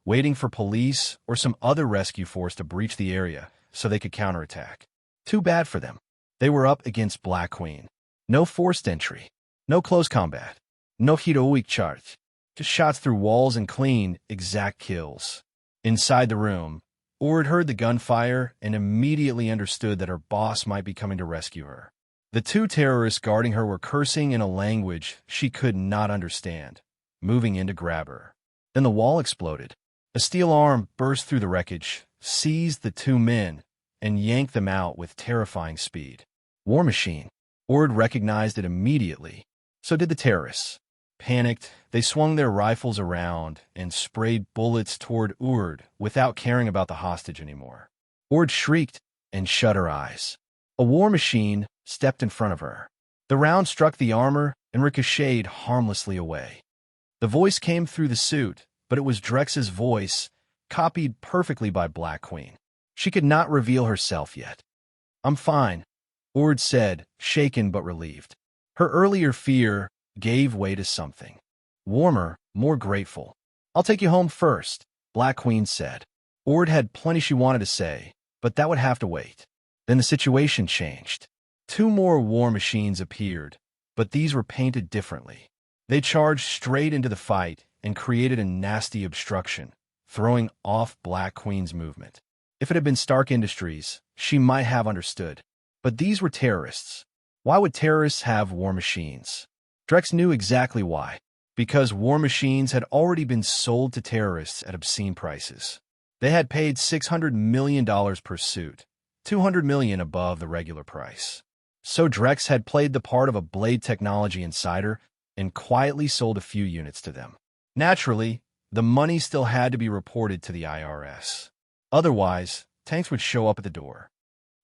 waiting for police or some other rescue force to breach the area so they could counterattack. Too bad for them. They were up against Black Queen. No forced entry. No close combat. No heroic charge. Just shots through walls and clean, exact kills. Inside the room, Ord heard the gunfire and immediately understood that her boss might be coming to rescue her. The two terrorists guarding her were cursing in a language she could not understand, moving in to grab her. Then the wall exploded. A steel arm burst through the wreckage, seized the two men, and yanked them out with terrifying speed. War Machine. Ord recognized it immediately. So did the terrorists. Panicked, they swung their rifles around and sprayed bullets toward Ord without caring about the hostage anymore. Ord shrieked and shut her eyes. A war machine stepped in front of her. The round struck the armor and ricocheted harmlessly away. The voice came through the suit, but it was Drex's voice, copied perfectly by Black Queen. She could not reveal herself yet. "I'm fine," Ord said, shaken but relieved. Her earlier fear gave way to something warmer, more grateful. "I'll take you home first," Black Queen said. Ord had plenty she wanted to say, but that would have to wait. Then the situation changed. Two more war machines appeared, but these were painted differently. They charged straight into the fight and created a nasty obstruction, throwing off Black Queen's movement. If it had been Stark Industries, she might have understood. But these were terrorists. Why would terrorists have war machines? Drex knew exactly why. Because war machines had already been sold to terrorists at obscene prices. They had paid $600 million per suit, $200 million above the regular price. So Drex had played the part of a Blade technology insider and quietly sold a few units to them. Naturally, the money still had to be reported to the IRS. Otherwise, tanks would show up at the door.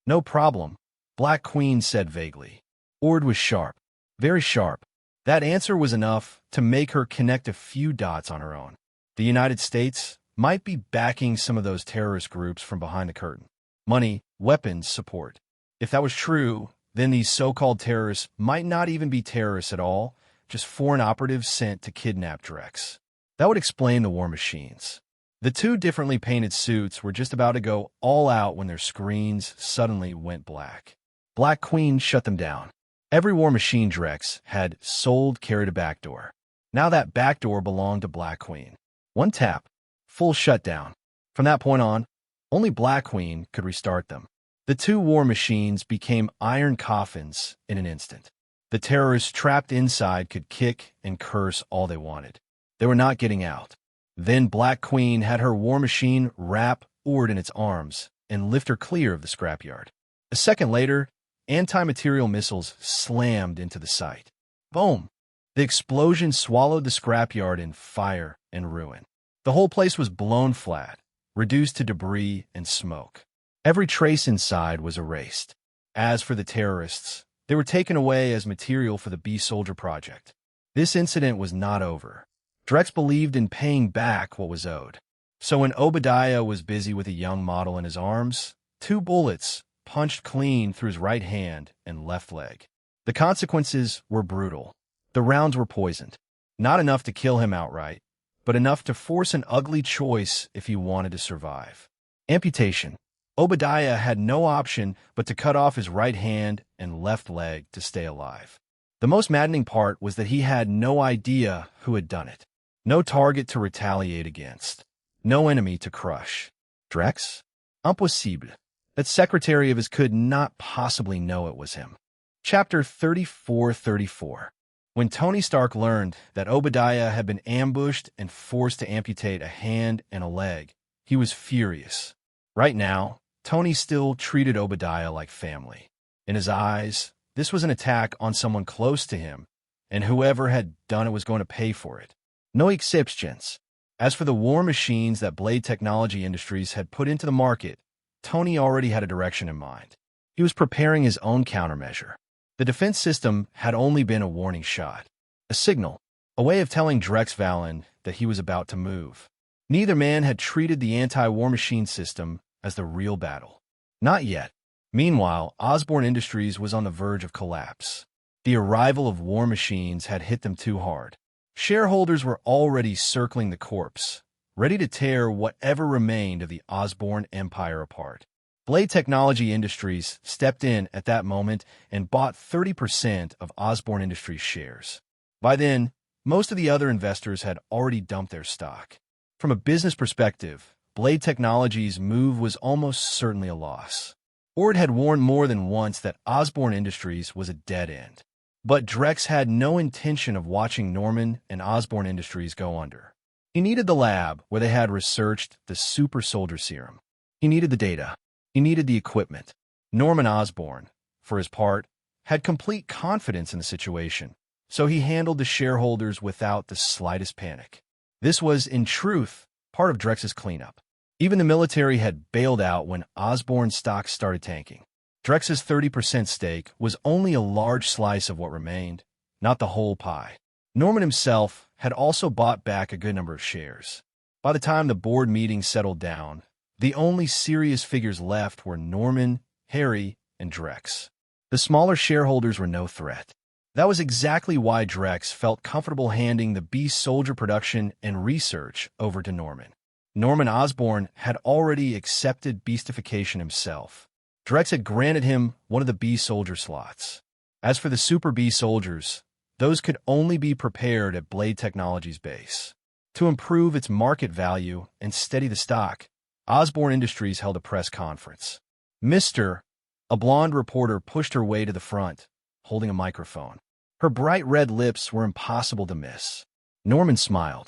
"No problem," Black Queen said vaguely. Ord was sharp, very sharp. That answer was enough to make her connect a few dots on her own. The United States might be backing some of those terrorist groups from behind the curtain. Money, weapons, support. If that was true, then these so-called terrorists might not even be terrorists at all, just foreign operatives sent to kidnap Drex. That would explain the war machines. The two differently painted suits were just about to go all out when their screens suddenly went black. Black Queen shut them down. Every war machine Drex had sold carried a backdoor. Now that backdoor belonged to Black Queen. One tap, full shutdown. From that point on, only Black Queen could restart them. The two war machines became iron coffins in an instant. The terrorists trapped inside could kick and curse all they wanted. They were not getting out. Then Black Queen had her war machine wrap Ord in its arms and lift her clear of the scrapyard. A second later, anti-material missiles slammed into the site. Boom! The explosion swallowed the scrapyard in fire and ruin. The whole place was blown flat, reduced to debris and smoke. Every trace inside was erased. As for the terrorists, they were taken away as material for the B-Soldier project. This incident was not over. Drex believed in paying back what was owed. So when Obadiah was busy with a young model in his arms, 2 bullets punched clean through his right hand and left leg. The consequences were brutal. The rounds were poisoned. Not enough to kill him outright, but enough to force an ugly choice if he wanted to survive. Amputation. Obadiah had no option but to cut off his right hand and left leg to stay alive. The most maddening part was that he had no idea who had done it. No target to retaliate against. No enemy to crush. Drex? Impossible. That secretary of his could not possibly know it was him. Chapter 34. When Tony Stark learned that Obadiah had been ambushed and forced to amputate a hand and a leg, he was furious. Right now, Tony still treated Obadiah like family. In his eyes, this was an attack on someone close to him, and whoever had done it was going to pay for it. No exceptions. As for the war machines that Blade Technology Industries had put into the market, Tony already had a direction in mind. He was preparing his own countermeasure. The defense system had only been a warning shot, a signal, a way of telling Drex Valen that he was about to move. Neither man had treated the anti-war machine system as the real battle. Not yet. Meanwhile, Osborn Industries was on the verge of collapse. The arrival of war machines had hit them too hard. Shareholders were already circling the corpse, ready to tear whatever remained of the Osborn empire apart. Blade Technology Industries stepped in at that moment and bought 30% of Osborn Industries shares. By then, Most of the other investors had already dumped their stock. From a business perspective, Blade Technologies' move was almost certainly a loss. Ord had warned more than once that Osborne Industries was a dead end. But Drex had no intention of watching Norman and Osborne Industries go under. He needed the lab where they had researched the super soldier serum. He needed the data. He needed the equipment. Norman Osborne, for his part, had complete confidence in the situation, so he handled the shareholders without the slightest panic. This was, in truth, part of Drex's cleanup. Even the military had bailed out when Osborne's stocks started tanking. Drex's 30% stake was only a large slice of what remained, not the whole pie. Norman himself had also bought back a good number of shares. By the time the board meeting settled down, the only serious figures left were Norman, Harry, and Drex. The smaller shareholders were no threat. That was exactly why Drex felt comfortable handing the Beast Soldier production and research over to Norman. Norman Osborne had already accepted beastification himself. Drex had granted him one of the Beast Soldier slots. As for the Super Beast Soldiers, those could only be prepared at Blade Technologies' base. To improve its market value and steady the stock, Osborne Industries held a press conference. A blonde reporter pushed her way to the front, holding a microphone. Her bright red lips were impossible to miss. Norman smiled.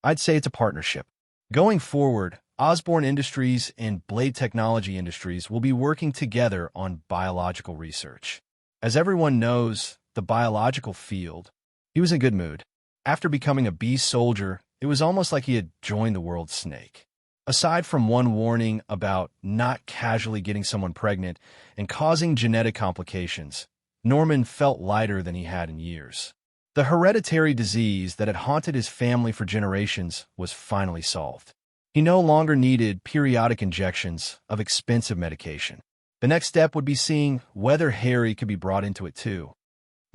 I'd say it's a partnership. Going forward, Osborne Industries and Blade Technology Industries will be working together on biological research. As everyone knows, the biological field, he was in good mood. After becoming a beast soldier, it was almost like he had joined the world snake. Aside from one warning about not casually getting someone pregnant and causing genetic complications, Norman felt lighter than he had in years. The hereditary disease that had haunted his family for generations was finally solved. He no longer needed periodic injections of expensive medication. The next step would be seeing whether Harry could be brought into it too.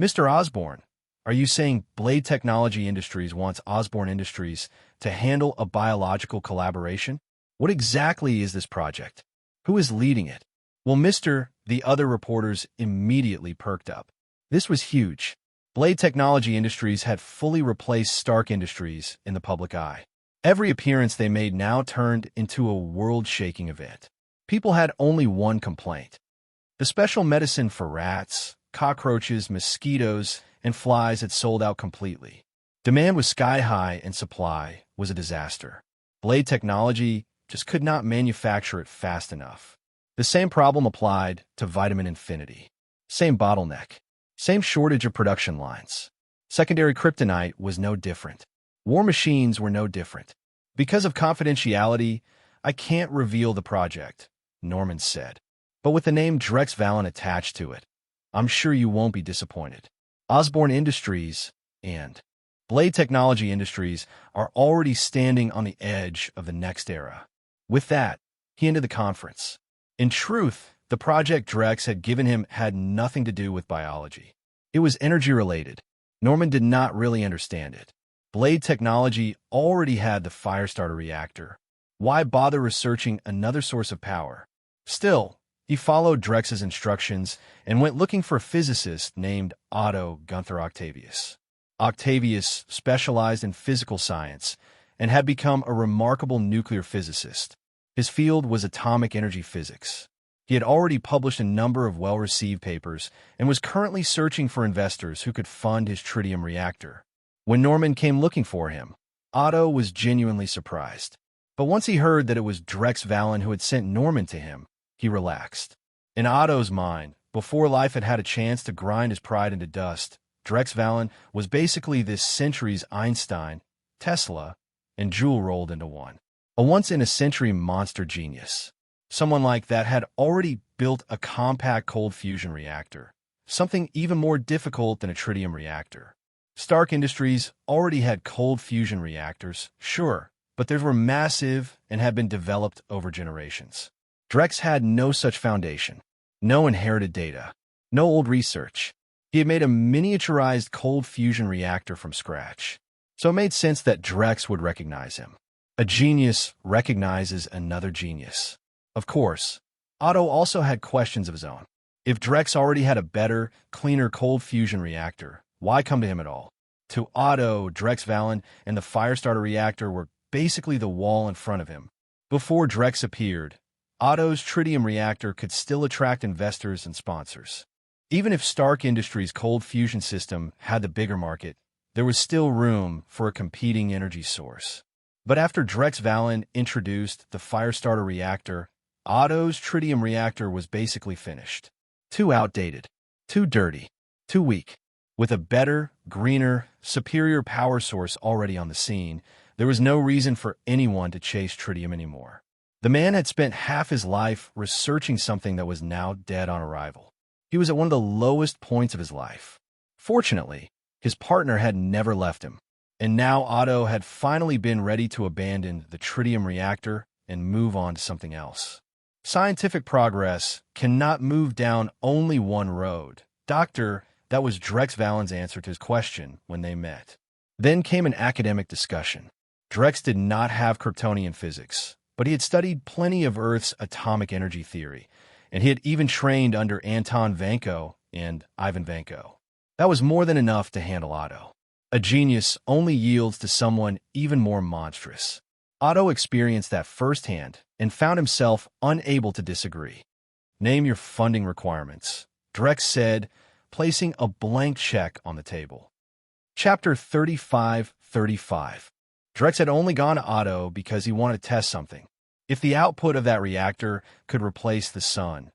Mr. Osborne, are you saying Blade Technology Industries wants Osborne Industries to handle a biological collaboration? What exactly is this project? Who is leading it? Well, the other reporters immediately perked up. This was huge. Blade Technology Industries had fully replaced Stark Industries in the public eye. Every appearance they made now turned into a world-shaking event. People had only one complaint. The special medicine for rats, cockroaches, mosquitoes, and flies had sold out completely. Demand was sky-high and supply was a disaster. Blade Technology just could not manufacture it fast enough. The same problem applied to Vitamin Infinity. Same bottleneck. Same shortage of production lines. Secondary kryptonite was no different. War machines were no different. Because of confidentiality, I can't reveal the project, Norman said. But with the name Drex Valen attached to it, I'm sure you won't be disappointed. Osborne Industries and Blade Technology Industries are already standing on the edge of the next era. With that, he ended the conference. In truth, the project Drex had given him had nothing to do with biology. It was energy-related. Norman did not really understand it. Blade Technology already had the Firestarter reactor. Why bother researching another source of power? Still, he followed Drex's instructions and went looking for a physicist named Otto Gunther Octavius. Octavius specialized in physical science and had become a remarkable nuclear physicist. His field was atomic energy physics. He had already published a number of well-received papers and was currently searching for investors who could fund his tritium reactor. When Norman came looking for him, Otto was genuinely surprised. But once he heard that it was Drex Valen who had sent Norman to him, he relaxed. In Otto's mind, before life had had a chance to grind his pride into dust, Drex Valen was basically this century's Einstein, Tesla, and Joule rolled into one. A once-in-a-century monster genius. Someone like that had already built a compact cold fusion reactor, something even more difficult than a tritium reactor. Stark Industries already had cold fusion reactors, sure, but theirs were massive and had been developed over generations. Drex had no such foundation, no inherited data, no old research. He had made a miniaturized cold fusion reactor from scratch, so it made sense that Drex would recognize him. A genius recognizes another genius. Of course, Otto also had questions of his own. If Drex already had a better, cleaner cold fusion reactor, why come to him at all? To Otto, Drex Valen and the Firestarter reactor were basically the wall in front of him. Before Drex appeared, Otto's tritium reactor could still attract investors and sponsors. Even if Stark Industries' cold fusion system had the bigger market, there was still room for a competing energy source. But after Drex Valen introduced the Firestarter reactor, Otto's tritium reactor was basically finished. Too outdated, too dirty, too weak. With a better, greener, superior power source already on the scene, there was no reason for anyone to chase tritium anymore. The man had spent half his life researching something that was now dead on arrival. He was at one of the lowest points of his life. Fortunately, his partner had never left him, and now Otto had finally been ready to abandon the tritium reactor and move on to something else. Scientific progress cannot move down only one road. Doctor, that was Drex Valen's answer to his question when they met. Then came an academic discussion. Drex did not have Kryptonian physics, but he had studied plenty of Earth's atomic energy theory, and he had even trained under Anton Vanko and Ivan Vanko. That was more than enough to handle Otto. A genius only yields to someone even more monstrous. Otto experienced that firsthand and found himself unable to disagree. Name your funding requirements, Drex said, placing a blank check on the table. Chapter 35:35. Drex had only gone to Otto because he wanted to test something. If the output of that reactor could replace the sun,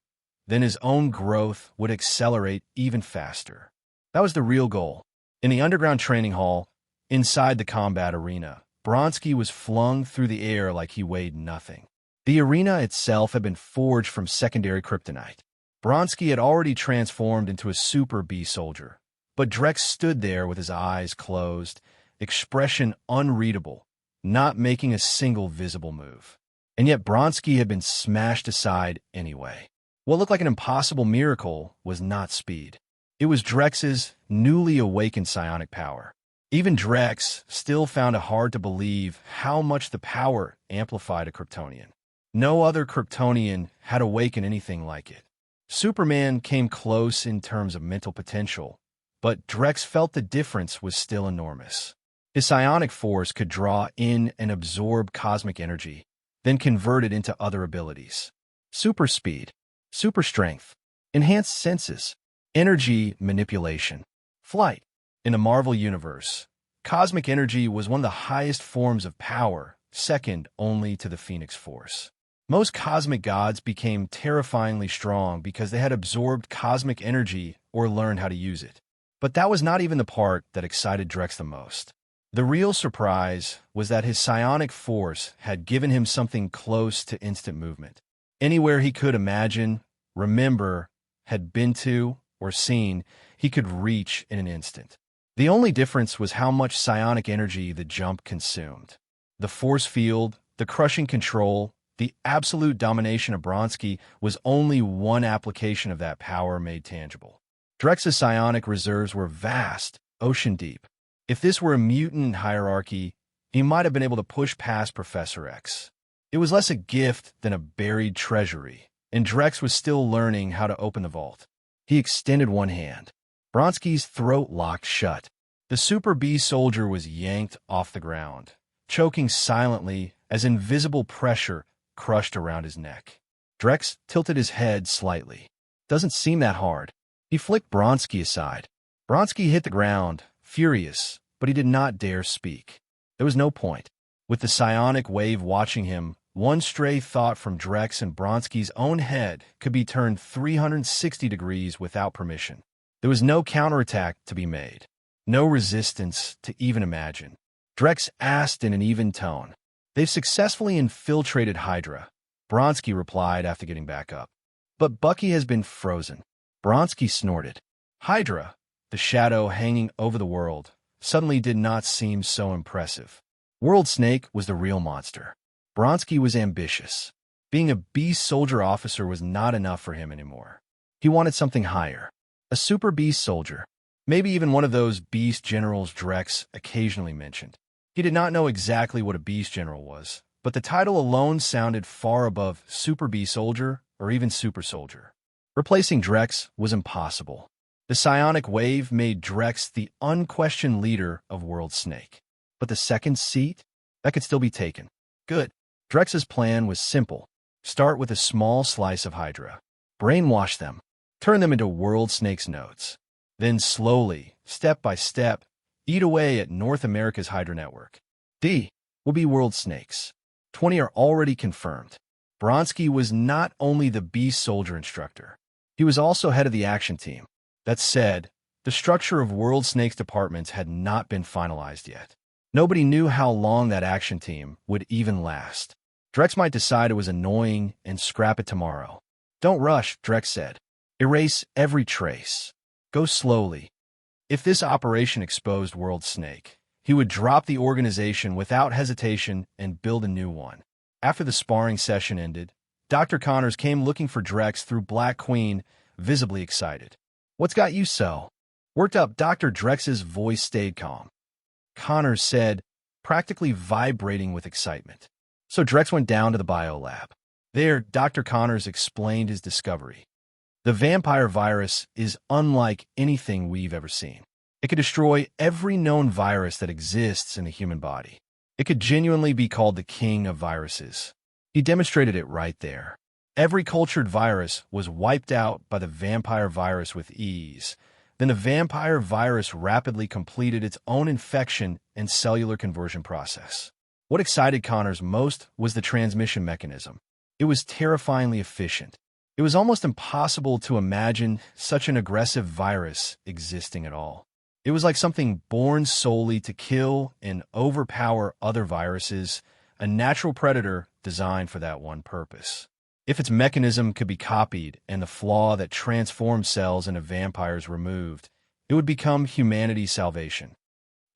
then his own growth would accelerate even faster. That was the real goal. In the underground training hall, inside the combat arena, Bronsky was flung through the air like he weighed nothing. The arena itself had been forged from secondary kryptonite. Bronsky had already transformed into a super bee-soldier, but Drex stood there with his eyes closed, expression unreadable, not making a single visible move. And yet Bronsky had been smashed aside anyway. What looked like an impossible miracle was not speed. It was Drex's newly awakened psionic power. Even Drex still found it hard to believe how much the power amplified a Kryptonian. No other Kryptonian had awakened anything like it. Superman came close in terms of mental potential, but Drex felt the difference was still enormous. His psionic force could draw in and absorb cosmic energy, then convert it into other abilities. Super speed, super strength, enhanced senses, energy manipulation, flight. In the Marvel Universe, cosmic energy was one of the highest forms of power, second only to the Phoenix Force. Most cosmic gods became terrifyingly strong because they had absorbed cosmic energy or learned how to use it. But that was not even the part that excited Drex the most. The real surprise was that his psionic force had given him something close to instant movement. Anywhere he could imagine, remember, had been to, or seen, he could reach in an instant. The only difference was how much psionic energy the jump consumed. The force field, the crushing control, the absolute domination of Bronsky was only one application of that power made tangible. Drex's psionic reserves were vast, ocean deep. If this were a mutant hierarchy, he might have been able to push past Professor X. It was less a gift than a buried treasury, and Drex was still learning how to open the vault. He extended one hand. Bronsky's throat locked shut. The Super Bee soldier was yanked off the ground, choking silently as invisible pressure crushed around his neck. Drex tilted his head slightly. Doesn't seem that hard. He flicked Bronsky aside. Bronsky hit the ground, furious, but he did not dare speak. There was no point. With the psionic wave watching him, one stray thought from Drex and Bronsky's own head could be turned 360 degrees without permission. There was no counterattack to be made, no resistance to even imagine. Drex asked in an even tone, "They've successfully infiltrated Hydra," Bronsky replied after getting back up. "But Bucky has been frozen." Bronsky snorted. Hydra, the shadow hanging over the world, suddenly did not seem so impressive. World Snake was the real monster. Bronsky was ambitious. Being a beast soldier officer was not enough for him anymore. He wanted something higher. A super beast soldier. Maybe even one of those beast generals Drex occasionally mentioned. He did not know exactly what a beast general was, but the title alone sounded far above super beast soldier or even super soldier. Replacing Drex was impossible. The psionic wave made Drex the unquestioned leader of World Snake. But the second seat? That could still be taken. Good. Drex's plan was simple. Start with a small slice of Hydra. Brainwash them. Turn them into World Snake's nodes. Then slowly, step by step, eat away at North America's Hydra network. D will be World Snakes. 20 are already confirmed. Bronski was not only the Beast Soldier instructor. He was also head of the action team. That said, the structure of World Snake's departments had not been finalized yet. Nobody knew how long that action team would even last. Drex might decide it was annoying and scrap it tomorrow. Don't rush, Drex said. Erase every trace. Go slowly. If this operation exposed World Snake, he would drop the organization without hesitation and build a new one. After the sparring session ended, Dr. Connors came looking for Drex through Black Queen, visibly excited. What's got you so worked up? Dr. Drex's voice stayed calm. Connors said, practically vibrating with excitement. So Drex went down to the biolab. There, Dr. Connors explained his discovery. The vampire virus is unlike anything we've ever seen. It could destroy every known virus that exists in the human body. It could genuinely be called the king of viruses. He demonstrated it right there. Every cultured virus was wiped out by the vampire virus with ease. Then the vampire virus rapidly completed its own infection and cellular conversion process. What excited Connors most was the transmission mechanism. It was terrifyingly efficient. It was almost impossible to imagine such an aggressive virus existing at all. It was like something born solely to kill and overpower other viruses, a natural predator designed for that one purpose. If its mechanism could be copied and the flaw that transformed cells into vampires removed, it would become humanity's salvation.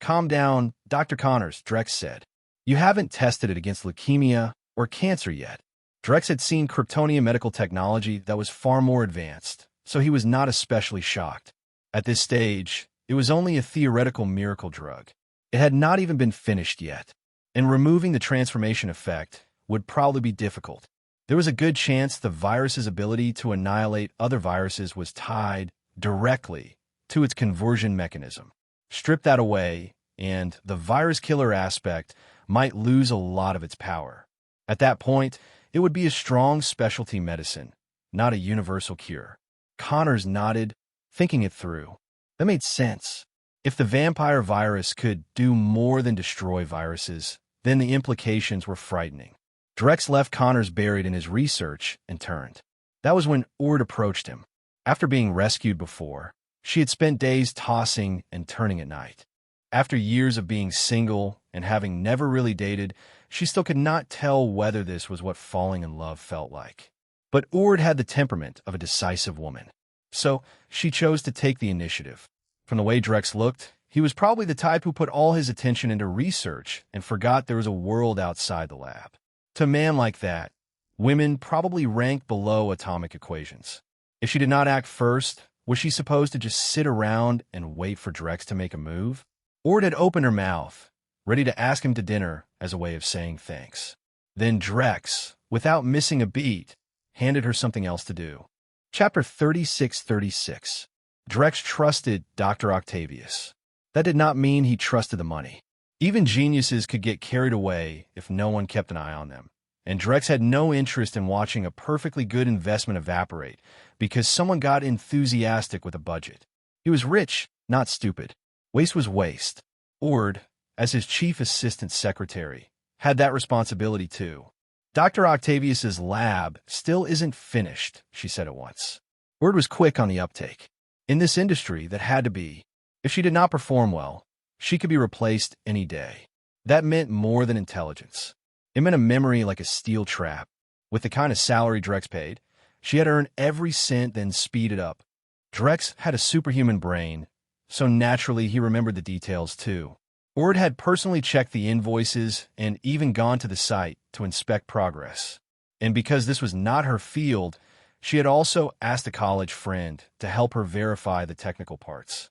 Calm down, Dr. Connors, Drex said. You haven't tested it against leukemia or cancer yet. Drex had seen Kryptonian medical technology that was far more advanced, so he was not especially shocked. At this stage, it was only a theoretical miracle drug. It had not even been finished yet, and removing the transformation effect would probably be difficult. There was a good chance the virus's ability to annihilate other viruses was tied directly to its conversion mechanism. Strip that away, and the virus killer aspect might lose a lot of its power. At that point, it would be a strong specialty medicine, not a universal cure. Connors nodded, thinking it through. That made sense. If the vampire virus could do more than destroy viruses, then the implications were frightening. Drex left Connors buried in his research and turned. That was when Ord approached him. After being rescued before, she had spent days tossing and turning at night. After years of being single and having never really dated, she still could not tell whether this was what falling in love felt like. But Ord had the temperament of a decisive woman. So she chose to take the initiative. From the way Drex looked, he was probably the type who put all his attention into research and forgot there was a world outside the lab. To a man like that, women probably ranked below atomic equations. If she did not act first, was she supposed to just sit around and wait for Drex to make a move? Ord had opened her mouth, ready to ask him to dinner as a way of saying thanks. Then Drex, without missing a beat, handed her something else to do. Chapter 3636. Drex trusted Dr. Octavius. That did not mean he trusted the money. Even geniuses could get carried away if no one kept an eye on them. And Drex had no interest in watching a perfectly good investment evaporate because someone got enthusiastic with a budget. He was rich, not stupid. Waste was waste. Ord, as his chief assistant secretary, had that responsibility too. Dr. Octavius's lab still isn't finished, she said at once. Ord was quick on the uptake. In this industry, that had to be. If she did not perform well, she could be replaced any day. That meant more than intelligence. It meant a memory like a steel trap. With the kind of salary Drex paid, she had to earn every cent, then speed it up. Drex had a superhuman brain, so naturally he remembered the details too. Ord had personally checked the invoices and even gone to the site to inspect progress. And because this was not her field, she had also asked a college friend to help her verify the technical parts.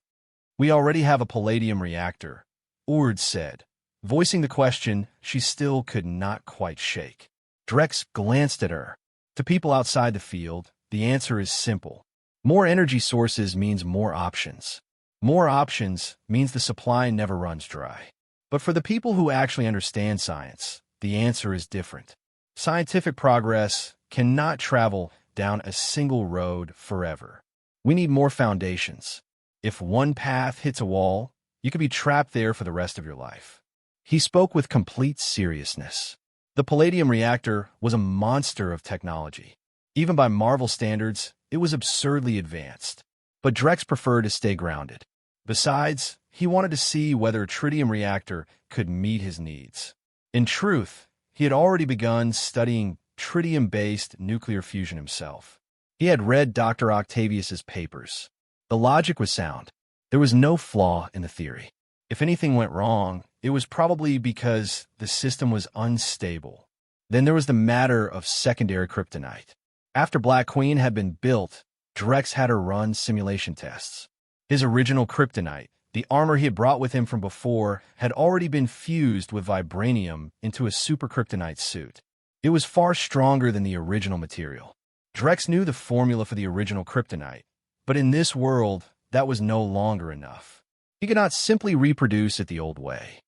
We already have a palladium reactor, Ord said. Voicing the question she still could not quite shake. Drex glanced at her. To people outside the field, the answer is simple. More energy sources means more options. More options means the supply never runs dry. But for the people who actually understand science, the answer is different. Scientific progress cannot travel down a single road forever. We need more foundations. If one path hits a wall, you could be trapped there for the rest of your life. He spoke with complete seriousness. The palladium reactor was a monster of technology. Even by Marvel standards, it was absurdly advanced. But Drex preferred to stay grounded. Besides, he wanted to see whether a tritium reactor could meet his needs. In truth, he had already begun studying tritium-based nuclear fusion himself. He had read Dr. Octavius's papers. The logic was sound. There was no flaw in the theory. If anything went wrong, it was probably because the system was unstable. Then there was the matter of secondary kryptonite. After Black Queen had been built, Drex had her run simulation tests. His original kryptonite, the armor he had brought with him from before, had already been fused with vibranium into a super kryptonite suit. It was far stronger than the original material. Drex knew the formula for the original kryptonite, but in this world, that was no longer enough. He could not simply reproduce it the old way.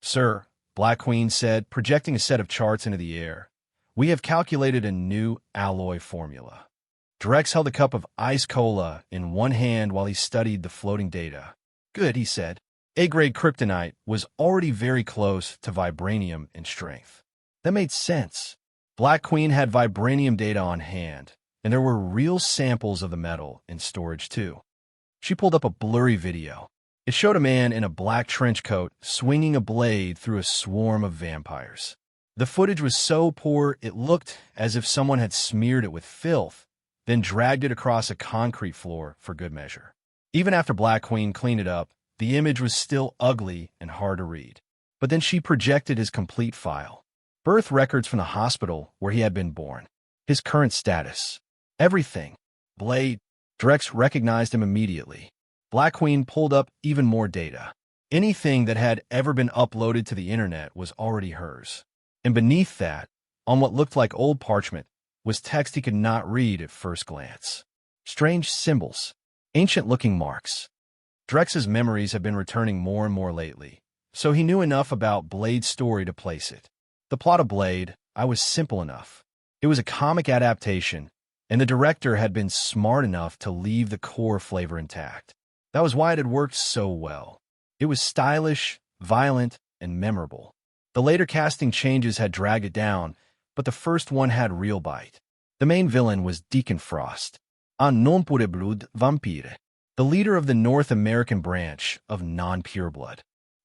"Sir," Black Queen said, projecting a set of charts into the air, "we have calculated a new alloy formula." Drex held a cup of ice cola in one hand while he studied the floating data. "Good," he said. A-grade kryptonite was already very close to vibranium in strength. That made sense. Black Queen had vibranium data on hand, and there were real samples of the metal in storage too. She pulled up a blurry video. It showed a man in a black trench coat swinging a blade through a swarm of vampires. The footage was so poor it looked as if someone had smeared it with filth, then dragged it across a concrete floor for good measure. Even after Black Queen cleaned it up, the image was still ugly and hard to read. But then she projected his complete file. Birth records from the hospital where he had been born. His current status. Everything. Blade. Drex recognized him immediately. Black Queen pulled up even more data. Anything that had ever been uploaded to the internet was already hers. And beneath that, on what looked like old parchment, was text he could not read at first glance. Strange symbols. Ancient-looking marks. Drex's memories had been returning more and more lately, so he knew enough about Blade's story to place it. The plot of Blade, I was simple enough. It was a comic adaptation, and the director had been smart enough to leave the core flavor intact. That was why it had worked so well. It was stylish, violent, and memorable. The later casting changes had dragged it down, but the first one had real bite. The main villain was Deacon Frost, un non pure blood vampire, the leader of the North American branch of non-pureblood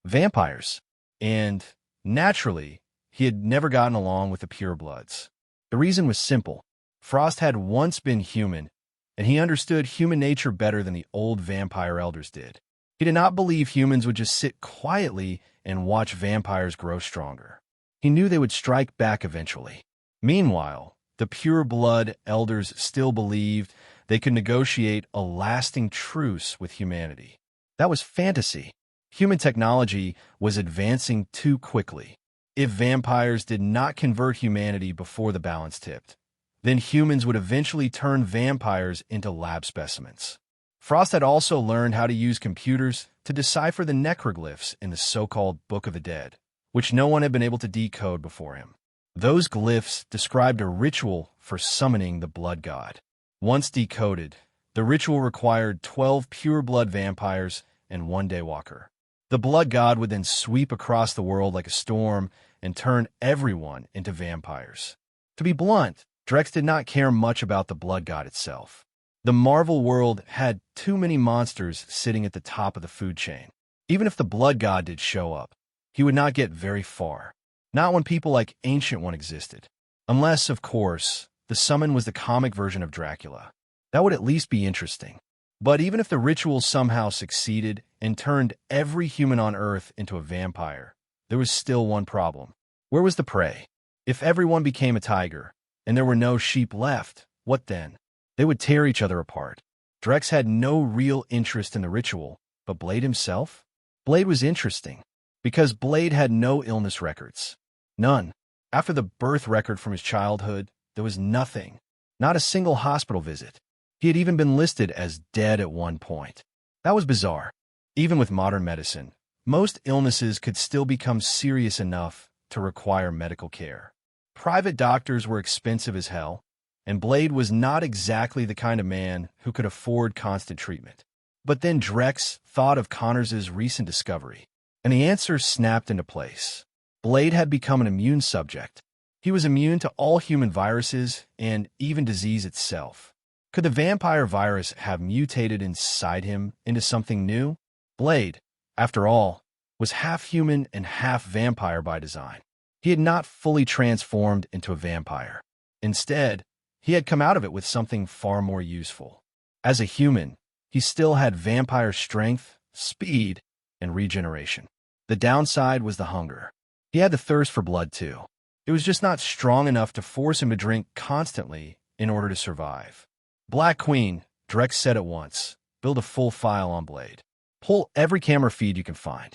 vampires, and, naturally, he had never gotten along with the purebloods. The reason was simple. Frost had once been human, and he understood human nature better than the old vampire elders did. He did not believe humans would just sit quietly and watch vampires grow stronger. He knew they would strike back eventually. Meanwhile, the pure-blood elders still believed they could negotiate a lasting truce with humanity. That was fantasy. Human technology was advancing too quickly. If vampires did not convert humanity before the balance tipped, then humans would eventually turn vampires into lab specimens. Frost had also learned how to use computers to decipher the necroglyphs in the so-called Book of the Dead, which no one had been able to decode before him. Those glyphs described a ritual for summoning the blood god. Once decoded, the ritual required 12 pure-blood vampires and one daywalker. The blood god would then sweep across the world like a storm and turn everyone into vampires. To be blunt, Drex did not care much about the blood god itself. The Marvel world had too many monsters sitting at the top of the food chain. Even if the blood god did show up, he would not get very far. Not when people like Ancient One existed. Unless, of course, the summon was the comic version of Dracula. That would at least be interesting. But even if the ritual somehow succeeded and turned every human on Earth into a vampire, there was still one problem. Where was the prey? If everyone became a tiger, and there were no sheep left, what then? They would tear each other apart. Drex had no real interest in the ritual, but Blade himself? Blade was interesting, because Blade had no illness records. None. After the birth record from his childhood, there was nothing. Not a single hospital visit. He had even been listed as dead at one point. That was bizarre. Even with modern medicine, most illnesses could still become serious enough to require medical care. Private doctors were expensive as hell, and Blade was not exactly the kind of man who could afford constant treatment. But then Drex thought of Connors's recent discovery, and the answer snapped into place. Blade had become an immune subject. He was immune to all human viruses and even disease itself. Could the vampire virus have mutated inside him into something new? Blade, after all, was half human and half vampire by design. He had not fully transformed into a vampire. Instead, he had come out of it with something far more useful. As a human, he still had vampire strength, speed, and regeneration. The downside was the hunger. He had the thirst for blood too. It was just not strong enough to force him to drink constantly in order to survive. Black Queen, Drex said at once, build a full file on Blade. Pull every camera feed you can find.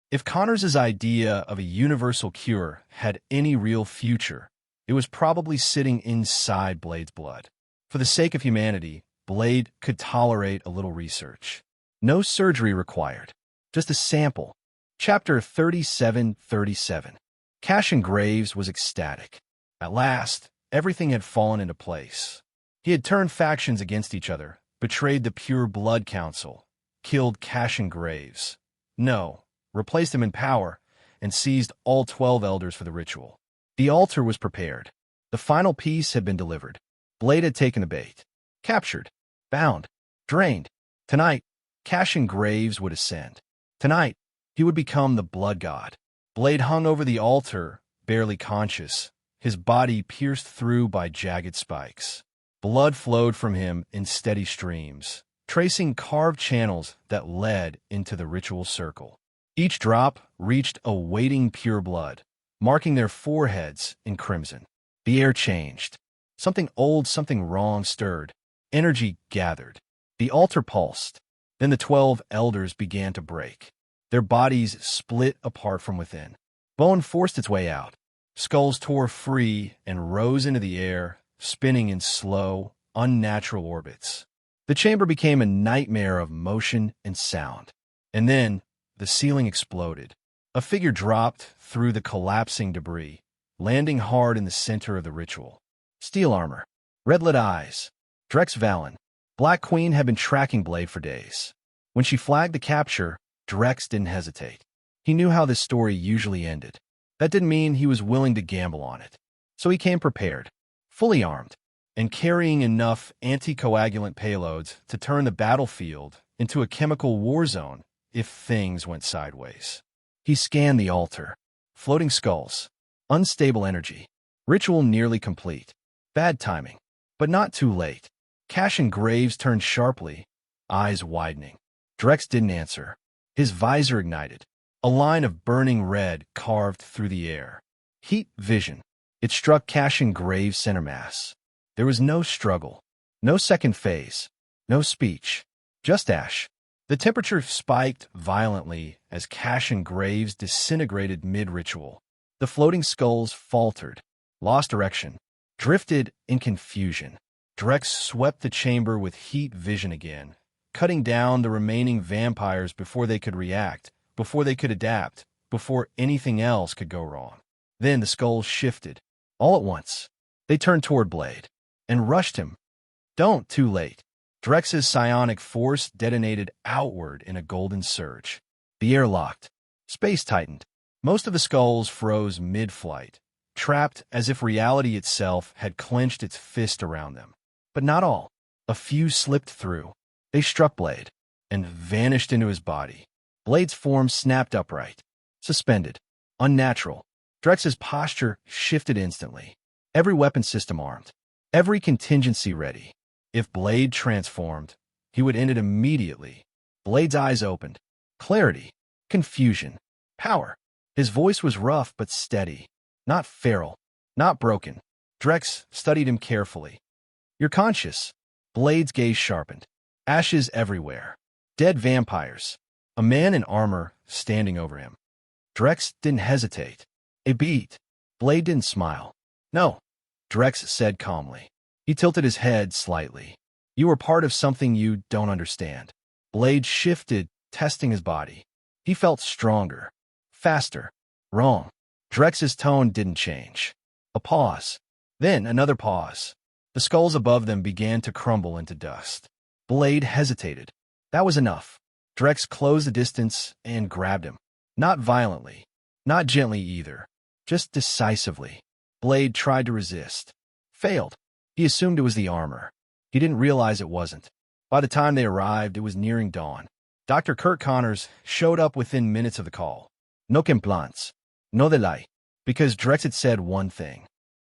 If Connors's idea of a universal cure had any real future, it was probably sitting inside Blade's blood. For the sake of humanity, Blade could tolerate a little research. No surgery required, just a sample. Chapter 3737. Cassian Graves was ecstatic. At last, everything had fallen into place. He had turned factions against each other, betrayed the Pure Blood Council, killed Cassian Graves. No, replaced him in power, and seized all 12 elders for the ritual. The altar was prepared. The final piece had been delivered. Blade had taken the bait. Captured, bound, drained. Tonight, Cassian Graves would ascend. Tonight, he would become the blood god. Blade hung over the altar, barely conscious, his body pierced through by jagged spikes. Blood flowed from him in steady streams, tracing carved channels that led into the ritual circle. Each drop reached a waiting pure blood, marking their foreheads in crimson. The air changed. Something old, something wrong stirred. Energy gathered. The altar pulsed. Then the 12 elders began to break. Their bodies split apart from within. Bone forced its way out. Skulls tore free and rose into the air, spinning in slow, unnatural orbits. The chamber became a nightmare of motion and sound. And then, the ceiling exploded. A figure dropped through the collapsing debris, landing hard in the center of the ritual. Steel armor, red-lit eyes. Drex Valen. Black Queen had been tracking Blade for days. When she flagged the capture, Drex didn't hesitate. He knew how this story usually ended. That didn't mean he was willing to gamble on it. So he came prepared, fully armed, and carrying enough anticoagulant payloads to turn the battlefield into a chemical war zone if things went sideways. He scanned the altar. Floating skulls. Unstable energy. Ritual nearly complete. Bad timing. But not too late. Cassian Graves turned sharply, eyes widening. Drex didn't answer. His visor ignited. A line of burning red carved through the air. Heat vision. It struck Cassian Graves' center mass. There was no struggle. No second phase. No speech. Just ash. The temperature spiked violently as Cassian Graves disintegrated mid-ritual. The floating skulls faltered, lost direction, drifted in confusion. Drex swept the chamber with heat vision again, cutting down the remaining vampires before they could react, before they could adapt, before anything else could go wrong. Then the skulls shifted. All at once, they turned toward Blade and rushed him. Don't, too late. Drex's psionic force detonated outward in a golden surge. The air locked. Space tightened. Most of the skulls froze mid-flight, trapped as if reality itself had clenched its fist around them. But not all. A few slipped through. They struck Blade and vanished into his body. Blade's form snapped upright, suspended, unnatural. Drex's posture shifted instantly. Every weapon system armed. Every contingency ready. If Blade transformed, he would end it immediately. Blade's eyes opened. Clarity. Confusion. Power. His voice was rough but steady. Not feral. Not broken. Drex studied him carefully. You're conscious. Blade's gaze sharpened. Ashes everywhere. Dead vampires. A man in armor standing over him. Drex didn't hesitate. A beat. Blade didn't smile. No, Drex said calmly. He tilted his head slightly. You were part of something you don't understand. Blade shifted, testing his body. He felt stronger, faster. Wrong. Drex's tone didn't change. A pause. Then another pause. The skulls above them began to crumble into dust. Blade hesitated. That was enough. Drex closed the distance and grabbed him. Not violently. Not gently either. Just decisively. Blade tried to resist. Failed. He assumed it was the armor. He didn't realize it wasn't. By the time they arrived, it was nearing dawn. Dr. Kurt Connors showed up within minutes of the call. No implants. No delay. Because Drex had said one thing.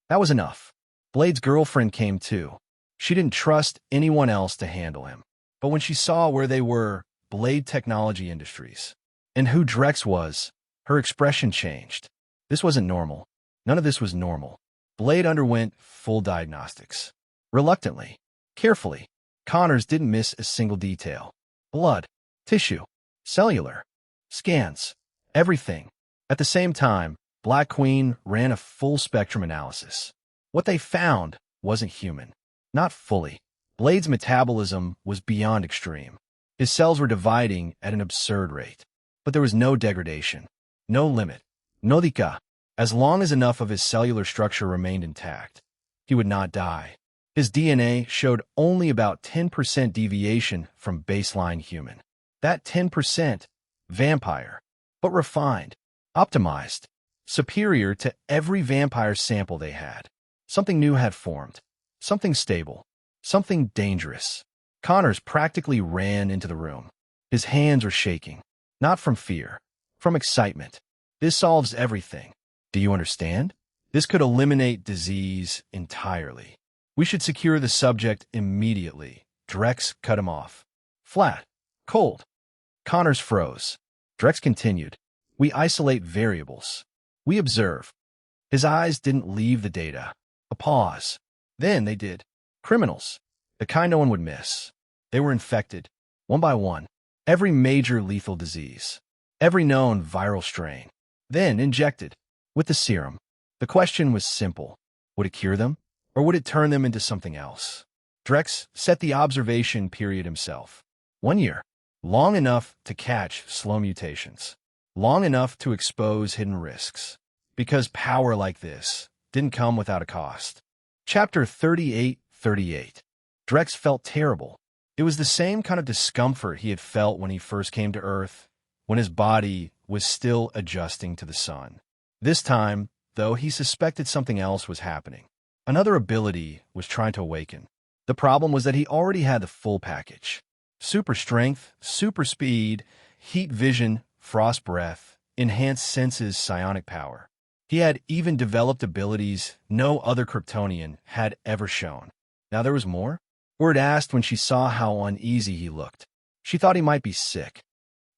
That was enough. Blade's girlfriend came too. She didn't trust anyone else to handle him. But when she saw where they were, Blade Technology Industries, and who Drex was, her expression changed. This wasn't normal. None of this was normal. Blade underwent full diagnostics. Reluctantly. Carefully. Connors didn't miss a single detail. Blood. Tissue. Cellular. Scans. Everything. At the same time, Black Queen ran a full-spectrum analysis. What they found wasn't human. Not fully. Blade's metabolism was beyond extreme. His cells were dividing at an absurd rate. But there was no degradation. No limit. No decay. As long as enough of his cellular structure remained intact, he would not die. His DNA showed only about 10% deviation from baseline human. That 10%, vampire, but refined, optimized, superior to every vampire sample they had. Something new had formed. Something stable. Something dangerous. Connors practically ran into the room. His hands were shaking. Not from fear. From excitement. This solves everything. Do you understand? This could eliminate disease entirely. We should secure the subject immediately. Drex cut him off. Flat. Cold. Connors froze. Drex continued. We isolate variables. We observe. His eyes didn't leave the data. A pause. Then they did. Criminals. The kind no one would miss. They were infected. One by one. Every major lethal disease. Every known viral strain. Then injected. With the serum. The question was simple. Would it cure them? Or would it turn them into something else? Drex set the observation period himself. 1 year. Long enough to catch slow mutations. Long enough to expose hidden risks. Because power like this didn't come without a cost. Chapter 38:38. Drex felt terrible. It was the same kind of discomfort he had felt when he first came to Earth, when his body was still adjusting to the sun. This time, though, he suspected something else was happening. Another ability was trying to awaken. The problem was that he already had the full package. Super strength, super speed, heat vision, frost breath, enhanced senses, psionic power. He had even developed abilities no other Kryptonian had ever shown. Now there was more? Word asked when she saw how uneasy he looked. She thought he might be sick.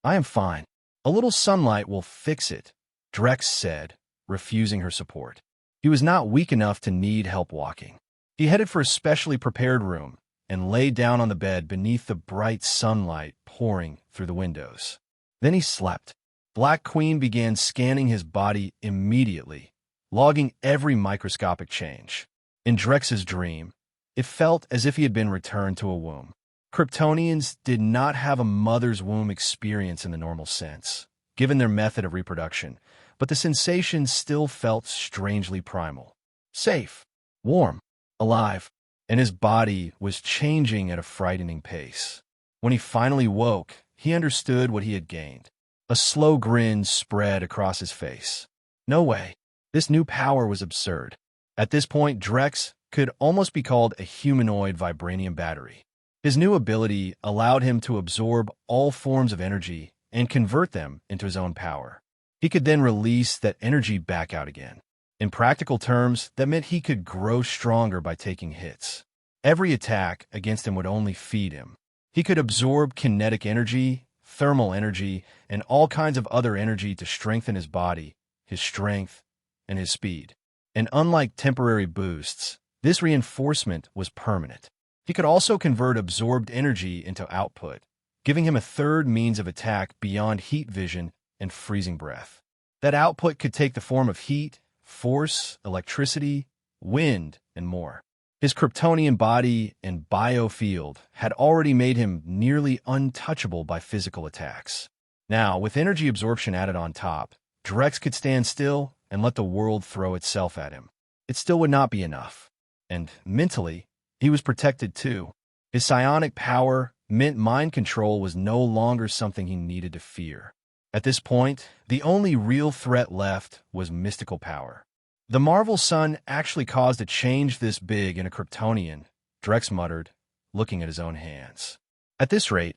I am fine. A little sunlight will fix it, Drex said, refusing her support. He was not weak enough to need help walking. He headed for a specially prepared room and lay down on the bed beneath the bright sunlight pouring through the windows. Then he slept. Black Queen began scanning his body immediately, logging every microscopic change. In Drex's dream, it felt as if he had been returned to a womb. Kryptonians did not have a mother's womb experience in the normal sense, given their method of reproduction, but the sensation still felt strangely primal. Safe, warm, alive, and his body was changing at a frightening pace. When he finally woke, he understood what he had gained. A slow grin spread across his face. No way. This new power was absurd. At this point, Drex could almost be called a humanoid vibranium battery. His new ability allowed him to absorb all forms of energy and convert them into his own power. He could then release that energy back out again. In practical terms, that meant he could grow stronger by taking hits. Every attack against him would only feed him. He could absorb kinetic energy, thermal energy, and all kinds of other energy to strengthen his body, his strength, and his speed. And unlike temporary boosts, this reinforcement was permanent. He could also convert absorbed energy into output, giving him a third means of attack beyond heat vision and freezing breath. That output could take the form of heat, force, electricity, wind, and more. His Kryptonian body and biofield had already made him nearly untouchable by physical attacks. Now, with energy absorption added on top, Drex could stand still and let the world throw itself at him. It still would not be enough. And mentally, he was protected too. His psionic power meant mind control was no longer something he needed to fear. At this point, the only real threat left was mystical power. The Marvel sun actually caused a change this big in a Kryptonian, Drex muttered, looking at his own hands. At this rate,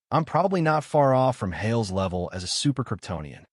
I'm probably not far off from Hale's level as a super Kryptonian.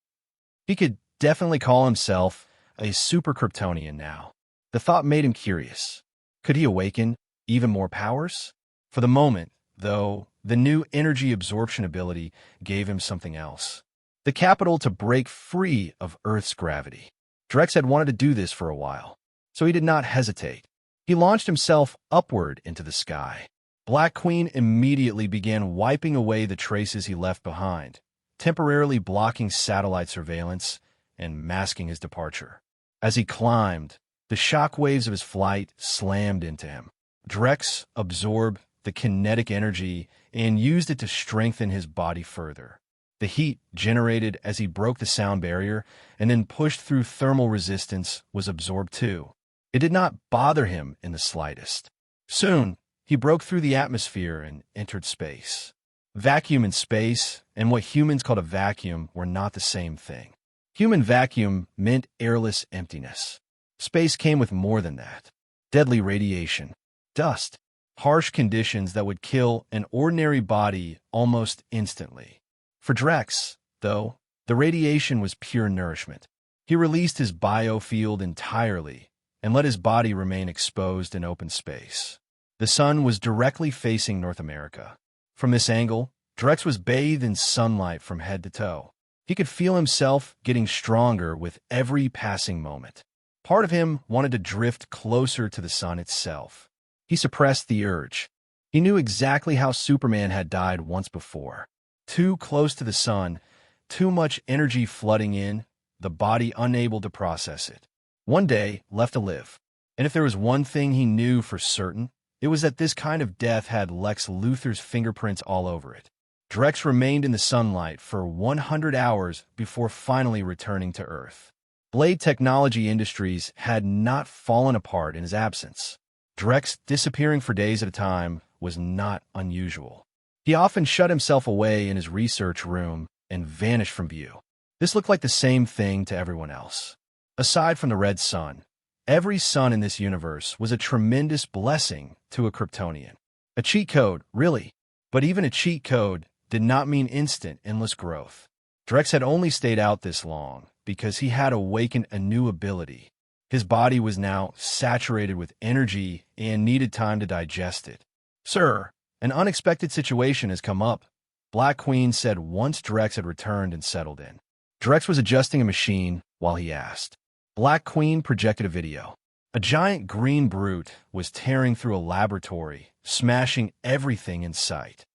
He could definitely call himself a super Kryptonian now. The thought made him curious. Could he awaken even more powers? For the moment, though, the new energy absorption ability gave him something else. The capital to break free of Earth's gravity. Drex had wanted to do this for a while, so he did not hesitate. He launched himself upward into the sky. Black Queen immediately began wiping away the traces he left behind, temporarily blocking satellite surveillance and masking his departure. As he climbed, the shock waves of his flight slammed into him. Drex absorbed the kinetic energy and used it to strengthen his body further. The heat generated as he broke the sound barrier and then pushed through thermal resistance was absorbed too. It did not bother him in the slightest. Soon, he broke through the atmosphere and entered space. Vacuum in space and what humans called a vacuum were not the same thing. Human vacuum meant airless emptiness. Space came with more than that. Deadly radiation, dust, harsh conditions that would kill an ordinary body almost instantly. For Drex, though, the radiation was pure nourishment. He released his biofield entirely and let his body remain exposed in open space. The sun was directly facing North America. From this angle, Drex was bathed in sunlight from head to toe. He could feel himself getting stronger with every passing moment. Part of him wanted to drift closer to the sun itself. He suppressed the urge. He knew exactly how Superman had died once before. Too close to the sun, too much energy flooding in, the body unable to process it. One day left to live. And if there was one thing he knew for certain, it was that this kind of death had Lex Luthor's fingerprints all over it. Drex remained in the sunlight for 100 hours before finally returning to Earth. Blade Technology Industries had not fallen apart in his absence. Drex disappearing for days at a time was not unusual. He often shut himself away in his research room and vanished from view. This looked like the same thing to everyone else. Aside from the red sun, every sun in this universe was a tremendous blessing to a Kryptonian. A cheat code, really. But even a cheat code did not mean instant, endless growth. Drex had only stayed out this long because he had awakened a new ability. His body was now saturated with energy and needed time to digest it. "Sir, an unexpected situation has come up," Black Queen said once Drex had returned and settled in. Drex was adjusting a machine while he asked. Black Queen projected a video. A giant green brute was tearing through a laboratory, smashing everything in sight.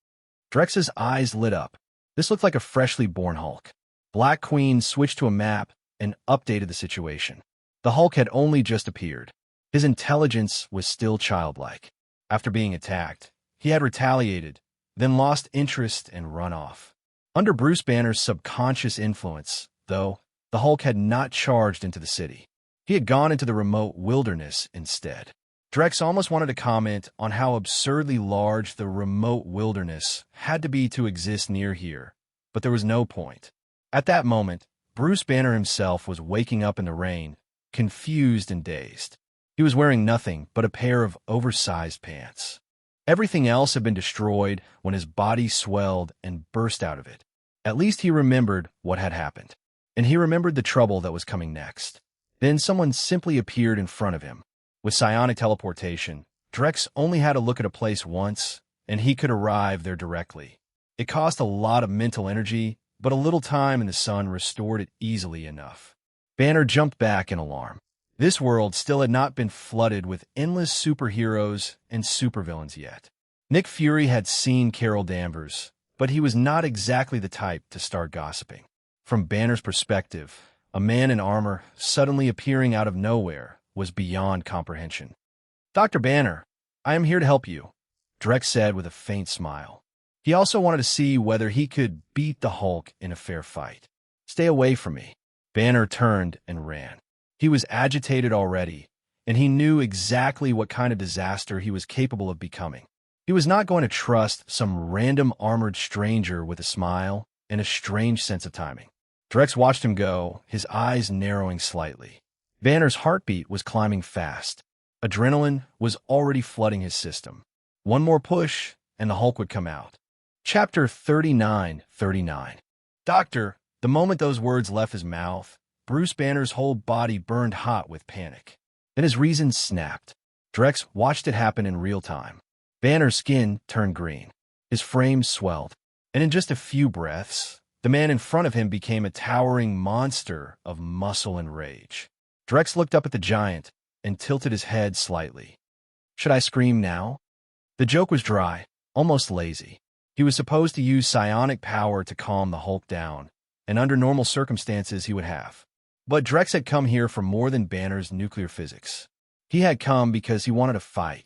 Drex's eyes lit up. This looked like a freshly born Hulk. Black Queen switched to a map and updated the situation. The Hulk had only just appeared. His intelligence was still childlike. After being attacked, he had retaliated, then lost interest and run off. Under Bruce Banner's subconscious influence, though, the Hulk had not charged into the city. He had gone into the remote wilderness instead. Drex almost wanted to comment on how absurdly large the remote wilderness had to be to exist near here, but there was no point. At that moment, Bruce Banner himself was waking up in the rain, confused and dazed. He was wearing nothing but a pair of oversized pants. Everything else had been destroyed when his body swelled and burst out of it. At least he remembered what had happened, and he remembered the trouble that was coming next. Then someone simply appeared in front of him. With psionic teleportation, Drex only had to look at a place once, and he could arrive there directly. It cost a lot of mental energy, but a little time in the sun restored it easily enough. Banner jumped back in alarm. This world still had not been flooded with endless superheroes and supervillains yet. Nick Fury had seen Carol Danvers, but he was not exactly the type to start gossiping. From Banner's perspective, a man in armor suddenly appearing out of nowhere was beyond comprehension. "Dr. Banner," I am here to help you, Drex said with a faint smile. He also wanted to see whether he could beat the Hulk in a fair fight. Stay away from me. Banner turned and ran. He was agitated already, and he knew exactly what kind of disaster he was capable of becoming. He was not going to trust some random armored stranger with a smile and a strange sense of timing. Drex watched him go, his eyes narrowing slightly. Banner's heartbeat was climbing fast. Adrenaline was already flooding his system. One more push, and the Hulk would come out. Chapter 39:39. Doctor, the moment those words left his mouth, Bruce Banner's whole body burned hot with panic. Then his reason snapped. Drex watched it happen in real time. Banner's skin turned green. His frame swelled. And in just a few breaths, the man in front of him became a towering monster of muscle and rage. Drex looked up at the giant and tilted his head slightly. Should I scream now? The joke was dry, almost lazy. He was supposed to use psionic power to calm the Hulk down, and under normal circumstances he would have. But Drex had come here for more than Banner's nuclear physics. He had come because he wanted to fight.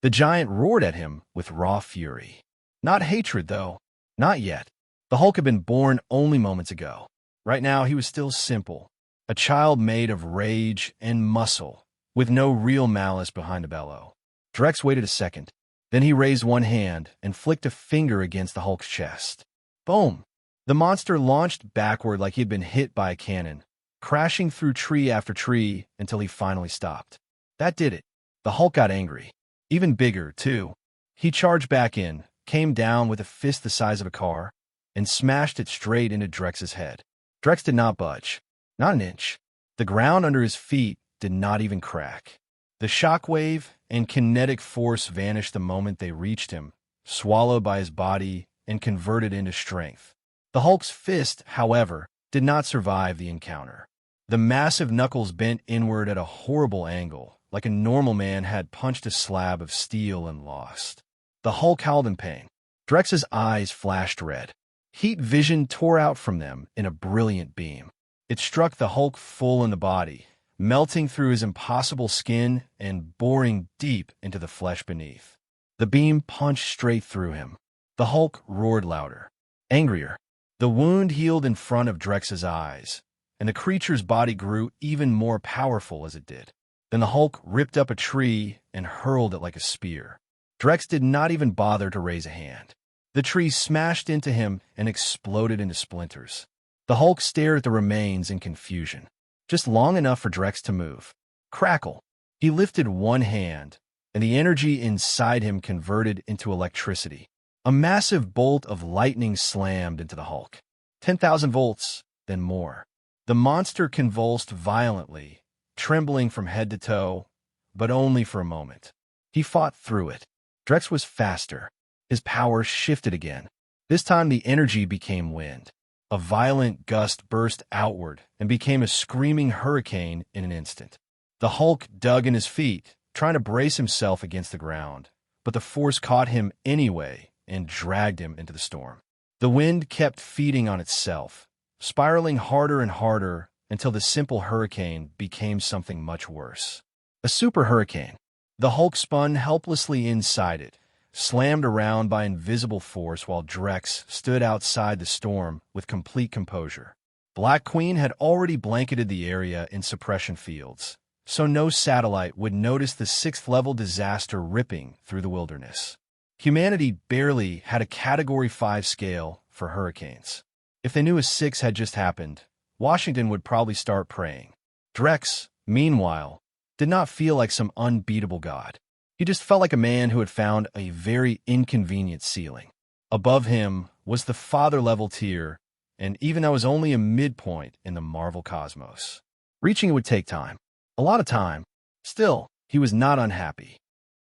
The giant roared at him with raw fury. Not hatred, though. Not yet. The Hulk had been born only moments ago. Right now he was still simple, a child made of rage and muscle, with no real malice behind the bellow. Drex waited a second. Then he raised one hand and flicked a finger against the Hulk's chest. Boom! The monster launched backward like he had been hit by a cannon, crashing through tree after tree until he finally stopped. That did it. The Hulk got angry. Even bigger, too. He charged back in, came down with a fist the size of a car, and smashed it straight into Drex's head. Drex did not budge. Not an inch. The ground under his feet did not even crack. The shockwave and kinetic force vanished the moment they reached him, swallowed by his body and converted into strength. The Hulk's fist, however, did not survive the encounter. The massive knuckles bent inward at a horrible angle, like a normal man had punched a slab of steel and lost. The Hulk howled in pain. Drex's eyes flashed red. Heat vision tore out from them in a brilliant beam. It struck the Hulk full in the body, melting through his impossible skin and boring deep into the flesh beneath. The beam punched straight through him. The Hulk roared louder, angrier. The wound healed in front of Drex's eyes, and the creature's body grew even more powerful as it did. Then the Hulk ripped up a tree and hurled it like a spear. Drex did not even bother to raise a hand. The tree smashed into him and exploded into splinters. The Hulk stared at the remains in confusion, just long enough for Drex to move. Crackle! He lifted one hand, and the energy inside him converted into electricity. A massive bolt of lightning slammed into the Hulk. 10,000 volts, then more. The monster convulsed violently, trembling from head to toe, but only for a moment. He fought through it. Drex was faster. His power shifted again. This time the energy became wind. A violent gust burst outward and became a screaming hurricane in an instant. The Hulk dug in his feet, trying to brace himself against the ground, but the force caught him anyway and dragged him into the storm. The wind kept feeding on itself, spiraling harder and harder until the simple hurricane became something much worse. A super hurricane. The Hulk spun helplessly inside it, slammed around by invisible force while Drex stood outside the storm with complete composure. Black Queen had already blanketed the area in suppression fields, so no satellite would notice the 6th-level disaster ripping through the wilderness. Humanity barely had a Category 5 scale for hurricanes. If they knew a 6 had just happened, Washington would probably start praying. Drex, meanwhile, did not feel like some unbeatable god. He just felt like a man who had found a very inconvenient ceiling. Above him was the father-level tier, and even that was only a midpoint in the Marvel cosmos. Reaching it would take time. A lot of time. Still, he was not unhappy.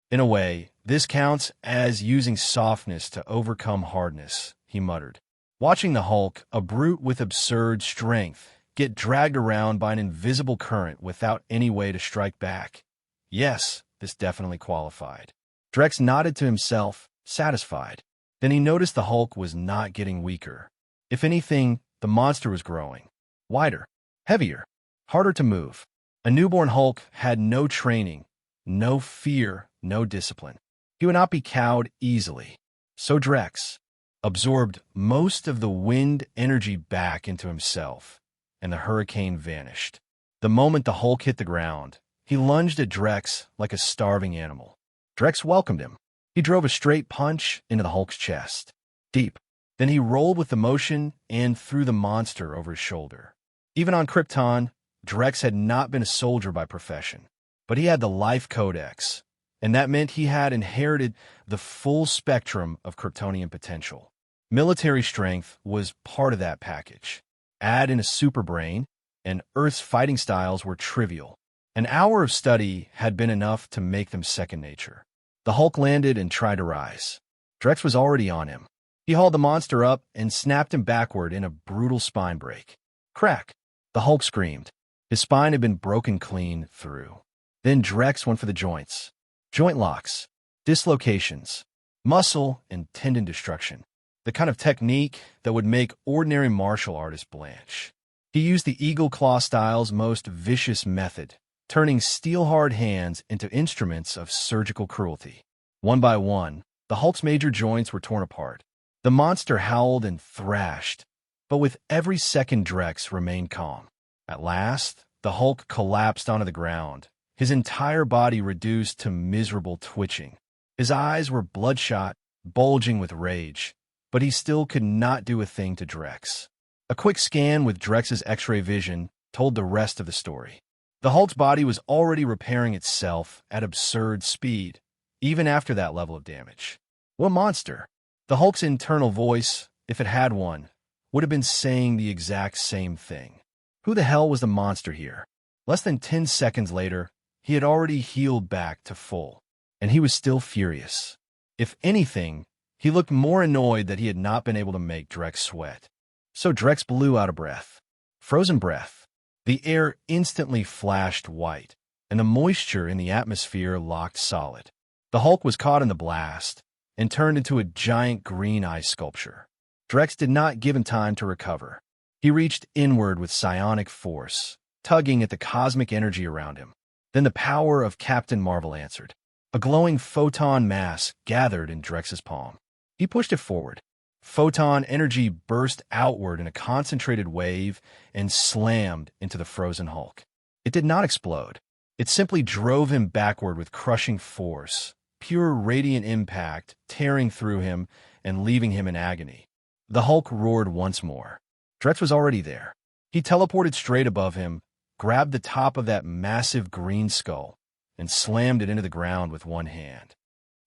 In a way, this counts as using softness to overcome hardness, he muttered. Watching the Hulk, a brute with absurd strength, get dragged around by an invisible current without any way to strike back. Yes, this definitely qualified. Drex nodded to himself, satisfied. Then he noticed the Hulk was not getting weaker. If anything, the monster was growing. Wider, heavier, harder to move. A newborn Hulk had no training, no fear, no discipline. He would not be cowed easily. So Drex absorbed most of the wind energy back into himself, and the hurricane vanished. The moment the Hulk hit the ground, he lunged at Drex like a starving animal. Drex welcomed him. He drove a straight punch into the Hulk's chest, deep. Then he rolled with the motion and threw the monster over his shoulder. Even on Krypton, Drex had not been a soldier by profession, but he had the life Codex, and that meant he had inherited the full spectrum of Kryptonian potential. Military strength was part of that package. Add in a superbrain, and Earth's fighting styles were trivial. An hour of study had been enough to make them second nature. The Hulk landed and tried to rise. Drex was already on him. He hauled the monster up and snapped him backward in a brutal spine break. Crack! The Hulk screamed. His spine had been broken clean through. Then Drex went for the joints. Joint locks, dislocations, muscle and tendon destruction. The kind of technique that would make ordinary martial artists blanch. He used the Eagle Claw style's most vicious method, turning steel-hard hands into instruments of surgical cruelty. One by one, the Hulk's major joints were torn apart. The monster howled and thrashed, but with every second Drex remained calm. At last, the Hulk collapsed onto the ground, his entire body reduced to miserable twitching. His eyes were bloodshot, bulging with rage, but he still could not do a thing to Drex. A quick scan with Drex's X-ray vision told the rest of the story. The Hulk's body was already repairing itself at absurd speed, even after that level of damage. What monster? The Hulk's internal voice, if it had one, would have been saying the exact same thing. Who the hell was the monster here? Less than 10 seconds later, he had already healed back to full, and he was still furious. If anything, he looked more annoyed that he had not been able to make Drex sweat. So Drex blew out a breath. Frozen breath. The air instantly flashed white, and the moisture in the atmosphere locked solid. The Hulk was caught in the blast and turned into a giant green ice sculpture. Drex did not give him time to recover. He reached inward with psionic force, tugging at the cosmic energy around him. Then the power of Captain Marvel answered. A glowing photon mass gathered in Drex's palm. He pushed it forward. Photon energy burst outward in a concentrated wave and slammed into the frozen Hulk. It did not explode. It simply drove him backward with crushing force, pure radiant impact tearing through him and leaving him in agony. The Hulk roared once more. Drex was already there. He teleported straight above him, grabbed the top of that massive green skull, and slammed it into the ground with one hand.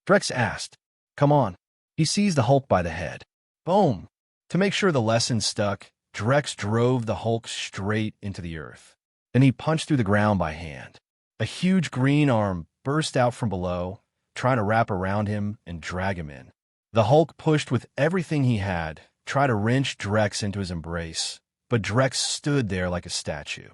Drex asked, "Come on." He seized the Hulk by the head. Boom! To make sure the lesson stuck, Drex drove the Hulk straight into the earth. Then he punched through the ground by hand. A huge green arm burst out from below, trying to wrap around him and drag him in. The Hulk pushed with everything he had, tried to wrench Drex into his embrace, but Drex stood there like a statue,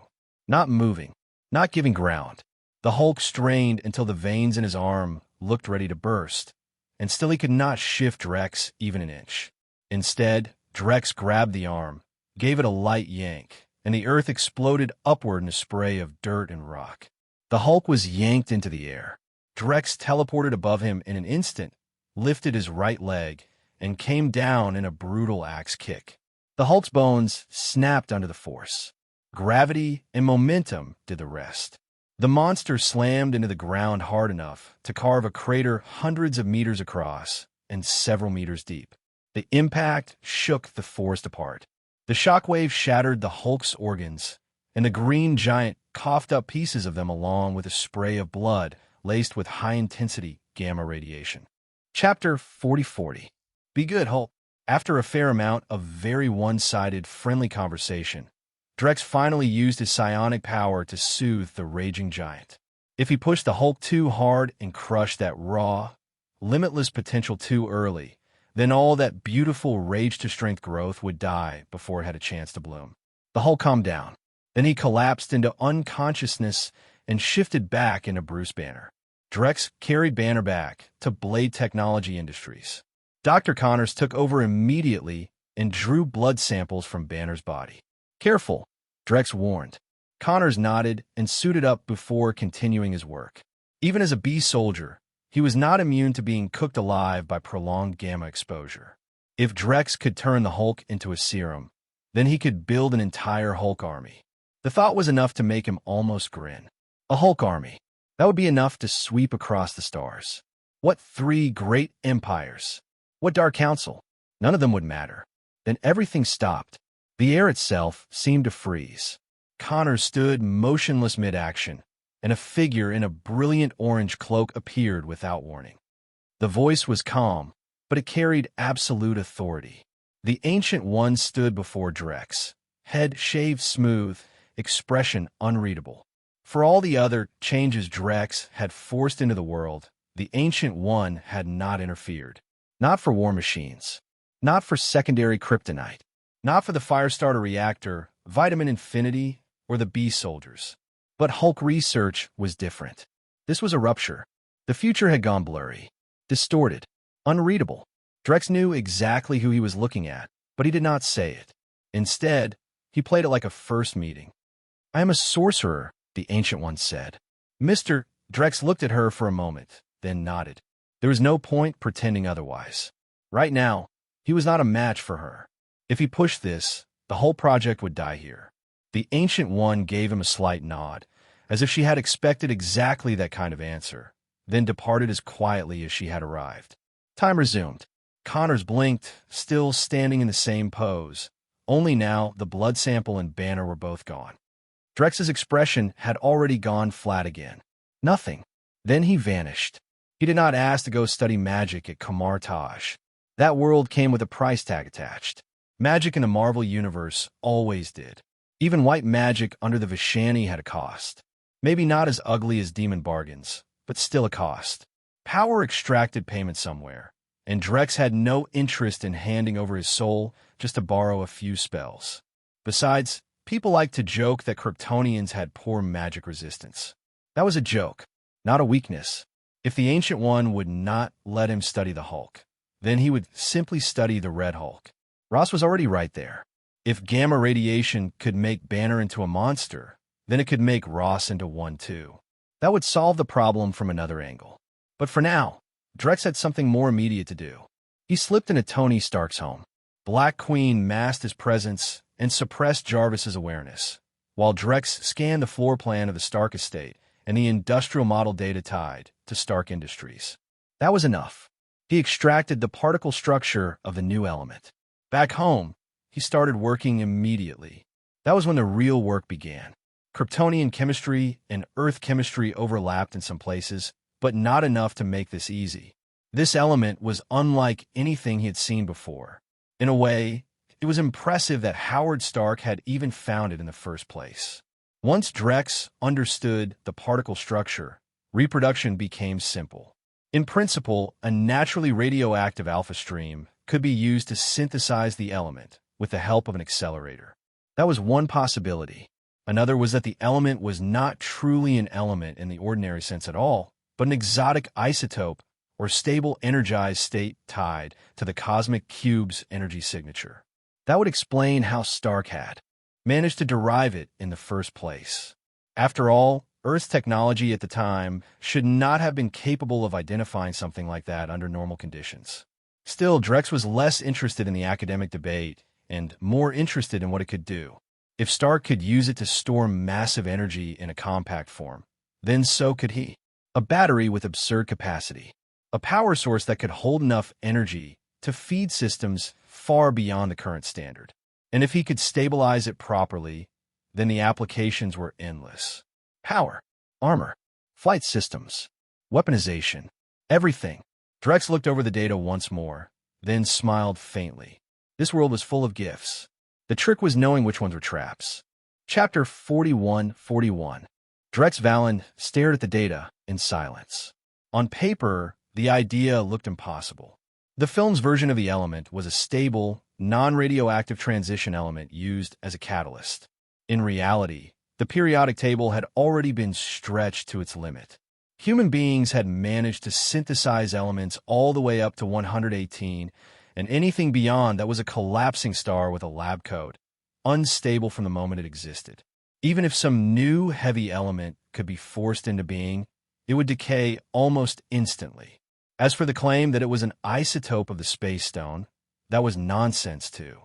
not moving, not giving ground. The Hulk strained until the veins in his arm looked ready to burst, and still he could not shift Drex even an inch. Instead, Drex grabbed the arm, gave it a light yank, and the earth exploded upward in a spray of dirt and rock. The Hulk was yanked into the air. Drex teleported above him in an instant, lifted his right leg, and came down in a brutal axe kick. The Hulk's bones snapped under the force. Gravity and momentum did the rest. The monster slammed into the ground hard enough to carve a crater hundreds of meters across and several meters deep. The impact shook the forest apart. The shockwave shattered the Hulk's organs, and the green giant coughed up pieces of them along with a spray of blood laced with high-intensity gamma radiation. Chapter 4040. Be good, Hulk. After a fair amount of very one-sided, friendly conversation, Drex finally used his psionic power to soothe the raging giant. If he pushed the Hulk too hard and crushed that raw, limitless potential too early, then all that beautiful rage-to-strength growth would die before it had a chance to bloom. The Hulk calmed down. Then he collapsed into unconsciousness and shifted back into Bruce Banner. Drex carried Banner back to Blade Technology Industries. Dr. Connors took over immediately and drew blood samples from Banner's body. "Careful," Drex warned. Connors nodded and suited up before continuing his work. Even as a bee soldier, he was not immune to being cooked alive by prolonged gamma exposure. If Drex could turn the Hulk into a serum, then he could build an entire Hulk army. The thought was enough to make him almost grin. A Hulk army. That would be enough to sweep across the stars. What 3 great empires? What Dark Council? None of them would matter. Then everything stopped. The air itself seemed to freeze. Connor stood motionless mid-action, and a figure in a brilliant orange cloak appeared without warning. The voice was calm, but it carried absolute authority. The Ancient One stood before Drex, head shaved smooth, expression unreadable. For all the other changes Drex had forced into the world, the Ancient One had not interfered. Not for war machines. Not for secondary kryptonite. Not for the Firestarter reactor, Vitamin Infinity, or the bee soldiers. But Hulk research was different. This was a rupture. The future had gone blurry, distorted, unreadable. Drex knew exactly who he was looking at, but he did not say it. Instead, he played it like a first meeting. "I am a sorcerer," the Ancient One said. "Mr." Drex looked at her for a moment, then nodded. There was no point pretending otherwise. Right now, he was not a match for her. If he pushed this, the whole project would die here. The Ancient One gave him a slight nod, as if she had expected exactly that kind of answer, then departed as quietly as she had arrived. Time resumed. Connors blinked, still standing in the same pose. Only now, the blood sample and banner were both gone. Drex's expression had already gone flat again. Nothing. Then he vanished. He did not ask to go study magic at Kamartaj. That world came with a price tag attached. Magic in the Marvel Universe always did. Even white magic under the Vishani had a cost. Maybe not as ugly as demon bargains, but still a cost. Power extracted payment somewhere, and Drex had no interest in handing over his soul just to borrow a few spells. Besides, people like to joke that Kryptonians had poor magic resistance. That was a joke, not a weakness. If the Ancient One would not let him study the Hulk, then he would simply study the Red Hulk. Ross was already right there. If gamma radiation could make Banner into a monster, then it could make Ross into one too. That would solve the problem from another angle. But for now, Drex had something more immediate to do. He slipped into Tony Stark's home. Black Queen masked his presence and suppressed Jarvis's awareness, while Drex scanned the floor plan of the Stark estate and the industrial model data tied to Stark Industries. That was enough. He extracted the particle structure of the new element. Back home, he started working immediately. That was when the real work began. Kryptonian chemistry and Earth chemistry overlapped in some places, but not enough to make this easy. This element was unlike anything he had seen before. In a way, it was impressive that Howard Stark had even found it in the first place. Once Drex understood the particle structure, reproduction became simple. In principle, a naturally radioactive alpha stream could be used to synthesize the element with the help of an accelerator. That was one possibility. Another was that the element was not truly an element in the ordinary sense at all, but an exotic isotope or stable energized state tied to the cosmic cube's energy signature. That would explain how Stark had managed to derive it in the first place. After all, Earth's technology at the time should not have been capable of identifying something like that under normal conditions. Still, Drex was less interested in the academic debate and more interested in what it could do. If Stark could use it to store massive energy in a compact form, then so could he. A battery with absurd capacity. A power source that could hold enough energy to feed systems far beyond the current standard. And if he could stabilize it properly, then the applications were endless. Power, armor, flight systems, weaponization, everything. Drex looked over the data once more, then smiled faintly. This world was full of gifts. The trick was knowing which ones were traps. Chapter 41:41. Drex Valen stared at the data in silence. On paper, the idea looked impossible. The film's version of the element was a stable, non-radioactive transition element used as a catalyst. In reality, the periodic table had already been stretched to its limit. Human beings had managed to synthesize elements all the way up to 118, and anything beyond that was a collapsing star with a lab coat, unstable from the moment it existed. Even if some new heavy element could be forced into being, it would decay almost instantly. As for the claim that it was an isotope of the space stone, that was nonsense too.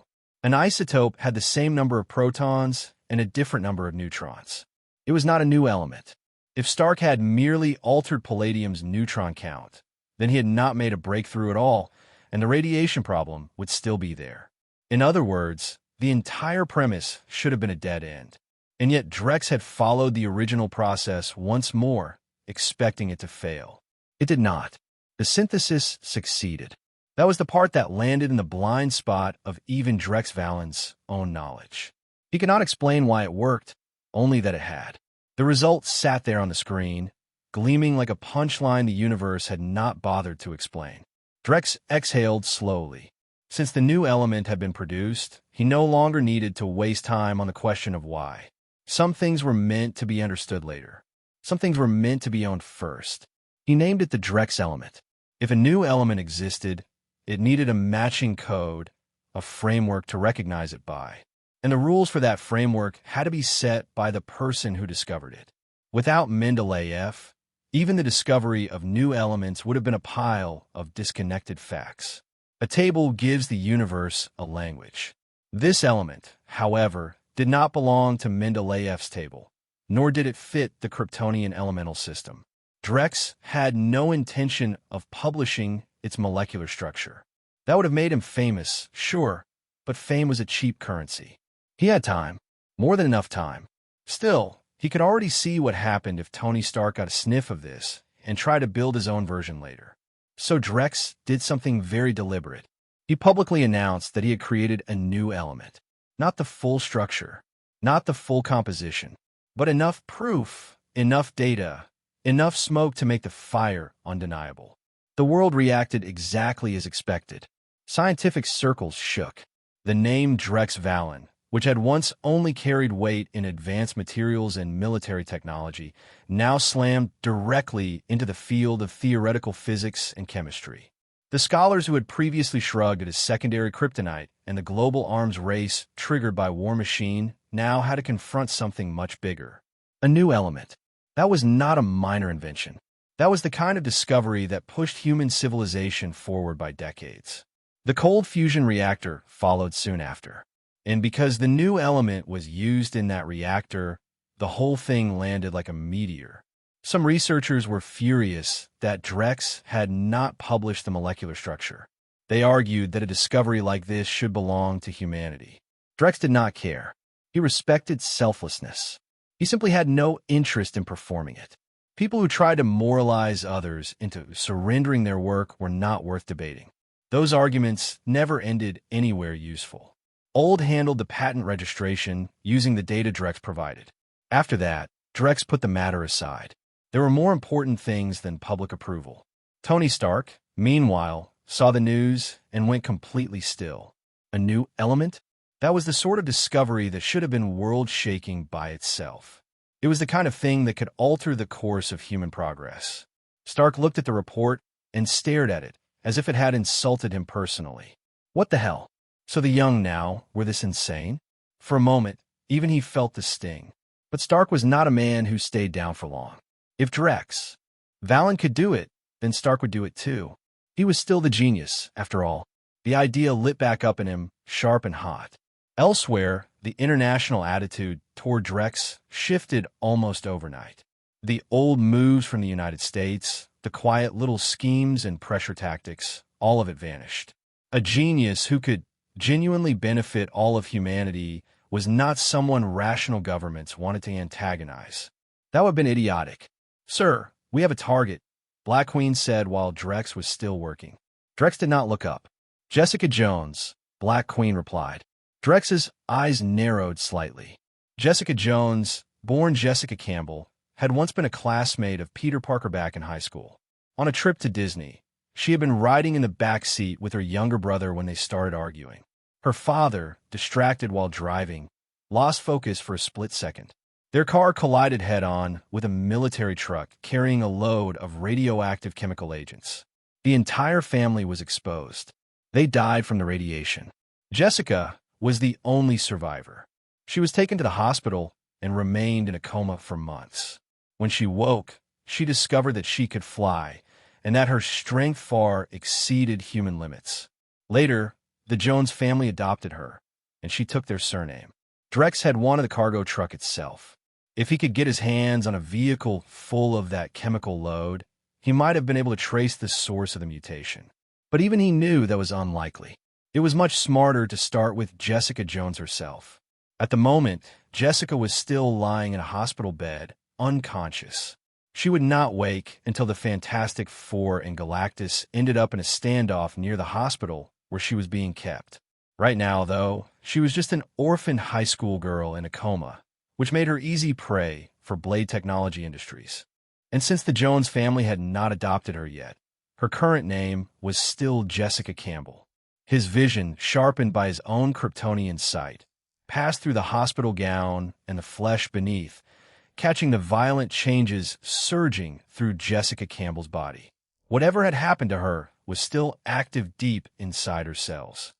An isotope had the same number of protons and a different number of neutrons. It was not a new element. If Stark had merely altered palladium's neutron count, then he had not made a breakthrough at all, and the radiation problem would still be there. In other words, the entire premise should have been a dead end. And yet Drex had followed the original process once more, expecting it to fail. It did not. The synthesis succeeded. That was the part that landed in the blind spot of even Drex Valen's own knowledge. He could not explain why it worked, only that it had. The result sat there on the screen, gleaming like a punchline the universe had not bothered to explain. Drex exhaled slowly. Since the new element had been produced, he no longer needed to waste time on the question of why. Some things were meant to be understood later. Some things were meant to be owned first. He named it the Drex element. If a new element existed, it needed a matching code, a framework to recognize it by. And the rules for that framework had to be set by the person who discovered it. Without Mendeleev, even the discovery of new elements would have been a pile of disconnected facts. A table gives the universe a language. This element, however, did not belong to Mendeleev's table, nor did it fit the Kryptonian elemental system. Drex had no intention of publishing its molecular structure. That would have made him famous, sure, but fame was a cheap currency. He had time, more than enough time. Still, he could already see what happened if Tony Stark got a sniff of this and tried to build his own version later. So Drex did something very deliberate. He publicly announced that he had created a new element. Not the full structure, not the full composition, but enough proof, enough data, enough smoke to make the fire undeniable. The world reacted exactly as expected. Scientific circles shook. The name Drex Valen, which had once only carried weight in advanced materials and military technology, now slammed directly into the field of theoretical physics and chemistry. The scholars who had previously shrugged at his secondary kryptonite and the global arms race triggered by War Machine now had to confront something much bigger. A new element. That was not a minor invention. That was the kind of discovery that pushed human civilization forward by decades. The cold fusion reactor followed soon after. And because the new element was used in that reactor, the whole thing landed like a meteor. Some researchers were furious that Drex had not published the molecular structure. They argued that a discovery like this should belong to humanity. Drex did not care. He respected selflessness. He simply had no interest in performing it. People who tried to moralize others into surrendering their work were not worth debating. Those arguments never ended anywhere useful. Old handled the patent registration using the data Drex provided. After that, Drex put the matter aside. There were more important things than public approval. Tony Stark, meanwhile, saw the news and went completely still. A new element? That was the sort of discovery that should have been world-shaking by itself. It was the kind of thing that could alter the course of human progress. Stark looked at the report and stared at it as if it had insulted him personally. What the hell? So the young now were this insane? For a moment, even he felt the sting. But Stark was not a man who stayed down for long. If Drex Valen could do it, then Stark would do it too. He was still the genius, after all. The idea lit back up in him, sharp and hot. Elsewhere, the international attitude toward Drex shifted almost overnight. The old moves from the United States, the quiet little schemes and pressure tactics, all of it vanished. A genius who could genuinely benefit all of humanity was not someone rational governments wanted to antagonize. That would have been idiotic. "Sir, we have a target," Black Queen said while Drex was still working. Drex did not look up. "Jessica Jones," Black Queen replied. Drex's eyes narrowed slightly. Jessica Jones, born Jessica Campbell, had once been a classmate of Peter Parker back in high school. On a trip to Disney, she had been riding in the back seat with her younger brother when they started arguing. Her father, distracted while driving, lost focus for a split second. Their car collided head-on with a military truck carrying a load of radioactive chemical agents. The entire family was exposed. They died from the radiation. Jessica was the only survivor. She was taken to the hospital and remained in a coma for months. When she woke, she discovered that she could fly, and that her strength far exceeded human limits. Later, the Jones family adopted her, and she took their surname. Drex had wanted the cargo truck itself. If he could get his hands on a vehicle full of that chemical load, he might have been able to trace the source of the mutation. But even he knew that was unlikely. It was much smarter to start with Jessica Jones herself. At the moment, Jessica was still lying in a hospital bed, unconscious. She would not wake until the Fantastic Four and Galactus ended up in a standoff near the hospital where she was being kept. Right now, though, she was just an orphaned high school girl in a coma, which made her easy prey for Blade Technology Industries. And since the Jones family had not adopted her yet, her current name was still Jessica Campbell. His vision, sharpened by his own Kryptonian sight, passed through the hospital gown and the flesh beneath, catching the violent changes surging through Jessica Campbell's body. Whatever had happened to her was still active deep inside her cells.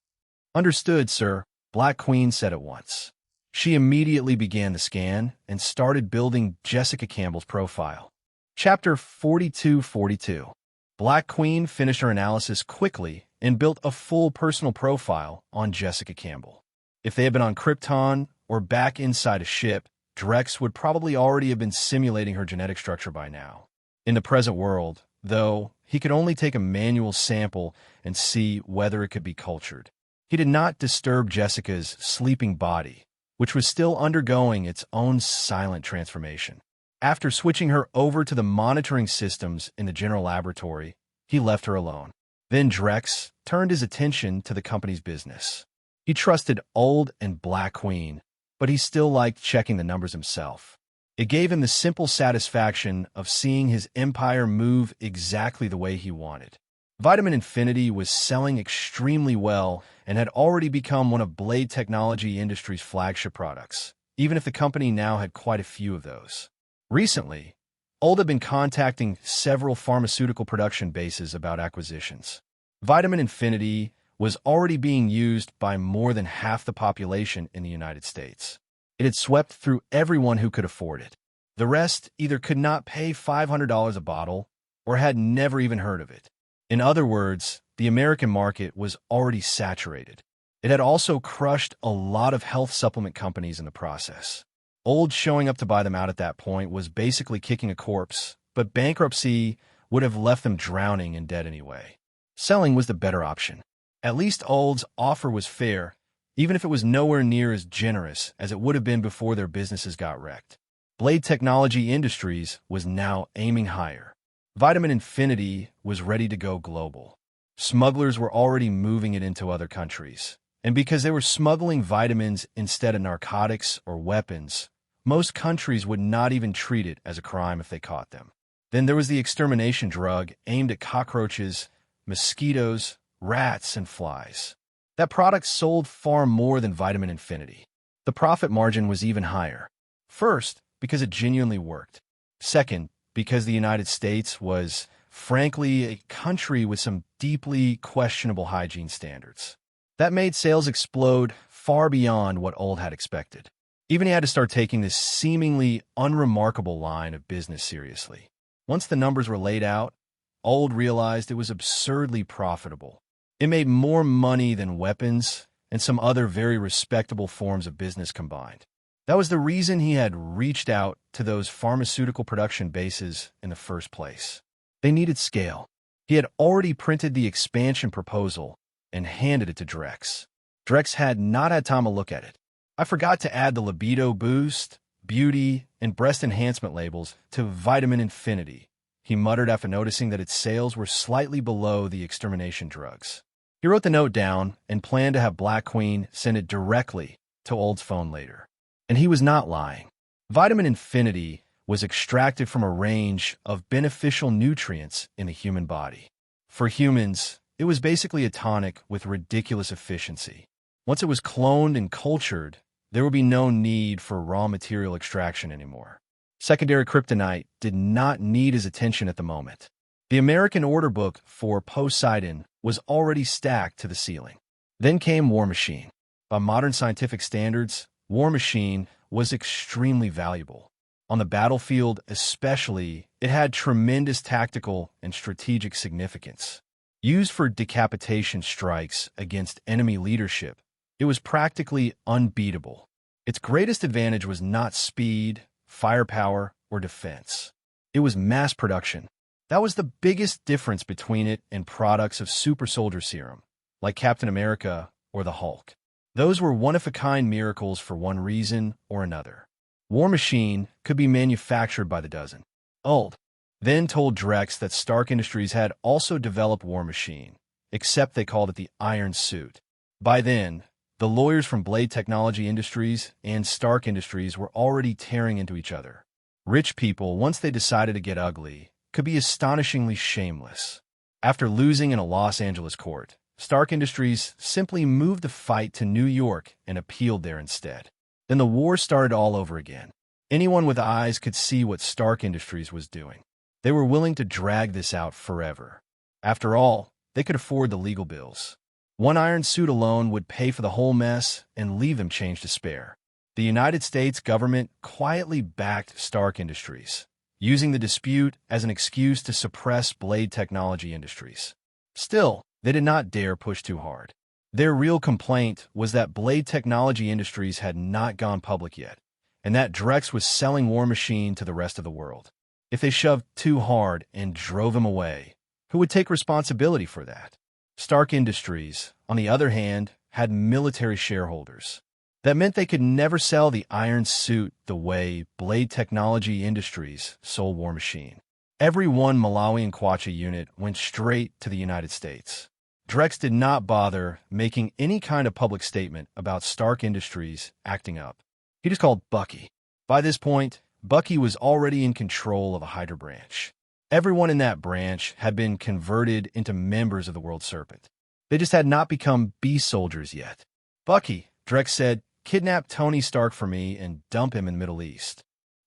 "Understood, sir," Black Queen said at once. She immediately began the scan and started building Jessica Campbell's profile. Chapter 4242. Black Queen finished her analysis quickly and built a full personal profile on Jessica Campbell. If they had been on Krypton or back inside a ship, Drex would probably already have been simulating her genetic structure by now. In the present world, though, he could only take a manual sample and see whether it could be cultured. He did not disturb Jessica's sleeping body, which was still undergoing its own silent transformation. After switching her over to the monitoring systems in the general laboratory, he left her alone. Then Drex turned his attention to the company's business. He trusted Old and Black Queen, but he still liked checking the numbers himself. It gave him the simple satisfaction of seeing his empire move exactly the way he wanted. Vitamin Infinity was selling extremely well and had already become one of Blade Technology Industries' flagship products, even if the company now had quite a few of those. Recently, Old had been contacting several pharmaceutical production bases about acquisitions. Vitamin Infinity was already being used by more than half the population in the United States. It had swept through everyone who could afford it. The rest either could not pay $500 a bottle or had never even heard of it. In other words, the American market was already saturated. It had also crushed a lot of health supplement companies in the process. Old showing up to buy them out at that point was basically kicking a corpse, but bankruptcy would have left them drowning in debt anyway. Selling was the better option. At least Old's offer was fair, even if it was nowhere near as generous as it would have been before their businesses got wrecked. Blade Technology Industries was now aiming higher. Vitamin Infinity was ready to go global. Smugglers were already moving it into other countries. And because they were smuggling vitamins instead of narcotics or weapons, most countries would not even treat it as a crime if they caught them. Then there was the extermination drug aimed at cockroaches, mosquitoes, rats, and flies. That product sold far more than Vitamin Infinity. The profit margin was even higher. First, because it genuinely worked. Second, because the United States was, frankly, a country with some deeply questionable hygiene standards. That made sales explode far beyond what Old had expected. Even he had to start taking this seemingly unremarkable line of business seriously. Once the numbers were laid out, Old realized it was absurdly profitable. It made more money than weapons and some other very respectable forms of business combined. That was the reason he had reached out to those pharmaceutical production bases in the first place. They needed scale. He had already printed the expansion proposal and handed it to Drex. Drex had not had time to look at it. "I forgot to add the libido boost, beauty, and breast enhancement labels to Vitamin Infinity," he muttered after noticing that its sales were slightly below the extermination drugs. He wrote the note down and planned to have Black Queen send it directly to Old's phone later. And he was not lying. Vitamin Infinity was extracted from a range of beneficial nutrients in the human body. For humans, it was basically a tonic with ridiculous efficiency. Once it was cloned and cultured, there would be no need for raw material extraction anymore. Secondary kryptonite did not need his attention at the moment. The American order book for Poseidon was already stacked to the ceiling. Then came War Machine. By modern scientific standards, War Machine was extremely valuable. On the battlefield especially, it had tremendous tactical and strategic significance. Used for decapitation strikes against enemy leadership, it was practically unbeatable. Its greatest advantage was not speed, firepower, or defense. It was mass production. That was the biggest difference between it and products of super soldier serum, like Captain America or the Hulk. Those were one-of-a-kind miracles for one reason or another. War Machine could be manufactured by the dozen. Uld then told Drex that Stark Industries had also developed War Machine, except they called it the Iron Suit. By then, the lawyers from Blade Technology Industries and Stark Industries were already tearing into each other. Rich people, once they decided to get ugly, could be astonishingly shameless. After losing in a Los Angeles court, Stark Industries simply moved the fight to New York and appealed there instead. Then the war started all over again. Anyone with eyes could see what Stark Industries was doing. They were willing to drag this out forever. After all, they could afford the legal bills. One Iron Suit alone would pay for the whole mess and leave them change to spare. The United States government quietly backed Stark Industries, using the dispute as an excuse to suppress Blade Technology Industries. Still, they did not dare push too hard. Their real complaint was that Blade Technology Industries had not gone public yet, and that Drex was selling War Machine to the rest of the world. If they shoved too hard and drove him away, who would take responsibility for that? Stark Industries, on the other hand, had military shareholders. That meant they could never sell the Iron Suit the way Blade Technology Industries sold War Machine. Every one Malawi and Kwacha unit went straight to the United States. Drex did not bother making any kind of public statement about Stark Industries acting up. He just called Bucky. By this point, Bucky was already in control of a Hydra branch. Everyone in that branch had been converted into members of the World Serpent. They just had not become beast soldiers yet. Bucky, Drex said, kidnap Tony Stark for me and dump him in the Middle East.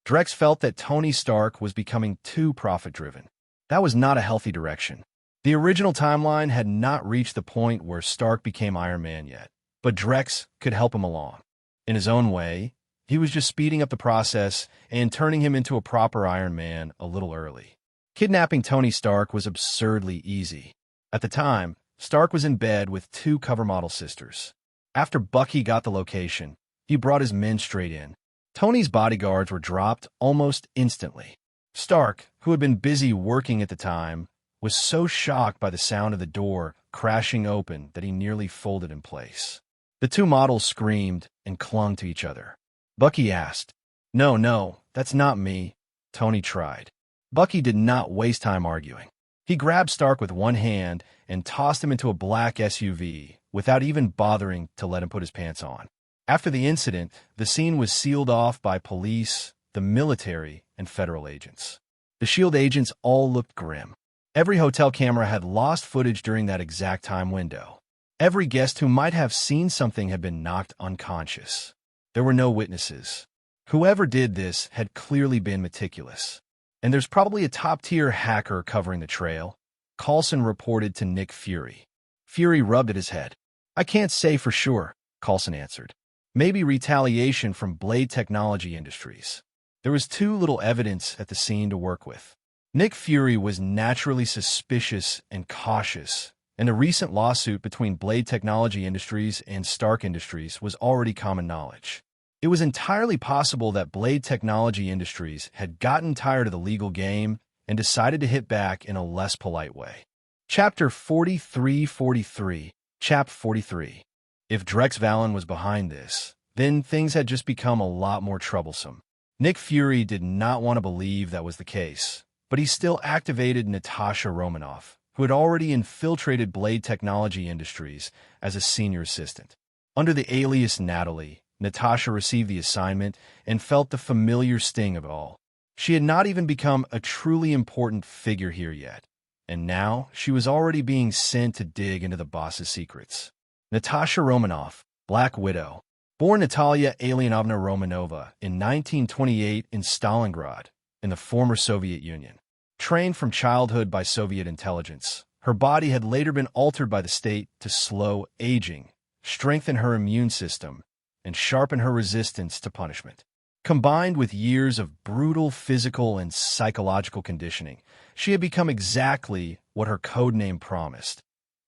Drex felt that Tony Stark was becoming too profit-driven. That was not a healthy direction. The original timeline had not reached the point where Stark became Iron Man yet, but Drex could help him along. In his own way, he was just speeding up the process and turning him into a proper Iron Man a little early. Kidnapping Tony Stark was absurdly easy. At the time, Stark was in bed with two cover model sisters. After Bucky got the location, he brought his men straight in. Tony's bodyguards were dropped almost instantly. Stark, who had been busy working at the time, was so shocked by the sound of the door crashing open that he nearly folded in place. The two models screamed and clung to each other. Bucky asked, No, that's not me. Tony tried. Bucky did not waste time arguing. He grabbed Stark with one hand and tossed him into a black SUV without even bothering to let him put his pants on. After the incident, the scene was sealed off by police, the military, and federal agents. The S.H.I.E.L.D. agents all looked grim. Every hotel camera had lost footage during that exact time window. Every guest who might have seen something had been knocked unconscious. There were no witnesses. Whoever did this had clearly been meticulous. And there's probably a top-tier hacker covering the trail, Coulson reported to Nick Fury. Fury rubbed at his head. I can't say for sure, Coulson answered. Maybe retaliation from Blade Technology Industries. There was too little evidence at the scene to work with. Nick Fury was naturally suspicious and cautious, and the recent lawsuit between Blade Technology Industries and Stark Industries was already common knowledge. It was entirely possible that Blade Technology Industries had gotten tired of the legal game and decided to hit back in a less polite way. Chapter 43. Chap 43. If Drex Valen was behind this, then things had just become a lot more troublesome. Nick Fury did not want to believe that was the case, but he still activated Natasha Romanoff, who had already infiltrated Blade Technology Industries as a senior assistant. Under the alias Natalie, Natasha received the assignment and felt the familiar sting of it all. She had not even become a truly important figure here yet, and now she was already being sent to dig into the boss's secrets. Natasha Romanoff, Black Widow, born Natalia Alienovna Romanova in 1928 in Stalingrad, in the former Soviet Union. Trained from childhood by Soviet intelligence, her body had later been altered by the state to slow aging, strengthen her immune system, and sharpen her resistance to punishment. Combined with years of brutal physical and psychological conditioning, she had become exactly what her codename promised: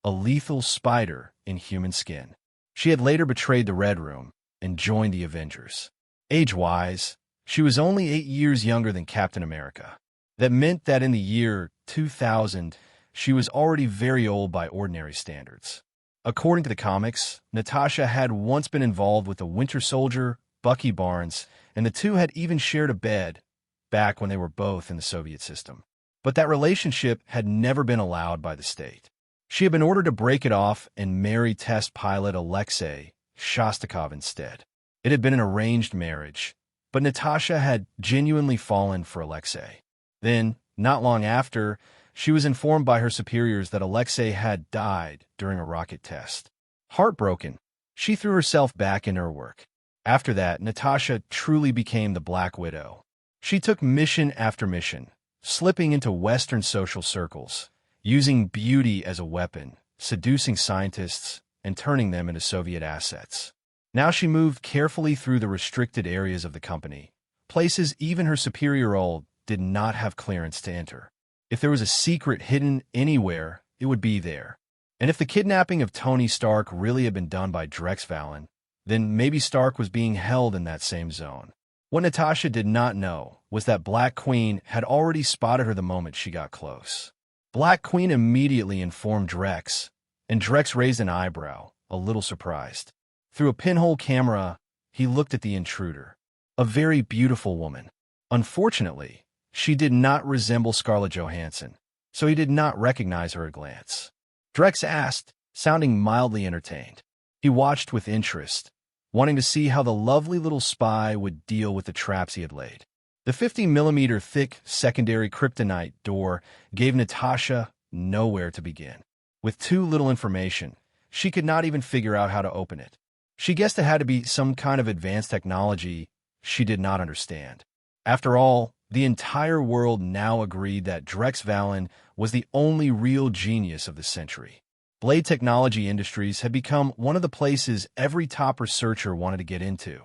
a lethal spider in human skin. She had later betrayed the Red Room and joined the Avengers. Age-wise, she was only 8 years younger than Captain America. That meant that in the year 2000, she was already very old by ordinary standards. According to the comics, Natasha had once been involved with the Winter Soldier, Bucky Barnes, and the two had even shared a bed back when they were both in the Soviet system. But that relationship had never been allowed by the state. She had been ordered to break it off and marry test pilot Alexei Shostakov instead. It had been an arranged marriage, but Natasha had genuinely fallen for Alexei. Then, not long after, she was informed by her superiors that Alexei had died during a rocket test. Heartbroken, she threw herself back into her work. After that, Natasha truly became the Black Widow. She took mission after mission, slipping into Western social circles, using beauty as a weapon, seducing scientists, and turning them into Soviet assets. Now she moved carefully through the restricted areas of the company, places even her superior role did not have clearance to enter. If there was a secret hidden anywhere, it would be there. And if the kidnapping of Tony Stark really had been done by Drex Valen, then maybe Stark was being held in that same zone. What Natasha did not know was that Black Queen had already spotted her the moment she got close. Black Queen immediately informed Drex, and Drex raised an eyebrow, a little surprised. Through a pinhole camera, he looked at the intruder, a very beautiful woman. Unfortunately, she did not resemble Scarlett Johansson, so he did not recognize her at a glance. Drex asked, sounding mildly entertained. He watched with interest, wanting to see how the lovely little spy would deal with the traps he had laid. The 50mm thick secondary kryptonite door gave Natasha nowhere to begin. With too little information, she could not even figure out how to open it. She guessed it had to be some kind of advanced technology she did not understand. After all, the entire world now agreed that Drex Valen was the only real genius of the century. Blade Technology Industries had become one of the places every top researcher wanted to get into.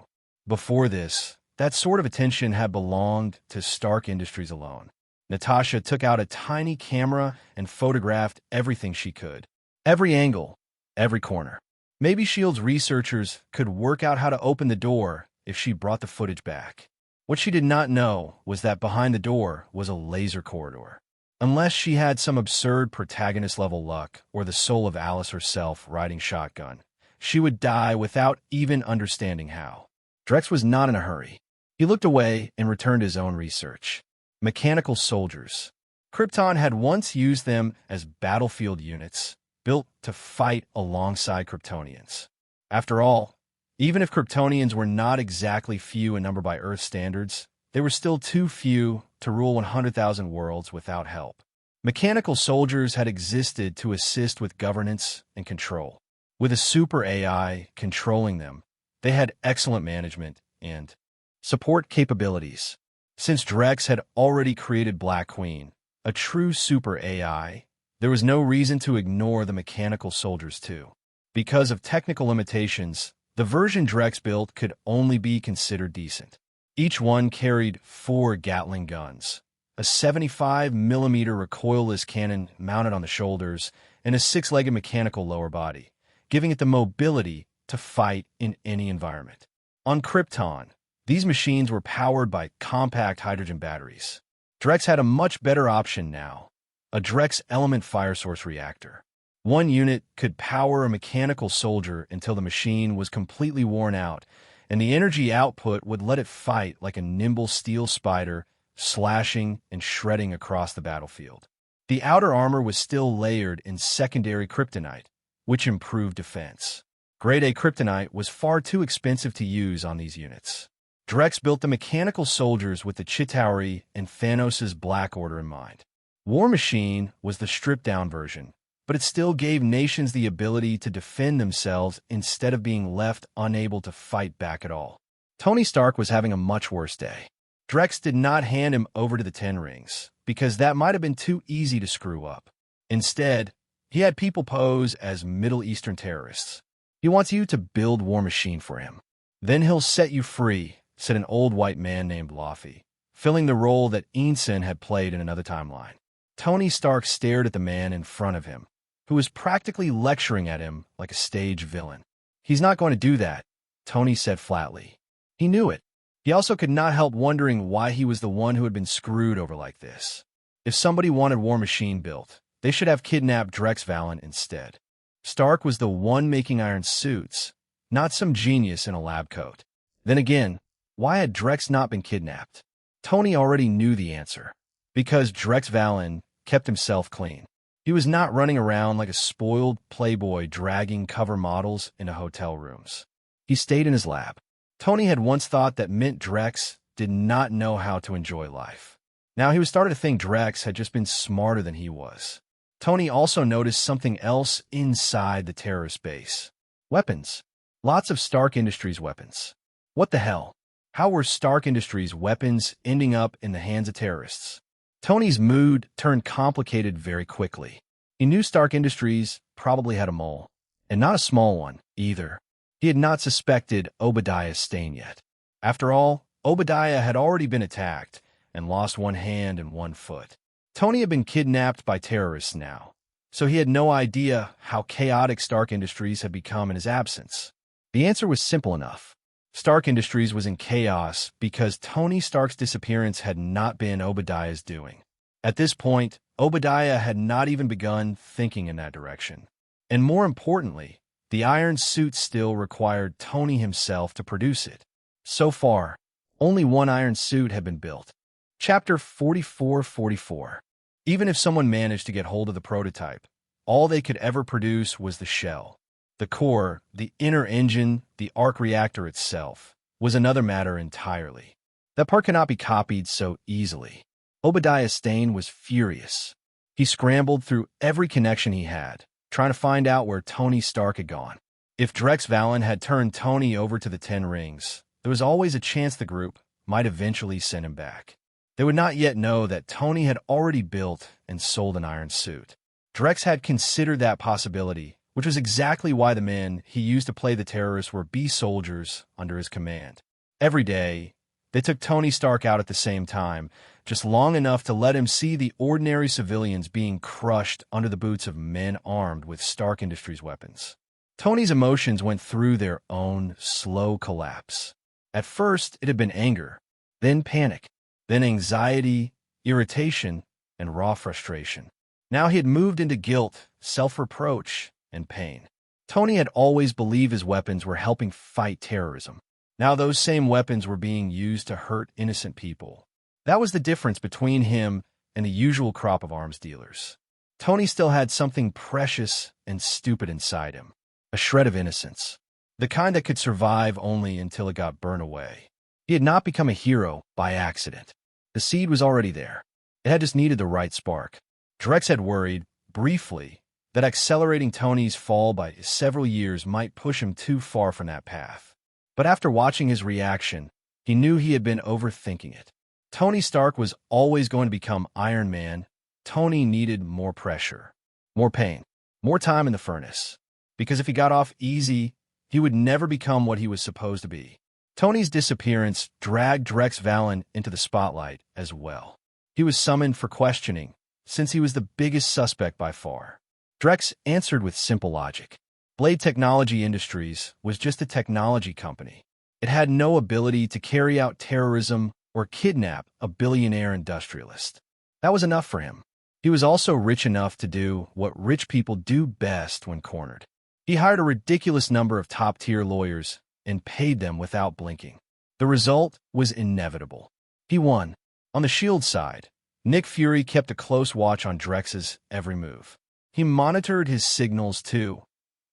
Before this, that sort of attention had belonged to Stark Industries alone. Natasha took out a tiny camera and photographed everything she could. Every angle, every corner. Maybe S.H.I.E.L.D.'s researchers could work out how to open the door if she brought the footage back. What she did not know was that behind the door was a laser corridor. Unless she had some absurd protagonist-level luck or the soul of Alice herself riding shotgun, she would die without even understanding how. Drex was not in a hurry. He looked away and returned to his own research. Mechanical soldiers. Krypton had once used them as battlefield units, built to fight alongside Kryptonians. After all, even if Kryptonians were not exactly few in number by Earth standards, they were still too few to rule 100,000 worlds without help. Mechanical soldiers had existed to assist with governance and control. With a super AI controlling them, they had excellent management and support capabilities. Since Drex had already created Black Queen, a true super AI, there was no reason to ignore the mechanical soldiers too. Because of technical limitations, the version Drex built could only be considered decent. Each one carried 4 Gatling guns, a 75mm recoilless cannon mounted on the shoulders, and a 6-legged mechanical lower body, giving it the mobility to fight in any environment. On Krypton, these machines were powered by compact hydrogen batteries. Drex had a much better option now, a Drex element fire source reactor. One unit could power a mechanical soldier until the machine was completely worn out, and the energy output would let it fight like a nimble steel spider, slashing and shredding across the battlefield. The outer armor was still layered in secondary kryptonite, which improved defense. Grade A kryptonite was far too expensive to use on these units. Drex built the mechanical soldiers with the Chitauri and Thanos' Black Order in mind. War Machine was the stripped-down version, but it still gave nations the ability to defend themselves instead of being left unable to fight back at all. Tony Stark was having a much worse day. Drex did not hand him over to the Ten Rings, because that might have been too easy to screw up. Instead, he had people pose as Middle Eastern terrorists. He wants you to build War Machine for him. Then he'll set you free said an old white man named Laffy, filling the role that Ensign had played in another timeline. Tony Stark stared at the man in front of him, who was practically lecturing at him like a stage villain. "He's not going to do that," Tony said flatly. He knew it. He also could not help wondering why he was the one who had been screwed over like this. If somebody wanted War Machine built, they should have kidnapped Drex Valen instead. Stark was the one making iron suits, not some genius in a lab coat. Then again, why had Drex not been kidnapped? Tony already knew the answer. Because Drex Valen kept himself clean. He was not running around like a spoiled playboy dragging cover models into hotel rooms. He stayed in his lab. Tony had once thought that meant Drex did not know how to enjoy life. Now he was starting to think Drex had just been smarter than he was. Tony also noticed something else inside the terrorist base. Weapons. Lots of Stark Industries weapons. What the hell? How were Stark Industries weapons ending up in the hands of terrorists? Tony's mood turned complicated very quickly. He knew Stark Industries probably had a mole, and not a small one, either. He had not suspected Obadiah Stane yet. After all, Obadiah had already been attacked and lost one hand and one foot. Tony had been kidnapped by terrorists now, so he had no idea how chaotic Stark Industries had become in his absence. The answer was simple enough. Stark Industries was in chaos because Tony Stark's disappearance had not been Obadiah's doing. At this point, Obadiah had not even begun thinking in that direction. And more importantly, the iron suit still required Tony himself to produce it. So far, only one iron suit had been built. Chapter 4444. Even if someone managed to get hold of the prototype, all they could ever produce was the shell. The core, the inner engine, the arc reactor itself, was another matter entirely. That part cannot be copied so easily. Obadiah Stane was furious. He scrambled through every connection he had, trying to find out where Tony Stark had gone. If Drex Valen had turned Tony over to the Ten Rings, there was always a chance the group might eventually send him back. They would not yet know that Tony had already built and sold an iron suit. Drex had considered that possibility, which was exactly why the men he used to play the terrorists were soldiers under his command. Every day, they took Tony Stark out at the same time, just long enough to let him see the ordinary civilians being crushed under the boots of men armed with Stark Industries weapons. Tony's emotions went through their own slow collapse. At first, it had been anger, then panic, then anxiety, irritation, and raw frustration. Now he had moved into guilt, self-reproach, and pain. Tony had always believed his weapons were helping fight terrorism. Now those same weapons were being used to hurt innocent people. That was the difference between him and the usual crop of arms dealers. Tony still had something precious and stupid inside him, a shred of innocence, the kind that could survive only until it got burned away. He had not become a hero by accident. The seed was already there. It had just needed the right spark. Drex had worried, briefly, that accelerating Tony's fall by several years might push him too far from that path. But after watching his reaction, he knew he had been overthinking it. Tony Stark was always going to become Iron Man. Tony needed more pressure, more pain, more time in the furnace. Because if he got off easy, he would never become what he was supposed to be. Tony's disappearance dragged Drex Valen into the spotlight as well. He was summoned for questioning, since he was the biggest suspect by far. Drex answered with simple logic. Blade Technology Industries was just a technology company. It had no ability to carry out terrorism or kidnap a billionaire industrialist. That was enough for him. He was also rich enough to do what rich people do best when cornered. He hired a ridiculous number of top-tier lawyers and paid them without blinking. The result was inevitable. He won. On the S.H.I.E.L.D. side, Nick Fury kept a close watch on Drex's every move. He monitored his signals too,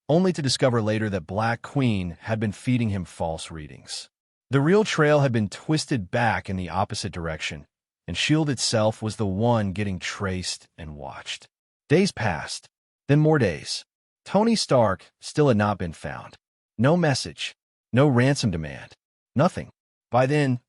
only to discover later that Black Queen had been feeding him false readings. The real trail had been twisted back in the opposite direction, and S.H.I.E.L.D. itself was the one getting traced and watched. Days passed, then more days. Tony Stark still had not been found. No message, no ransom demand, nothing. By then,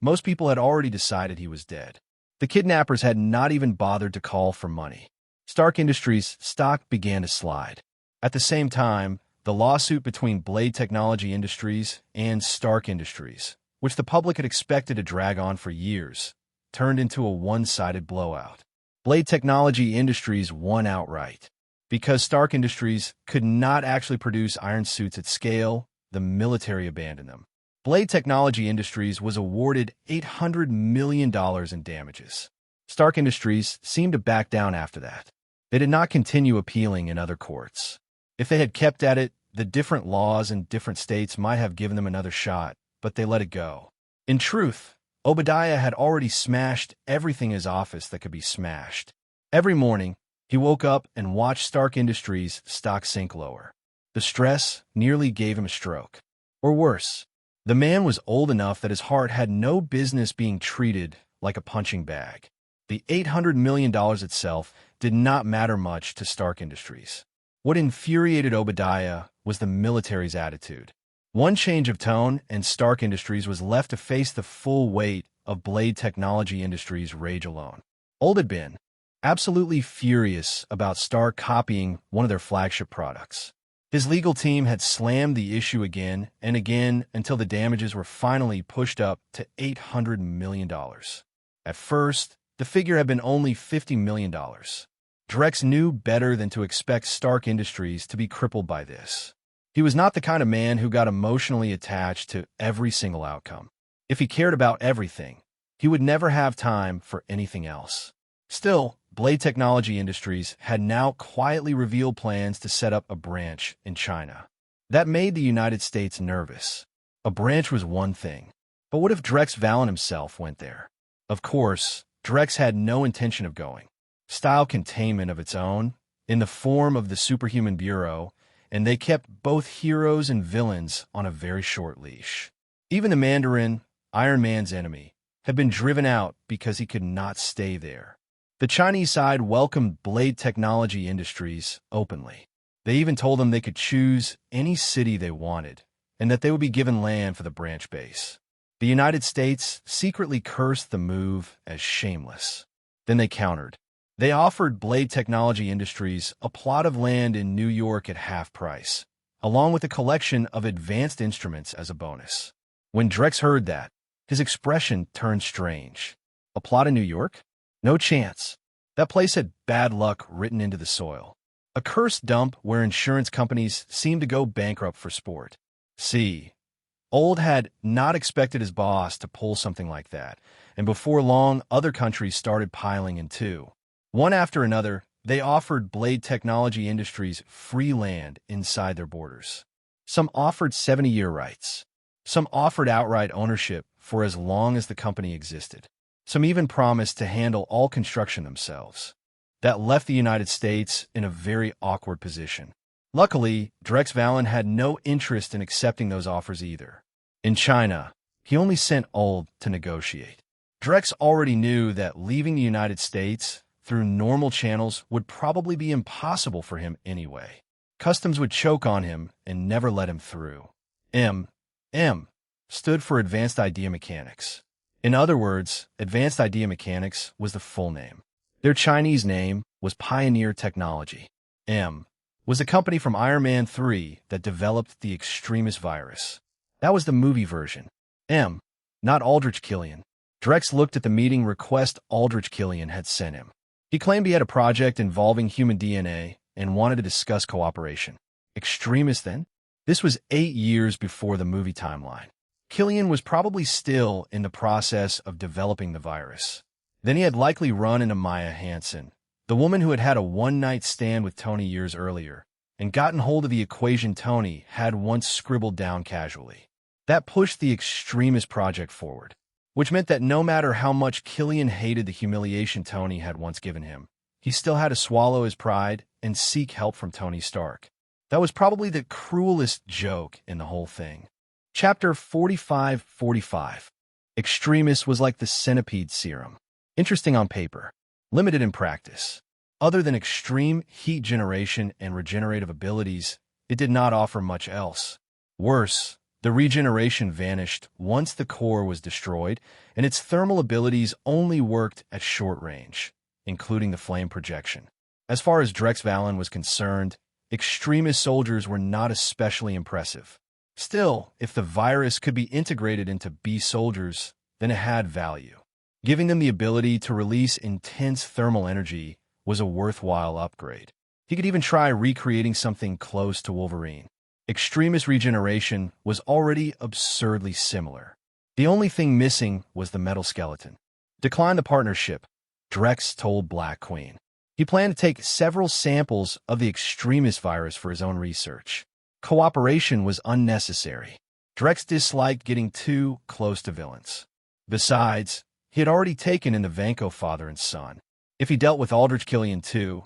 most people had already decided he was dead. The kidnappers had not even bothered to call for money. Stark Industries' stock began to slide. At the same time, the lawsuit between Blade Technology Industries and Stark Industries which the public had expected to drag on for years, turned into a one-sided blowout. Blade Technology Industries won outright. Because Stark Industries could not actually produce iron suits at scale, the military abandoned them. Blade Technology Industries was awarded $800 million in damages. Stark Industries seemed to back down after that. They did not continue appealing in other courts. If they had kept at it, the different laws in different states might have given them another shot, but they let it go. In truth, Obadiah had already smashed everything in his office that could be smashed. Every morning, he woke up and watched Stark Industries' stock sink lower. The stress nearly gave him a stroke. Or worse, the man was old enough that his heart had no business being treated like a punching bag. The $800 million itself did not matter much to Stark Industries. What infuriated Obadiah was the military's attitude. One change of tone, and Stark Industries was left to face the full weight of Blade Technology Industries' rage alone. Old had been absolutely furious about Stark copying one of their flagship products. His legal team had slammed the issue again and again until the damages were finally pushed up to $800 million. At first, the figure had been only $50 million. Drex knew better than to expect Stark Industries to be crippled by this. He was not the kind of man who got emotionally attached to every single outcome. If he cared about everything, he would never have time for anything else. Still, Blade Technology Industries had now quietly revealed plans to set up a branch in China. That made the United States nervous. A branch was one thing, but what if Drex Valen himself went there? Of course, Drex had no intention of going. Style containment of its own, in the form of the Superhuman Bureau, and they kept both heroes and villains on a very short leash. Even the Mandarin, Iron Man's enemy, had been driven out because he could not stay there. The Chinese side welcomed Blade Technology Industries openly. They even told them they could choose any city they wanted, and that they would be given land for the branch base. The United States secretly cursed the move as shameless. Then they countered. They offered Blade Technology Industries a plot of land in New York at half price, along with a collection of advanced instruments as a bonus. When Drex heard that, his expression turned strange. A plot in New York? No chance. That place had bad luck written into the soil. A cursed dump where insurance companies seemed to go bankrupt for sport. See, Old had not expected his boss to pull something like that, and before long, other countries started piling in too. One after another, they offered Blade Technology Industries free land inside their borders. Some offered 70-year rights. Some offered outright ownership for as long as the company existed. Some even promised to handle all construction themselves. That left the United States in a very awkward position. Luckily, Drex Valen had no interest in accepting those offers either. In China, he only sent Old to negotiate. Drex already knew that leaving the United States through normal channels would probably be impossible for him anyway. Customs would choke on him and never let him through. M stood for Advanced Idea Mechanics. In other words, Advanced Idea Mechanics was the full name. Their Chinese name was Pioneer Technology. M was a company from Iron Man 3 that developed the Extremis virus. That was the movie version. M, not Aldrich Killian. Drex looked at the meeting request Aldrich Killian had sent him. He claimed he had a project involving human DNA and wanted to discuss cooperation. Extremis then? This was 8 years before the movie timeline. Killian was probably still in the process of developing the virus. Then he had likely run into Maya Hansen, the woman who had had a one-night stand with Tony years earlier, and gotten hold of the equation Tony had once scribbled down casually. That pushed the Extremis project forward, which meant that no matter how much Killian hated the humiliation Tony had once given him, he still had to swallow his pride and seek help from Tony Stark. That was probably the cruelest joke in the whole thing. Chapter 4545. Extremis was like the centipede serum. Interesting on paper, limited in practice. Other than extreme heat generation and regenerative abilities, it did not offer much else. Worse, the regeneration vanished once the core was destroyed, and its thermal abilities only worked at short range, including the flame projection. As far as Drex Valen was concerned, Extremis soldiers were not especially impressive. Still, if the virus could be integrated into bee soldiers, then it had value. Giving them the ability to release intense thermal energy was a worthwhile upgrade. He could even try recreating something close to Wolverine. Extremis regeneration was already absurdly similar. The only thing missing was the metal skeleton. Decline the partnership, Drex told Black Queen. He planned to take several samples of the Extremis virus for his own research. Cooperation was unnecessary. Drex disliked getting too close to villains. Besides, he had already taken in the Vanko father and son. If he dealt with Aldrich Killian too,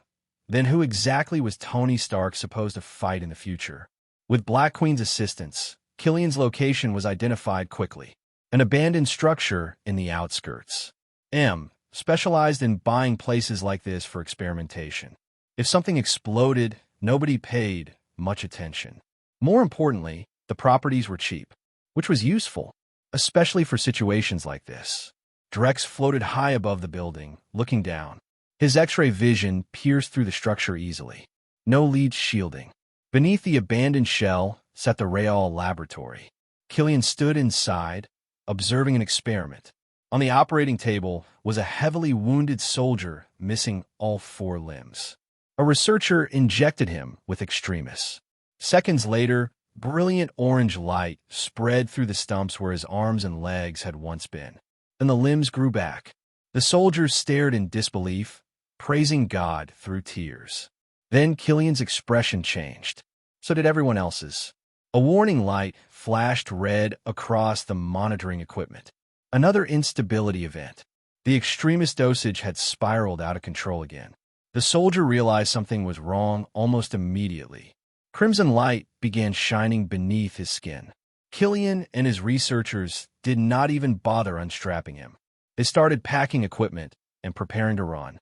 then who exactly was Tony Stark supposed to fight in the future? With Black Queen's assistance, Killian's location was identified quickly. An abandoned structure in the outskirts. M specialized in buying places like this for experimentation. If something exploded, nobody paid much attention. More importantly, the properties were cheap, which was useful, especially for situations like this. Drex floated high above the building, looking down. His X-ray vision pierced through the structure easily. No lead shielding. Beneath the abandoned shell sat the Real laboratory. Killian stood inside, observing an experiment. On the operating table was a heavily wounded soldier missing all 4 limbs. A researcher injected him with Extremis. Seconds later, brilliant orange light spread through the stumps where his arms and legs had once been. Then the limbs grew back. The soldier stared in disbelief, praising God through tears. Then Killian's expression changed. So did everyone else's. A warning light flashed red across the monitoring equipment. Another instability event. The Extremis dosage had spiraled out of control again. The soldier realized something was wrong almost immediately. Crimson light began shining beneath his skin. Killian and his researchers did not even bother unstrapping him. They started packing equipment and preparing to run.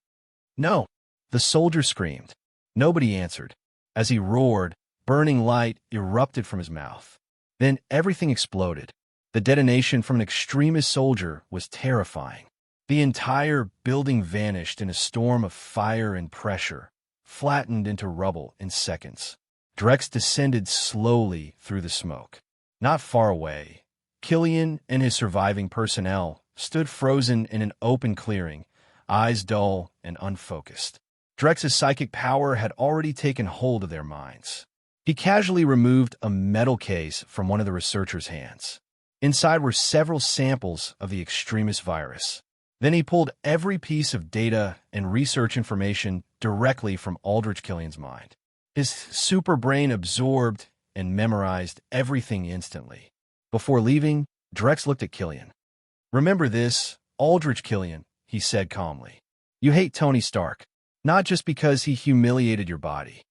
No, the soldier screamed. Nobody answered. As he roared, burning light erupted from his mouth. Then everything exploded. The detonation from an Extremis soldier was terrifying. The entire building vanished in a storm of fire and pressure, flattened into rubble in seconds. Drex descended slowly through the smoke. Not far away, Killian and his surviving personnel stood frozen in an open clearing, eyes dull and unfocused. Drex's psychic power had already taken hold of their minds. He casually removed a metal case from one of the researchers' hands. Inside were several samples of the Extremis virus. Then he pulled every piece of data and research information directly from Aldrich Killian's mind. His super brain absorbed and memorized everything instantly. Before leaving, Drex looked at Killian. "Remember this, Aldrich Killian," he said calmly. "You hate Tony Stark, not just because he humiliated your body.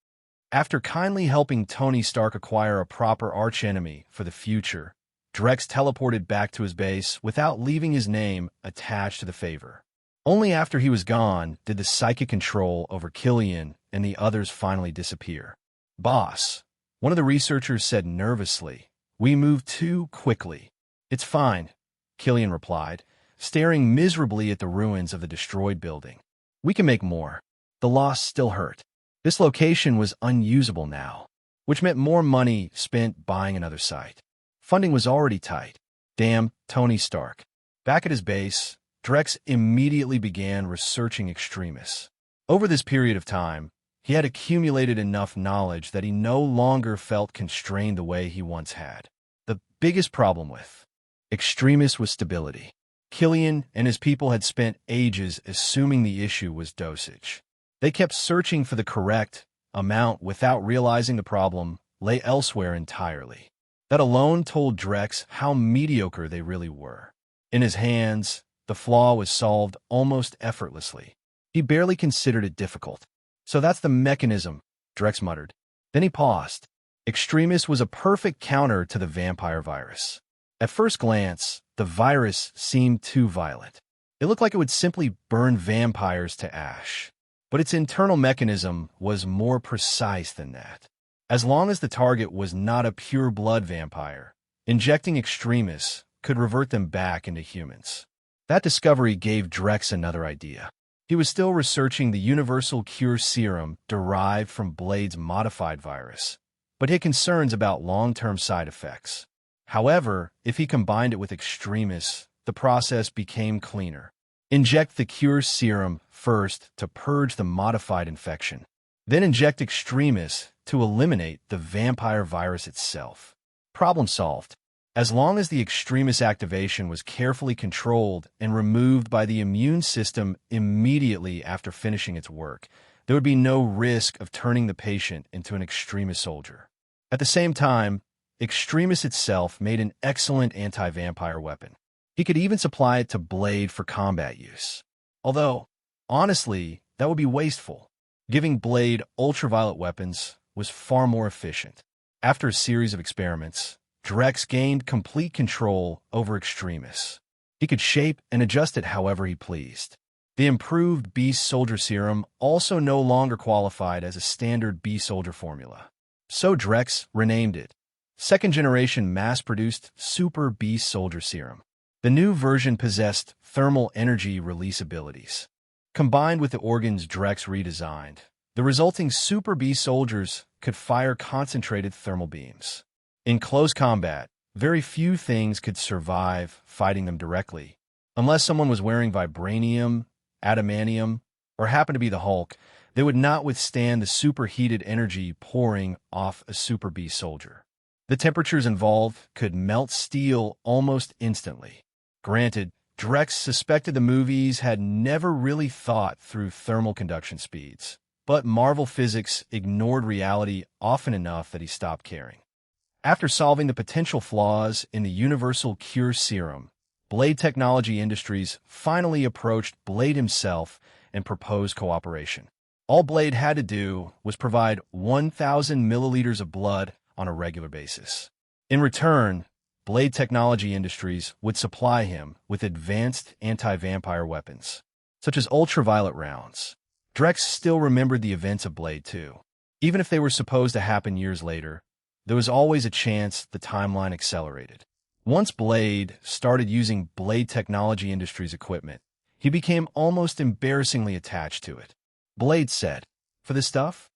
After kindly helping Tony Stark acquire a proper archenemy for the future, Drex teleported back to his base without leaving his name attached to the favor. Only after he was gone did the psychic control over Killian and the others finally disappear. "Boss," one of the researchers said nervously, "we moved too quickly." "It's fine," Killian replied, staring miserably at the ruins of the destroyed building. "We can make more." The loss still hurt. This location was unusable now, which meant more money spent buying another site. Funding was already tight. Damn Tony Stark. Back at his base, Drex immediately began researching Extremis. Over this period of time, he had accumulated enough knowledge that he no longer felt constrained the way he once had. The biggest problem with Extremis was stability. Killian and his people had spent ages assuming the issue was dosage. They kept searching for the correct amount without realizing the problem lay elsewhere entirely. That alone told Drex how mediocre they really were. In his hands, the flaw was solved almost effortlessly. He barely considered it difficult. "So that's the mechanism," Drex muttered. Then he paused. Extremis was a perfect counter to the vampire virus. At first glance, the virus seemed too violent. It looked like it would simply burn vampires to ash. But its internal mechanism was more precise than that. As long as the target was not a pure-blood vampire, injecting Extremis could revert them back into humans. That discovery gave Drex another idea. He was still researching the universal cure serum derived from Blade's modified virus, but had concerns about long-term side effects. However, if he combined it with extremis, the process became cleaner. Inject the cure serum first to purge the modified infection. Then inject extremis to eliminate the vampire virus itself. Problem solved. As long as the extremis activation was carefully controlled and removed by the immune system immediately after finishing its work, there would be no risk of turning the patient into an extremis soldier. At the same time, extremis itself made an excellent anti-vampire weapon. He could even supply it to Blade for combat use. Although, honestly, that would be wasteful. Giving Blade ultraviolet weapons was far more efficient. After a series of experiments, Drex gained complete control over extremis. He could shape and adjust it however he pleased. The improved Beast Soldier serum also no longer qualified as a standard Beast Soldier formula. So Drex renamed it second-generation mass-produced Super Beast Soldier serum. The new version possessed thermal energy release abilities. Combined with the organs Drex redesigned, the resulting Super Beast Soldiers could fire concentrated thermal beams. In close combat, very few things could survive fighting them directly. Unless someone was wearing vibranium, adamantium, or happened to be the Hulk, they would not withstand the superheated energy pouring off a Super Beast Soldier. The temperatures involved could melt steel almost instantly. Granted, Drex suspected the movies had never really thought through thermal conduction speeds, but Marvel physics ignored reality often enough that he stopped caring. After solving the potential flaws in the Universal Cure Serum, Blade Technology Industries finally approached Blade himself and proposed cooperation. All Blade had to do was provide 1,000 milliliters of blood on a regular basis. In return, Blade Technology Industries would supply him with advanced anti-vampire weapons, such as ultraviolet rounds. Drex still remembered the events of Blade 2. Even if they were supposed to happen years later, there was always a chance the timeline accelerated. Once Blade started using Blade Technology Industries equipment, he became almost embarrassingly attached to it. Blade said, "For this stuff?"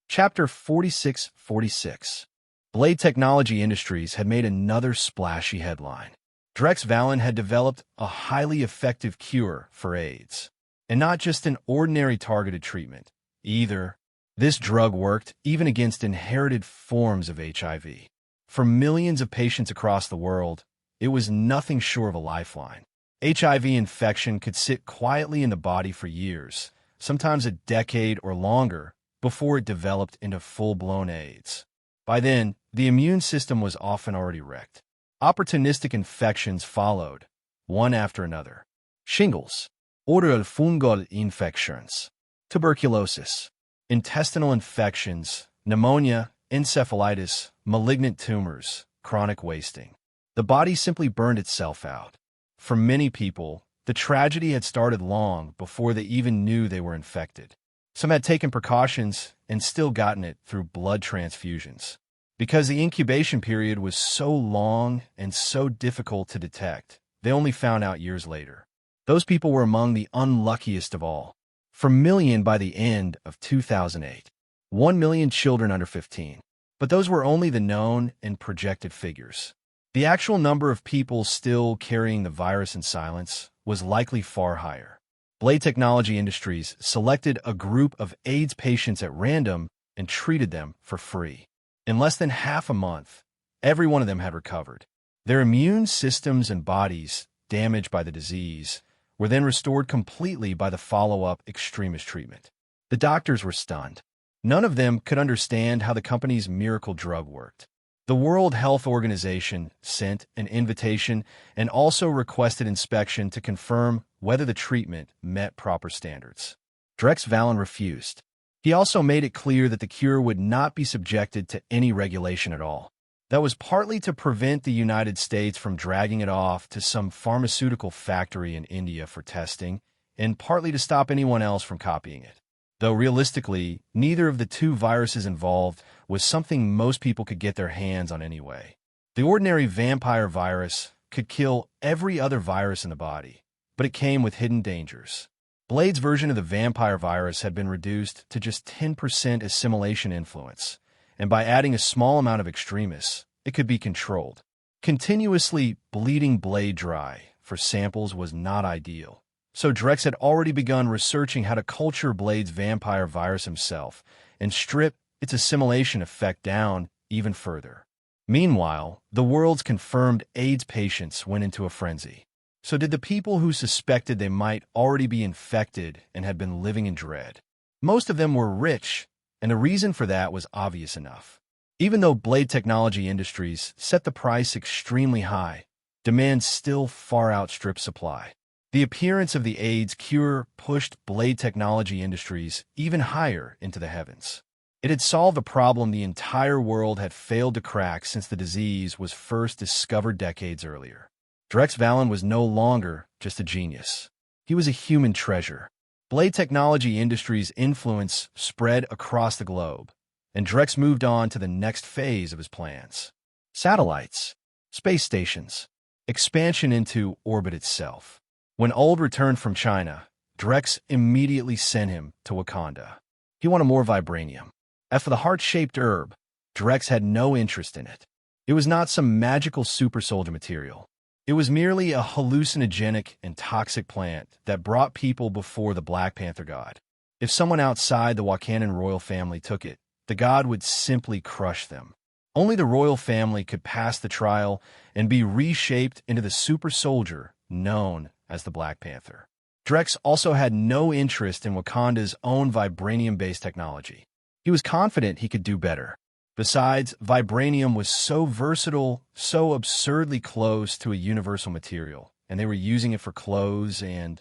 Chapter 4646. Blade Technology Industries had made another splashy headline. Drex Valen had developed a highly effective cure for AIDS. And not just an ordinary targeted treatment, either. This drug worked even against inherited forms of HIV. For millions of patients across the world, it was nothing short of a lifeline. HIV infection could sit quietly in the body for years, sometimes a decade or longer, before it developed into full-blown AIDS. By then, the immune system was often already wrecked. Opportunistic infections followed, one after another. Shingles, oral fungal infections, tuberculosis, intestinal infections, pneumonia, encephalitis, malignant tumors, chronic wasting. The body simply burned itself out. For many people, the tragedy had started long before they even knew they were infected. Some had taken precautions and still gotten it through blood transfusions. Because the incubation period was so long and so difficult to detect, they only found out years later. Those people were among the unluckiest of all. For million by the end of 2008. 1 million children under 15. But those were only the known and projected figures. The actual number of people still carrying the virus in silence was likely far higher. Blade Technology Industries selected a group of AIDS patients at random and treated them for free. In less than half a month, every one of them had recovered. Their immune systems and bodies, damaged by the disease, were then restored completely by the follow-up extremis treatment. The doctors were stunned. None of them could understand how the company's miracle drug worked. The World Health Organization sent an invitation and also requested inspection to confirm whether the treatment met proper standards. Drex Valen refused. He also made it clear that the cure would not be subjected to any regulation at all. That was partly to prevent the United States from dragging it off to some pharmaceutical factory in India for testing, and partly to stop anyone else from copying it. Though realistically, neither of the two viruses involved was something most people could get their hands on anyway. The ordinary vampire virus could kill every other virus in the body, but it came with hidden dangers. Blade's version of the vampire virus had been reduced to just 10% assimilation influence, and by adding a small amount of extremis, it could be controlled. Continuously bleeding blade dry for samples was not ideal, so Drex had already begun researching how to culture Blade's vampire virus himself and strip its assimilation effect down even further. Meanwhile, the world's confirmed AIDS patients went into a frenzy. So did the people who suspected they might already be infected and had been living in dread. Most of them were rich, and the reason for that was obvious enough. Even though Blade Technology Industries set the price extremely high, demand still far outstripped supply. The appearance of the AIDS cure pushed Blade Technology Industries even higher into the heavens. It had solved a problem the entire world had failed to crack since the disease was first discovered decades earlier. Drex Valen was no longer just a genius. He was a human treasure. Blade Technology Industries' influence spread across the globe, and Drex moved on to the next phase of his plans. Satellites, space stations, expansion into orbit itself. When Old returned from China, Drex immediately sent him to Wakanda. He wanted more vibranium. As for the heart-shaped herb, Drex had no interest in it. It was not some magical super soldier material. It was merely a hallucinogenic and toxic plant that brought people before the Black Panther god. If someone outside the Wakandan royal family took it, the god would simply crush them. Only the royal family could pass the trial and be reshaped into the super soldier known as the Black Panther. Drex also had no interest in Wakanda's own vibranium-based technology. He was confident he could do better. Besides, vibranium was so versatile, so absurdly close to a universal material, and they were using it for clothes and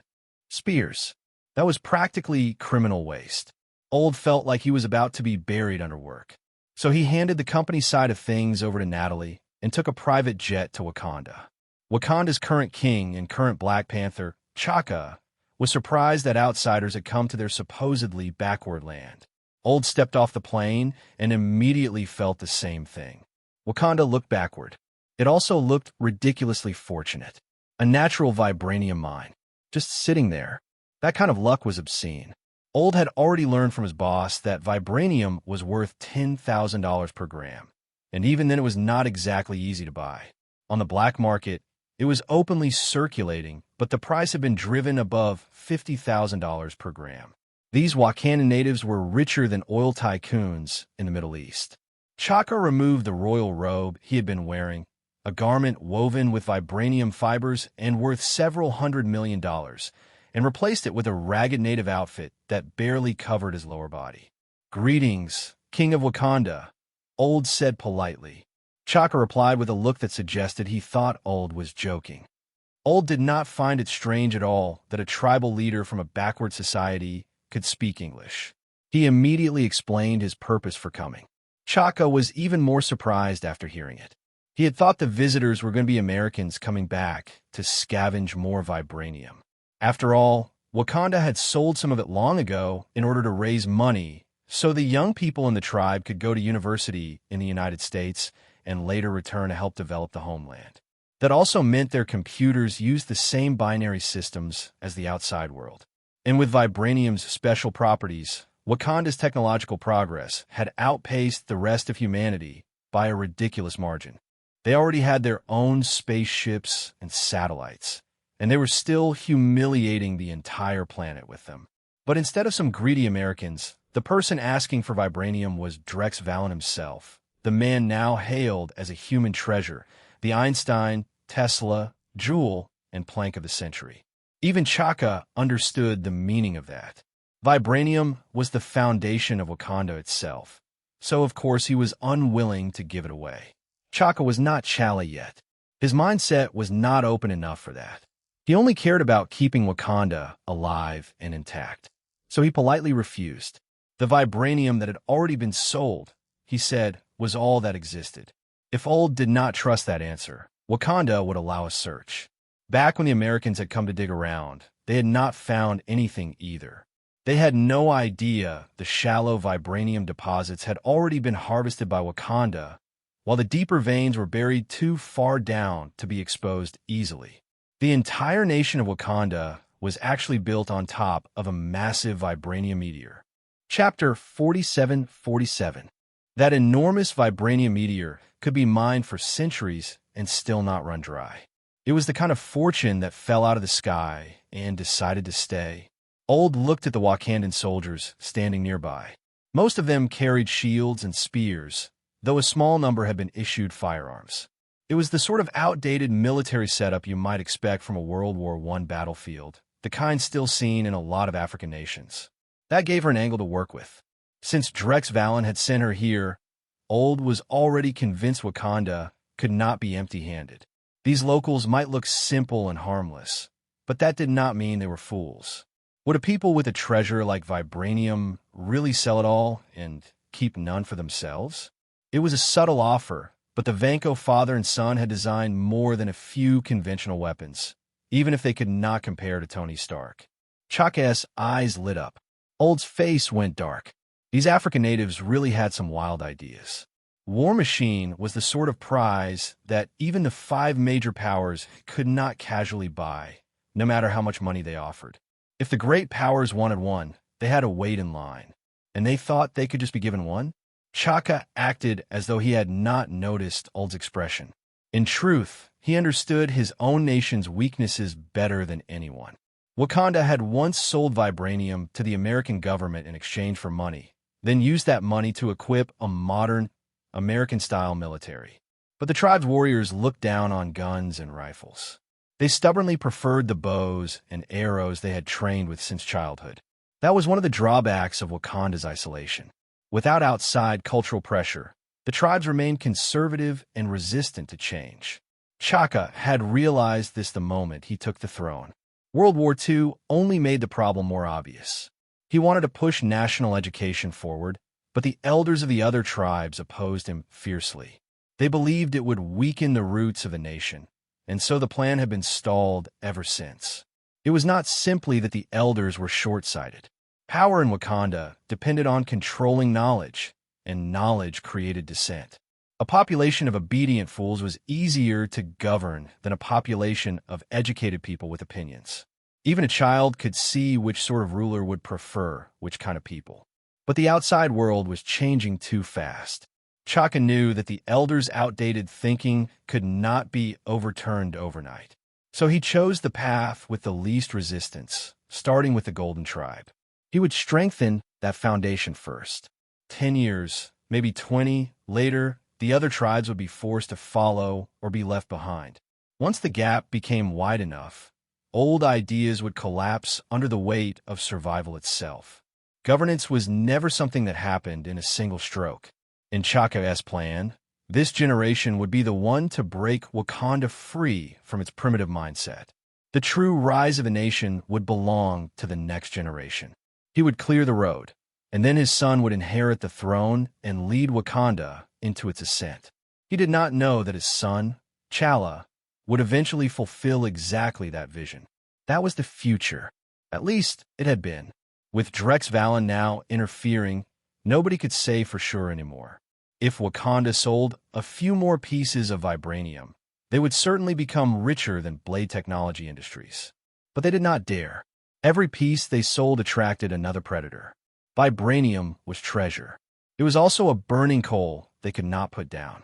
spears. That was practically criminal waste. Old felt like he was about to be buried under work. So he handed the company side of things over to Natalie and took a private jet to Wakanda. Wakanda's current king and current Black Panther, Chaka, was surprised that outsiders had come to their supposedly backward land. Old stepped off the plane and immediately felt the same thing. Wakanda looked backward. It also looked ridiculously fortunate. A natural vibranium mine, just sitting there. That kind of luck was obscene. Old had already learned from his boss that vibranium was worth $10,000 per gram, and even then it was not exactly easy to buy. On the black market, it was openly circulating, but the price had been driven above $50,000 per gram. These Wakandan natives were richer than oil tycoons in the Middle East. Chaka removed the royal robe he had been wearing, a garment woven with vibranium fibers and worth several $100 million, and replaced it with a ragged native outfit that barely covered his lower body. "Greetings, King of Wakanda," Old said politely. Chaka replied with a look that suggested he thought Old was joking. Old did not find it strange at all that a tribal leader from a backward society could speak English. He immediately explained his purpose for coming. Chaka was even more surprised after hearing it. He had thought the visitors were going to be Americans coming back to scavenge more vibranium. After all, Wakanda had sold some of it long ago in order to raise money so the young people in the tribe could go to university in the United States and later return to help develop the homeland. That also meant their computers used the same binary systems as the outside world. And with vibranium's special properties, Wakanda's technological progress had outpaced the rest of humanity by a ridiculous margin. They already had their own spaceships and satellites, and they were still humiliating the entire planet with them. But instead of some greedy Americans, the person asking for vibranium was Drex Valen himself, the man now hailed as a human treasure, the Einstein, Tesla, Joule, and Planck of the century. Even Chaka understood the meaning of that. Vibranium was the foundation of Wakanda itself, so of course he was unwilling to give it away. Chaka was not Chala yet. His mindset was not open enough for that. He only cared about keeping Wakanda alive and intact, so he politely refused. The vibranium that had already been sold, he said, was all that existed. If Old did not trust that answer, Wakanda would allow a search. Back when the Americans had come to dig around, they had not found anything either. They had no idea the shallow vibranium deposits had already been harvested by Wakanda, while the deeper veins were buried too far down to be exposed easily. The entire nation of Wakanda was actually built on top of a massive vibranium meteor. Chapter 4747. That enormous vibranium meteor could be mined for centuries and still not run dry. It was the kind of fortune that fell out of the sky and decided to stay. Old looked at the Wakandan soldiers standing nearby. Most of them carried shields and spears, though a small number had been issued firearms. It was the sort of outdated military setup you might expect from a World War I battlefield, the kind still seen in a lot of African nations. That gave her an angle to work with. Since Drex Valen had sent her here, Old was already convinced Wakanda could not be empty-handed. These locals might look simple and harmless, but that did not mean they were fools. Would a people with a treasure like vibranium really sell it all and keep none for themselves? It was a subtle offer, but the Vanko father and son had designed more than a few conventional weapons, even if they could not compare to Tony Stark. Chaka's eyes lit up. Old's face went dark. These African natives really had some wild ideas. War Machine was the sort of prize that even the 5 major powers could not casually buy, no matter how much money they offered. If the great powers wanted one, they had to wait in line, and they thought they could just be given one? Chaka acted as though he had not noticed Old's expression. In truth, he understood his own nation's weaknesses better than anyone. Wakanda had once sold vibranium to the American government in exchange for money, then used that money to equip a modern, American-style military. But the tribe's warriors looked down on guns and rifles. They stubbornly preferred the bows and arrows they had trained with since childhood. That was one of the drawbacks of Wakanda's isolation. Without outside cultural pressure, the tribes remained conservative and resistant to change. Chaka had realized this the moment he took the throne. World War II only made the problem more obvious. He wanted to push national education forward, but the elders of the other tribes opposed him fiercely. They believed it would weaken the roots of the nation, and so the plan had been stalled ever since. It was not simply that the elders were short-sighted. Power in Wakanda depended on controlling knowledge, and knowledge created dissent. A population of obedient fools was easier to govern than a population of educated people with opinions. Even a child could see which sort of ruler would prefer which kind of people. But the outside world was changing too fast. Chaka knew that the elders' outdated thinking could not be overturned overnight. So he chose the path with the least resistance, starting with the Golden Tribe. He would strengthen that foundation first. 10 years, maybe 20, later, the other tribes would be forced to follow or be left behind. Once the gap became wide enough, old ideas would collapse under the weight of survival itself. Governance was never something that happened in a single stroke. In Chaka's plan, this generation would be the one to break Wakanda free from its primitive mindset. The true rise of a nation would belong to the next generation. He would clear the road, and then his son would inherit the throne and lead Wakanda into its ascent. He did not know that his son, T'Challa, would eventually fulfill exactly that vision. That was the future. At least it had been. With Drex Valen now interfering, nobody could say for sure anymore. If Wakanda sold a few more pieces of vibranium, they would certainly become richer than blade technology industries. But they did not dare. Every piece they sold attracted another predator. Vibranium was treasure. It was also a burning coal they could not put down.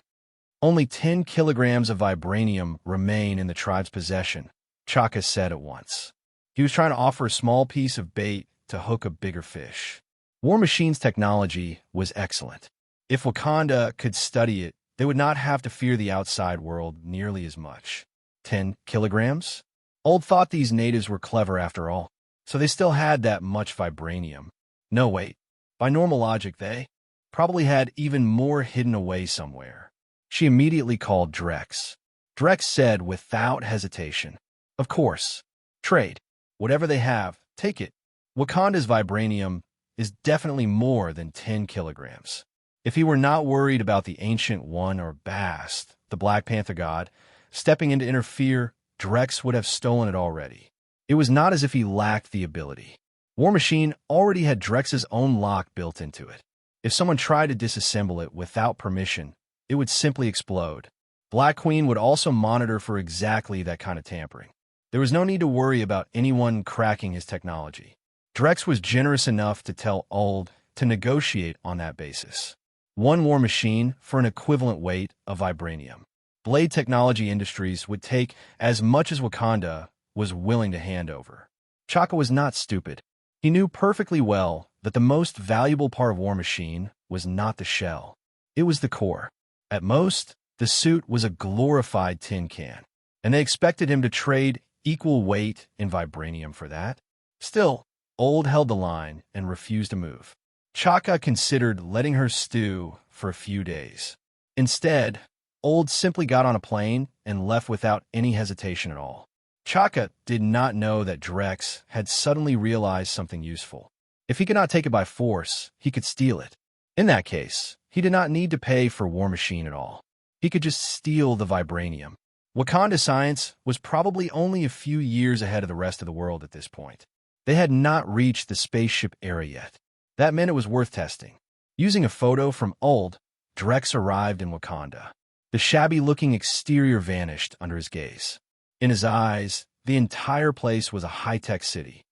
Only 10 kilograms of vibranium remain in the tribe's possession, Chaka said at once. He was trying to offer a small piece of bait to hook a bigger fish. War Machine's technology was excellent. If Wakanda could study it, they would not have to fear the outside world nearly as much. 10 kilograms? Old thought these natives were clever after all, so they still had that much vibranium. No, wait. By normal logic, they probably had even more hidden away somewhere. She immediately called Drex. Drex said without hesitation, "Of course. Trade. Whatever they have, take it." Wakanda's vibranium is definitely more than 10 kilograms. If he were not worried about the Ancient One or Bast, the Black Panther god, stepping in to interfere, Drex would have stolen it already. It was not as if he lacked the ability. War Machine already had Drex's own lock built into it. If someone tried to disassemble it without permission, it would simply explode. Black Queen would also monitor for exactly that kind of tampering. There was no need to worry about anyone cracking his technology. Drex was generous enough to tell Old to negotiate on that basis. one war machine for an equivalent weight of vibranium. Blade Technology Industries would take as much as Wakanda was willing to hand over. Chaka was not stupid. He knew perfectly well that the most valuable part of War Machine was not the shell. It was the core. At most, the suit was a glorified tin can, and they expected him to trade equal weight in vibranium for that. Still, Old held the line and refused to move. Chaka considered letting her stew for a few days. Instead, Old simply got on a plane and left without any hesitation at all. Chaka did not know that Drex had suddenly realized something useful. If he could not take it by force, he could steal it. In that case, he did not need to pay for War Machine at all. He could just steal the vibranium. Wakanda science was probably only a few years ahead of the rest of the world at this point. They had not reached the spaceship era yet. That meant it was worth testing. Using a photo from Old, Drex arrived in Wakanda. The shabby-looking exterior vanished under his gaze. In his eyes, the entire place was a high-tech city.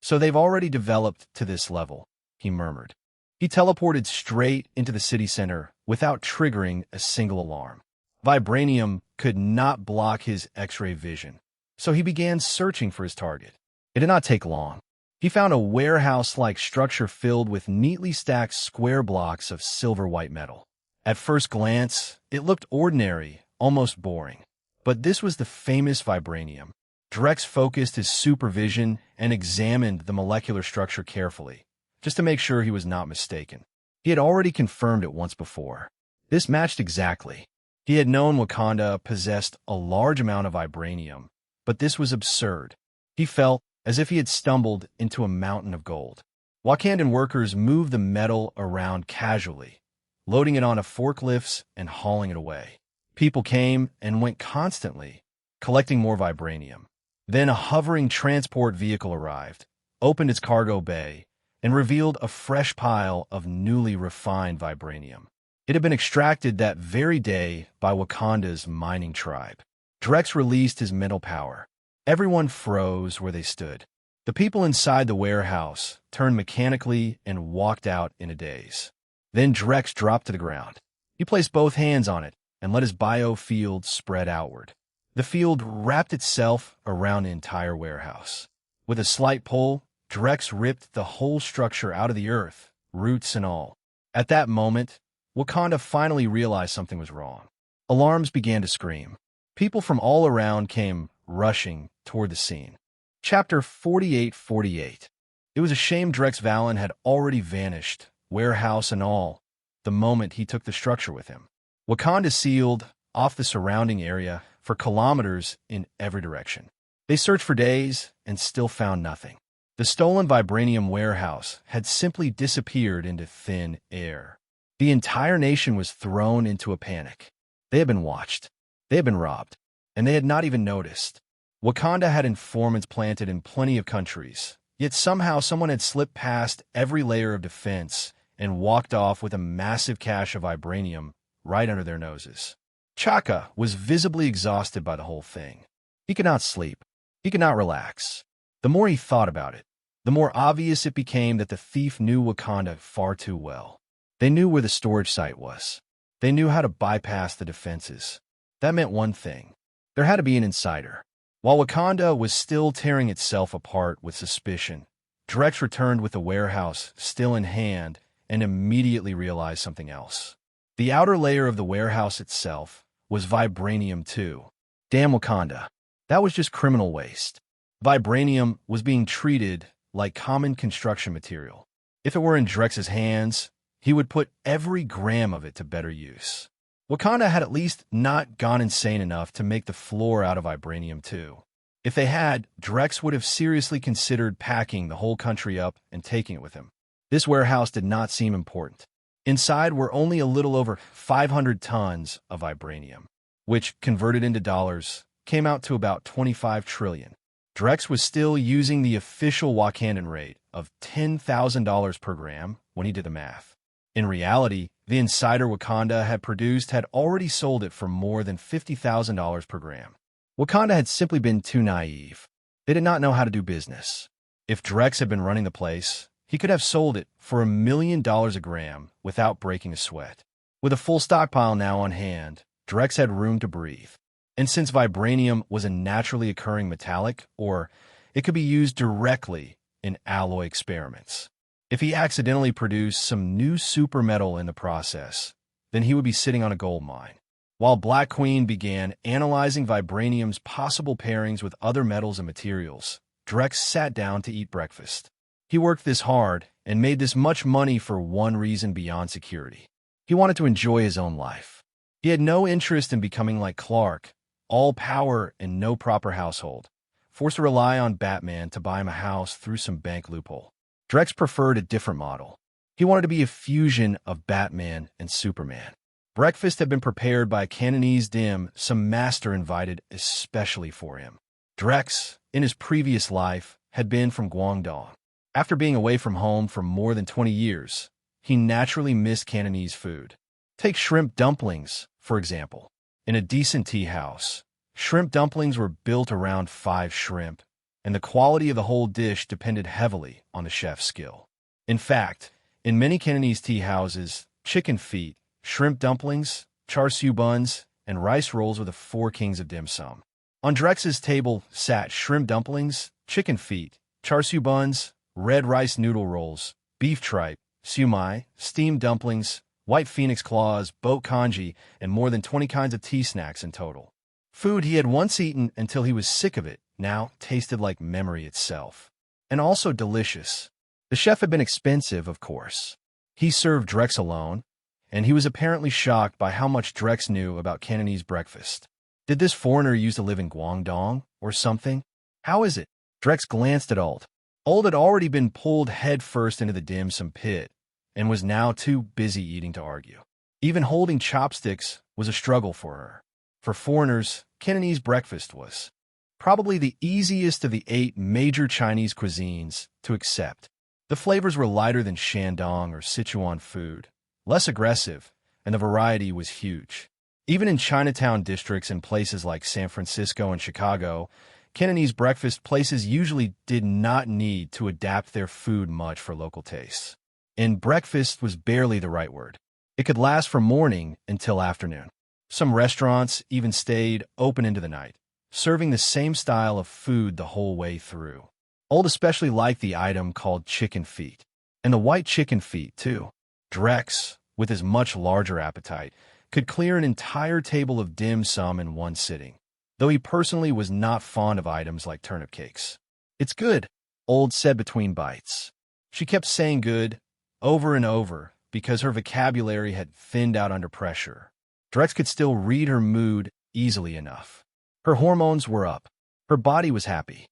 "So they've already developed to this level," he murmured. He teleported straight into the city center without triggering a single alarm. Vibranium could not block his X-ray vision, so he began searching for his target. It did not take long. He found a warehouse-like structure filled with neatly stacked square blocks of silver-white metal. At first glance, it looked ordinary, almost boring. But this was the famous vibranium. Drex focused his supervision and examined the molecular structure carefully, just to make sure he was not mistaken. He had already confirmed it once before. This matched exactly. He had known Wakanda possessed a large amount of vibranium, but this was absurd. He felt as if he had stumbled into a mountain of gold. Wakandan workers moved the metal around casually, loading it onto forklifts and hauling it away. People came and went constantly, collecting more vibranium. Then a hovering transport vehicle arrived, opened its cargo bay, and revealed a fresh pile of newly refined vibranium. It had been extracted that very day by Wakanda's mining tribe. Drex released his mental power. Everyone froze where they stood. The people inside the warehouse turned mechanically and walked out in a daze. Then Drex dropped to the ground. He placed both hands on it and let his biofield spread outward. The field wrapped itself around the entire warehouse. With a slight pull, Drex ripped the whole structure out of the earth, roots and all. At that moment, Wakanda finally realized something was wrong. Alarms began to scream. People from all around came rushing toward the scene. Chapter 48:48. It was a shame Drex Valen had already vanished, warehouse and all, the moment he took the structure with him. Wakanda sealed off the surrounding area for kilometers in every direction. They searched for days and still found nothing. The stolen vibranium warehouse had simply disappeared into thin air. The entire nation was thrown into a panic. They had been watched. They had been robbed. And they had not even noticed. Wakanda had informants planted in plenty of countries, yet somehow someone had slipped past every layer of defense and walked off with a massive cache of vibranium right under their noses. Chaka was visibly exhausted by the whole thing. He could not sleep. He could not relax. The more he thought about it, the more obvious it became that the thief knew Wakanda far too well. They knew where the storage site was. They knew how to bypass the defenses. That meant one thing. There had to be an insider. While Wakanda was still tearing itself apart with suspicion, Drex returned with the warehouse still in hand and immediately realized something else. The outer layer of the warehouse itself was vibranium too. Damn Wakanda. That was just criminal waste. Vibranium was being treated like common construction material. If it were in Drex's hands, he would put every gram of it to better use. Wakanda had at least not gone insane enough to make the floor out of vibranium too. If they had, Drex would have seriously considered packing the whole country up and taking it with him. This warehouse did not seem important. Inside were only a little over 500 tons of vibranium, which, converted into dollars, came out to about 25 trillion. Drex was still using the official Wakandan rate of $10,000 per gram when he did the math. In reality, the insider Wakanda had produced had already sold it for more than $50,000 per gram. Wakanda had simply been too naive. They did not know how to do business. If Drex had been running the place, he could have sold it for $1 million a gram without breaking a sweat. With a full stockpile now on hand, Drex had room to breathe. And since vibranium was a naturally occurring metallic, or it could be used directly in alloy experiments, if he accidentally produced some new supermetal in the process, then he would be sitting on a gold mine. While Black Queen began analyzing vibranium's possible pairings with other metals and materials, Drex sat down to eat breakfast. He worked this hard and made this much money for one reason beyond security. He wanted to enjoy his own life. He had no interest in becoming like Clark, all power and no proper household, forced to rely on Batman to buy him a house through some bank loophole. Drex preferred a different model. He wanted to be a fusion of Batman and Superman. Breakfast had been prepared by a Cantonese dim some master invited especially for him. Drex, in his previous life, had been from Guangdong. After being away from home for more than 20 years, he naturally missed Cantonese food. Take shrimp dumplings, for example. In a decent tea house, shrimp dumplings were built around 5 shrimp, and the quality of the whole dish depended heavily on the chef's skill. In fact, in many Cantonese tea houses, chicken feet, shrimp dumplings, char siu buns, and rice rolls were the 4 kings of dim sum. On Drex's table sat shrimp dumplings, chicken feet, char siu buns, red rice noodle rolls, beef tripe, siu mai, steamed dumplings, white phoenix claws, boat congee, and more than 20 kinds of tea snacks in total. Food he had once eaten until he was sick of it now tasted like memory itself. And also delicious. The chef had been expensive, of course. He served Drex alone, and he was apparently shocked by how much Drex knew about Cantonese breakfast. Did this foreigner used to live in Guangdong or something? How is it? Drex glanced at Uld. Uld had already been pulled headfirst into the dim sum pit, and was now too busy eating to argue. Even holding chopsticks was a struggle for her. For foreigners, Cantonese breakfast was probably the easiest of the 8 major Chinese cuisines to accept. The flavors were lighter than Shandong or Sichuan food, less aggressive, and the variety was huge. Even in Chinatown districts in places like San Francisco and Chicago, Cantonese breakfast places usually did not need to adapt their food much for local tastes. And breakfast was barely the right word. It could last from morning until afternoon. Some restaurants even stayed open into the night, serving the same style of food the whole way through. Uld especially liked the item called chicken feet, and the white chicken feet, too. Drex, with his much larger appetite, could clear an entire table of dim sum in one sitting, though he personally was not fond of items like turnip cakes. "It's good," Uld said between bites. She kept saying good over and over because her vocabulary had thinned out under pressure. Drex could still read her mood easily enough. Her hormones were up. Her body was happy.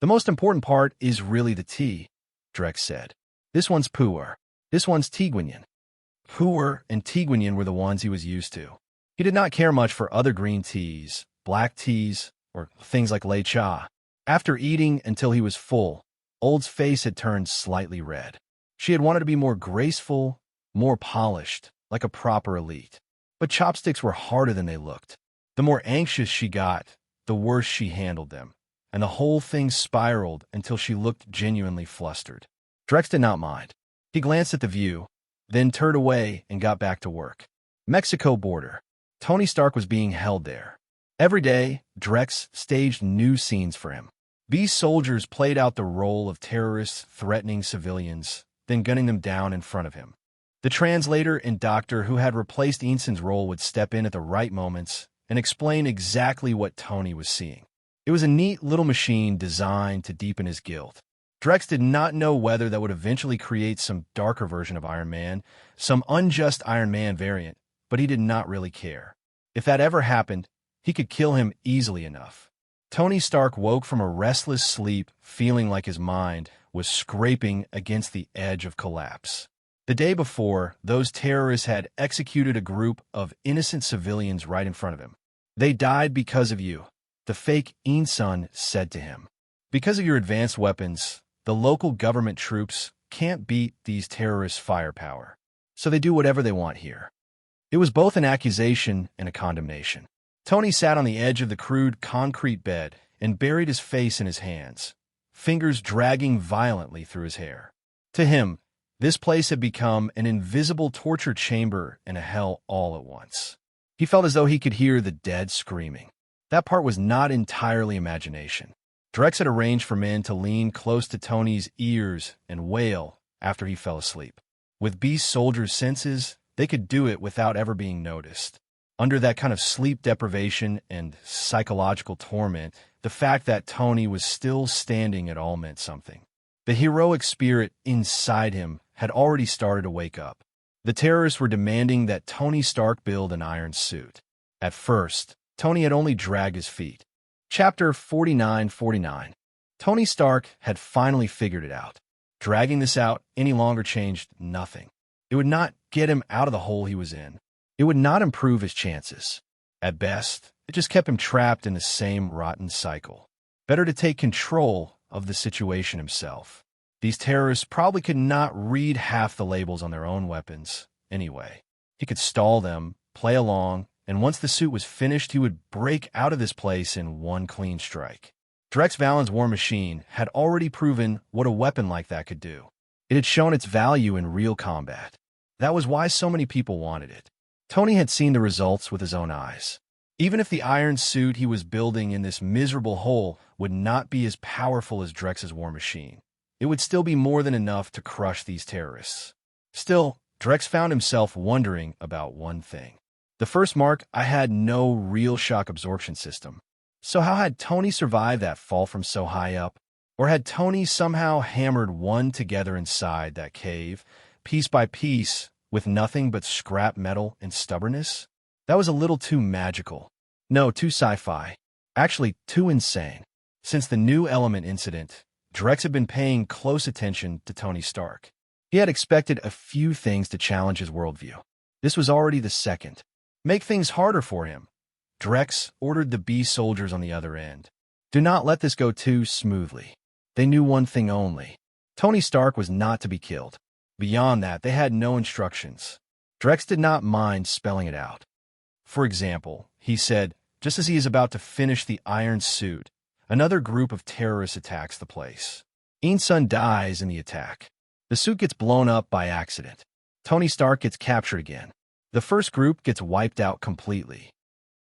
"The most important part is really the tea," Drex said. "This one's pu'er. This one's tiguanyin." Pu'er and tiguanyin were the ones he was used to. He did not care much for other green teas, black teas, or things like lei cha. After eating until he was full, Uld's face had turned slightly red. She had wanted to be more graceful, more polished, like a proper elite. But chopsticks were harder than they looked. The more anxious she got, the worse she handled them, and the whole thing spiraled until she looked genuinely flustered. Drex did not mind. He glanced at the view, then turned away and got back to work. Mexico border. Tony Stark was being held there. Every day, Drex staged new scenes for him. These soldiers played out the role of terrorists threatening civilians, then gunning them down in front of him. The translator and doctor who had replaced Eanson's role would step in at the right moments and explain exactly what Tony was seeing. It was a neat little machine designed to deepen his guilt. Drex did not know whether that would eventually create some darker version of Iron Man, some unjust Iron Man variant, but he did not really care. If that ever happened, he could kill him easily enough. Tony Stark woke from a restless sleep feeling like his mind was scraping against the edge of collapse. The day before, those terrorists had executed a group of innocent civilians right in front of him. "They died because of you," the fake Eanson said to him. "Because of your advanced weapons, the local government troops can't beat these terrorists' firepower, so they do whatever they want here." It was both an accusation and a condemnation. Tony sat on the edge of the crude concrete bed and buried his face in his hands, fingers dragging violently through his hair. To him, This place had become an invisible torture chamber and a hell all at once. He felt as though he could hear the dead screaming. That part was not entirely imagination. Drex had arranged for men to lean close to Tony's ears and wail after he fell asleep. With Beast Soldier's senses, they could do it without ever being noticed. Under that kind of sleep deprivation and psychological torment, the fact that Tony was still standing at all meant something. The heroic spirit inside him had already started to wake up. The terrorists were demanding that Tony Stark build an iron suit. At first, Tony had only dragged his feet. Chapter 49:49. Tony Stark had finally figured it out. Dragging this out any longer changed nothing. It would not get him out of the hole he was in. It would not improve his chances. At best, it just kept him trapped in the same rotten cycle. Better to take control of the situation himself. These terrorists probably could not read half the labels on their own weapons anyway. He could stall them, play along, and once the suit was finished, he would break out of this place in one clean strike. Drex Valen's war machine had already proven what a weapon like that could do. It had shown its value in real combat. That was why so many people wanted it. Tony had seen the results with his own eyes. Even if the iron suit he was building in this miserable hole would not be as powerful as Drex's war machine, it would still be more than enough to crush these terrorists. Still, Drex found himself wondering about one thing. The first mark, I had no real shock absorption system. So how had Tony survived that fall from so high up? Or had Tony somehow hammered one together inside that cave, piece by piece, with nothing but scrap metal and stubbornness? That was a little too magical. No, too sci-fi. Actually, too insane. Since the New Element incident, Drex had been paying close attention to Tony Stark. He had expected a few things to challenge his worldview. This was already the second. Make things harder for him. Drex ordered the Beast soldiers on the other end. Do not let this go too smoothly. They knew one thing only. Tony Stark was not to be killed. Beyond that, they had no instructions. Drex did not mind spelling it out. For example, he said, just as he is about to finish the iron suit, another group of terrorists attacks the place. Sun dies in the attack. The suit gets blown up by accident. Tony Stark gets captured again. The first group gets wiped out completely.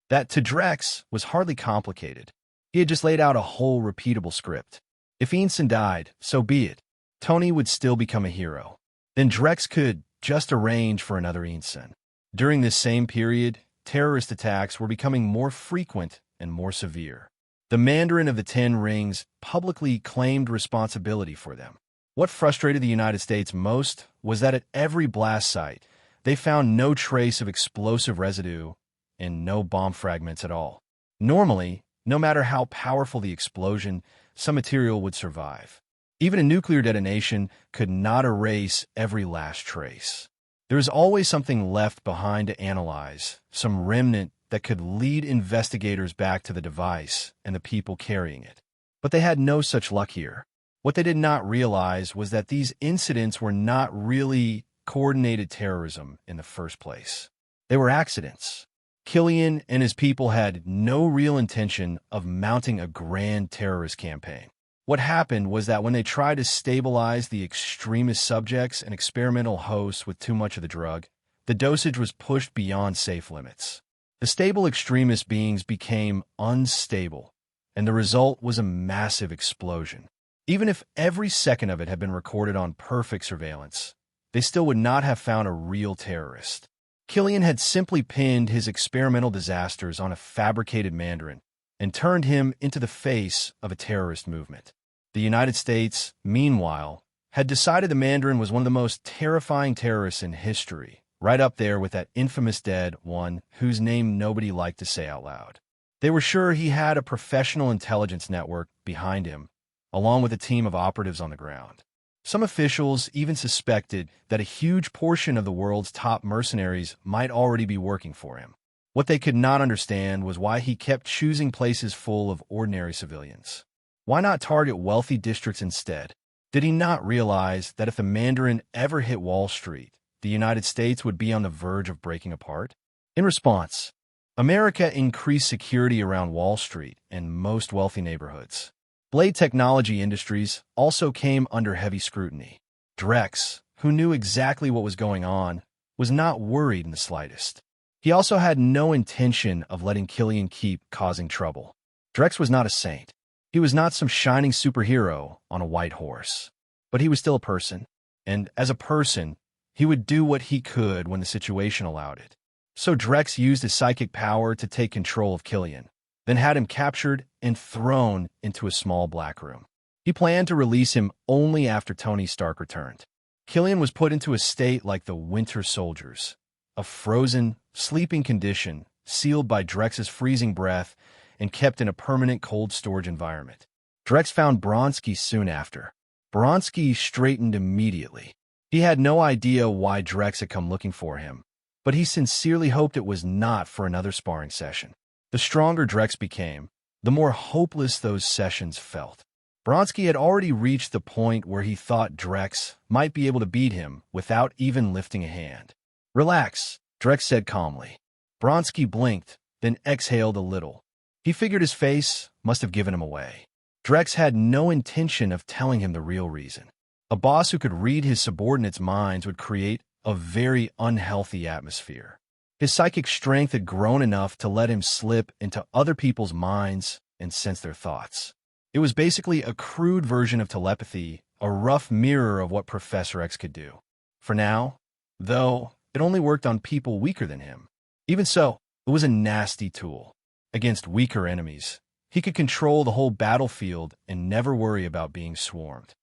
That, to Drex, was hardly complicated. He had just laid out a whole repeatable script. If Sun died, so be it. Tony would still become a hero. Then Drex could just arrange for another Sun. During this same period, terrorist attacks were becoming more frequent and more severe. The Mandarin of the Ten Rings publicly claimed responsibility for them. What frustrated the United States most was that at every blast site, they found no trace of explosive residue and no bomb fragments at all. Normally, no matter how powerful the explosion, some material would survive. Even a nuclear detonation could not erase every last trace. There is always something left behind to analyze, some remnant that could lead investigators back to the device and the people carrying it. But they had no such luck here. What they did not realize was that these incidents were not really coordinated terrorism in the first place. They were accidents. Killian and his people had no real intention of mounting a grand terrorist campaign. What happened was that when they tried to stabilize the extremist subjects and experimental hosts with too much of the drug, the dosage was pushed beyond safe limits. The stable extremist beings became unstable, and the result was a massive explosion. Even if every second of it had been recorded on perfect surveillance, they still would not have found a real terrorist. Killian had simply pinned his experimental disasters on a fabricated Mandarin and turned him into the face of a terrorist movement. The United States, meanwhile, had decided the Mandarin was one of the most terrifying terrorists in history, right up there with that infamous dead one whose name nobody liked to say out loud. They were sure he had a professional intelligence network behind him, along with a team of operatives on the ground. Some officials even suspected that a huge portion of the world's top mercenaries might already be working for him. What they could not understand was why he kept choosing places full of ordinary civilians. Why not target wealthy districts instead? Did he not realize that if the Mandarin ever hit Wall Street, the United States would be on the verge of breaking apart? In response, America increased security around Wall Street and most wealthy neighborhoods. Blade Technology Industries also came under heavy scrutiny. Drex, who knew exactly what was going on, was not worried in the slightest. He also had no intention of letting Killian keep causing trouble. Drex was not a saint. He was not some shining superhero on a white horse. But he was still a person, and as a person, he would do what he could when the situation allowed it. So Drex used his psychic power to take control of Killian, then had him captured and thrown into a small black room. He planned to release him only after Tony Stark returned. Killian was put into a state like the Winter Soldiers, a frozen, sleeping condition sealed by Drex's freezing breath and kept in a permanent cold storage environment. Drex found Bronski soon after. Bronski straightened immediately. He had no idea why Drex had come looking for him, but he sincerely hoped it was not for another sparring session. The stronger Drex became, the more hopeless those sessions felt. Bronski had already reached the point where he thought Drex might be able to beat him without even lifting a hand. "Relax," Drex said calmly. Bronski blinked, then exhaled a little. He figured his face must have given him away. Drex had no intention of telling him the real reason. A boss who could read his subordinates' minds would create a very unhealthy atmosphere. His psychic strength had grown enough to let him slip into other people's minds and sense their thoughts. It was basically a crude version of telepathy, a rough mirror of what Professor X could do. For now, though, it only worked on people weaker than him. Even so, it was a nasty tool. Against weaker enemies, he could control the whole battlefield and never worry about being swarmed.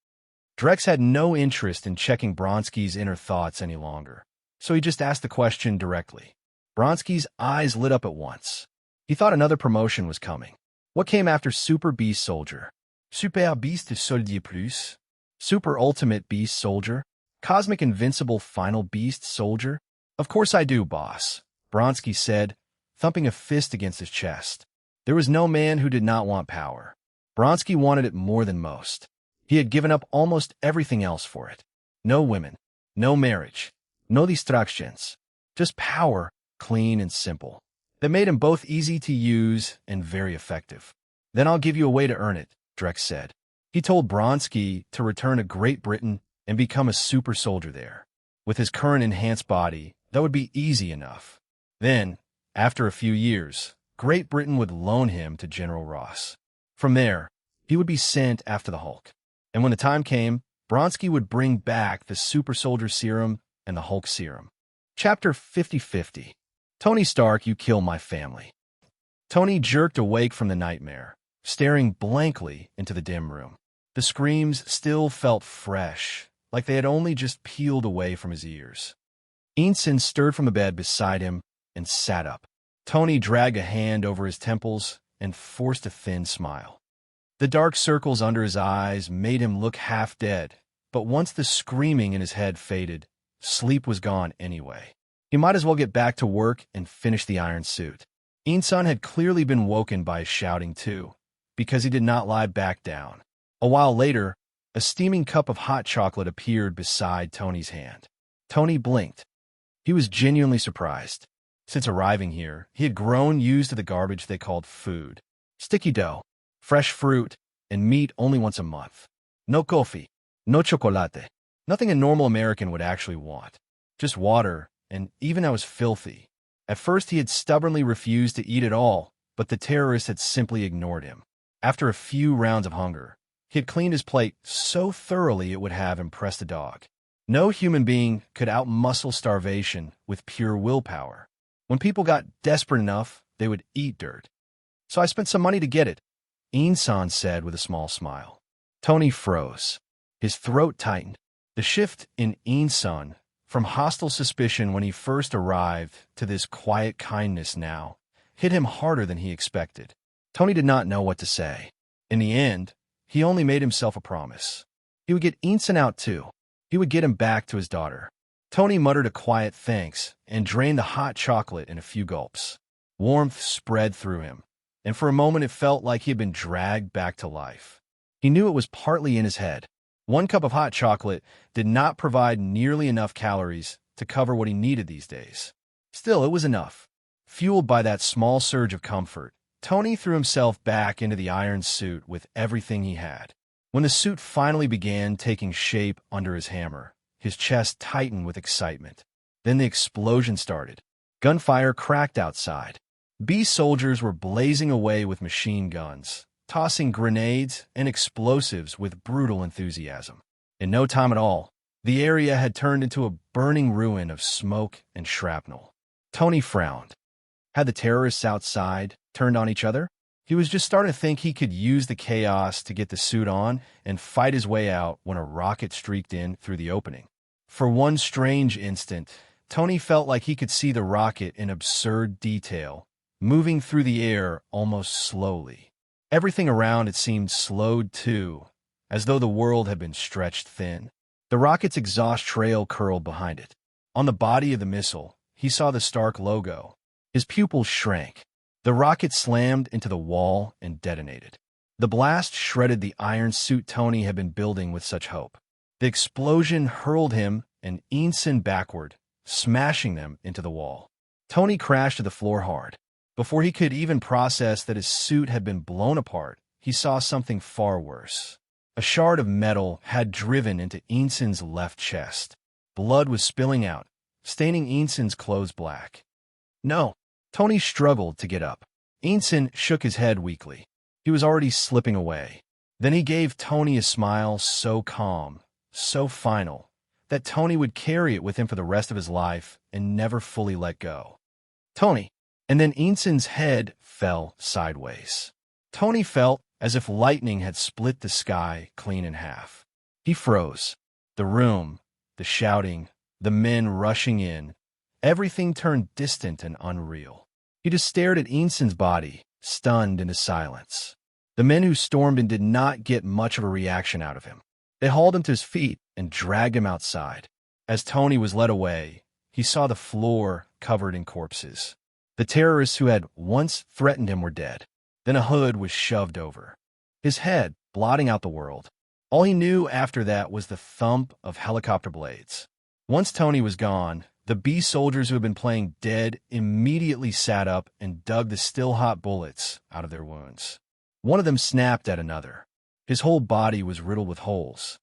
Drex had no interest in checking Bronski's inner thoughts any longer, so he just asked the question directly. Bronski's eyes lit up at once. He thought another promotion was coming. What came after Super Beast Soldier? Super Beast Soldier Plus? Super Ultimate Beast Soldier? Cosmic Invincible Final Beast Soldier? Of course I do, boss, Bronski said, thumping a fist against his chest. There was no man who did not want power. Bronski wanted it more than most. He had given up almost everything else for it. No women, no marriage, no distractions. Just power, clean and simple. That made him both easy to use and very effective. "Then I'll give you a way to earn it," Drex said. He told Bronski to return to Great Britain and become a super soldier there. With his current enhanced body, that would be easy enough. Then, after a few years, Great Britain would loan him to General Ross. From there, he would be sent after the Hulk. And when the time came, Bronski would bring back the Super Soldier Serum and the Hulk Serum. Chapter 50-50. Tony Stark, you kill my family. Tony jerked awake from the nightmare, staring blankly into the dim room. The screams still felt fresh, like they had only just peeled away from his ears. Ensign stirred from the bed beside him and sat up. Tony dragged a hand over his temples and forced a thin smile. The dark circles under his eyes made him look half dead, but once the screaming in his head faded, sleep was gone anyway. He might as well get back to work and finish the iron suit. Ensign had clearly been woken by his shouting too, because he did not lie back down. A while later, a steaming cup of hot chocolate appeared beside Tony's hand. Tony blinked. He was genuinely surprised. Since arriving here, he had grown used to the garbage they called food. Sticky dough, fresh fruit, and meat only once a month. No coffee, no chocolate. Nothing a normal American would actually want. Just water, and even I was filthy. At first he had stubbornly refused to eat at all, but the terrorists had simply ignored him. After a few rounds of hunger, he had cleaned his plate so thoroughly it would have impressed a dog. No human being could outmuscle starvation with pure willpower. When people got desperate enough, they would eat dirt. "So I spent some money to get it," Ensign said with a small smile. Tony froze. His throat tightened. The shift in Ensign, from hostile suspicion when he first arrived to this quiet kindness now, hit him harder than he expected. Tony did not know what to say. In the end, he only made himself a promise. He would get Ensign out too. He would get him back to his daughter. Tony muttered a quiet thanks and drained the hot chocolate in a few gulps. Warmth spread through him, and for a moment it felt like he had been dragged back to life. He knew it was partly in his head. One cup of hot chocolate did not provide nearly enough calories to cover what he needed these days. Still, it was enough. Fueled by that small surge of comfort, Tony threw himself back into the iron suit with everything he had. When the suit finally began taking shape under his hammer, his chest tightened with excitement. Then the explosion started. Gunfire cracked outside. Beast soldiers were blazing away with machine guns, tossing grenades and explosives with brutal enthusiasm. In no time at all, the area had turned into a burning ruin of smoke and shrapnel. Tony frowned. Had the terrorists outside turned on each other? He was just starting to think he could use the chaos to get the suit on and fight his way out when a rocket streaked in through the opening. For one strange instant, Tony felt like he could see the rocket in absurd detail, moving through the air almost slowly. Everything around it seemed slowed too, as though the world had been stretched thin. The rocket's exhaust trail curled behind it. On the body of the missile, he saw the Stark logo. His pupils shrank. The rocket slammed into the wall and detonated. The blast shredded the iron suit Tony had been building with such hope. The explosion hurled him and Ensign backward, smashing them into the wall. Tony crashed to the floor hard. Before he could even process that his suit had been blown apart, he saw something far worse. A shard of metal had driven into Ensign's left chest. Blood was spilling out, staining Ensign's clothes black. No. Tony struggled to get up. Ensign shook his head weakly. He was already slipping away. Then he gave Tony a smile so calm, so final, that Tony would carry it with him for the rest of his life and never fully let go. Tony. And then Ensign's head fell sideways. Tony felt as if lightning had split the sky clean in half. He froze. The room, the shouting, the men rushing in, everything turned distant and unreal. He just stared at Ensign's body, stunned into silence. The men who stormed in did not get much of a reaction out of him. They hauled him to his feet and dragged him outside. As Tony was led away, he saw the floor covered in corpses. The terrorists who had once threatened him were dead. Then a hood was shoved over his head, blotting out the world. All he knew after that was the thump of helicopter blades. Once Tony was gone, the beast soldiers who had been playing dead immediately sat up and dug the still-hot bullets out of their wounds. One of them snapped at another. His whole body was riddled with holes.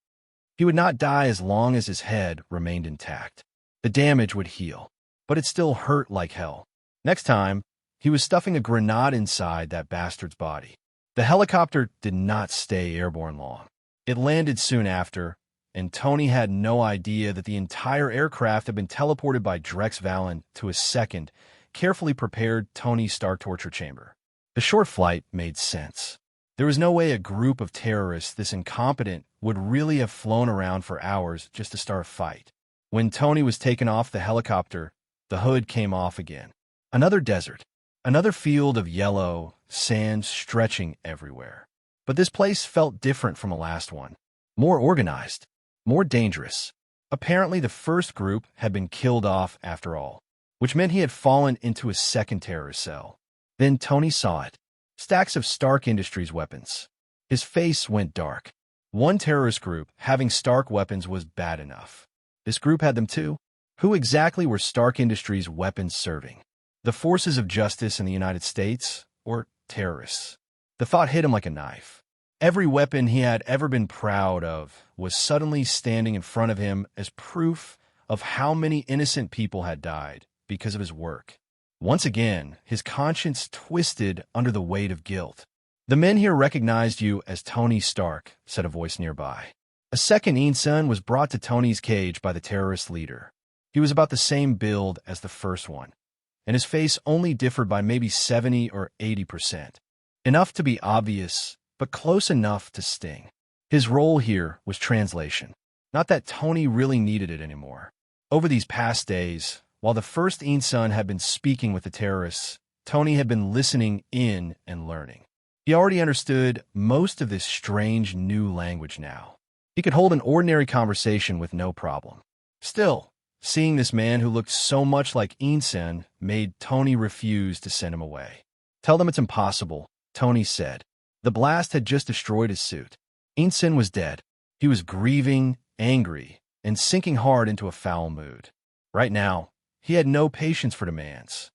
He would not die as long as his head remained intact. The damage would heal, but it still hurt like hell. Next time, he was stuffing a grenade inside that bastard's body. The helicopter did not stay airborne long. It landed soon after, and Tony had no idea that the entire aircraft had been teleported by Drex Valen to a second, carefully prepared Tony Stark torture chamber. The short flight made sense. There was no way a group of terrorists this incompetent would really have flown around for hours just to start a fight. When Tony was taken off the helicopter, the hood came off again. Another desert, another field of yellow sand stretching everywhere. But this place felt different from the last one. More organized, more dangerous. Apparently the first group had been killed off after all, which meant he had fallen into a second terrorist cell. Then Tony saw it. Stacks of Stark Industries weapons. His face went dark. One terrorist group having Stark weapons was bad enough. This group had them too. Who exactly were Stark Industries weapons serving? The forces of justice in the United States, or terrorists? The thought hit him like a knife. Every weapon he had ever been proud of was suddenly standing in front of him as proof of how many innocent people had died because of his work. Once again, his conscience twisted under the weight of guilt. "The men here recognized you as Tony Stark," said a voice nearby. A second Ensign was brought to Tony's cage by the terrorist leader. He was about the same build as the first one, and his face only differed by maybe 70 or 80%. Enough to be obvious, but close enough to sting. His role here was translation. Not that Tony really needed it anymore. Over these past days, while the first Ensign had been speaking with the terrorists, Tony had been listening in and learning. He already understood most of this strange new language now. He could hold an ordinary conversation with no problem. Still, seeing this man who looked so much like Ensign made Tony refuse to send him away. "Tell them it's impossible," Tony said. The blast had just destroyed his suit. Ensign was dead. He was grieving, angry, and sinking hard into a foul mood. Right now, he had no patience for demands.